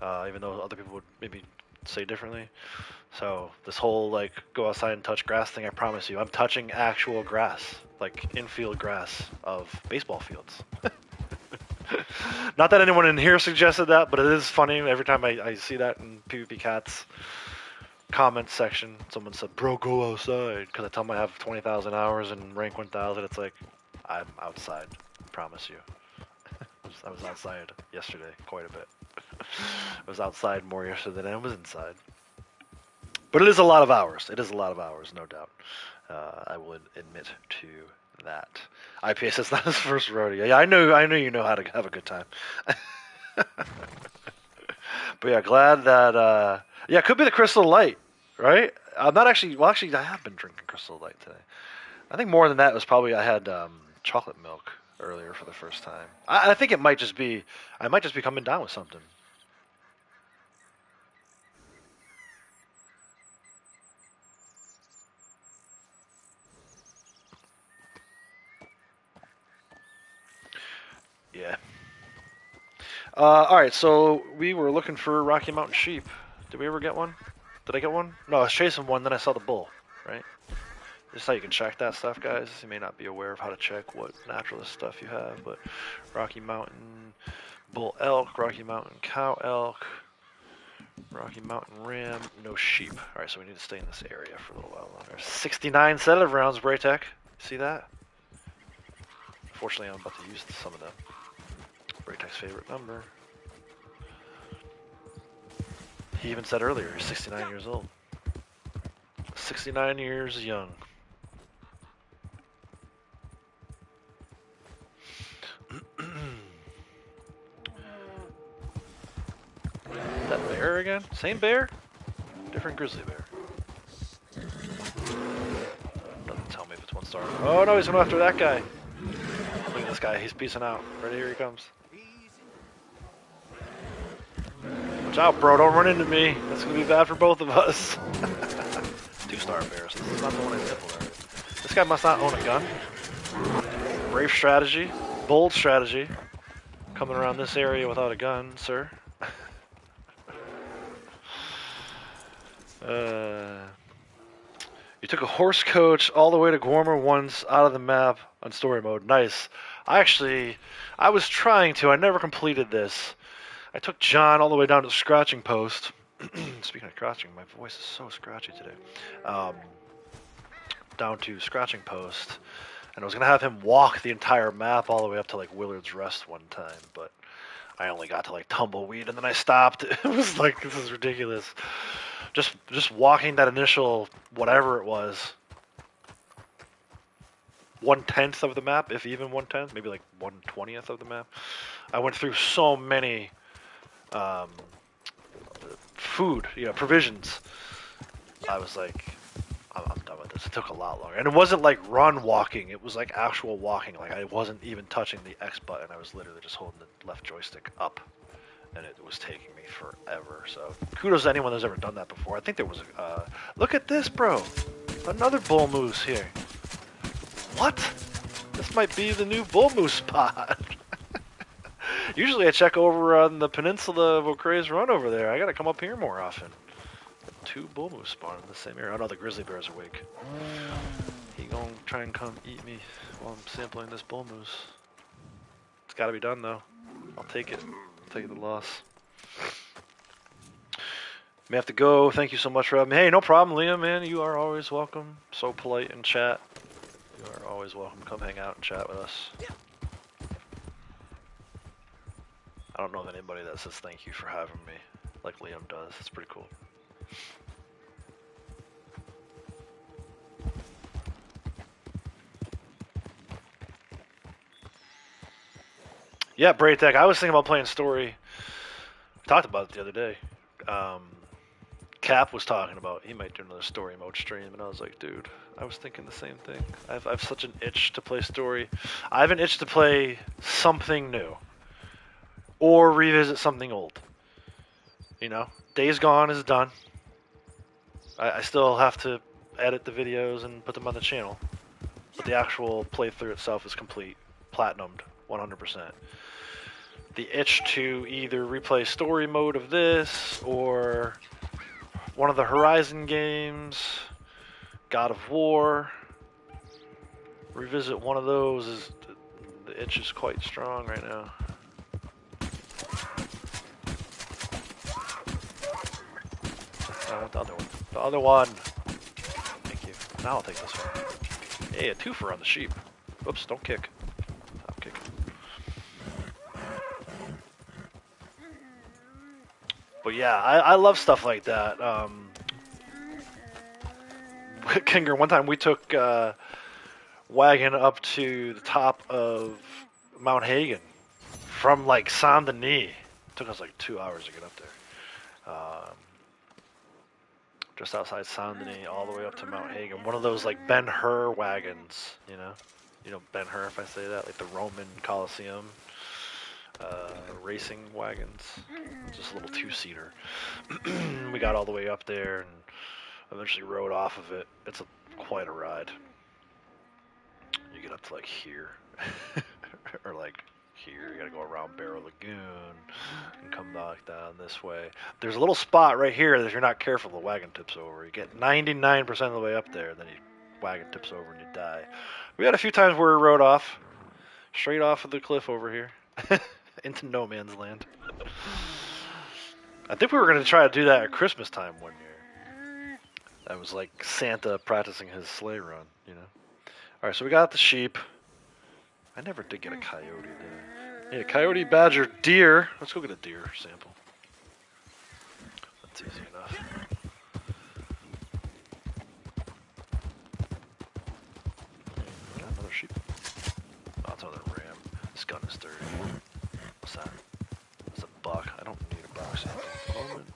even though other people would maybe say differently. So this whole go outside and touch grass thing, I promise you, I'm touching actual grass, like infield grass of baseball fields. Not that anyone in here suggested that, but it is funny every time I see that in PvP Cat's comment section. Someone said, "Bro, go outside," because I tell them I have 20,000 hours in rank 1,000. It's like, I'm outside, I promise you. I was outside yesterday quite a bit. I was outside more yesterday than I was inside. But it is a lot of hours. It is a lot of hours, no doubt. I will admit to that. IPS is not his first rodeo. Yeah, I know you know how to have a good time. But yeah, glad that it could be the Crystal Light, right? I'm not actually I have been drinking Crystal Light today. I think more than that was probably I had chocolate milk earlier for the first time. I think I might just be coming down with something. Yeah. Alright, so we were looking for Rocky Mountain sheep. Did we ever get one? Did I get one? No, I was chasing one, then I saw the bull, right? This is how you can check that stuff, guys. You may not be aware of how to check what naturalist stuff you have, but Rocky Mountain bull elk, Rocky Mountain cow elk, Rocky Mountain ram, no sheep. Alright, so we need to stay in this area for a little while longer. 69 sedative rounds, Braytech. See that? Unfortunately, I'm about to use some of them. Braytech's favorite number. He even said earlier, he's 69 years old. 69 years young. That bear again? Same bear? Different grizzly bear. Doesn't tell me if it's 1 star. Oh no, he's going after that guy. Look at this guy, he's peacing out. Right here he comes. Watch out, bro, don't run into me. That's going to be bad for both of us. 2-star bears. This is not the one I nibbled at. This guy must not own a gun. Brave strategy. Bold strategy. Coming around this area without a gun, sir. You took a horse coach all the way to Gormer once out of the map on story mode. Nice. I was trying to. I never completed this. I took John all the way down to the scratching post. Speaking of scratching, my voice is so scratchy today. Down to scratching post, and I was gonna have him walk the entire map all the way up to Willard's Rest one time, but I only got to Tumbleweed, and then I stopped. It was like, this is ridiculous. Just walking that initial whatever it was, 1/10 of the map, if even 1/10, maybe 1/20th of the map. I went through so many food, provisions. I was like, I'm done with this. It took a lot longer. And it wasn't run walking. It was actual walking. I wasn't even touching the X button. I was literally just holding the left joystick up. And it was taking me forever. So kudos to anyone that's ever done that before. I think there was look at this, bro. Another bull moose here. What? This might be the new bull moose spot. Usually I check over on the peninsula of O'Crea's Run over there. I gotta come up here more often. 2 bull moose spawn in the same area. Oh no, the grizzly bear's awake. He gonna try and come eat me while I'm sampling this bull moose. It's gotta be done though. I'll take it. I'll take the loss. May have to go. Thank you so much for having me. Hey, no problem, Liam, man. You are always welcome. So polite in chat. You are always welcome. Come hang out and chat with us. I don't know of anybody that says thank you for having me like Liam does. It's pretty cool. Yeah, Braid Tech. I was thinking about playing story. We talked about it the other day. Cap was talking about he might do another story mode stream, and I was like, dude, I was thinking the same thing. I've such an itch to play story. I have an itch to play something new or revisit something old. You know, Days Gone is done. I still have to edit the videos and put them on the channel, but the actual playthrough itself is complete, platinumed, 100%. The itch to either replay story mode of this or one of the Horizon games, God of War, revisit one of those. Is the itch is quite strong right now. I want the other one. The other one. Thank you. Now I'll take this one. Hey, a twofer on the sheep. Oops, don't kick. Stop kicking. But yeah, I love stuff like that. Kinger, one time we took wagon up to the top of Mount Hagen from like Saint Denis. It took us like 2 hours to get up there. Just outside Saint Denis, all the way up to Mount Hagen. One of those like Ben-Hur wagons, you know? You know Ben-Hur, if I say that, like the Roman Colosseum racing wagons. Just a little 2-seater. We got all the way up there and eventually rode off of it. It's quite a ride. You get up to like here, or like here. You gotta go around Barrow Lagoon and come back down this way. There's a little spot right here that if you're not careful, the wagon tips over. You get 99% of the way up there, and then you wagon tips over and you die. We had a few times where we rode off, straight off of the cliff over here, into no man's land. I think we were gonna try to do that at Christmas time one year. That was like Santa practicing his sleigh run, you know. All right, so we got the sheep. I never did get a coyote there. Yeah, coyote, badger, deer. Let's go get a deer sample. That's easy enough. Got another sheep. Oh, it's another ram. This gun is dirty. What's that? It's a buck. I don't need a buck sample at the moment.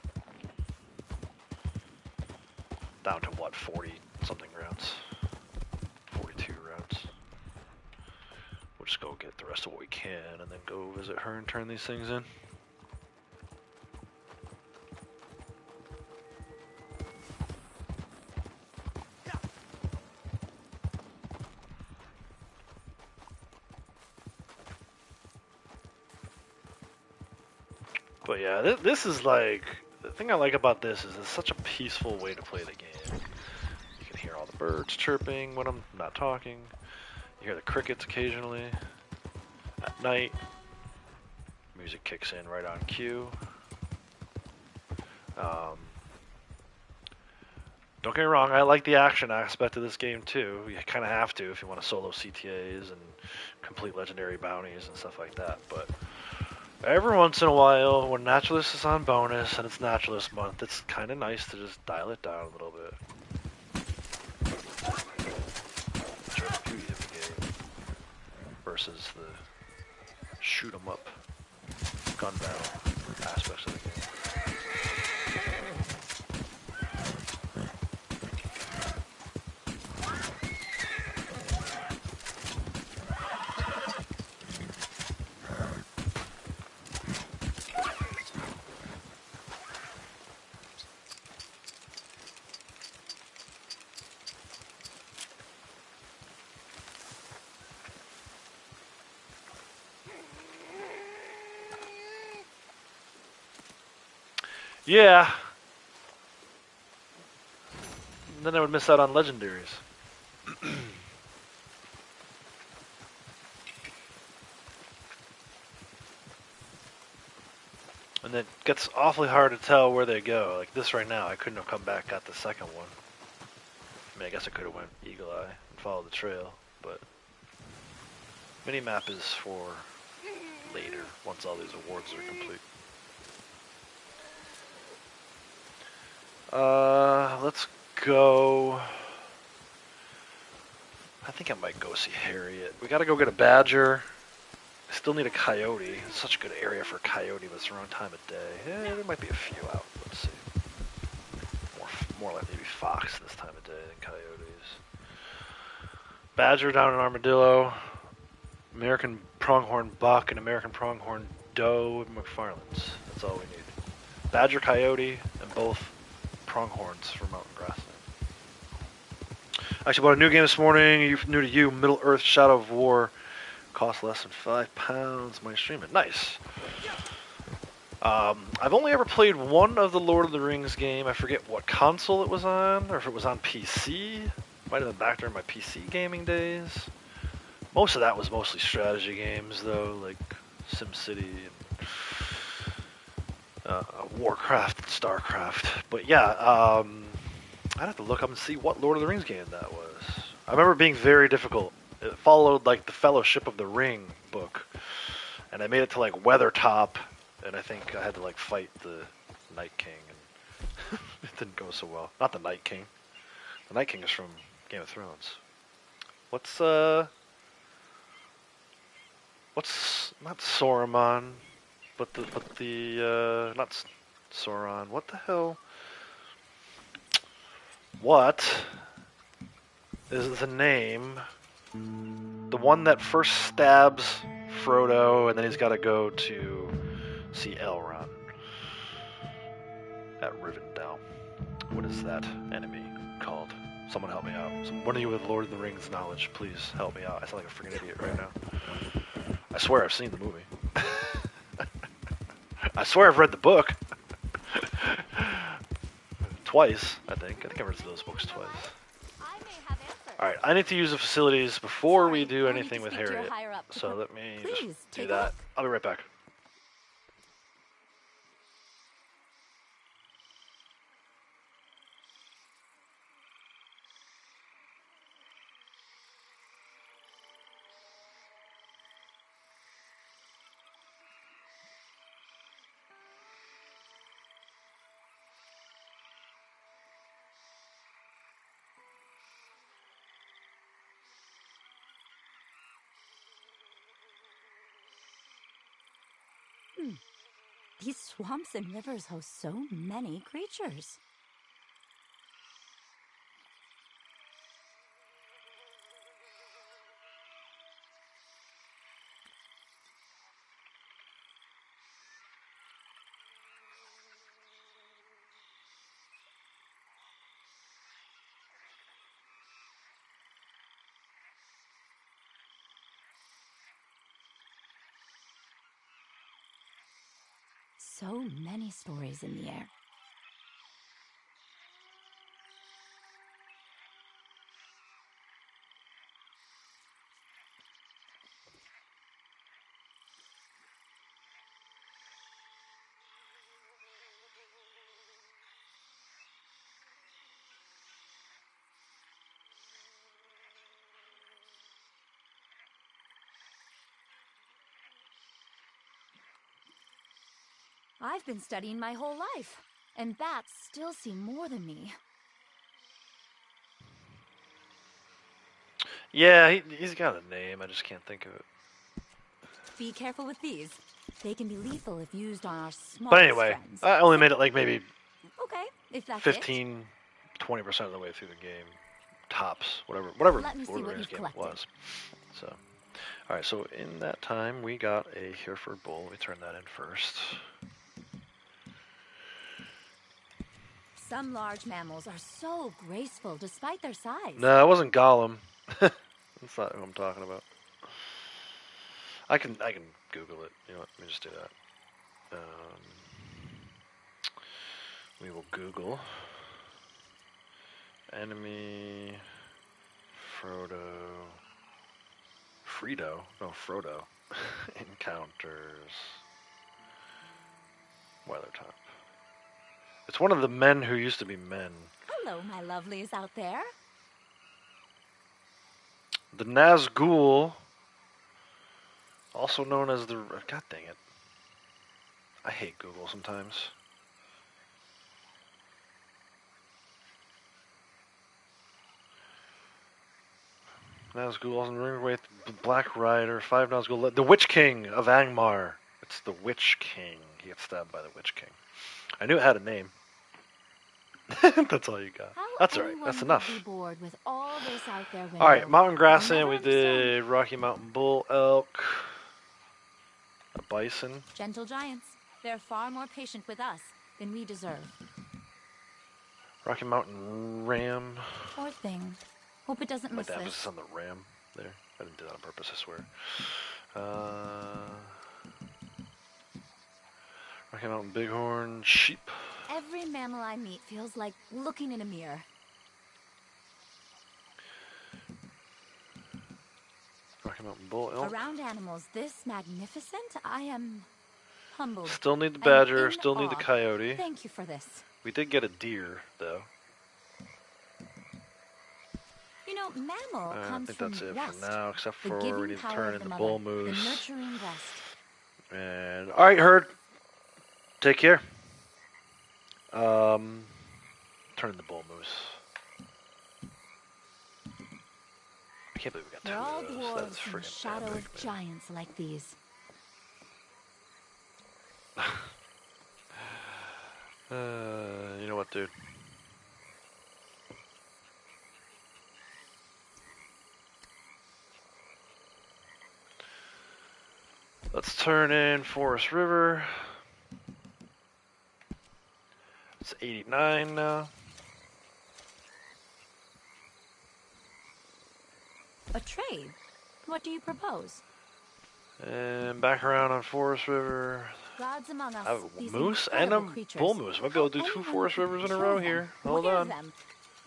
Down to what, 40 something rounds? 42 rounds. We'll just go get the rest of what we can and then go visit her and turn these things in. But yeah, this is like, the thing I like about this is it's such a peaceful way to play the game. You can hear all the birds chirping when I'm not talking. You hear the crickets occasionally. At night, music kicks in right on cue. Don't get me wrong, I like the action aspect of this game too. You kind of have to if you want to solo CTAs and complete legendary bounties and stuff like that. But every once in a while, when Naturalist is on bonus and it's Naturalist month, it's kind of nice to just dial it down a little bit. Enjoy the beauty of the game versus the shoot 'em up gun battle aspects of the game. Yeah. then I would miss out on legendaries. And it gets awfully hard to tell where they go. Like this right now, I couldn't have come back, got the second one. I mean, I guess I could have went Eagle Eye and followed the trail, but mini-map is for later, once all these awards are complete. Let's go. I think I might go see Harriet. We gotta go get a badger. I still need a coyote. It's such a good area for a coyote, but it's the wrong time of day. Yeah, there might be a few out. Let's see. More like maybe fox this time of day than coyotes. Badger down in Armadillo. American pronghorn buck and American pronghorn doe at McFarland's. That's all we need. Badger, coyote, and both pronghorns for mountain grassland. Actually bought a new game this morning. New to you, Middle Earth Shadow of War. Cost less than £5. Might stream it. Nice. I've only ever played one of the Lord of the Rings game. I forget what console it was on, or if it was on PC. Might have been back during my PC gaming days. Most of that was mostly strategy games, though, like SimCity and Warcraft and StarCraft. But yeah, I'd have to look up and see what Lord of the Rings game that was. I remember it being very difficult. It followed like the Fellowship of the Ring book, and I made it to like Weathertop, and I think I had to like fight the Night King, and it didn't go so well. Not the Night King. The Night King is from Game of Thrones. What's not Saruman, but the not Sauron. What the hell? What is the name? The one that first stabs Frodo, and then he's got to go to see Elrond at Rivendell. What is that enemy called? Someone help me out. One of you with Lord of the Rings knowledge, please help me out. I sound like a freaking idiot right now. I swear I've seen the movie. I swear I've read the book. Twice, I think. I think I've read those books twice. Alright, I need to use the facilities before we do anything with Harriet. So let me just do that. I'll be right back. These swamps and rivers host so many creatures. So many stories in the air. I've been studying my whole life, and bats still see more than me. Yeah, he's got a name. I just can't think of it. Be careful with these. They can be lethal if used on our smallest But anyway, friends. I only made it like maybe Okay, if that's 15, 20% of the way through the game. Tops. Whatever Let me see Lord of the what Rings you've game collected. was. So, alright, so in that time, we got a Hereford Bull. We turn that in first. Some large mammals are so graceful despite their size. No, it wasn't Gollum. That's not who I'm talking about. I can Google it. You know what? Let me just do that. We will Google Enemy. Frodo. Encounters. Weathertop. It's one of the men who used to be men. Hello, my lovelies out there. The Nazgul, also known as the... God dang it. I hate Google sometimes. Nazgul, also Ringwraith, Black Rider, 5 Nazgul, the Witch King of Angmar. It's the Witch King. He gets stabbed by the Witch King. I knew it had a name. That's all you got. How That's alright. anyone That's could enough. Be bored with all this out their window. Alright, Mountain I'll Grassland. never We understand. did Rocky Mountain Bull Elk. A bison. Gentle giants. They're far more patient with us than we deserve. Rocky Mountain Ram. Poor thing. Hope it doesn't Like miss the this. emphasis on the ram there. I didn't do that on purpose, I swear. Rocky Mountain Bighorn Sheep. Every mammal I meet feels like looking in a mirror. Rocky Mountain Bull Elk. Around animals this magnificent, I am humbled. Still need the and badger, in still need the awe. coyote. Thank you for this. We did get a deer, though. You know, mammal I comes think from that's it rest. for now, except The for giving we need to power turn of the into mother, bull the moose. nurturing breast. And alright, Herd. Take care. Turn into bull moose. I can't believe we got We're two all of those. That's dwarves in the freaking shadow epic, of man. giants like these. You know what, dude? Let's turn in Forest River. It's 89 now. A trade? What do you propose? And back around on Forest River. Gods among us, I have a these moose and a incredible creatures. bull moose. Might be able to do How two anyone Forest could Rivers in a kill row them, here. Hold wear on. them.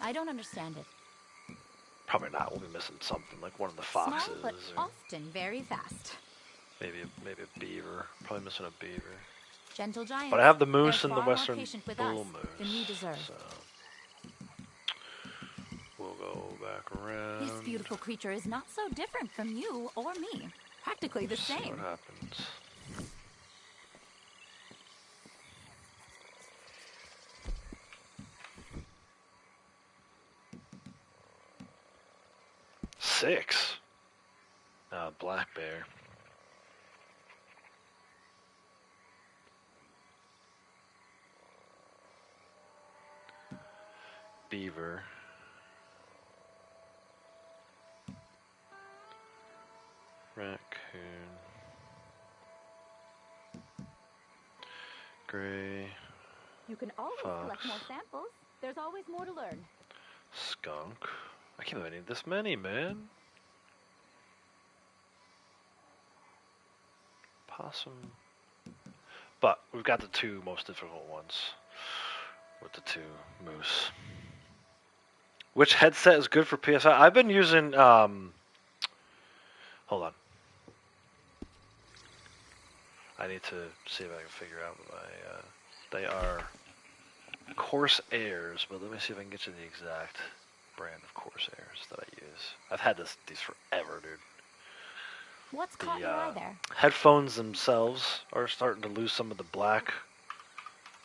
I don't understand it. Probably not. We'll be missing something like one of the foxes. Small, but Or often very fast. maybe a beaver. Probably missing a beaver. Gentle giants. But I have the moose They're and the far more western patient with bull us moose. than we deserve. So we'll go back around. This beautiful creature is not so different from you or me. Practically the See same. what happens. Six. Black bear. Beaver. Raccoon. Gray. You can always Fox. collect more samples. There's always more to learn. Skunk. I can't believe I need this many, man. Possum. But we've got the two most difficult ones with the two moose. Which headset is good for PSI? I've been using, hold on. I need to see if I can figure out my, they are Corsairs, but let me see if I can get you the exact brand of Corsairs that I use. I've had these forever, dude. What's caught your eye there? Headphones themselves are starting to lose some of the black,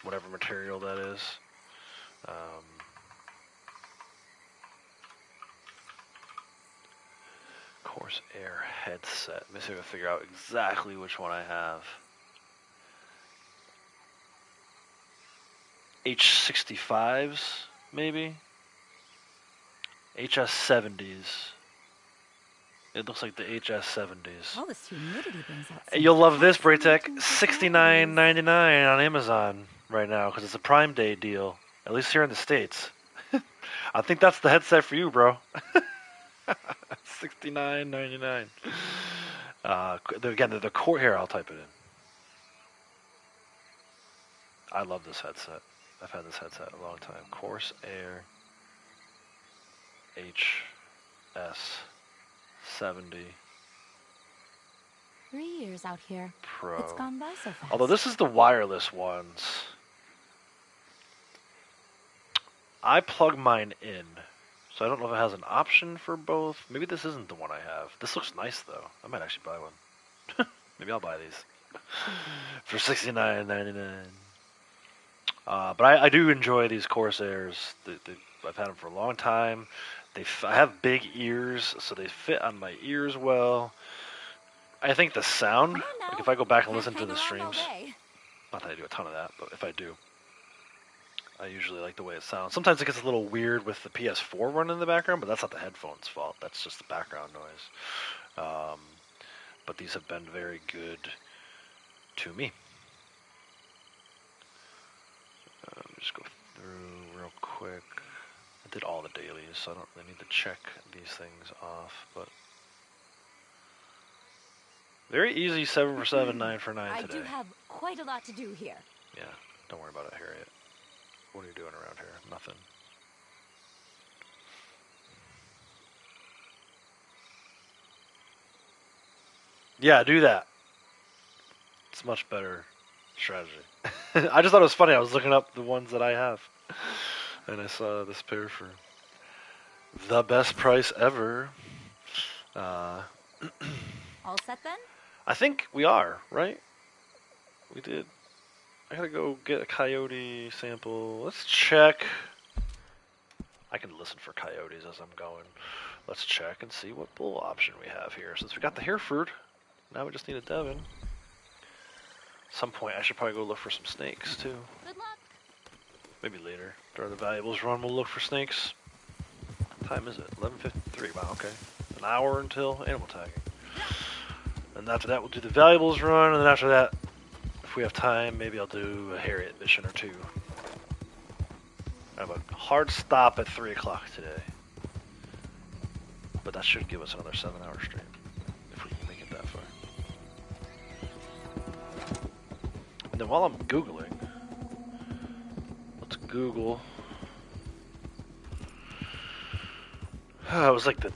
whatever material that is. Corsair headset. Let me see if I can figure out exactly which one I have. H65s, maybe? HS70s. It looks like the HS70s. All this humidity brings out. Hey, you'll love this, Braytech. $69.99 on Amazon right now because it's a Prime Day deal. At least here in the States. I think that's the headset for you, bro. $69.99. Again, the core here. I'll type it in. I love this headset. I've had this headset a long time. Corsair HS70 3 years out here. Pro. It's gone by so fast. Although this is the wireless ones. I plug mine in, so I don't know if it has an option for both. Maybe this isn't the one I have. This looks nice though. I might actually buy one. Maybe I'll buy these for $69.99. But I do enjoy these Corsairs. I've had them for a long time. I have big ears, so they fit on my ears well. I think the sound, Come on now. like if I go back and Can't listen to hang the around all streams, day. not that I do a ton of that, but if I do, I usually like the way it sounds. Sometimes it gets a little weird with the PS4 running in the background, but that's not the headphones' fault. That's just the background noise. But these have been very good to me. Just go through real quick. I did all the dailies, so I don't really need to check these things off, but very easy 7 for 7, 9 for 9 I today. do have quite a lot to do here. Yeah, don't worry about it, Harriet. What are you doing around here? Nothing. Yeah, do that. It's much better strategy. I just thought it was funny. I was looking up the ones that I have, and I saw this pair for the best price ever. All set then? I think we are, right? We did. I gotta go get a coyote sample. Let's check. I can listen for coyotes as I'm going. Let's check and see what bull option we have here. Since we got the Hereford, now we just need a Devon. At some point, I should probably go look for some snakes too. Good luck. Maybe later. During the valuables run, we'll look for snakes. What time is it? 11:53. Wow, okay. An hour until animal tagging. And after that, we'll do the valuables run, and then after that, if we have time, maybe I'll do a Harriet mission or two. I have a hard stop at 3 o'clock today. But that should give us another 7-hour stream, if we can make it that far. And then while I'm Googling, let's Google. It was like the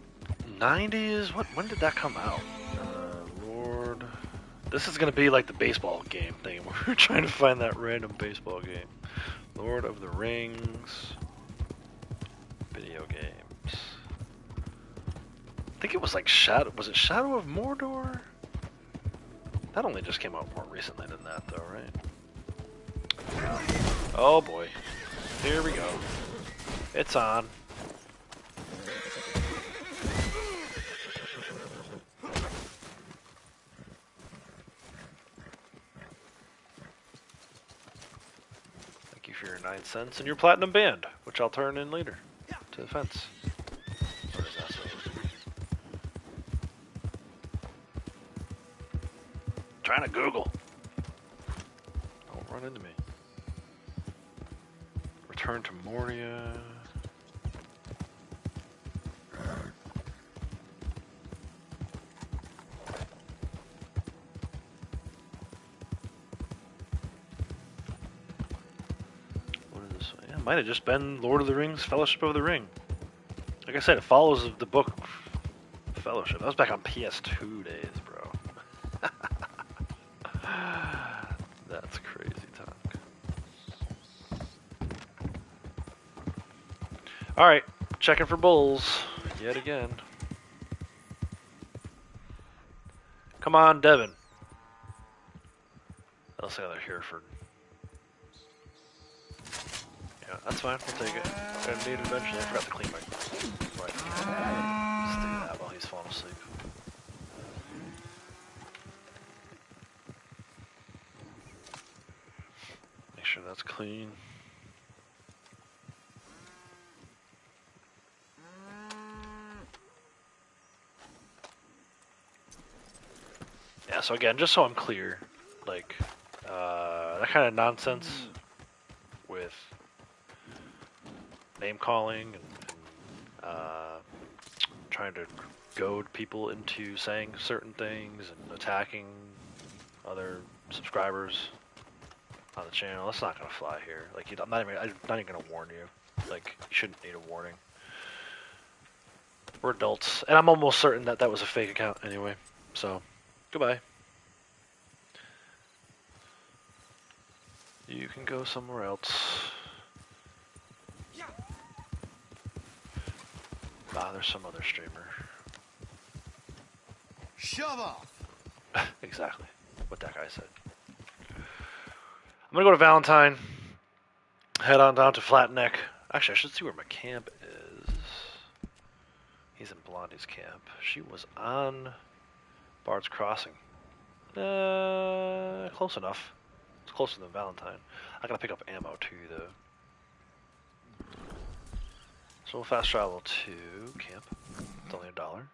90s? When did that come out? Lord. This is going to be like the baseball game thing. We're trying to find that random baseball game. Lord of the Rings. Video games. I think it was like Shadow. Was it Shadow of Mordor? That only just came out more recently than that, though, right? Oh boy. Here we go. It's on. Thank you for your 9 cents and your platinum band, which I'll turn in later to the fence. What is that supposed to be? Trying to Google. Don't run into me. Return to Moria. What is this? Yeah, it might have just been Lord of the Rings, Fellowship of the Ring. Like I said, it follows the book Fellowship. That was back on PS2 days, bro. That's crazy talk. Alright, checking for bulls yet again. Come on, Devin. I'll say they're Hereford. Yeah, that's fine. We'll take it. Gonna need it eventually. I forgot to clean my mic. Let's do that while he's falling asleep. Make sure that's clean. Yeah, so again, just so I'm clear, like, that kind of nonsense with name calling and trying to goad people into saying certain things and attacking other subscribers on the channel, that's not going to fly here. Like, I'm not even going to warn you. Like, you shouldn't need a warning. We're adults. And I'm almost certain that that was a fake account anyway. So, goodbye. You can go somewhere else. Ah, there's some other streamer. Shove off. Exactly what that guy said. I'm gonna go to Valentine. Head on down to Flatneck. Actually, I should see where my camp is. He's in Blondie's camp. She was on Bard's Crossing. Close enough. It's closer than Valentine. I gotta pick up ammo too, though. So we'll fast travel to camp. It's only $1.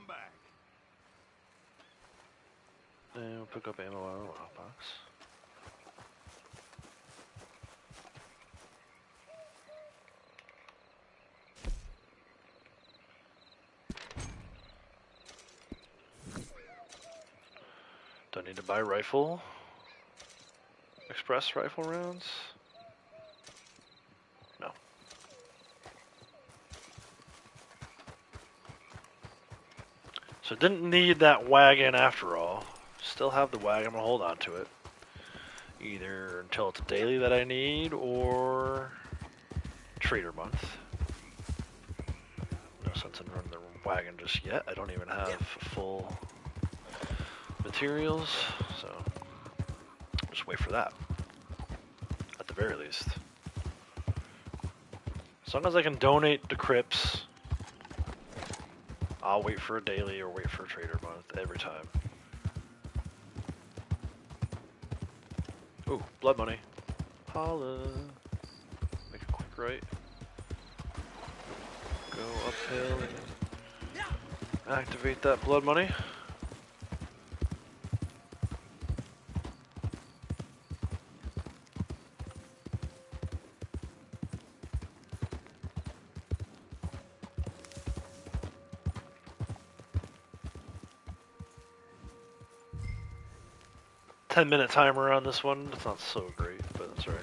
Back. And we'll pick up ammo out of the lockbox. Don't need to buy rifle. Express rifle rounds? No. So didn't need that wagon after all. Still have the wagon, I'm gonna hold on to it. Either until it's daily that I need or trader month. No sense in running the wagon just yet. I don't even have full materials, so just wait for that. At the very least. As long as I can donate to Crips, I'll wait for a daily or wait for a trader month every time. Ooh, blood money. Holla. Make a quick right. Go uphill and activate that blood money. Ten-minute timer on this one. It's not so great, but that's right.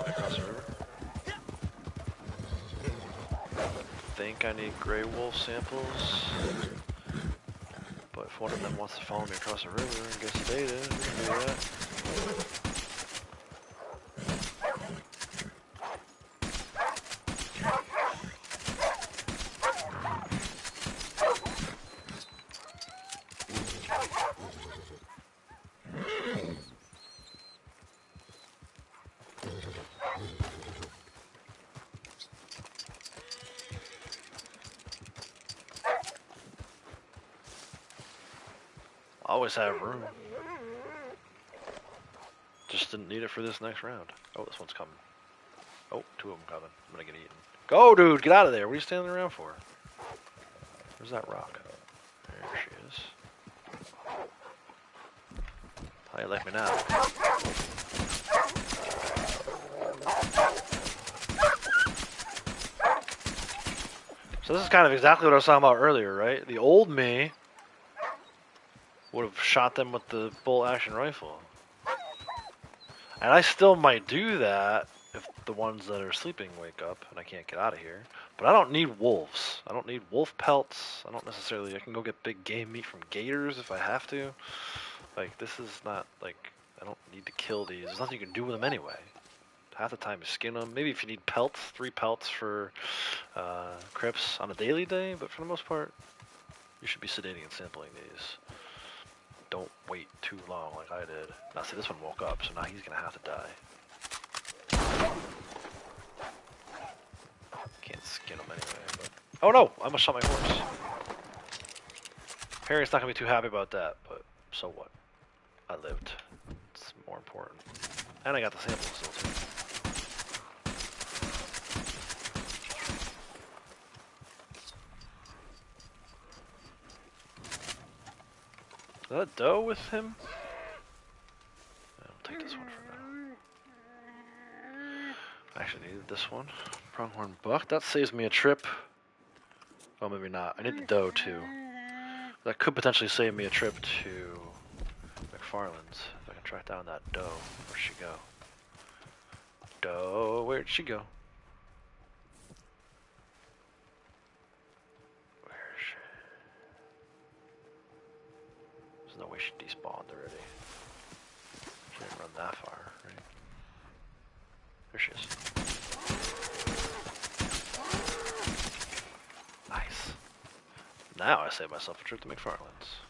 'em across the river. Think I need gray wolf samples, but if one of them wants to follow me across the river and get sedated, we can do that. Always have room. Just didn't need it for this next round. Oh, this one's coming. Oh, two of them coming. I'm gonna get eaten. Go, dude! Get out of there! What are you standing around for? Where's that rock? There she is. How you like me now? So this is kind of exactly what I was talking about earlier, right? The old me would have shot them with the bolt action rifle. And I still might do that if the ones that are sleeping wake up and I can't get out of here. But I don't need wolves. I don't need wolf pelts. I don't necessarily, I can go get big game meat from gators if I have to. Like, this is not, like, I don't need to kill these. There's nothing you can do with them anyway. Half the time you skin them. Maybe if you need pelts, 3 pelts for Crips on a daily day, but for the most part, you should be sedating and sampling these. Don't wait too long like I did. Now see, this one woke up, so now he's gonna have to die. Can't skin him anyway, but... Oh no! I almost shot my horse. Harry's not gonna be too happy about that, but so what? I lived. It's more important. And I got the sample still too. that doe with him? I'll take this one for now. I actually needed this one. Pronghorn buck. That saves me a trip. Oh, maybe not. I need the doe too. That could potentially save me a trip to McFarland's if I can track down that doe. Where'd she go? Doe, where'd she go? Where is she? There's no way she despawned already. She didn't run that far, right? There she is. Nice. Now I save myself a trip to McFarland's.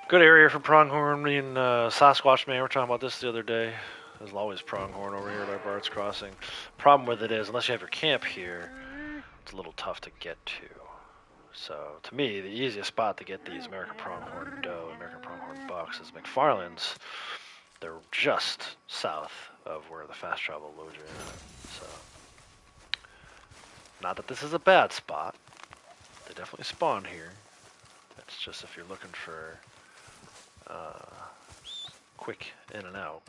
Good area for pronghorn. Me and Sasquatch Man were talking about this the other day. There's always pronghorn over here at our Bart's Crossing. Problem with it is, unless you have your camp here, it's a little tough to get to. So, to me, the easiest spot to get these American pronghorn doe, American pronghorn bucks is McFarland's. They're just south of where the fast travel loads are at. So, not that this is a bad spot. They definitely spawn here. It's just if you're looking for quick in and out,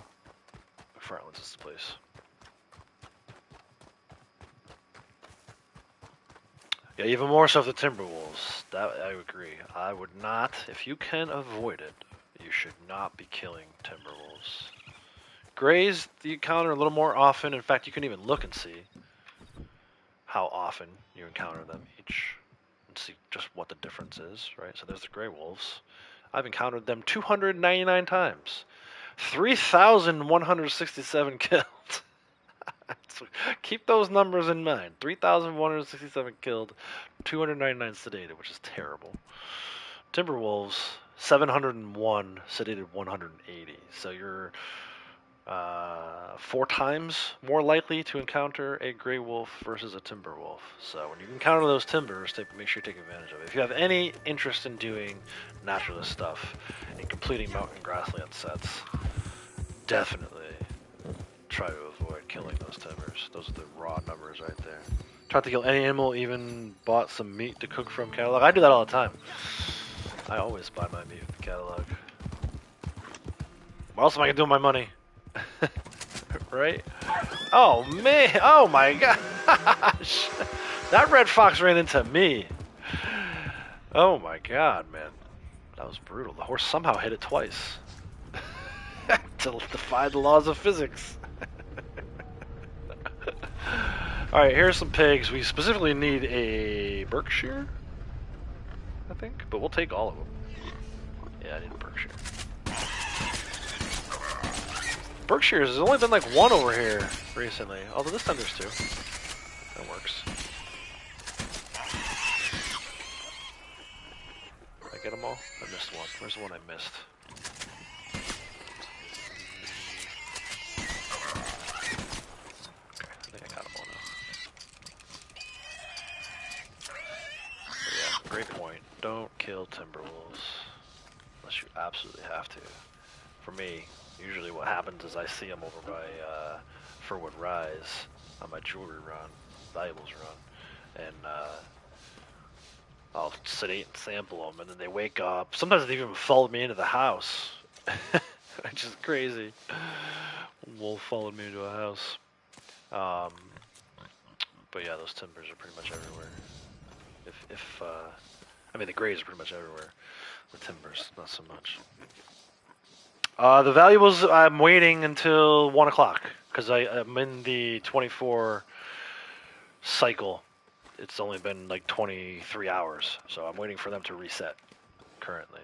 McFarland's is the place. Yeah, even more so the Timberwolves. That I agree. I would not, if you can avoid it, you should not be killing Timberwolves. Greys you encounter a little more often. In fact, you can even look and see how often you encounter them each, and see just what the difference is, right? So there's the gray wolves. I've encountered them 299 times. 3,167 killed. So keep those numbers in mind. 3,167 killed, 299 sedated, which is terrible. Timberwolves, 701 sedated, 180. So you're 4 times more likely to encounter a gray wolf versus a timber wolf. So when you encounter those timbers, make sure you take advantage of it. If you have any interest in doing naturalist stuff and completing mountain grassland sets, definitely try to avoid killing those timbers. Those are the raw numbers right there. Tried to kill any animal, even bought some meat to cook from catalog. I do that all the time. I always buy my meat from the catalog. What else am I gonna do with my money? Right? Oh man! Oh my gosh! That red fox ran into me. Oh my god, man. That was brutal. The horse somehow hit it twice. To defy the laws of physics. Alright, here's some pigs. We specifically need a Berkshire, I think, but we'll take all of them. Yeah, I need a Berkshire. Berkshires, there's only been like one over here recently, although this time there's 2. That works. Did I get them all? I missed one. Where's the one I missed? Okay, I think I got them all now. But yeah, great point. Don't kill Timberwolves unless you absolutely have to. For me, usually what happens is I see them over by Furwood Rise on my jewelry run, valuables run, and I'll sedate and sample them, and then they wake up. Sometimes they even follow me into the house, which is crazy. Wolf followed me into a house. But yeah, those timbers are pretty much everywhere. I mean, the grays are pretty much everywhere. The timbers, not so much. The valuables, I'm waiting until 1 o'clock because I'm in the 24 cycle. It's only been like 23 hours, so I'm waiting for them to reset currently.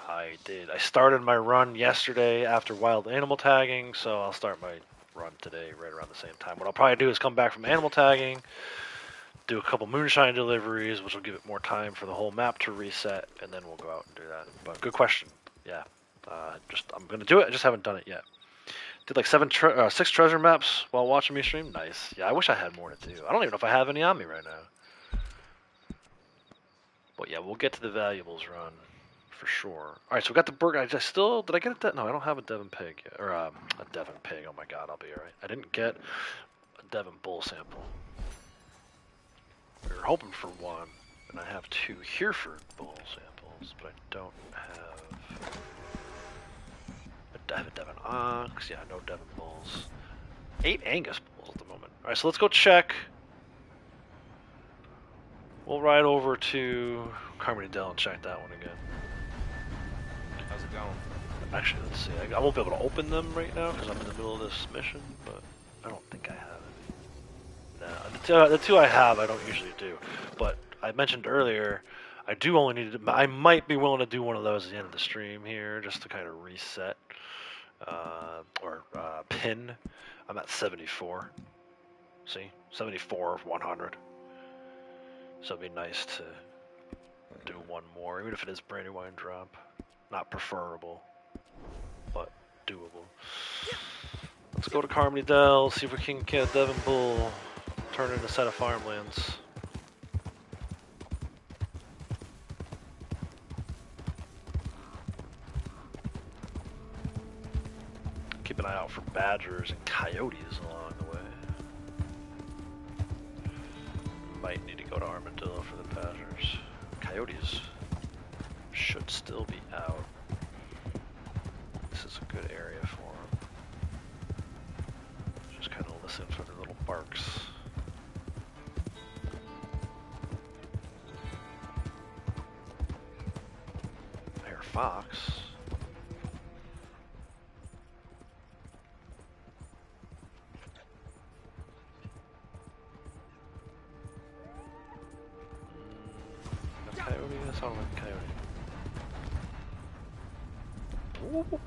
I started my run yesterday after wild animal tagging, so I'll start my run today right around the same time. What I'll probably do is come back from animal tagging, do a couple moonshine deliveries, which will give it more time for the whole map to reset, and then we'll go out and do that. But good question. Yeah. I'm going to do it. I just haven't done it yet. Did like 6 treasure maps while watching me stream. Nice. Yeah, I wish I had more to do. I don't even know if I have any on me right now. But yeah, we'll get to the valuables run for sure. All right, so we got the burger. Did I get a no, I don't have a Devon pig yet. Or a Devon pig. Oh my god, I'll be all right. I didn't get a Devon bull sample. We were hoping for one. And I have 2 Hereford bull samples, but I don't have... I have a Devon ox, yeah, no Devon bulls. 8 Angus bulls at the moment. Alright, so let's go check. We'll ride over to Carmody Dell and check that one again. How's it going? Actually, let's see. I won't be able to open them right now because I'm in the middle of this mission, but I don't think I have it. No, the two I have I don't usually do. But I mentioned earlier, I do only need to, I might be willing to do one of those at the end of the stream here just to kind of reset or pin. I'm at 74. See? 74 of 100. So it'd be nice to do one more, even if it is Brandywine drop. Not preferable, but doable. Let's go to Carmody Dell, see if we can get a Devon Bull, turn in a set of farmlands. Keep an eye out for badgers and coyotes along the way. Might need to go to Armadillo for the badgers. Coyotes should still be out. This is a good area for them. Just kind of listen for the little barks. I hear a fox. A coyote? That sounded like a coyote. Whoop.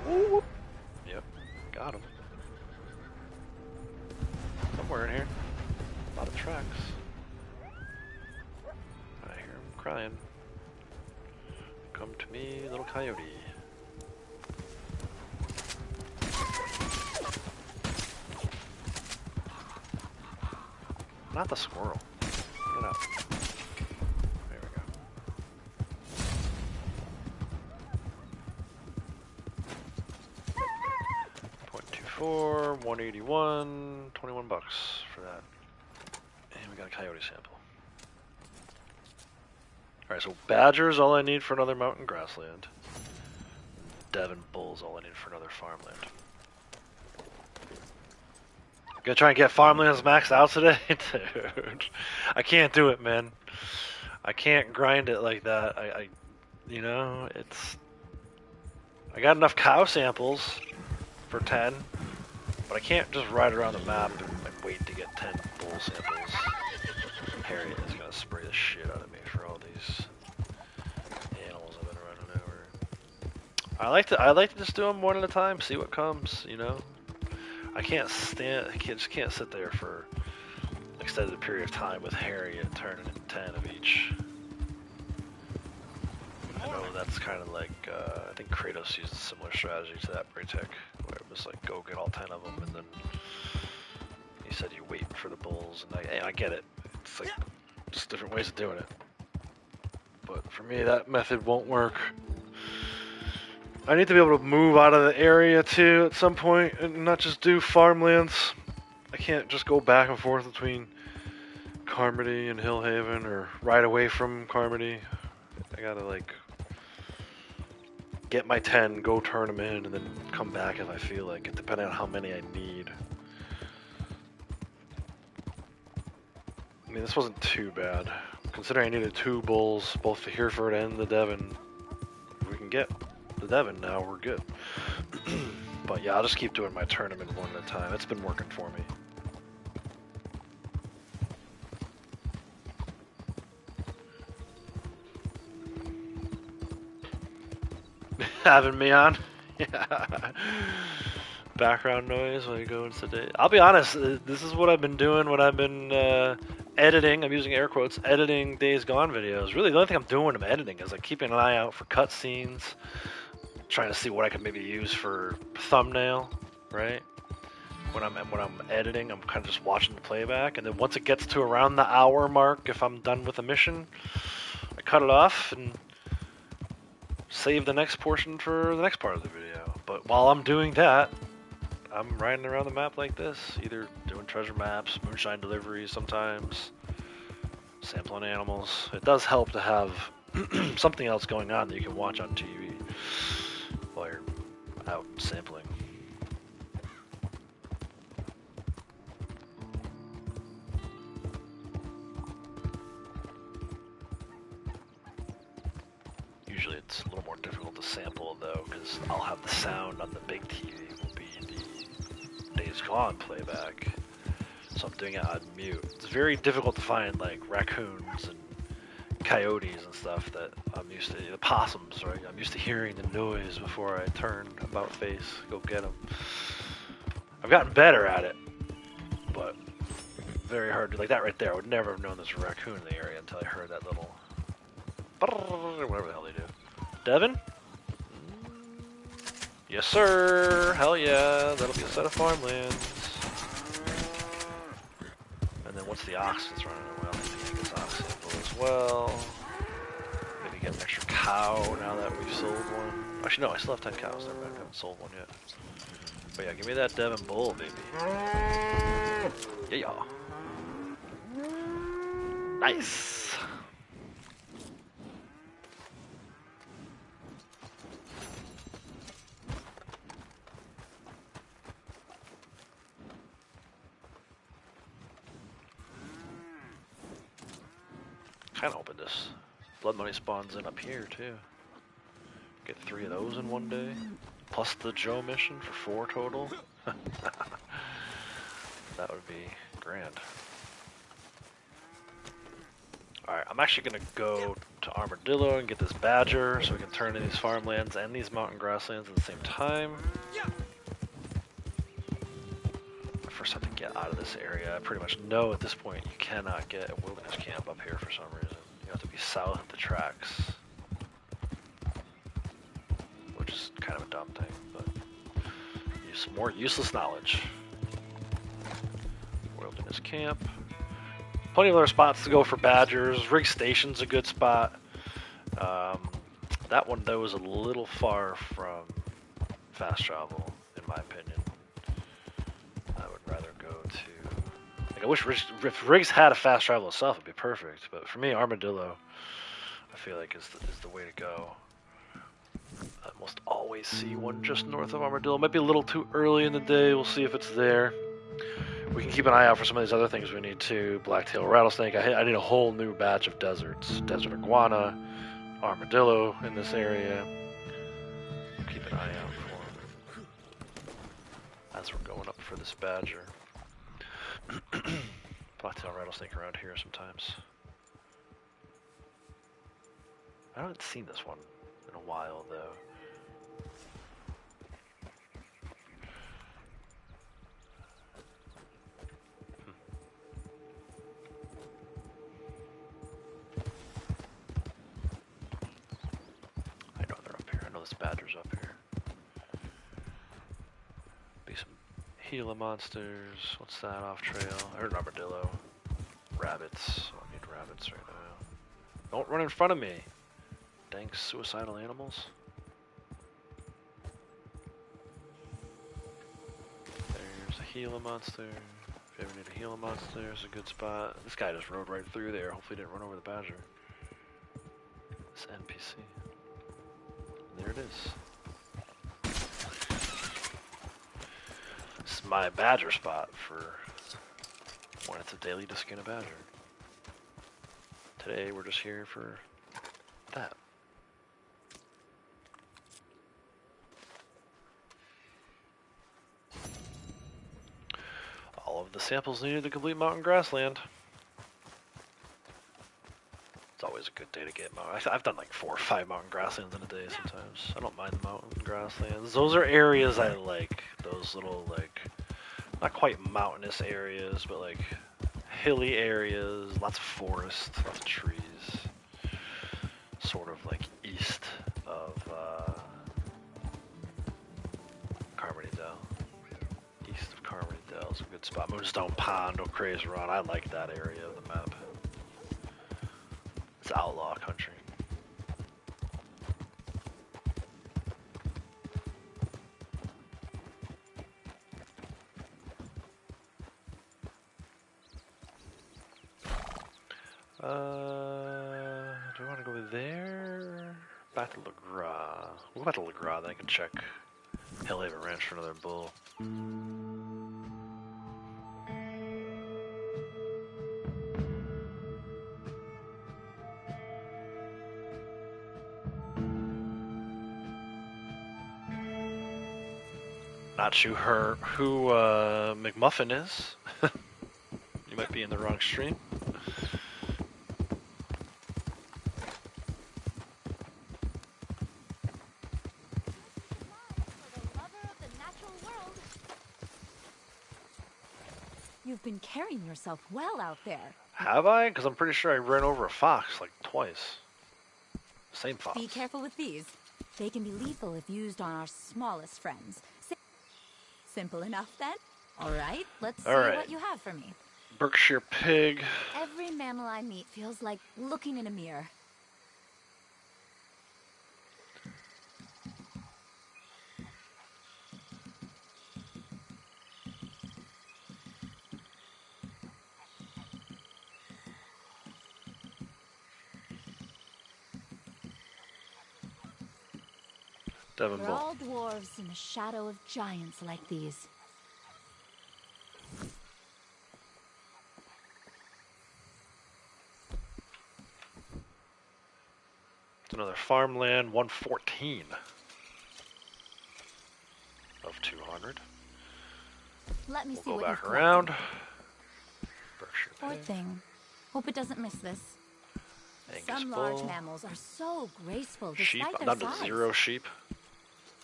Whoop. Yep, got him. Somewhere in here. A lot of tracks. I hear him crying. Come to me, little coyote. Not the squirrel. Get out. There we go. 0.24, 181, 21 bucks for that. And we got a coyote sample. Alright, so badgers all I need for another mountain grassland. Devon bulls all I need for another farmland. Gonna try and get farmlands maxed out today? Dude, I can't do it, man. I can't grind it like that. You know, I got enough cow samples for 10, but I can't just ride around the map and wait to get 10 bull samples. Harriet is gonna spray the shit out of me for all these animals I've been running over. I like to just do them one at a time, see what comes, you know? I just can't sit there for an extended period of time with Harriet turning in 10 of each. I know that's kind of like, I think Kratos used a similar strategy to that Braytech, where it was like, go get all 10 of them, and then he said you wait for the bulls, and I get it. It's like, just different ways of doing it. But for me, that method won't work. I need to be able to move out of the area too at some point and not just do farmlands. I can't just go back and forth between Carmody and Hillhaven or ride away from Carmody. I gotta like get my 10, go turn them in, and then come back if I feel like it, depending on how many I need. I mean, this wasn't too bad. Considering I needed 2 bulls, both the Hereford and the Devon. If we can get the Devon now, we're good. But yeah, I'll just keep doing my tournament one at a time. It's been working for me. Having me on? Yeah. Background noise while you go into the day. I'll be honest, this is what I've been doing when I've been editing. I'm using air quotes, editing Days Gone videos. Really, the only thing I'm doing when I'm editing is like keeping an eye out for cutscenes, trying to see what I can maybe use for thumbnail, right? When I'm editing, I'm kind of just watching the playback, and then once it gets to around the hour mark, if I'm done with a mission, I cut it off and save the next portion for the next part of the video. But while I'm doing that, I'm riding around the map like this, either doing treasure maps, moonshine deliveries sometimes sampling animals. It does help to have something else going on that you can watch on TV while you're out sampling. Usually it's a little more difficult to sample though, because I'll have the sound on the big TV will be the Days Gone playback. So I'm doing it on mute. It's very difficult to find like raccoons and coyotes and stuff that I'm used to, the possums, right? I'm used to hearing the noise before I turn about face, go get them. I've gotten better at it, but very hard to, like that right there. I would never have known there's a raccoon in the area until I heard that little, whatever the hell they do. Devin? Yes, sir. Hell yeah. That'll be a set of farmlands. And then what's the ox that's running around? I think I guess ox sample as well. Maybe get an extra cow now that we've sold one. Actually, no, I still have 10 cows. Never mind, I haven't sold one yet. But yeah, give me that Devon bull, baby. Yeah. Nice. Kind of hoping this blood money spawns in up here too. Get 3 of those in one day, plus the Joe mission for 4 total. That would be grand. Alright, I'm actually gonna go to Armadillo and get this badger so we can turn in these farmlands and these mountain grasslands at the same time. I first have to get out of this area. I pretty much know at this point you cannot get a wilderness camp up here for some reason. You have to be south of the tracks, which is kind of a dumb thing, but use some more useless knowledge. Wilderness camp. Plenty of other spots to go for badgers. Rig Station's a good spot. That one though is a little far from fast travel, in my opinion. I would rather go to, like, I wish if Riggs had a fast travel itself, it'd be perfect. But for me, Armadillo, I feel like is the way to go. I almost always see one just north of Armadillo. It might be a little too early in the day. We'll see if it's there. We can keep an eye out for some of these other things we need too. Blacktail rattlesnake. I need a whole new batch of deserts. Desert iguana, armadillo in this area. Keep an eye out for them as we're going up for this badger. Blacktail rattlesnake around here sometimes. I haven't seen this one in a while though. Badgers up here. Be some Gila monsters. What's that off trail? I heard an armadillo. Rabbits. Oh, I need rabbits right now. Don't run in front of me. Dang suicidal animals. There's a Gila monster. If you ever need a Gila monster, it's a good spot. This guy just rode right through there. Hopefully he didn't run over the badger. This NPC. There it is. This is my badger spot for when it's a daily to skin a badger. Today we're just here for that. All of the samples needed to complete mountain grassland. It's always a good day to get mountain. I've done like 4 or 5 mountain grasslands in a day sometimes. I don't mind the mountain grasslands. Those are areas I like. Those little, like, not quite mountainous areas, but like hilly areas, lots of forest, lots of trees. Sort of like east of Carmody Dell. East of Carmody Dell is a good spot. Moonstone Pond, don't craze around. I like that area of the map. It's outlaw country. Do I want to go there? Back to LeGras. We'll go back to LeGras, then I can check Hillhaven Ranch for another bull. Not sure who McMuffin is. You might be in the wrong stream. You've been carrying yourself well out there. Have I? Because I'm pretty sure I ran over a fox like twice. Same fox. Be careful with these. They can be lethal if used on our smallest friends. Simple enough then? Alright, let's see what you have for me. Berkshire pig. Every mammal I meet feels like looking in a mirror. Devon We're bull. all dwarves in the shadow of giants like these. It's another farmland, 114 of 200. Let me see We'll what go you've back collected. around. Berkshire Poor pig. thing. Hope it doesn't miss this. Angus Some bull. large mammals are so graceful Sheep. despite I'm their down to size. 0 sheep.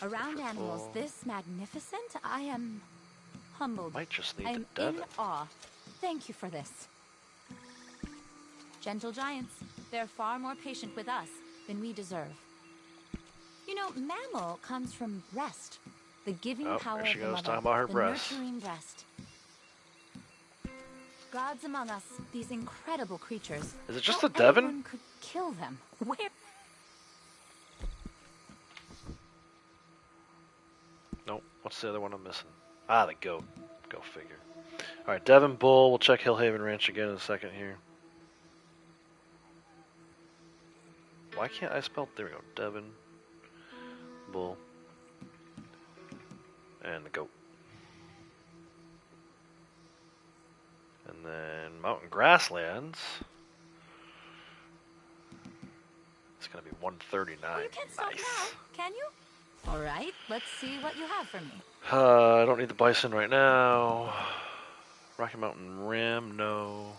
Around Different animals bull. this magnificent, I am humbled. Might just need I the am Devon. in awe. Thank you for this. Gentle giants, they're far more patient with us than we deserve. You know, mammal comes from breast, the giving Oh, power there she of the goes, mother, talking about her the breast. nurturing breast. Gods among us, these incredible creatures. Is it just How the Devon? anyone could kill them? Where? Nope. What's the other one I'm missing? Ah, the goat. Go figure. Alright, Devon bull. We'll check Hillhaven Ranch again in a second here. Why can't I spell? There we go. Devon bull. And the goat. And then mountain grasslands. It's gonna be 139. Oh, you can't stop Nice. now, can you? All right, let's see what you have for me. I don't need the bison right now. Rocky Mountain Rim, no.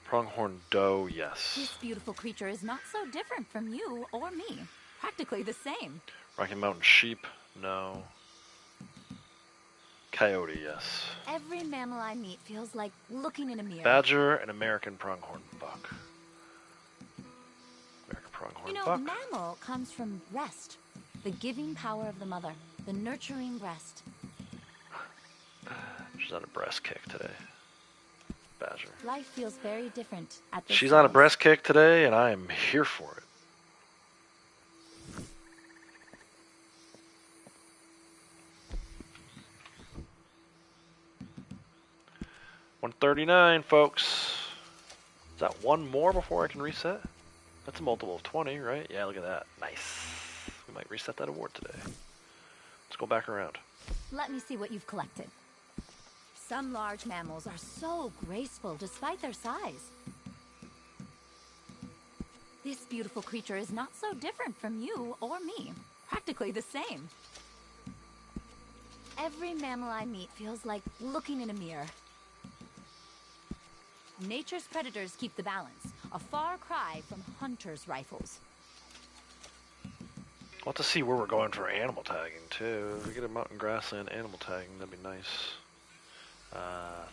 Pronghorn doe, yes. This beautiful creature is not so different from you or me. Practically the same. Rocky Mountain sheep, no. Coyote, yes. Every mammal I meet feels like looking in a mirror. Badger and American pronghorn buck. American pronghorn You know, buck. mammal comes from breast, the giving power of the mother, the nurturing breast. She's on a breast kick today. Badger. Life feels very different at this She's on a size. breast kick today, and I am here for it. $139, folks. Is that one more before I can reset? That's a multiple of 20, right? Yeah, look at that. Nice. We might reset that award today. Let's go back around. Let me see what you've collected. Some large mammals are so graceful despite their size. This beautiful creature is not so different from you or me. Practically the same. Every mammal I meet feels like looking in a mirror. Nature's predators keep the balance, a far cry from hunters' rifles. I'll have to see where we're going for animal tagging, too. If we get a mountain grassland animal tagging, that'd be nice.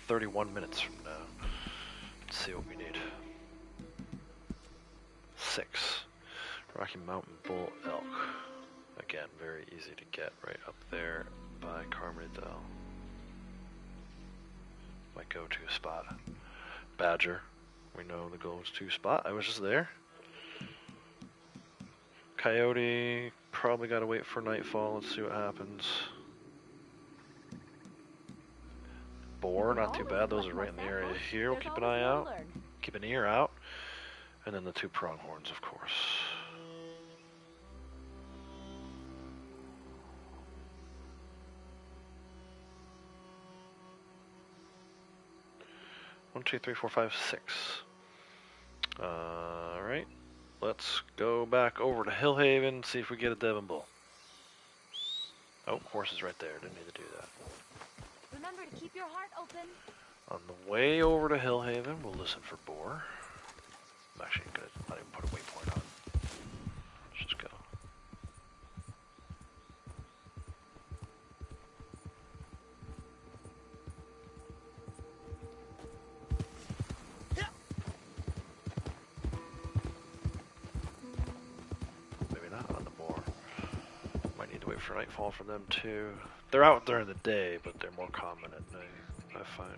31 minutes from now. Let's see what we need. 6. Rocky Mountain bull elk. Again, very easy to get right up there by Carmody-Dell. My go-to spot. Badger. We know the go-to spot. I was just there. Coyote. Probably gotta wait for nightfall. Let's see what happens. boar, not too bad. Those are right in the area here. We'll keep an eye out. Keep an ear out. And then the 2 pronghorns, of course. One, two, three, four, five, 6. Alright. Let's go back over to Hillhaven, see if we get a Devon Bull. Oh, horse is right there. Didn't need to do that. Remember to keep your heart open. On the way over to Hillhaven, we'll listen for boar. I'm actually gonna not even put a waypoint on. Let's just go. Maybe not on the boar. Might need to wait for nightfall for them too. They're out during the day, but they're more common at night, I find.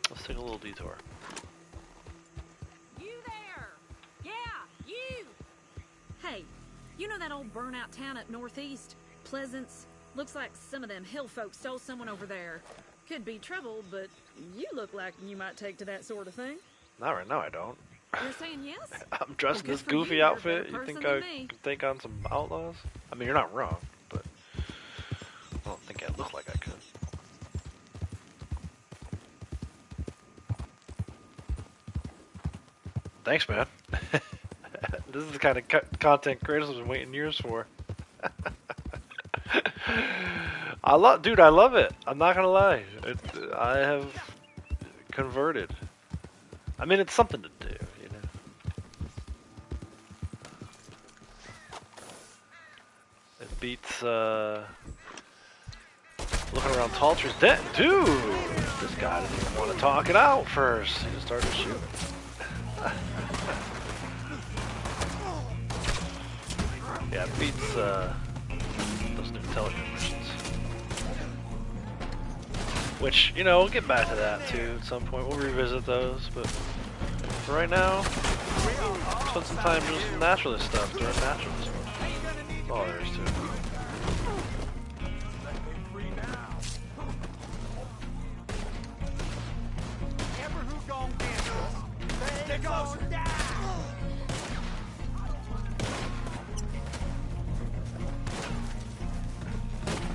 Let's take a little detour. You there? Yeah, you! Hey, you know that old burnout town up northeast? Pleasance? Looks like some of them hill folks stole someone over there. Could be trouble, but you look like you might take to that sort of thing. Not right now, I don't. You're saying yes? I'm dressed in Well, this good for goofy you. You're a outfit. better You think person I than me. could take on some outlaws? I mean, you're not wrong, but I don't think I look like I could. Thanks, man. This is the kind of content creators I've been waiting years for. I love it. I'm not gonna lie. I have converted. I mean, it's something to do, you know. It beats looking around tall trees. Dude, this guy didn't even want to talk it out first. He just started shooting. Yeah, it beats those new telegram missions. Which, you know, we'll get back to that too at some point. We'll revisit those, but for right now, spend some time doing some naturalist stuff during naturalist. That's all there is to it.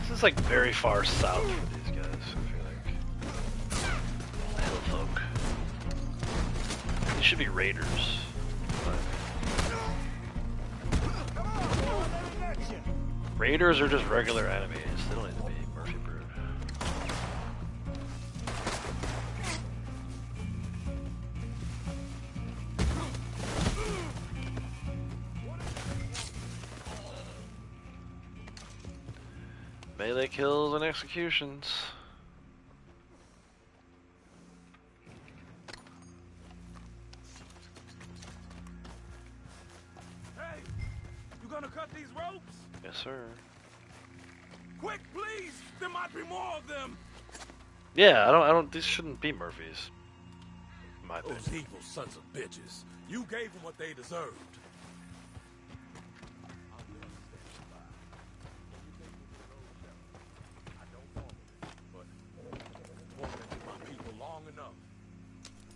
This is like very far south for these guys, I feel like. Hill folk. These should be raiders. Raiders are just regular enemies. They don't need to be Murphy Brood. Melee kills and executions. Hey, you gonna cut these ropes? Yes, sir. Quick, please! There might be more of them! Yeah, I don't. These shouldn't be Murphys. In my opinion. Those evil sons of bitches. You gave them what they deserved.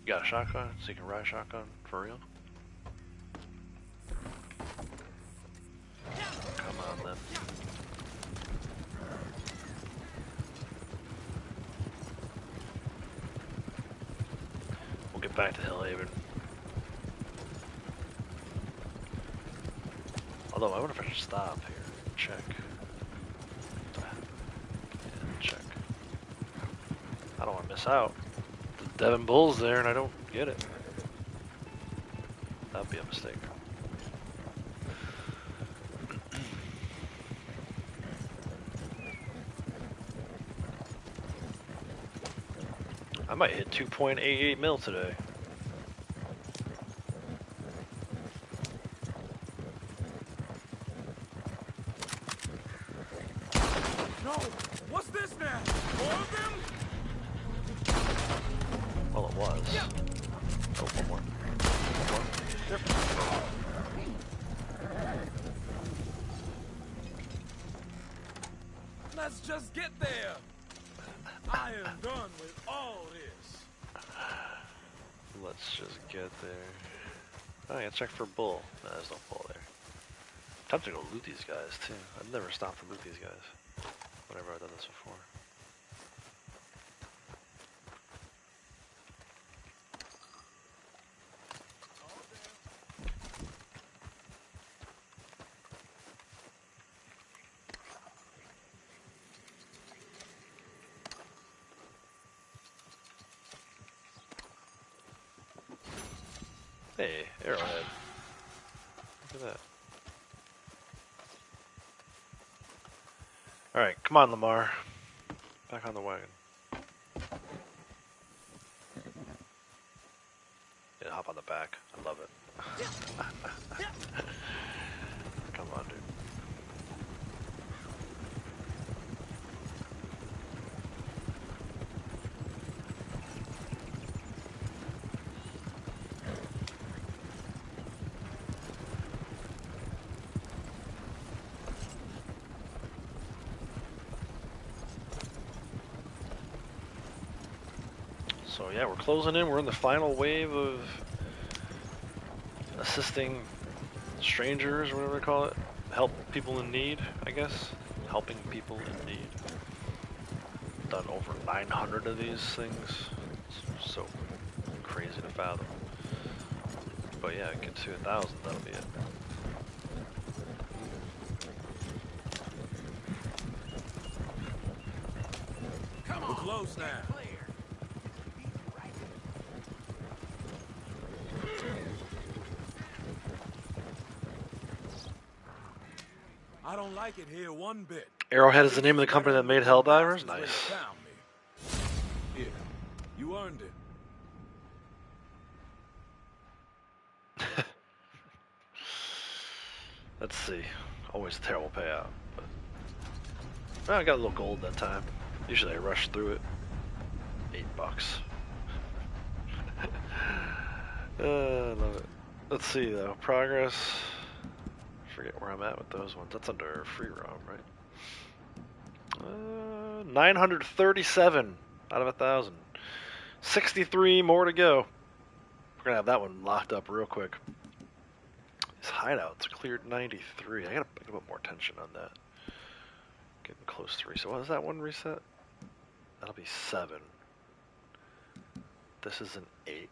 You got a shotgun, so you can ride shotgun for real? Come on, then. We'll get back to Hillhaven. Although, I wonder if I should stop here and check. Yeah, check. I don't want to miss out. The Devon Bull's there and I don't get it. That'd be a mistake. I might hit 2.88 mil today. No! What's this now? More of them? Well, it was. Yeah. Oh, one more. One more. Yep. Let's just get there. I am done with all this. Let's just get there. Oh, yeah, check for bull. No, there's no bull there. Time to go loot these guys, too. I've never stopped to loot these guys. Whenever I've done this before. Hey, arrowhead. Look at that. Alright, come on, Lamar. Back on the wagon. Yeah, hop on the back. I love it. Come on, dude. So yeah, we're closing in. We're in the final wave of assisting strangers, or whatever they call it. Help people in need, I guess. Helping people in need. Done over 900 of these things. It's so crazy to fathom. But yeah, get to 1,000, that'll be it. We're close now. I don't like it here one bit. Arrowhead is the name of the company that made Helldivers? Nice. Yeah, you earned it. Let's see. Always a terrible payout. But well, I got a little gold that time. Usually I rush through it. $8. I love it. Let's see though. Progress. Forget where I'm at with those ones. That's under free roam, right? 937 out of 1,000. 63 more to go. We're gonna have that one locked up real quick. His hideouts cleared 93. I gotta put more attention on that. Getting close to 3. So what is that one reset? That'll be 7. This is an 8.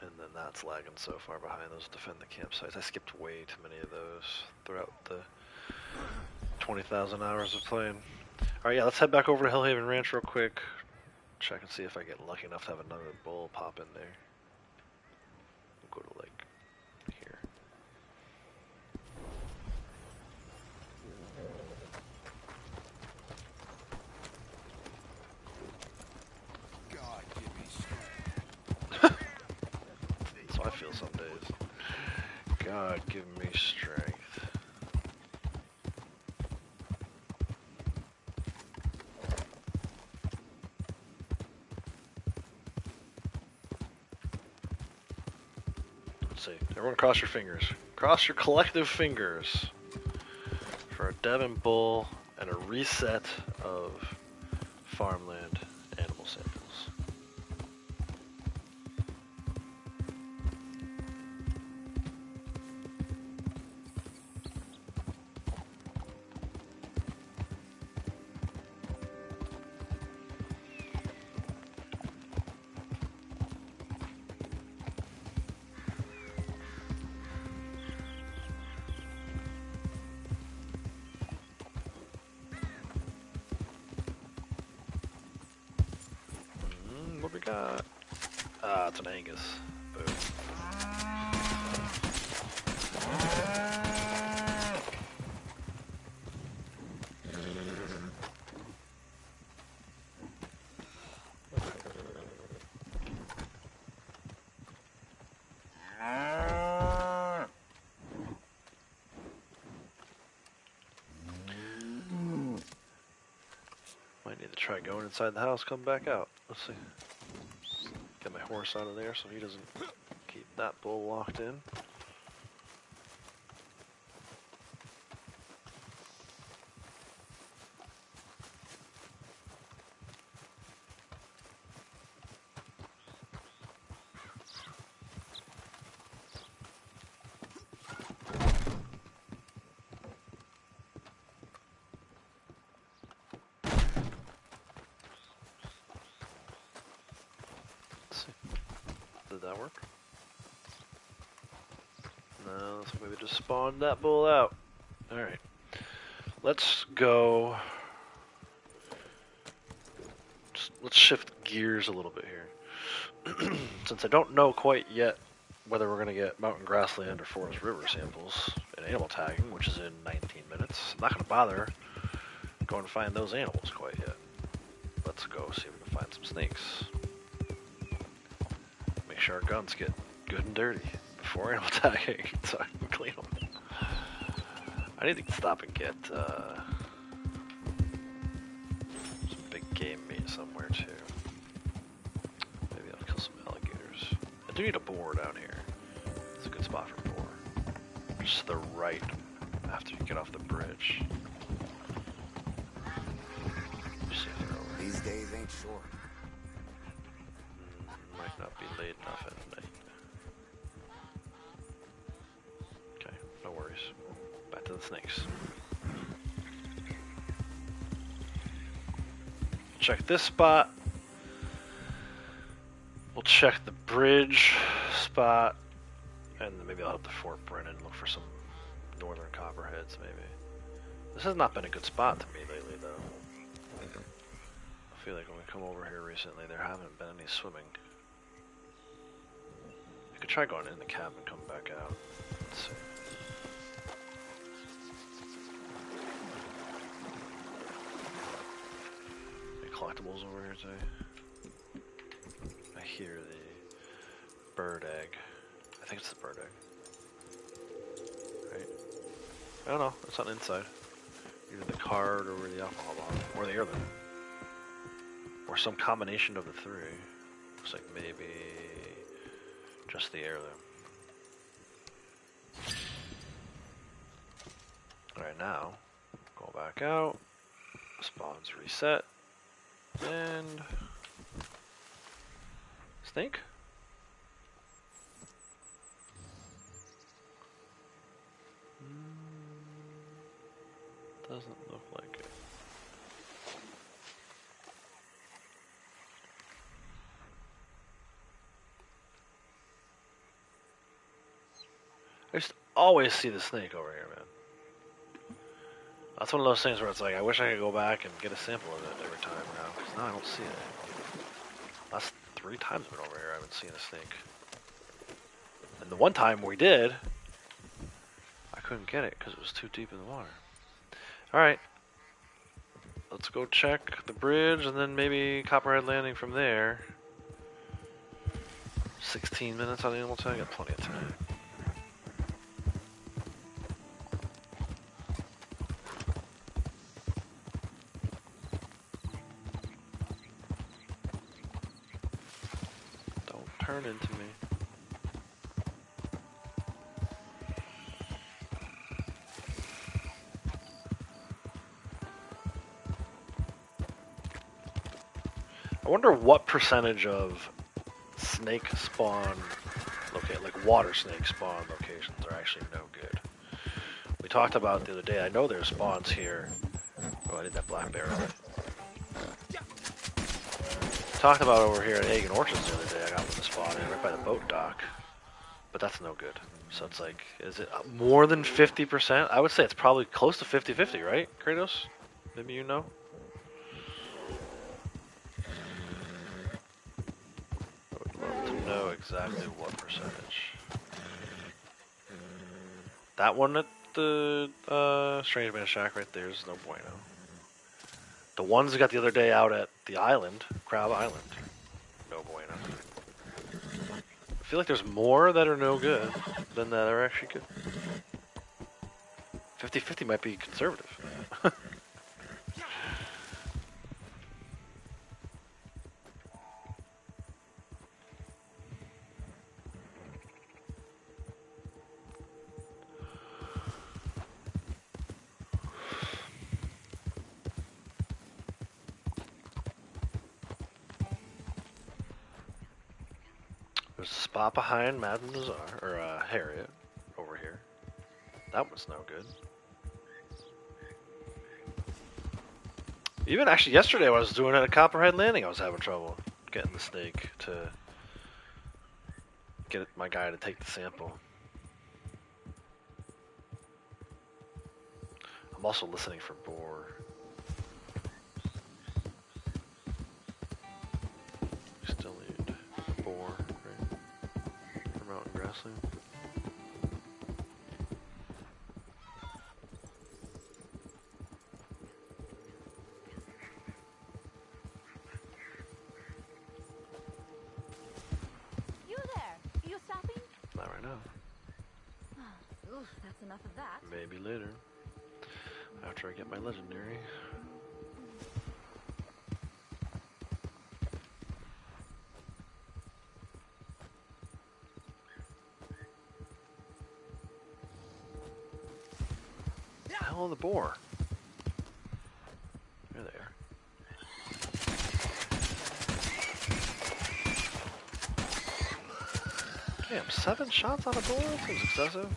And then that's lagging so far behind those defend the campsites. I skipped way too many of those throughout the 20,000 hours of playing. Alright, yeah, let's head back over to Hellhaven Ranch real quick. Check and see if I get lucky enough to have another bull pop in there. We'll go to like here. God, give me strength. That's how I feel some days. God, give me strength. Let's see. Everyone cross your fingers. Cross your collective fingers for a Devon bull and a reset of farmland animal samples. What we got? Ah, it's an Angus. Boom. try going inside the house, come back out. Let's see. Get my horse out of there so he doesn't keep that bull locked in. Did that work? No, looks like maybe just spawned that bull out. Alright. Let's go. Let's shift gears a little bit here. Since I don't know quite yet whether we're going to get mountain grassland or forest river samples in animal tagging, which is in 19 minutes, I'm not going to bother going to find those animals quite yet. Let's go see if we can find some snakes. Make sure our guns get good and dirty before animal tagging so I can clean them. I need to stop and get some big game meat somewhere too. Maybe I'll kill some alligators. I do need a boar down here. It's a good spot for boar. Just to the right after you get off the bridge. See if they're over. These days ain't short. Might not be late enough at night. Okay, no worries. Back to the snakes. Check this spot. We'll check the bridge spot. And then maybe I'll hit the Fort Brennan, look for some northern copperheads maybe. This has not been a good spot to me lately though. I feel like when we come over here recently there haven't been any swimming. I could try going in the cabin and come back out. Let's see. Any collectibles over here today? I hear the bird egg. I think it's the bird egg. Right? I don't know. It's on the inside. Either the card or the alcohol bottle. Or the heirloom. Or some combination of the three. Looks like maybe just the heirloom. Alright, now go back out. Spawns reset. And snake? Doesn't look like it. I just always see the snake over here, man. That's one of those things where it's like, I wish I could go back and get a sample of it every time now, because now I don't see it. Last 3 times I've been over here, I haven't seen a snake. And the one time we did, I couldn't get it because it was too deep in the water. Alright. Let's go check the bridge and then maybe Copperhead Landing from there. 16 minutes on the animal tag, got plenty of time. Don't turn into me. I wonder what percentage of snake spawn like water snake spawn locations are actually no good. We talked about the other day, I know there's spawns here. Oh, I did that black bear. Talked about over here at Hagen Orchards the other day, I got one spawn in right by the boat dock. But that's no good. So it's like, is it more than 50%? I would say it's probably close to 50-50, right, Kratos? Maybe you know? Know exactly what percentage. That one at the Strange Man Shack right there is no bueno. The ones we got the other day out at the island, Crab Island, no bueno. I feel like there's more that are no good than that are actually good. 50-50 might be conservative. There's a spot behind Madame Nazar, or Harriet, over here. That one's no good. Even actually yesterday when I was doing it at Copperhead Landing, I was having trouble getting the snake to get my guy to take the sample. I'm also listening for boar. We still need boar, right? For mountain grassland. You there? You stopping? Not right now. Oof, that's enough of that. Maybe later. After I get my legendary. Hell of the boar. There they are. Damn, 7 shots on a boar? That seems excessive.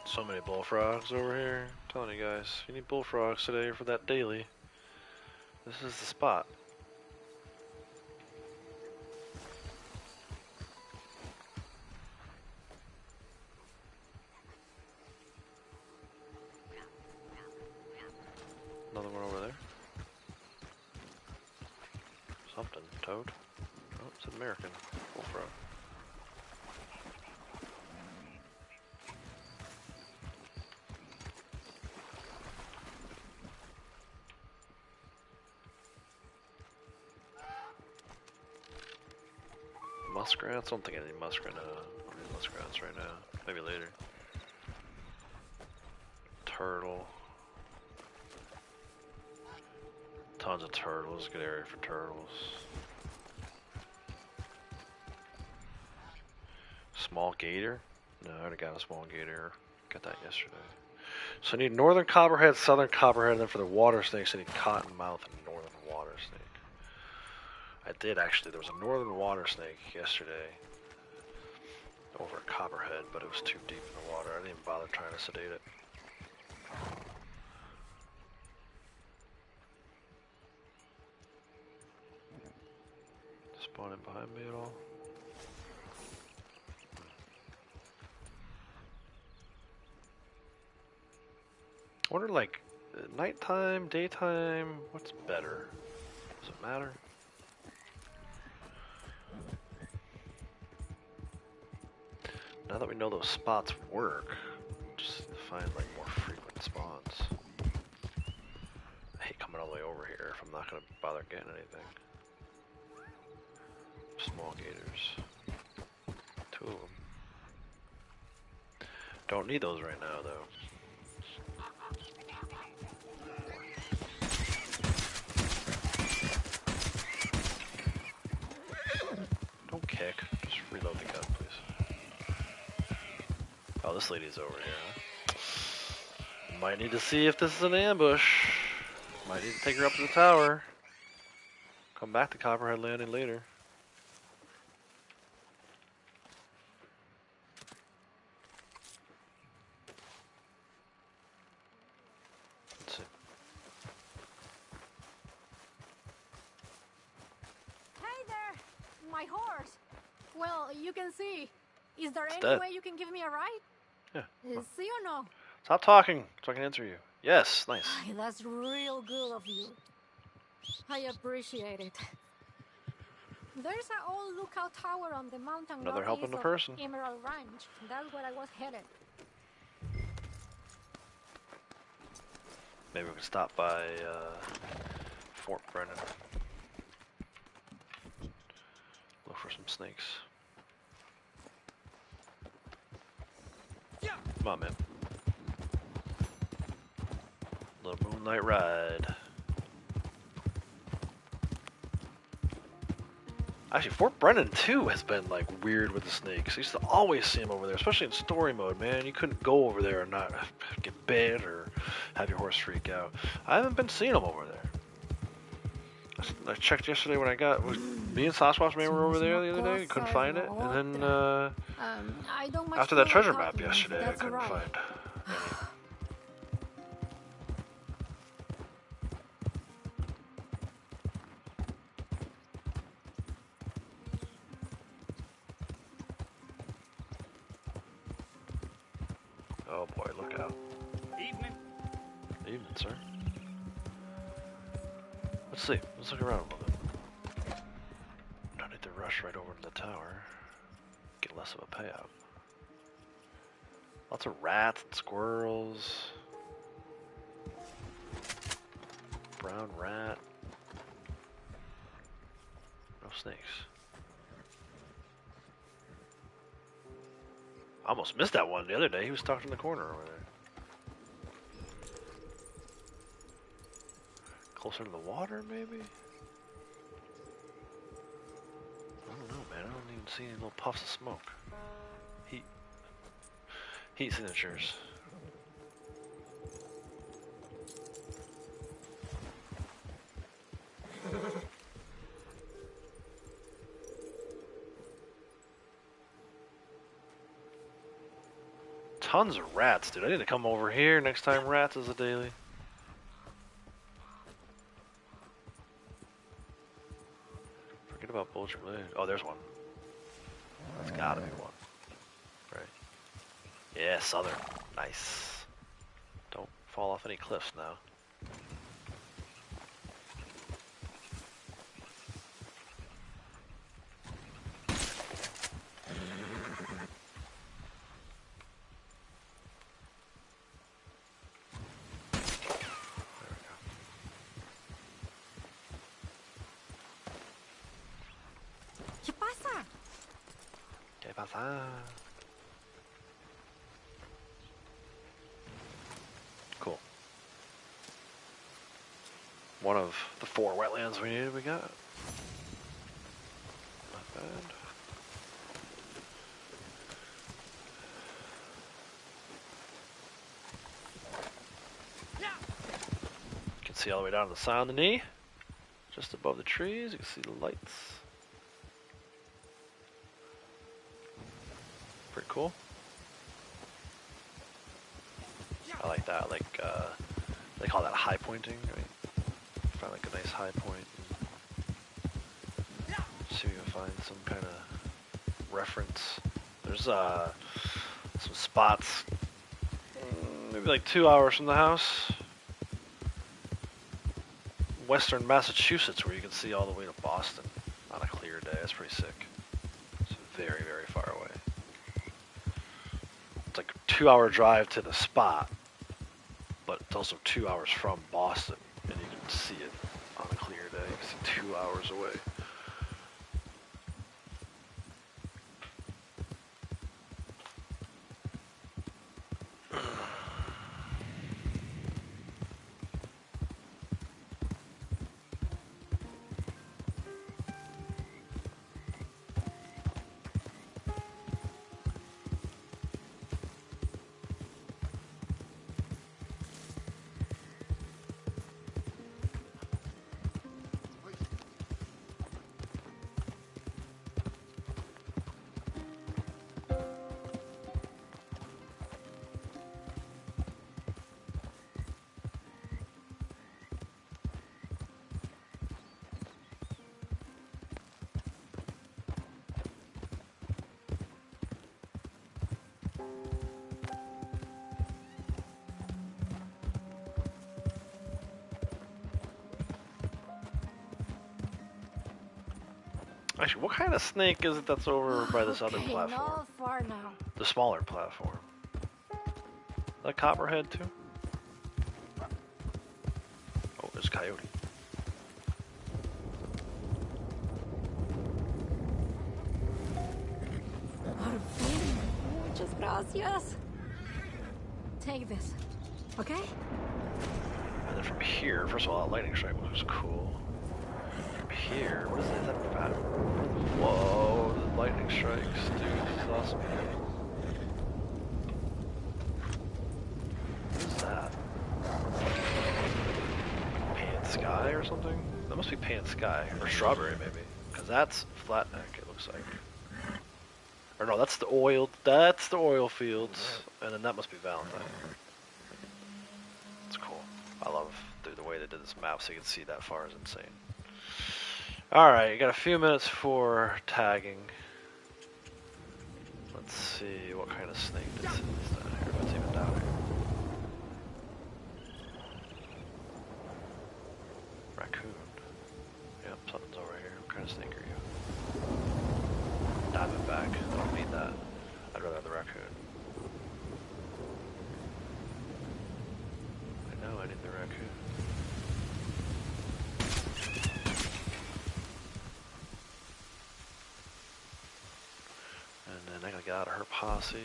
So many bullfrogs over here. I'm telling you guys, you need bullfrogs today for that daily. This is the spot. Another one over there. Something. Toad. Oh, it's an American bullfrog. Muskrats? I don't think I need muskrat now. I don't need muskrats right now. Maybe later. Turtle. Tons of turtles. Good area for turtles. Small gator? No, I already got a small gator. Got that yesterday. So I need northern copperhead, southern copperhead, and then for the water snakes I need cottonmouth and northern water snake. I did actually. There was a northern water snake yesterday over at Copperhead, but it was too deep in the water. I didn't even bother trying to sedate it. Spawning behind me at all? I wonder, like, nighttime, daytime, what's better? Does it matter? Now that we know those spots work, just find like more frequent spawns. I hate coming all the way over here if I'm not gonna bother getting anything. Small gators. 2 of them. Don't need those right now though. Don't kick. Just reload the gun, please. Oh, this lady's over here, huh? Might need to see if this is an ambush. Might need to take her up to the tower. Come back to Copperhead Landing later. Let's see. Hey there! My horse! Well, you can see. Is there any dead. way you can give me a ride? Yeah. See or no? Stop talking so I can answer you. Yes, nice. That's real good of you. I appreciate it. There's an old lookout tower on the mountain Another helping northeast the of person. Emerald Ranch. That's where I was headed. Maybe we can stop by Fort Brennan. Look for some snakes. Come on, man. Little moonlight ride. Actually, Fort Brennan too has been like weird with the snakes. I used to always see them over there, especially in story mode, man. You couldn't go over there and not get bit or have your horse freak out. I haven't been seeing them over there. I checked yesterday when I got. Me and Sasquatch Man were over there the other day. Couldn't find it, and then I don't much after that feel like treasure map talking, yesterday, I that's couldn't right. find any. Oh boy, look out. Evening. Evening, sir. Let's see. Let's look around a little bit. Don't need to rush right over to the tower. Get less of a payout. Lots of rats and squirrels. Brown rat. No snakes. I almost missed that one the other day. He was stuck in the corner over there. Closer to the water, maybe? I don't know, man. I don't even see any little puffs of smoke. Heat signatures. Tons of rats, dude. I need to come over here next time rats is a daily. Forget about Bulger Blade. Oh, there's one. That's gotta be one. Right. Yeah, southern. Nice. Don't fall off any cliffs now. ¿Qué pasa? ¿Qué pasa? Cool. One of the 4 wetlands we needed, we got. Not bad. You can see all the way down to the side of the knee. Just above the trees, you can see the lights. Pretty cool. I like that. Like they call that high pointing. Right? Find like a nice high point. See if you can find some kind of reference. There's some spots, maybe like 2 hours from the house, western Massachusetts, where you can see all the way to Boston on a clear day. That's pretty sick. It's very, very far away. It's like a 2-hour drive to the spot, but it's also 2 hours from Boston, and you can see it on a clear day. You can see 2 hours away. Actually, what kind of snake is it that's over by this other Okay, platform? not far now. The smaller platform. That copperhead too? Oh, there's a coyote. Por fin. Muchas gracias. Take this, okay? And then from here, first of all, that lightning strike was cool. From here, what is it? Is that bad? Whoa, the lightning strikes, dude, this is awesome. What is that? Pan sky or something? That must be pan sky, or strawberry maybe. Because that's flatneck, it looks like. Or no, that's the oil fields, and then that must be Valentine. It's cool. I love the way they did this map so you can see that far is insane. Alright, you got a few minutes for tagging. Let's see what kind of snake this is down here, if it's even down here. Raccoon. Yep, something's over here. What kind of snake are you? Diamondback. I don't need that. I'd rather have the raccoon. I know, I need the raccoon. And then I gotta get out of her posse.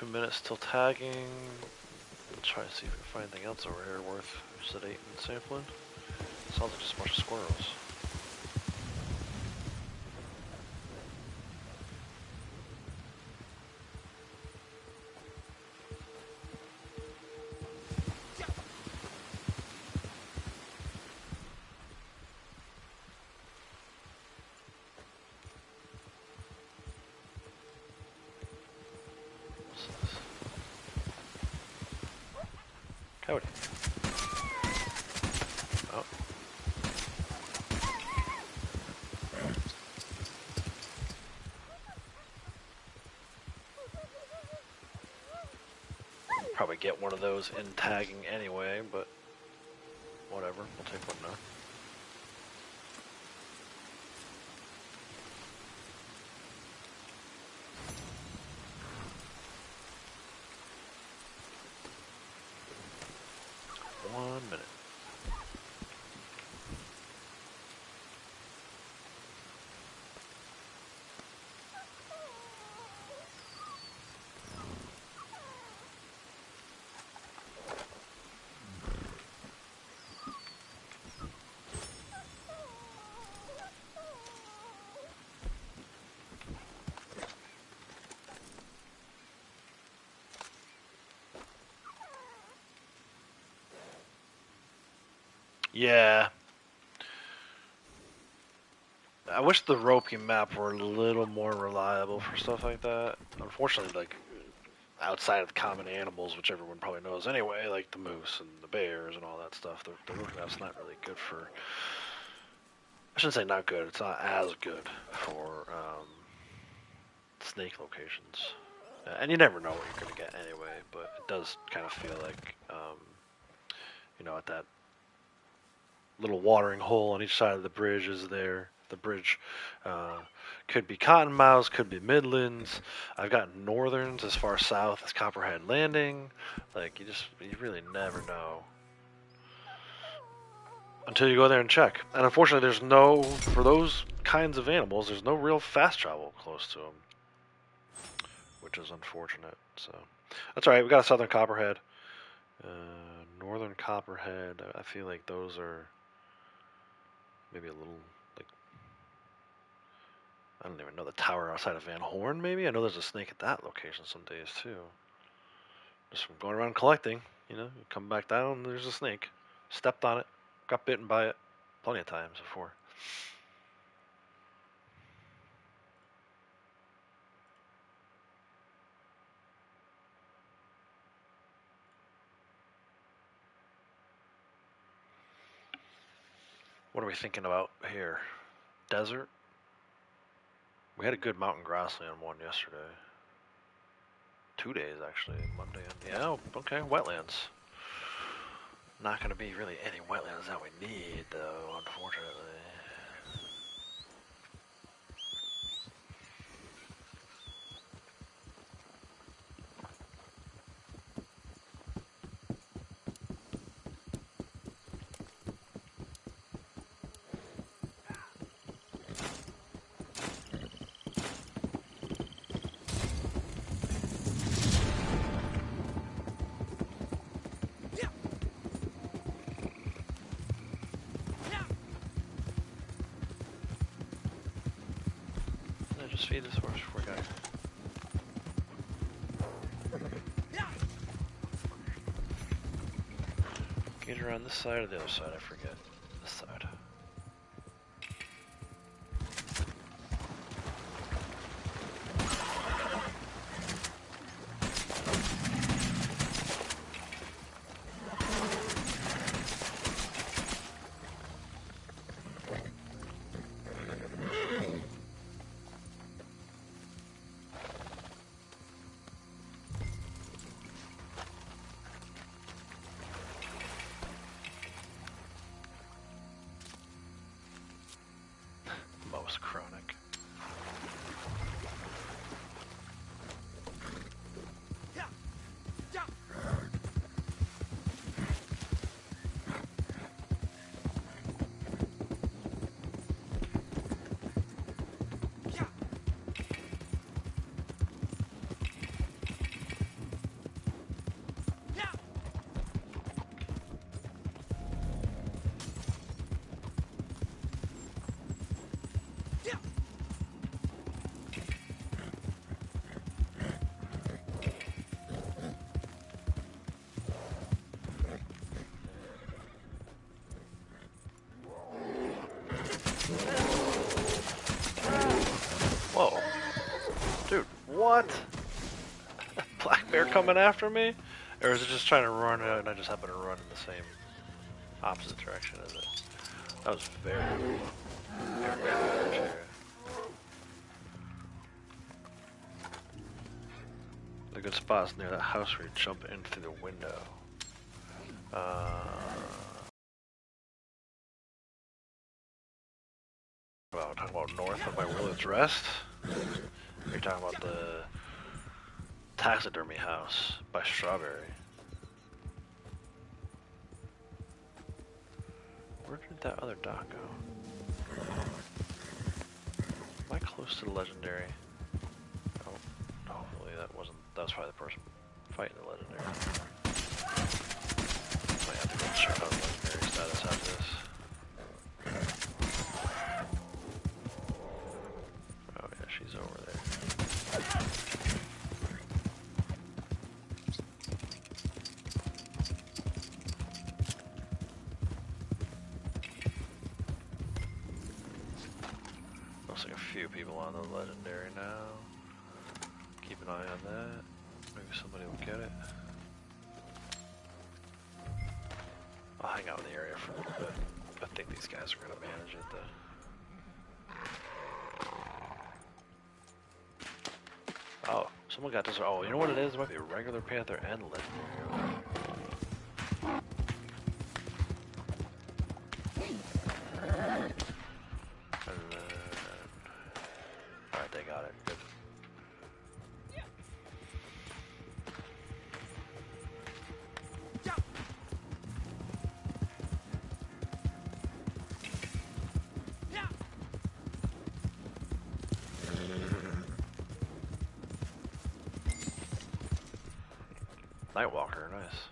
2 minutes till tagging. Let's try to see if we can find anything else over here worth sedating and sampling. Sounds like just a bunch of squirrels. Coyote. Oh. Probably get one of those in tagging anyway, but whatever. We'll take one now. One minute. Yeah. I wish the ropey map were a little more reliable for stuff like that. Unfortunately, like, outside of the common animals, which everyone probably knows anyway, like the moose and the bears and all that stuff, the ropey map's not really good for... I shouldn't say not good, it's not as good for snake locations. And you never know what you're going to get anyway, but it does kind of feel like, you know, at that little watering hole on each side of the bridge is there. The bridge could be Cottonmouths, could be Midlands. I've got Northerns as far south as Copperhead Landing. Like, you really never know until you go there and check. And unfortunately, for those kinds of animals, there's no real fast travel close to them, which is unfortunate. So that's all right. We got a Southern Copperhead, Northern Copperhead. I feel like those are maybe a little, like, I don't even know, the tower outside of Van Horn, maybe? I know there's a snake at that location some days, too. Just from going around collecting, you know, you come back down, there's a snake. Stepped on it, got bitten by it plenty of times before. What are we thinking about here? Desert? We had a good mountain grassland one yesterday. 2 days actually, Monday and yeah, okay, wetlands. Not gonna be really any wetlands that we need though, unfortunately. Just feed this horse before we go. Get around this side or the other side, I forget. This side. Most chronic. Whoa. Dude, what? Black bear coming after me? Or is it just trying to run out and I just happen to run in the same opposite direction as it? That was very large area. The good spot's near that house where you jump in through the window. Well, talking about north of my Willard's Rest? Or you're talking about the taxidermy house by Strawberry? Where did that other dock go? Am I close to the legendary? Oh, hopefully that wasn't. That was probably the person fighting the legendary. Might have to go check out the legendary status after this. Oh yeah, she's over there. Looks like a few people on the legendary now. Keep an eye on that. Maybe somebody will get it. I'll hang out in the area for a little bit. I think these guys are going to manage it though. Oh, someone got this. Oh, you know what it is? It might be a regular panther and legendary. Alright, they got it. Good. Nightwalker, nice.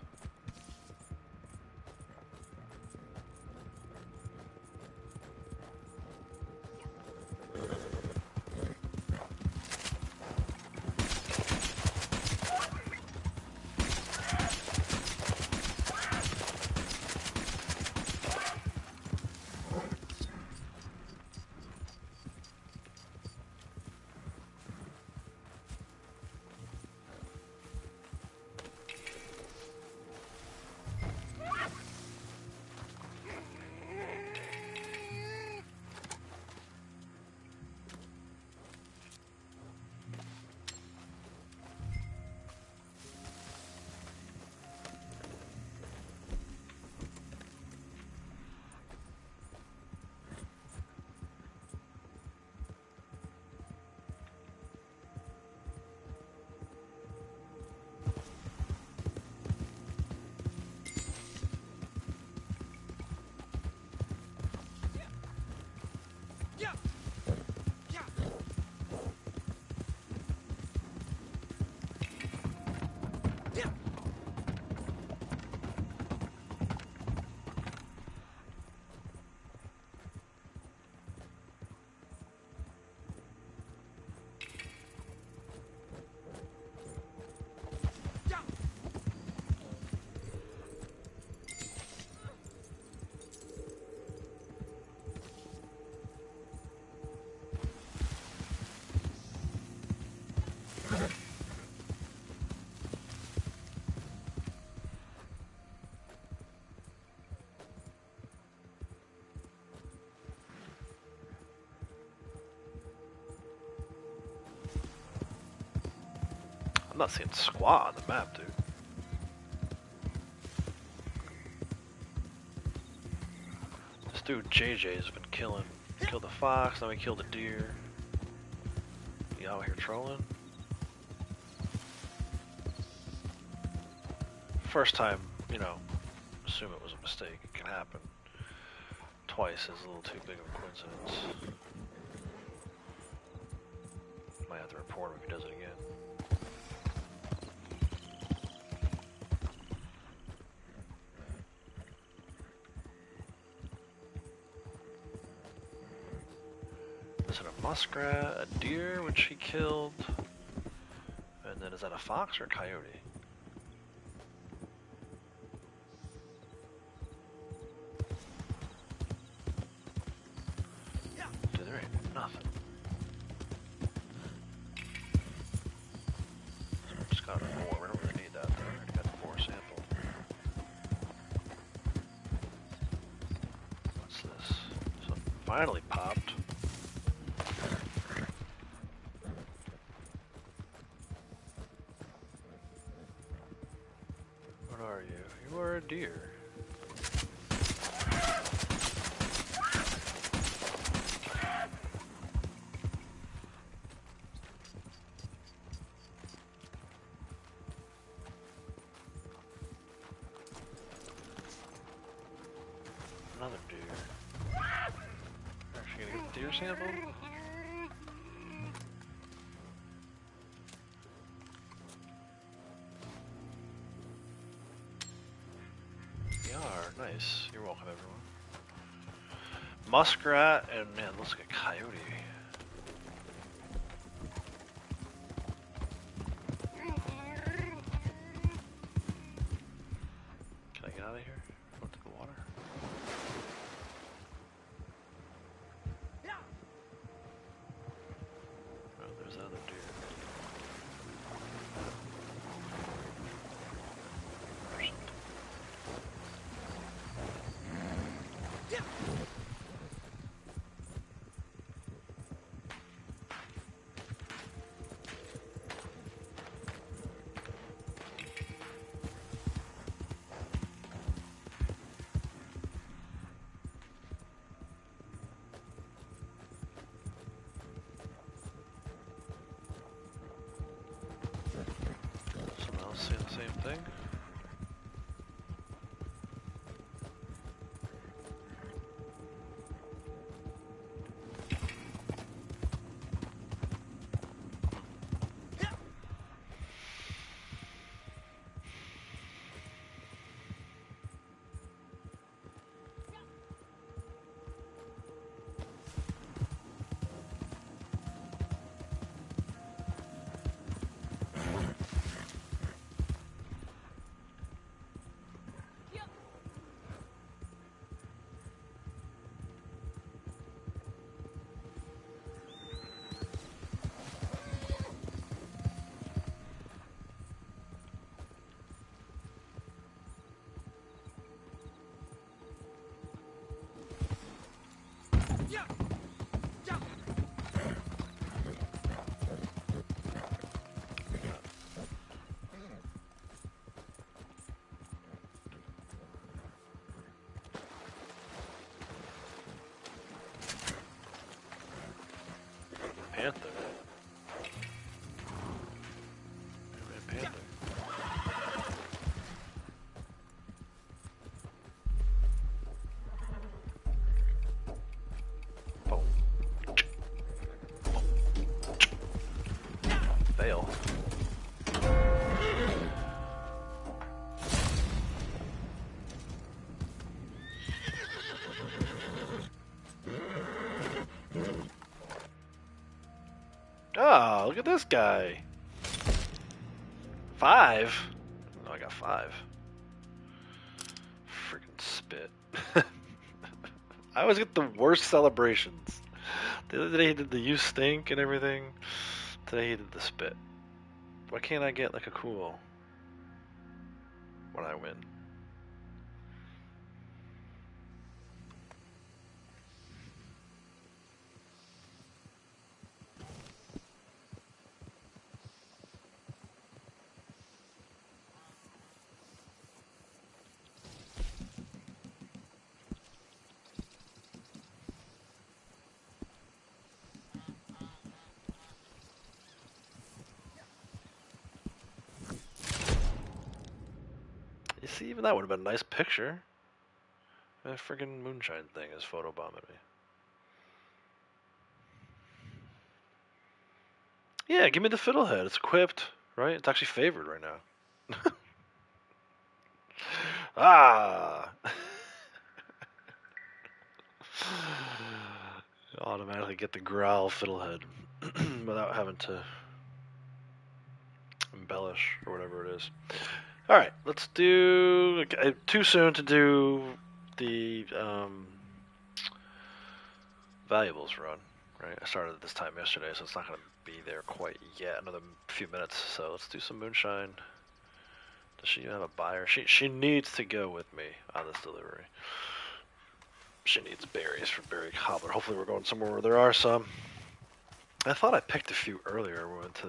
not seeing squat on the map, dude. This dude JJ has been killed the fox, now he killed a deer. You out here trolling? First time, you know, assume it was a mistake. It can happen. Twice is a little too big of a coincidence. Might have to report him if he does it again. Is it a muskrat, a deer, which he killed? And then is that a fox or a coyote? Dude, there ain't nothing. Just got more. We don't really need that though. I already got the 4 sample. What's this? So it finally popped. What are you? You are a deer. Another deer. Actually gonna get the deer sample? You are. Nice. You're welcome, everyone. Muskrat and, man, looks like a coyote. Can I get out of here? Go to the water? Oh, there's another deer. Or something. Someone else saying the same thing? Panther. Red panther. Boom. Fail. Ah, look at this guy. 5? No, I got 5. Freaking spit. I always get the worst celebrations. The other day he did the you stink and everything. Today he did the spit. Why can't I get like a cool when I win? even that would have been a nice picture. That friggin' moonshine thing is photobombing me. Yeah, give me the fiddlehead. It's equipped, right? It's actually favored right now. Ah! Automatically get the growl fiddlehead without having to embellish or whatever it is. Alright, let's do... Okay, too soon to do the valuables run, right? I started at this time yesterday, so it's not going to be there quite yet. Another few minutes, so let's do some moonshine. Does she have a buyer? She needs to go with me on this delivery. She needs berries for berry cobbler. Hopefully we're going somewhere where there are some. I thought I picked a few earlier when we went to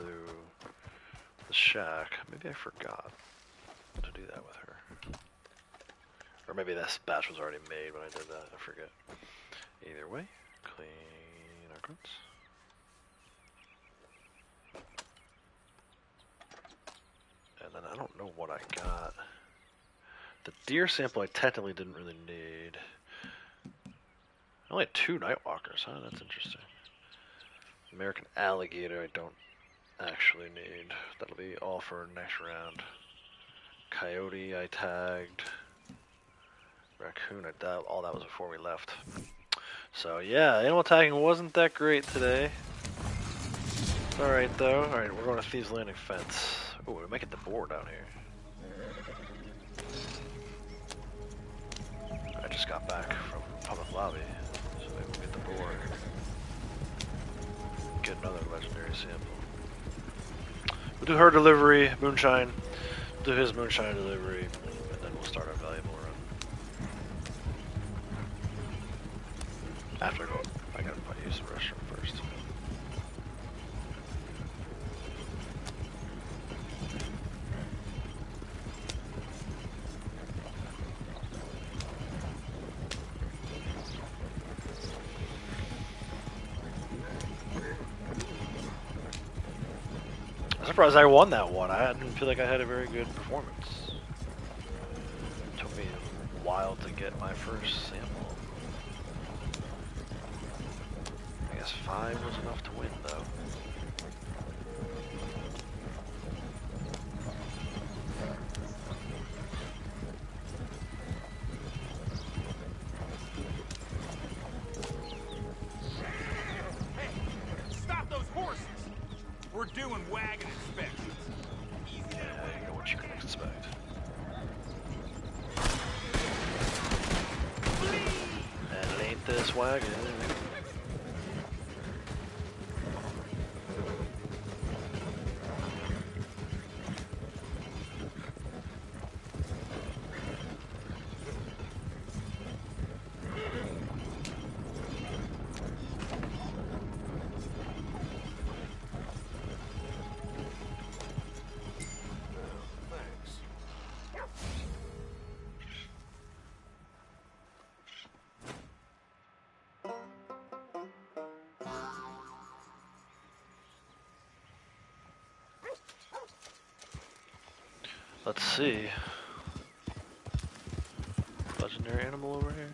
the shack. Maybe I forgot to do that with her. Or maybe this batch was already made when I did that. I forget. Either way, clean our goods. And then I don't know what I got. The deer sample I technically didn't really need. I only had 2 Nightwalkers, huh? That's interesting. American alligator I don't actually need. That'll be all for next round. Coyote I tagged. Raccoon I tagged. All that was before we left. So yeah, animal tagging wasn't that great today. It's alright though. Alright, we're going to Thieves Landing Fence. Oh, we might get the boar down here. I just got back from public lobby, so maybe we'll get the boar. Get another legendary sample. We'll do her delivery, moonshine. We'll do his moonshine delivery, and then we'll start our valuable run. After I go, I gotta probably use the restroom first. I'm surprised I won that one. I didn't feel like I had a very good performance. It took me a while to get my first sample. I guess 5 was enough to win, though. Stop those horses! We're doing wagon inspections. Easy Yeah, that way. you know what you can expect. And ain't this wagon? Let's see. Legendary animal over here.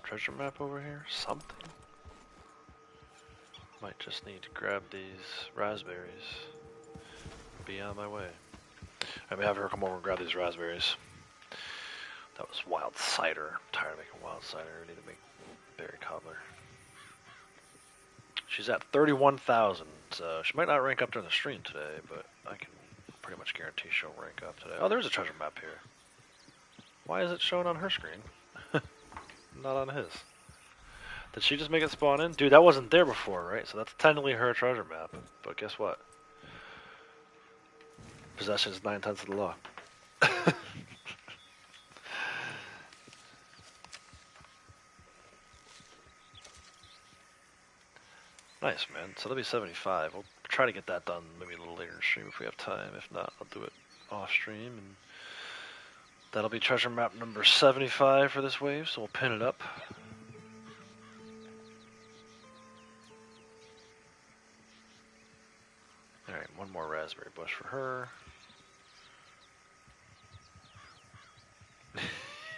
Treasure map over here? Something? Might just need to grab these raspberries. Be on my way. I'm gonna have her come over and grab these raspberries. That was wild cider. I'm tired of making wild cider. I need to make berry cobbler. She's at 31,000. So she might not rank up during the stream today, but I can pretty much guarantee she'll rank up today. Oh, there's a treasure map here. Why is it showing on her screen? Not on his. Did she just make it spawn in? Dude, that wasn't there before, right? So that's technically her treasure map. But guess what? Possession is 9/10 of the law. Nice, man. So that'll be 75. We'll try to get that done maybe a little later in the stream if we have time. If not, I'll do it off stream. And that'll be treasure map number 75 for this wave, so we'll pin it up. raspberry bush for her.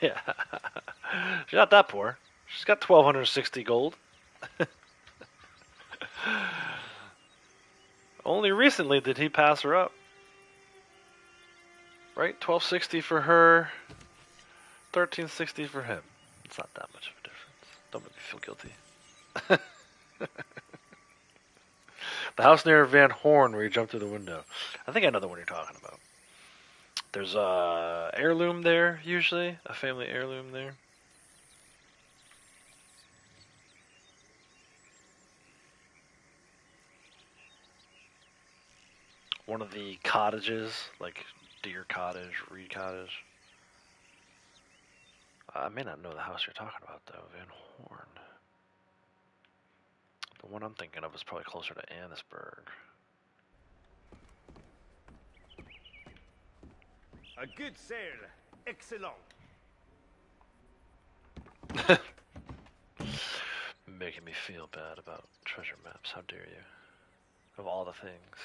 Yeah. She's not that poor. She's got 1,260 gold. Only recently did he pass her up. Right? 1,260 for her, 1,360 for him. It's not that much of a difference. Don't make me feel guilty. The house near Van Horn where you jump through the window. I think I know the one you're talking about. There's a heirloom there, usually. A family heirloom there. One of the cottages, like Deer Cottage, Reed Cottage. I may not know the house you're talking about, though. Van Horn. The one I'm thinking of is probably closer to Annisburg. A good sale. Excellent. Making me feel bad about treasure maps. How dare you? Of all the things.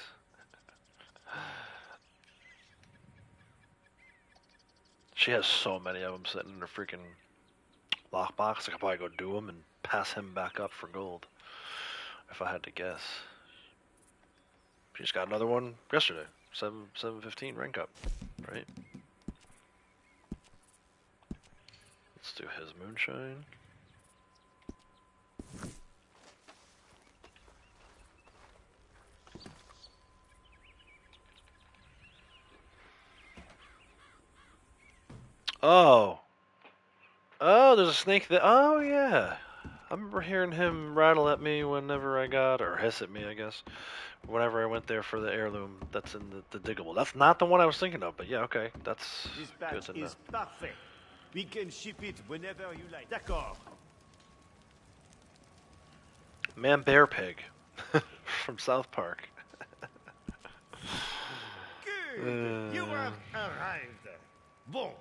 She has so many of them sitting in her freaking lockbox. I could probably go do them and pass him back up for gold. If I had to guess. She just got another one yesterday. 715 rank up. Right? Let's do his moonshine. Oh. Oh, there's a snake there. Oh, yeah. I remember hearing him rattle at me whenever I got, or hiss at me, I guess, whenever I went there for the heirloom that's in the diggable. That's not the one I was thinking of, but yeah, okay. That's This good batch to know. is parfait. We can ship it whenever you like. D'accord. Man Bear Pig from South Park. Good. You have arrived. Bon.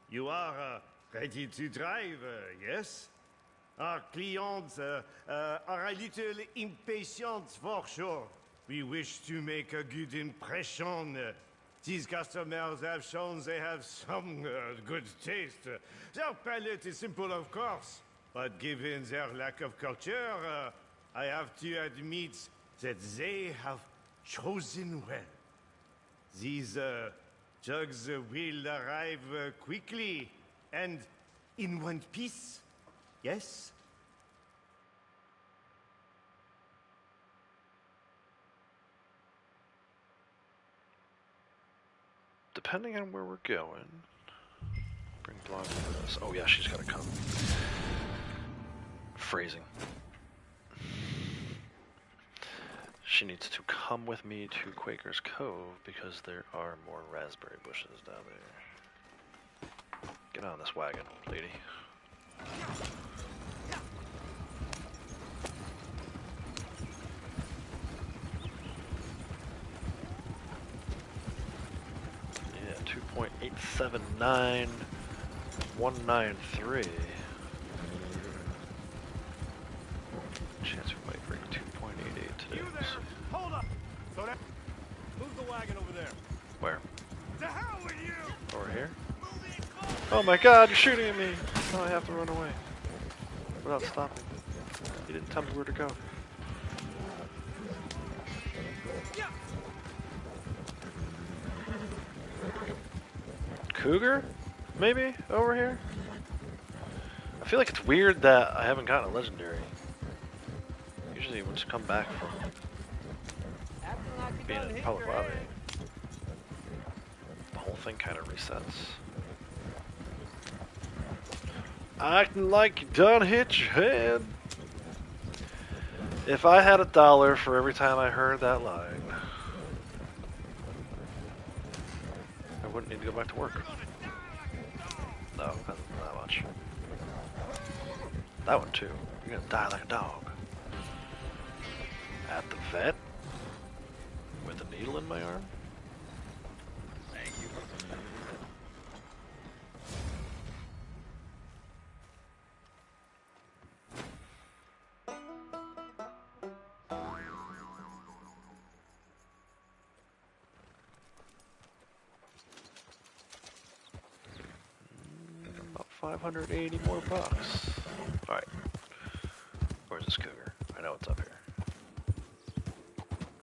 You are ready to drive, yes? Our clients are a little impatient for sure. We wish to make a good impression. These customers have shown they have some good taste. Their palate is simple, of course, but given their lack of culture, I have to admit that they have chosen well. These jugs will arrive quickly and in one piece. Yes? Depending on where we're going. Bring blog with us. Oh yeah, she's gotta come. Phrasing. She needs to come with me to Quaker's Cove because there are more raspberry bushes down there. Get on this wagon, lady. Yeah, 2.879193. Chance we might break 2.88 today. You there! Hold up! So that... Move the wagon over there. Where? The hell with you! Over here? Oh my god, you're shooting at me! Now I have to run away. Without stopping. You didn't tell me where to go. Cougar? Maybe? Over here? I feel like it's weird that I haven't gotten a legendary. Usually once you come back from being in public lobby, the whole thing kind of resets. Acting like you done hit your head. If I had $1 for every time I heard that line, I wouldn't need to go back to work. No, not much. That one too. You're gonna die like a dog. At the vet? With a needle in my arm? Thank you. 580 more bucks. Alright. Where's this cougar? I know it's up here.